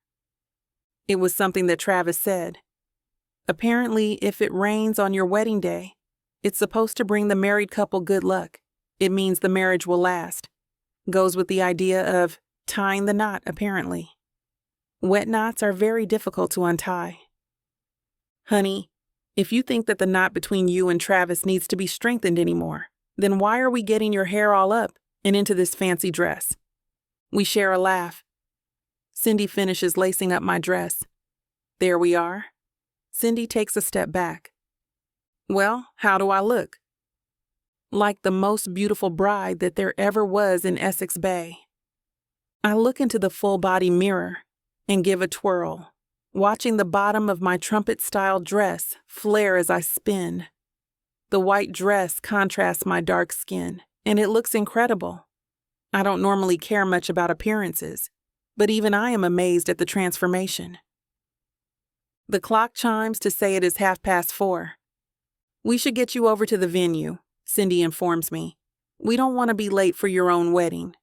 It was something that Travis said. Apparently, if it rains on your wedding day, it's supposed to bring the married couple good luck. It means the marriage will last. Goes with the idea of tying the knot, apparently. Wet knots are very difficult to untie. Honey, if you think that the knot between you and Travis needs to be strengthened anymore, then why are we getting your hair all up and into this fancy dress? We share a laugh. Cindy finishes lacing up my dress. There we are. Cindy takes a step back. Well, how do I look? Like the most beautiful bride that there ever was in Essex Bay. I look into the full-body mirror and give a twirl, watching the bottom of my trumpet-style dress flare as I spin. The white dress contrasts my dark skin, and it looks incredible. I don't normally care much about appearances, but even I am amazed at the transformation. The clock chimes to say it is 4:30. We should get you over to the venue, Cindy informs me. We don't want to be late for your own wedding.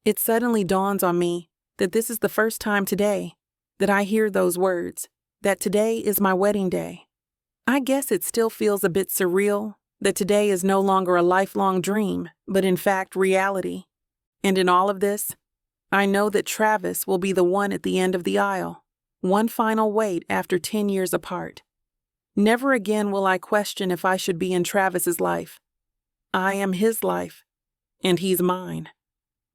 It suddenly dawns on me that this is the first time today that I hear those words, that today is my wedding day. I guess it still feels a bit surreal that today is no longer a lifelong dream, but in fact reality. And in all of this, I know that Travis will be the one at the end of the aisle, one final wait after 10 years apart. Never again will I question if I should be in Travis's life. I am his life, and he's mine.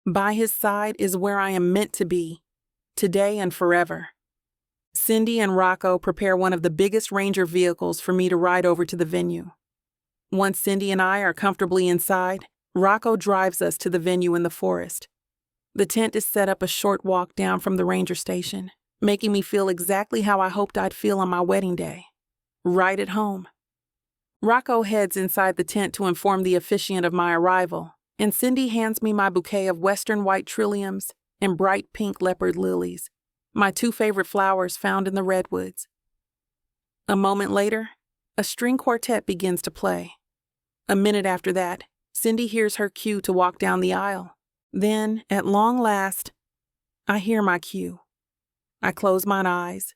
By his side is where I am meant to be, today and forever. Cindy and Rocco prepare one of the biggest Ranger vehicles for me to ride over to the venue. Once Cindy and I are comfortably inside, Rocco drives us to the venue in the forest. The tent is set up a short walk down from the ranger station, making me feel exactly how I hoped I'd feel on my wedding day. Right at home. Rocco heads inside the tent to inform the officiant of my arrival, and Cindy hands me my bouquet of western white trilliums and bright pink leopard lilies, my two favorite flowers found in the redwoods. A moment later, a string quartet begins to play. A minute after that, Cindy hears her cue to walk down the aisle. Then, at long last, I hear my cue. I close my eyes,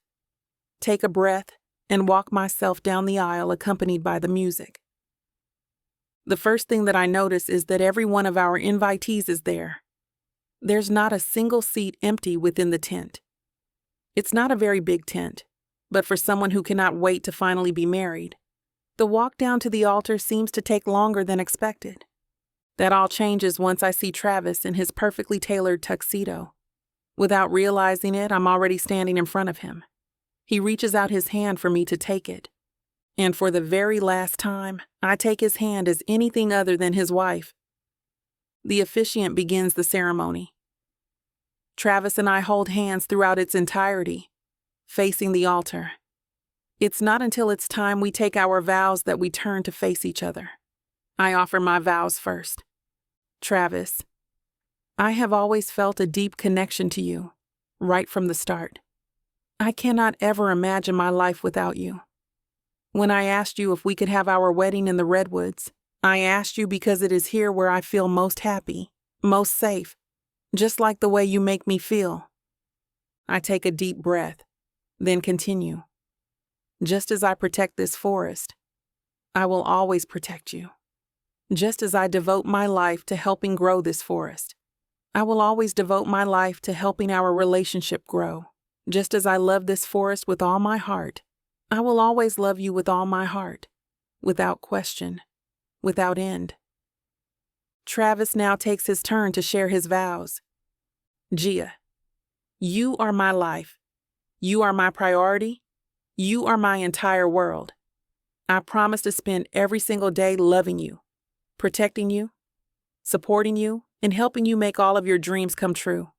take a breath, and walk myself down the aisle accompanied by the music. The first thing that I notice is that every one of our invitees is there. There's not a single seat empty within the tent. It's not a very big tent, but for someone who cannot wait to finally be married, the walk down to the altar seems to take longer than expected. That all changes once I see Travis in his perfectly tailored tuxedo. Without realizing it, I'm already standing in front of him. He reaches out his hand for me to take it. And for the very last time, I take his hand as anything other than his wife. The officiant begins the ceremony. Travis and I hold hands throughout its entirety, facing the altar. It's not until it's time we take our vows that we turn to face each other. I offer my vows first. Travis, I have always felt a deep connection to you, right from the start. I cannot ever imagine my life without you. When I asked you if we could have our wedding in the redwoods, I asked you because it is here where I feel most happy, most safe, just like the way you make me feel. I take a deep breath, then continue. Just as I protect this forest, I will always protect you. Just as I devote my life to helping grow this forest, I will always devote my life to helping our relationship grow. Just as I love this forest with all my heart, I will always love you with all my heart, without question, without end. Travis now takes his turn to share his vows. Gia, you are my life. You are my priority. You are my entire world. I promise to spend every single day loving you, protecting you, supporting you, and helping you make all of your dreams come true.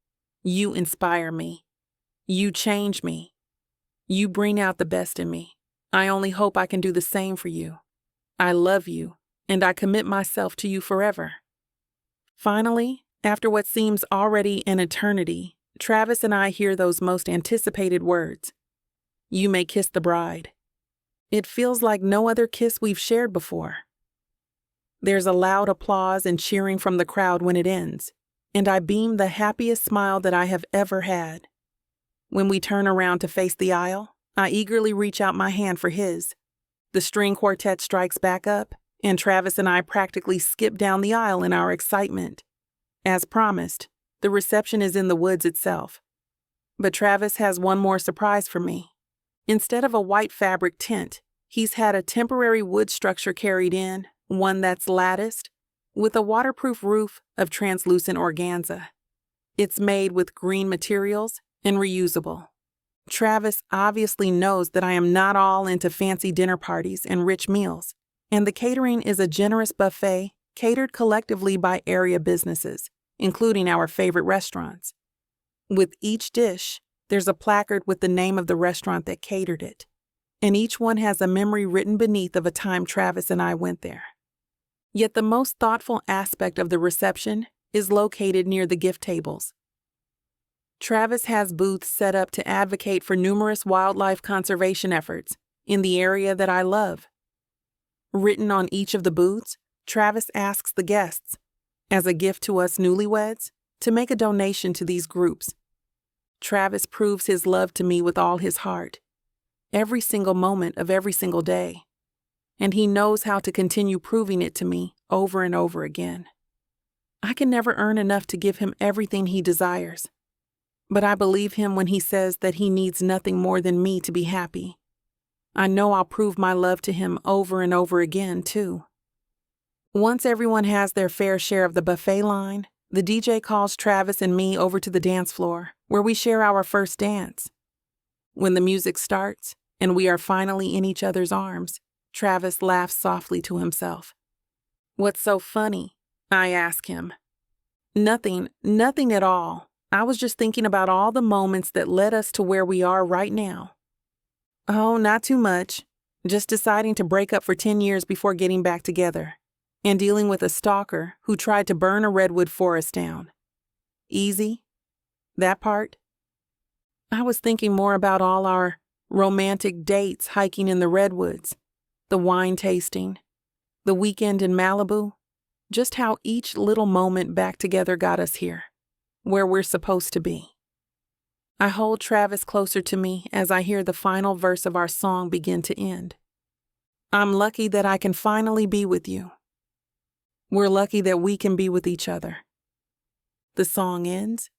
You inspire me. You change me. You bring out the best in me. I only hope I can do the same for you. I love you, and I commit myself to you forever. Finally, after what seems already an eternity, Travis and I hear those most anticipated words. You may kiss the bride. It feels like no other kiss we've shared before. There's a loud applause and cheering from the crowd when it ends, and I beam the happiest smile that I have ever had. When we turn around to face the aisle, I eagerly reach out my hand for his. The string quartet strikes back up, and Travis and I practically skip down the aisle in our excitement. As promised, the reception is in the woods itself. But Travis has one more surprise for me. Instead of a white fabric tent, he's had a temporary wood structure carried in, one that's latticed, with a waterproof roof of translucent organza. It's made with green materials and reusable. Travis obviously knows that I am not all into fancy dinner parties and rich meals, and the catering is a generous buffet catered collectively by area businesses, including our favorite restaurants. With each dish, there's a placard with the name of the restaurant that catered it, and each one has a memory written beneath of a time Travis and I went there. Yet the most thoughtful aspect of the reception is located near the gift tables. Travis has booths set up to advocate for numerous wildlife conservation efforts in the area that I love. Written on each of the booths, Travis asks the guests, as a gift to us newlyweds, to make a donation to these groups. Travis proves his love to me with all his heart, every single moment of every single day, and he knows how to continue proving it to me over and over again. I can never earn enough to give him everything he desires, but I believe him when he says that he needs nothing more than me to be happy. I know I'll prove my love to him over and over again, too. Once everyone has their fair share of the buffet line, the DJ calls Travis and me over to the dance floor, where we share our first dance. When the music starts, and we are finally in each other's arms, Travis laughs softly to himself. What's so funny? I ask him. Nothing at all. I was just thinking about all the moments that led us to where we are right now. Oh, not too much. Just deciding to break up for 10 years before getting back together, and dealing with a stalker who tried to burn a redwood forest down. Easy? That part? I was thinking more about all our romantic dates hiking in the redwoods, the wine tasting, the weekend in Malibu, just how each little moment back together got us here, where we're supposed to be. I hold Travis closer to me as I hear the final verse of our song begin to end. I'm lucky that I can finally be with you. We're lucky that we can be with each other. The song ends,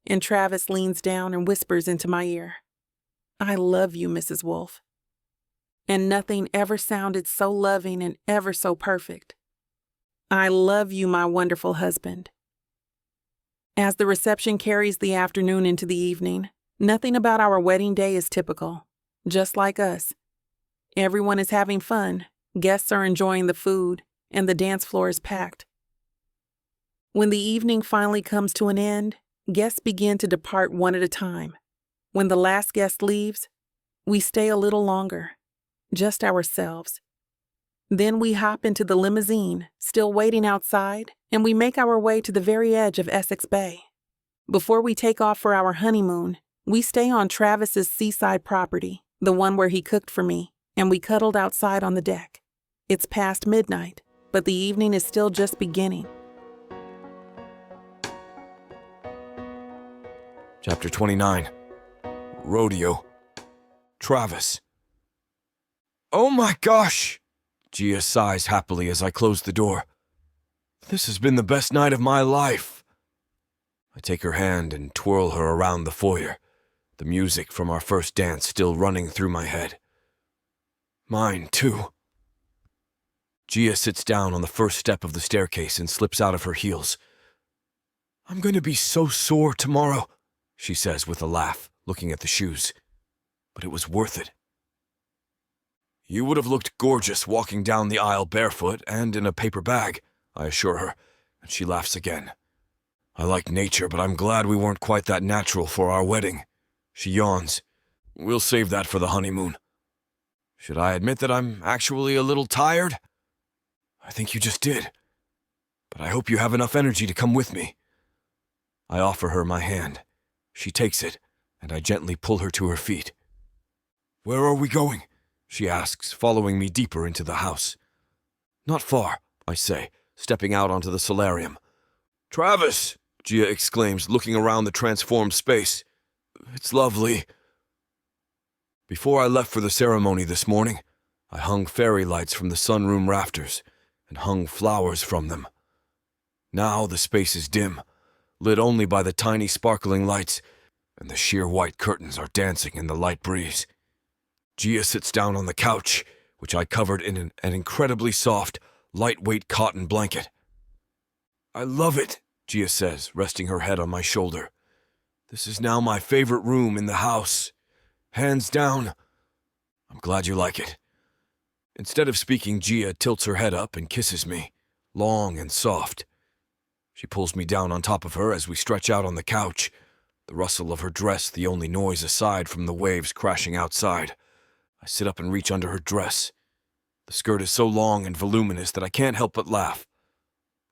and Travis leans down and whispers into my ear, I love you, Mrs. Wolf. And nothing ever sounded so loving and ever so perfect. I love you, my wonderful husband. As the reception carries the afternoon into the evening, nothing about our wedding day is typical, just like us. Everyone is having fun, guests are enjoying the food, and the dance floor is packed. When the evening finally comes to an end, guests begin to depart one at a time. When the last guest leaves, we stay a little longer, just ourselves. Then we hop into the limousine, still waiting outside, and we make our way to the very edge of Essex Bay. Before we take off for our honeymoon, we stay on Travis's seaside property, the one where he cooked for me, and we cuddled outside on the deck. It's past midnight, but the evening is still just beginning.
Chapter 29. Rodeo. Travis. Oh my gosh! Gia sighs happily as I close the door. This has been the best night of my life. I take her hand and twirl her around the foyer, the music from our first dance still running through my head. Mine, too. Gia sits down on the first step of the staircase and slips out of her heels. I'm going to be so sore tomorrow, she says with a laugh, looking at the shoes. But it was worth it. You would have looked gorgeous walking down the aisle barefoot and in a paper bag, I assure her, and she laughs again. I like nature, but I'm glad we weren't quite that natural for our wedding. She yawns. We'll save that for the honeymoon. Should I admit that I'm actually a little tired? I think you just did. But I hope you have enough energy to come with me. I offer her my hand. She takes it, and I gently pull her to her feet. Where are we going? She asks, following me deeper into the house. Not far, I say, stepping out onto the solarium. Travis! Gia exclaims, looking around the transformed space. It's lovely. Before I left for the ceremony this morning, I hung fairy lights from the sunroom rafters and hung flowers from them. Now the space is dim, lit only by the tiny sparkling lights, and the sheer white curtains are dancing in the light breeze. Gia sits down on the couch, which I covered in an incredibly soft, lightweight cotton blanket. I love it, Gia says, resting her head on my shoulder. This is now my favorite room in the house. Hands down. I'm glad you like it. Instead of speaking, Gia tilts her head up and kisses me, long and soft. She pulls me down on top of her as we stretch out on the couch, the rustle of her dress the only noise aside from the waves crashing outside. I sit up and reach under her dress. The skirt is so long and voluminous that I can't help but laugh.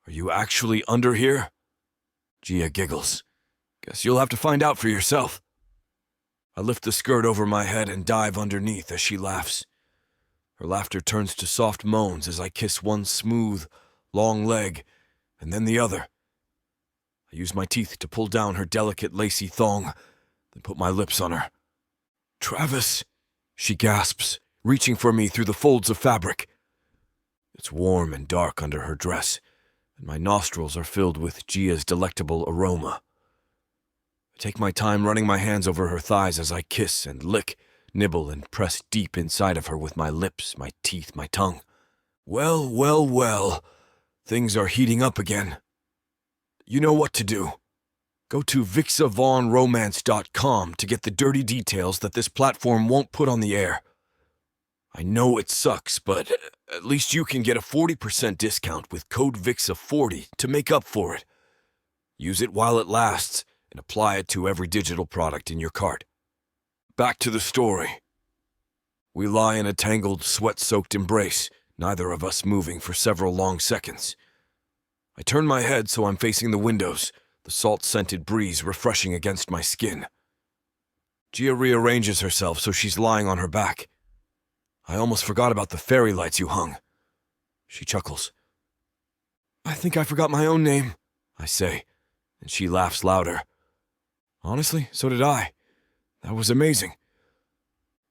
Are you actually under here? Gia giggles. Guess you'll have to find out for yourself. I lift the skirt over my head and dive underneath as she laughs. Her laughter turns to soft moans as I kiss one smooth, long leg, and then the other. I use my teeth to pull down her delicate, lacy thong, then put my lips on her. Travis, she gasps, reaching for me through the folds of fabric. It's warm and dark under her dress, and my nostrils are filled with Gia's delectable aroma. I take my time running my hands over her thighs as I kiss and lick, nibble and press deep inside of her with my lips, my teeth, my tongue. Well, well, well, things are heating up again. You know what to do. Go to vixavonromance.com to get the dirty details that this platform won't put on the air. I know it sucks, but at least you can get a 40% discount with code VIXA40 to make up for it. Use it while it lasts and apply it to every digital product in your cart. Back to the story. We lie in a tangled, sweat-soaked embrace, neither of us moving for several long seconds. I turn my head so I'm facing the windows, the salt-scented breeze refreshing against my skin. Gia rearranges herself so she's lying on her back. I almost forgot about the fairy lights you hung. She chuckles. I think I forgot my own name, I say, and she laughs louder. Honestly, so did I. That was amazing.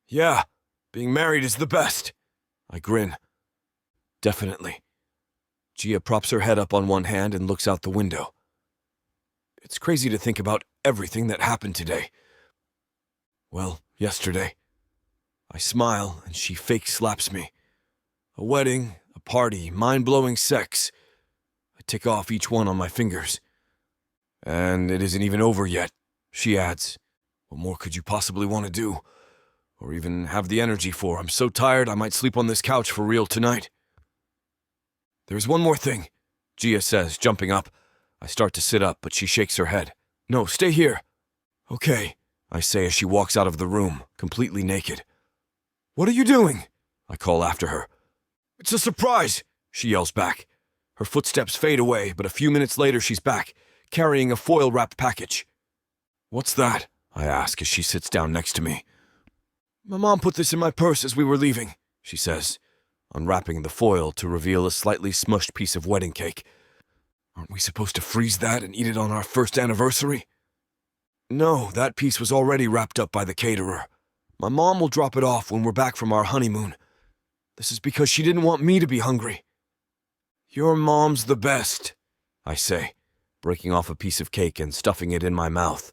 Yeah, being married is the best. I grin. Definitely. Gia props her head up on one hand and looks out the window. It's crazy to think about everything that happened today. Well, yesterday. I smile and she fake slaps me. A wedding, a party, mind-blowing sex. I tick off each one on my fingers. And it isn't even over yet, she adds. What more could you possibly want to do? Or even have the energy for? I'm so tired I might sleep on this couch for real tonight. There's one more thing, Gia says, jumping up. I start to sit up, but she shakes her head. No, stay here. Okay, I say as she walks out of the room, completely naked. What are you doing? I call after her. It's a surprise, she yells back. Her footsteps fade away, but a few minutes later she's back, carrying a foil-wrapped package. What's that? I ask as she sits down next to me. My mom put this in my purse as we were leaving, she says, unwrapping the foil to reveal a slightly smushed piece of wedding cake. Aren't we supposed to freeze that and eat it on our first anniversary? No, that piece was already wrapped up by the caterer. My mom will drop it off when we're back from our honeymoon. This is because she didn't want me to be hungry. Your mom's the best, I say, breaking off a piece of cake and stuffing it in my mouth.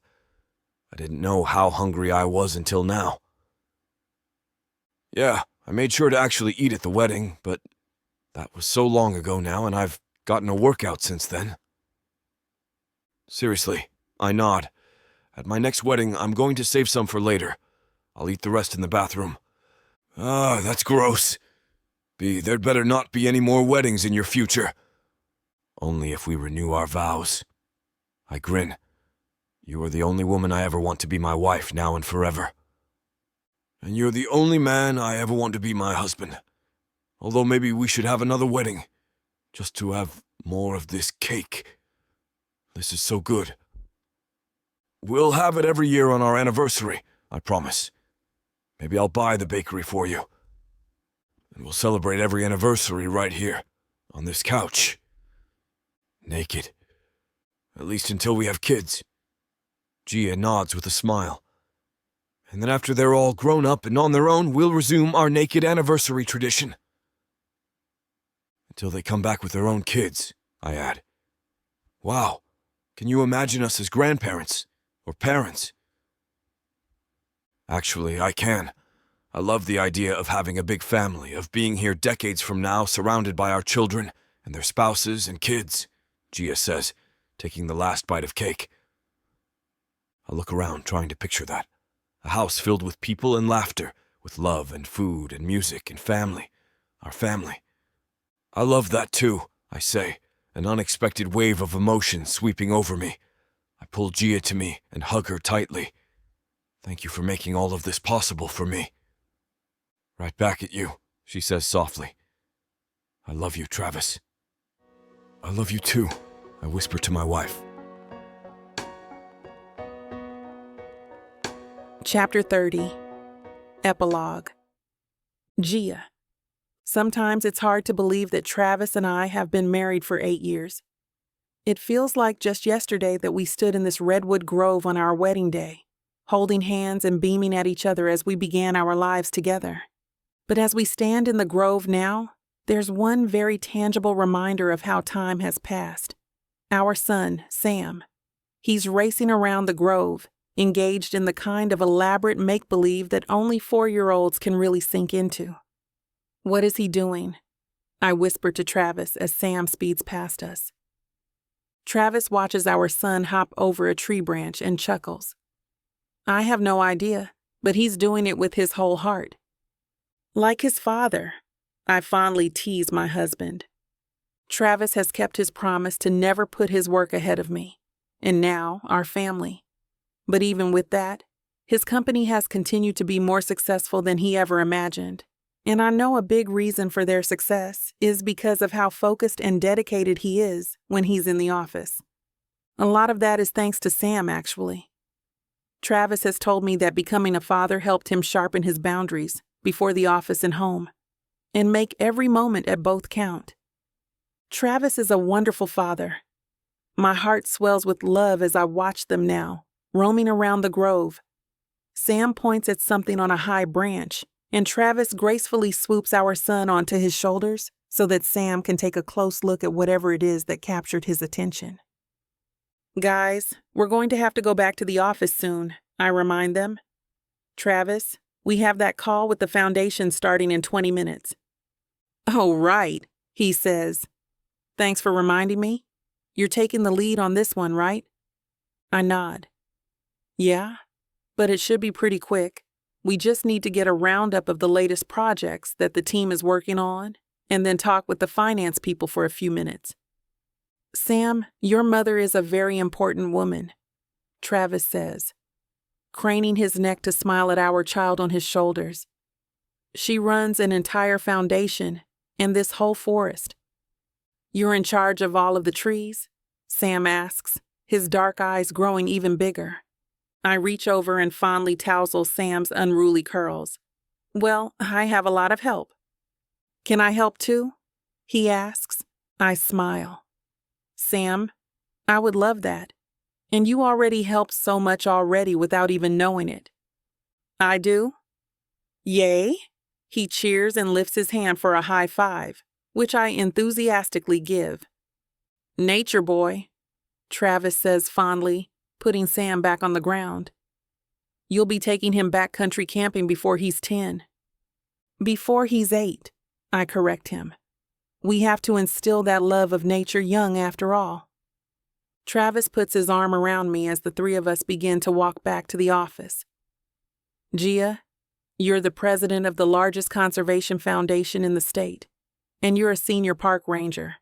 I didn't know how hungry I was until now. Yeah, I made sure to actually eat at the wedding, but that was so long ago now, and I've gotten a workout since then. Seriously, I nod. At my next wedding, I'm going to save some for later. I'll eat the rest in the bathroom. Ah, that's gross. B, there'd better not be any more weddings in your future. Only if we renew our vows. I grin. You are the only woman I ever want to be my wife now and forever. And you're the only man I ever want to be my husband. Although maybe we should have another wedding, just to have more of this cake. This is so good. We'll have it every year on our anniversary, I promise. Maybe I'll buy the bakery for you. And we'll celebrate every anniversary right here, on this couch. Naked. At least until we have kids. Gia nods with a smile. And then after they're all grown up and on their own, we'll resume our naked anniversary tradition. Until they come back with their own kids, I add. Wow, can you imagine us as grandparents? Or parents? Actually, I can. I love the idea of having a big family, of being here decades from now, surrounded by our children and their spouses and kids, Gia says, taking the last bite of cake. I look around, trying to picture that. A house filled with people and laughter, with love and food and music and family. Our family. I love that too, I say, an unexpected wave of emotion sweeping over me. I pull Gia to me and hug her tightly. Thank you for making all of this possible for me. Right back at you, she says softly. I love you, Travis. I love you too, I whisper to my wife.
Chapter 30. Epilogue. Gia. Sometimes it's hard to believe that Travis and I have been married for 8 years. It feels like just yesterday that we stood in this redwood grove on our wedding day, holding hands and beaming at each other as we began our lives together. But as we stand in the grove now, there's one very tangible reminder of how time has passed. Our son, Sam. He's racing around the grove, engaged in the kind of elaborate make-believe that only 4-year-olds can really sink into. What is he doing? I whisper to Travis as Sam speeds past us. Travis watches our son hop over a tree branch and chuckles. I have no idea, but he's doing it with his whole heart. Like his father, I fondly tease my husband. Travis has kept his promise to never put his work ahead of me, and now our family. But even with that, his company has continued to be more successful than he ever imagined. And I know a big reason for their success is because of how focused and dedicated he is when he's in the office. A lot of that is thanks to Sam, actually. Travis has told me that becoming a father helped him sharpen his boundaries before the office and home, and make every moment at both count. Travis is a wonderful father. My heart swells with love as I watch them now, roaming around the grove. Sam points at something on a high branch, and Travis gracefully swoops our son onto his shoulders so that Sam can take a close look at whatever it is that captured his attention. Guys, we're going to have to go back to the office soon, I remind them. Travis, we have that call with the foundation starting in 20 minutes. Oh, right, he says. Thanks for reminding me. You're taking the lead on this one, right? I nod. Yeah, but it should be pretty quick. We just need to get a roundup of the latest projects that the team is working on, and then talk with the finance people for a few minutes. Sam, your mother is a very important woman, Travis says, craning his neck to smile at our child on his shoulders. She runs an entire foundation and this whole forest. You're in charge of all of the trees? Sam asks, his dark eyes growing even bigger. I reach over and fondly tousle Sam's unruly curls. Well, I have a lot of help. Can I help too? He asks. I smile. Sam, I would love that. And you already helped so much already without even knowing it. I do? Yay? He cheers and lifts his hand for a high five, which I enthusiastically give. "Nature boy," Travis says fondly, putting Sam back on the ground. "You'll be taking him backcountry camping before he's 10. "Before he's 8, I correct him. We have to instill that love of nature young after all. Travis puts his arm around me as the three of us begin to walk back to the office. "Gia, you're the president of the largest conservation foundation in the state, and you're a senior park ranger.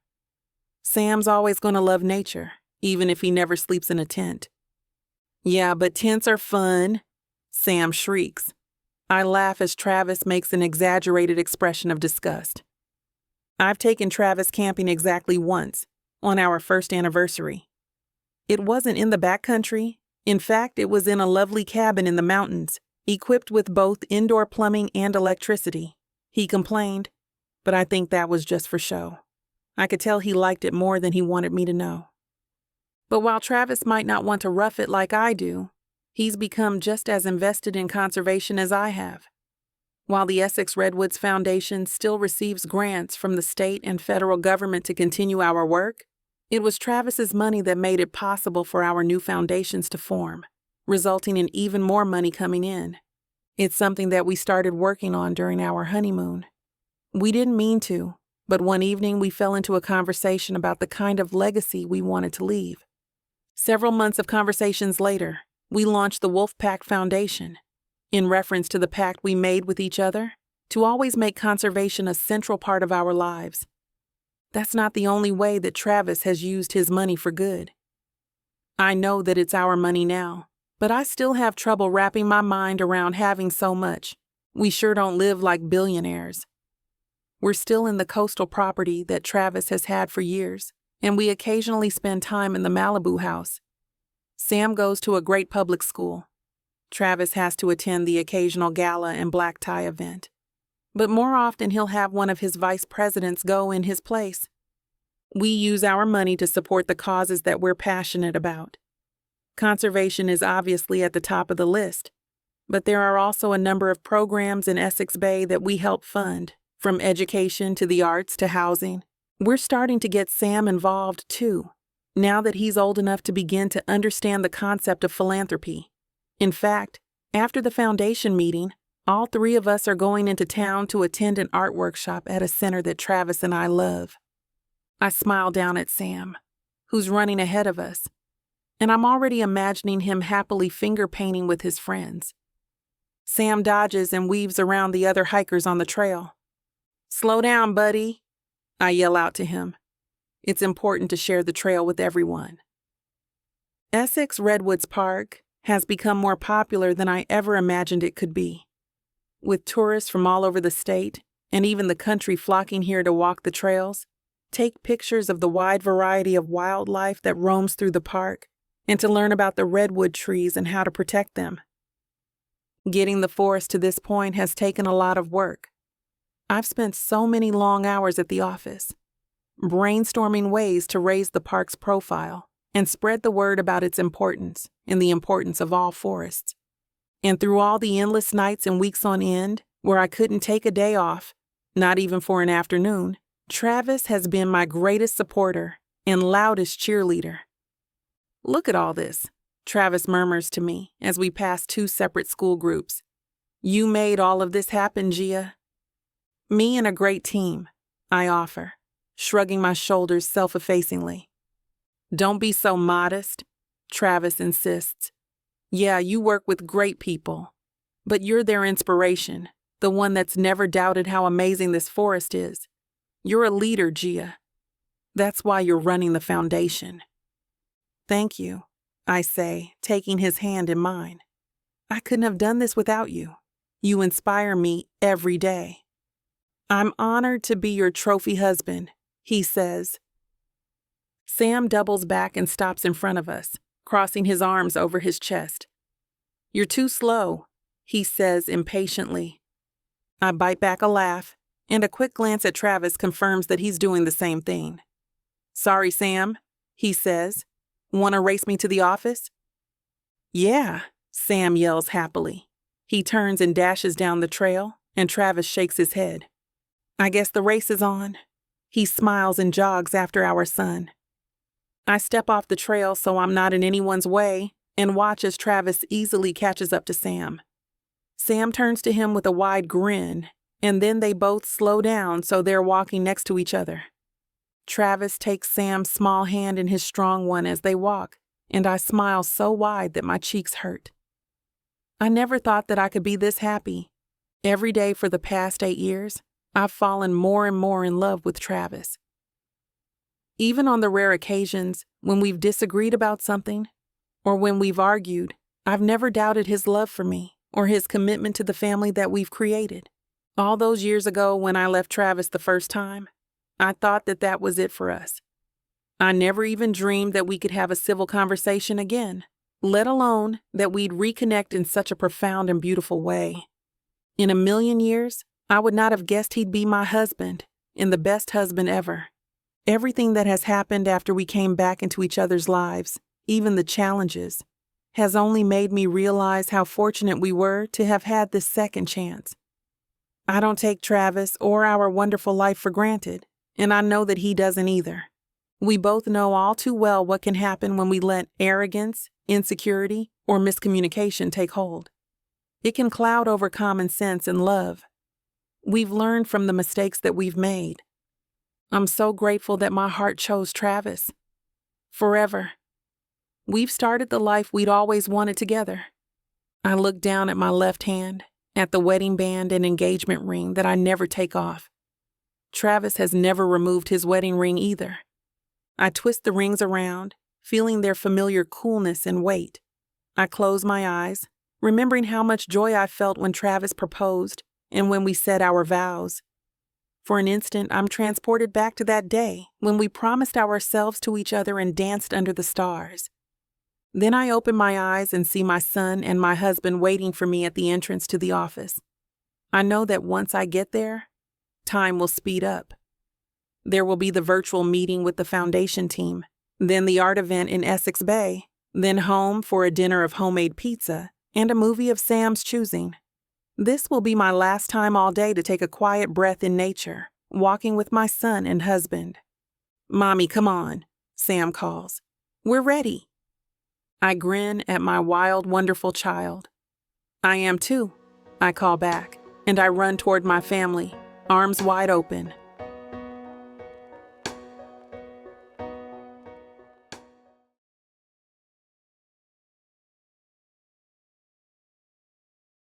Sam's always going to love nature, even if he never sleeps in a tent." "Yeah, but tents are fun," Sam shrieks. I laugh as Travis makes an exaggerated expression of disgust. I've taken Travis camping exactly once, on our first anniversary. It wasn't in the backcountry. In fact, it was in a lovely cabin in the mountains, equipped with both indoor plumbing and electricity. He complained, but I think that was just for show. I could tell he liked it more than he wanted me to know. But while Travis might not want to rough it like I do, he's become just as invested in conservation as I have. While the Essex Redwoods Foundation still receives grants from the state and federal government to continue our work, it was Travis's money that made it possible for our new foundations to form, resulting in even more money coming in. It's something that we started working on during our honeymoon. We didn't mean to, but one evening we fell into a conversation about the kind of legacy we wanted to leave. Several months of conversations later, we launched the Wolfpack Foundation, in reference to the pact we made with each other to always make conservation a central part of our lives. That's not the only way that Travis has used his money for good. I know that it's our money now, but I still have trouble wrapping my mind around having so much. We sure don't live like billionaires. We're still in the coastal property that Travis has had for years, and we occasionally spend time in the Malibu house. Sam goes to a great public school. Travis has to attend the occasional gala and black tie event. But more often he'll have one of his vice presidents go in his place. We use our money to support the causes that we're passionate about. Conservation is obviously at the top of the list, but there are also a number of programs in Essex Bay that we help fund, from education to the arts to housing. We're starting to get Sam involved too, now that he's old enough to begin to understand the concept of philanthropy. In fact, after the foundation meeting, all three of us are going into town to attend an art workshop at a center that Travis and I love. I smile down at Sam, who's running ahead of us, and I'm already imagining him happily finger painting with his friends. Sam dodges and weaves around the other hikers on the trail. "Slow down, buddy," I yell out to him. It's important to share the trail with everyone. Essex Redwoods Park has become more popular than I ever imagined it could be. With tourists from all over the state, and even the country flocking here to walk the trails, take pictures of the wide variety of wildlife that roams through the park, and to learn about the redwood trees and how to protect them. Getting the forest to this point has taken a lot of work. I've spent so many long hours at the office, brainstorming ways to raise the park's profile and spread the word about its importance and the importance of all forests. And through all the endless nights and weeks on end, where I couldn't take a day off, not even for an afternoon, Travis has been my greatest supporter and loudest cheerleader. "Look at all this," Travis murmurs to me as we pass two separate school groups. "You made all of this happen, Gia." "Me and a great team," I offer, shrugging my shoulders self-effacingly. "Don't be so modest," Travis insists. "Yeah, you work with great people, but you're their inspiration, the one that's never doubted how amazing this forest is. You're a leader, Gia. That's why you're running the foundation." "Thank you," I say, taking his hand in mine. "I couldn't have done this without you. You inspire me every day." "I'm honored to be your trophy husband," he says. Sam doubles back and stops in front of us, crossing his arms over his chest. "You're too slow," he says impatiently. I bite back a laugh, and a quick glance at Travis confirms that he's doing the same thing. "Sorry, Sam," he says. "Want to race me to the office?" "Yeah," Sam yells happily. He turns and dashes down the trail, and Travis shakes his head. I guess the race is on. He smiles and jogs after our son. I step off the trail so I'm not in anyone's way and watch as Travis easily catches up to Sam. Sam turns to him with a wide grin, and then they both slow down so they're walking next to each other. Travis takes Sam's small hand in his strong one as they walk, and I smile so wide that my cheeks hurt. I never thought that I could be this happy. Every day for the past 8 years, I've fallen more and more in love with Travis. Even on the rare occasions when we've disagreed about something, or when we've argued, I've never doubted his love for me or his commitment to the family that we've created. All those years ago when I left Travis the first time, I thought that that was it for us. I never even dreamed that we could have a civil conversation again, let alone that we'd reconnect in such a profound and beautiful way. In a million years, I would not have guessed he'd be my husband, and the best husband ever. Everything that has happened after we came back into each other's lives, even the challenges, has only made me realize how fortunate we were to have had this second chance. I don't take Travis or our wonderful life for granted, and I know that he doesn't either. We both know all too well what can happen when we let arrogance, insecurity, or miscommunication take hold. It can cloud over common sense and love. We've learned from the mistakes that we've made. I'm so grateful that my heart chose Travis. Forever. We've started the life we'd always wanted together. I look down at my left hand, at the wedding band and engagement ring that I never take off. Travis has never removed his wedding ring either. I twist the rings around, feeling their familiar coolness and weight. I close my eyes, remembering how much joy I felt when Travis proposed and when we said our vows. For an instant, I'm transported back to that day when we promised ourselves to each other and danced under the stars. Then I open my eyes and see my son and my husband waiting for me at the entrance to the office. I know that once I get there, time will speed up. There will be the virtual meeting with the foundation team, then the art event in Essex Bay, then home for a dinner of homemade pizza and a movie of Sam's choosing. This will be my last time all day to take a quiet breath in nature, walking with my son and husband. "Mommy, come on," Sam calls. "We're ready." I grin at my wild, wonderful child. "I am too," I call back, and I run toward my family, arms wide open,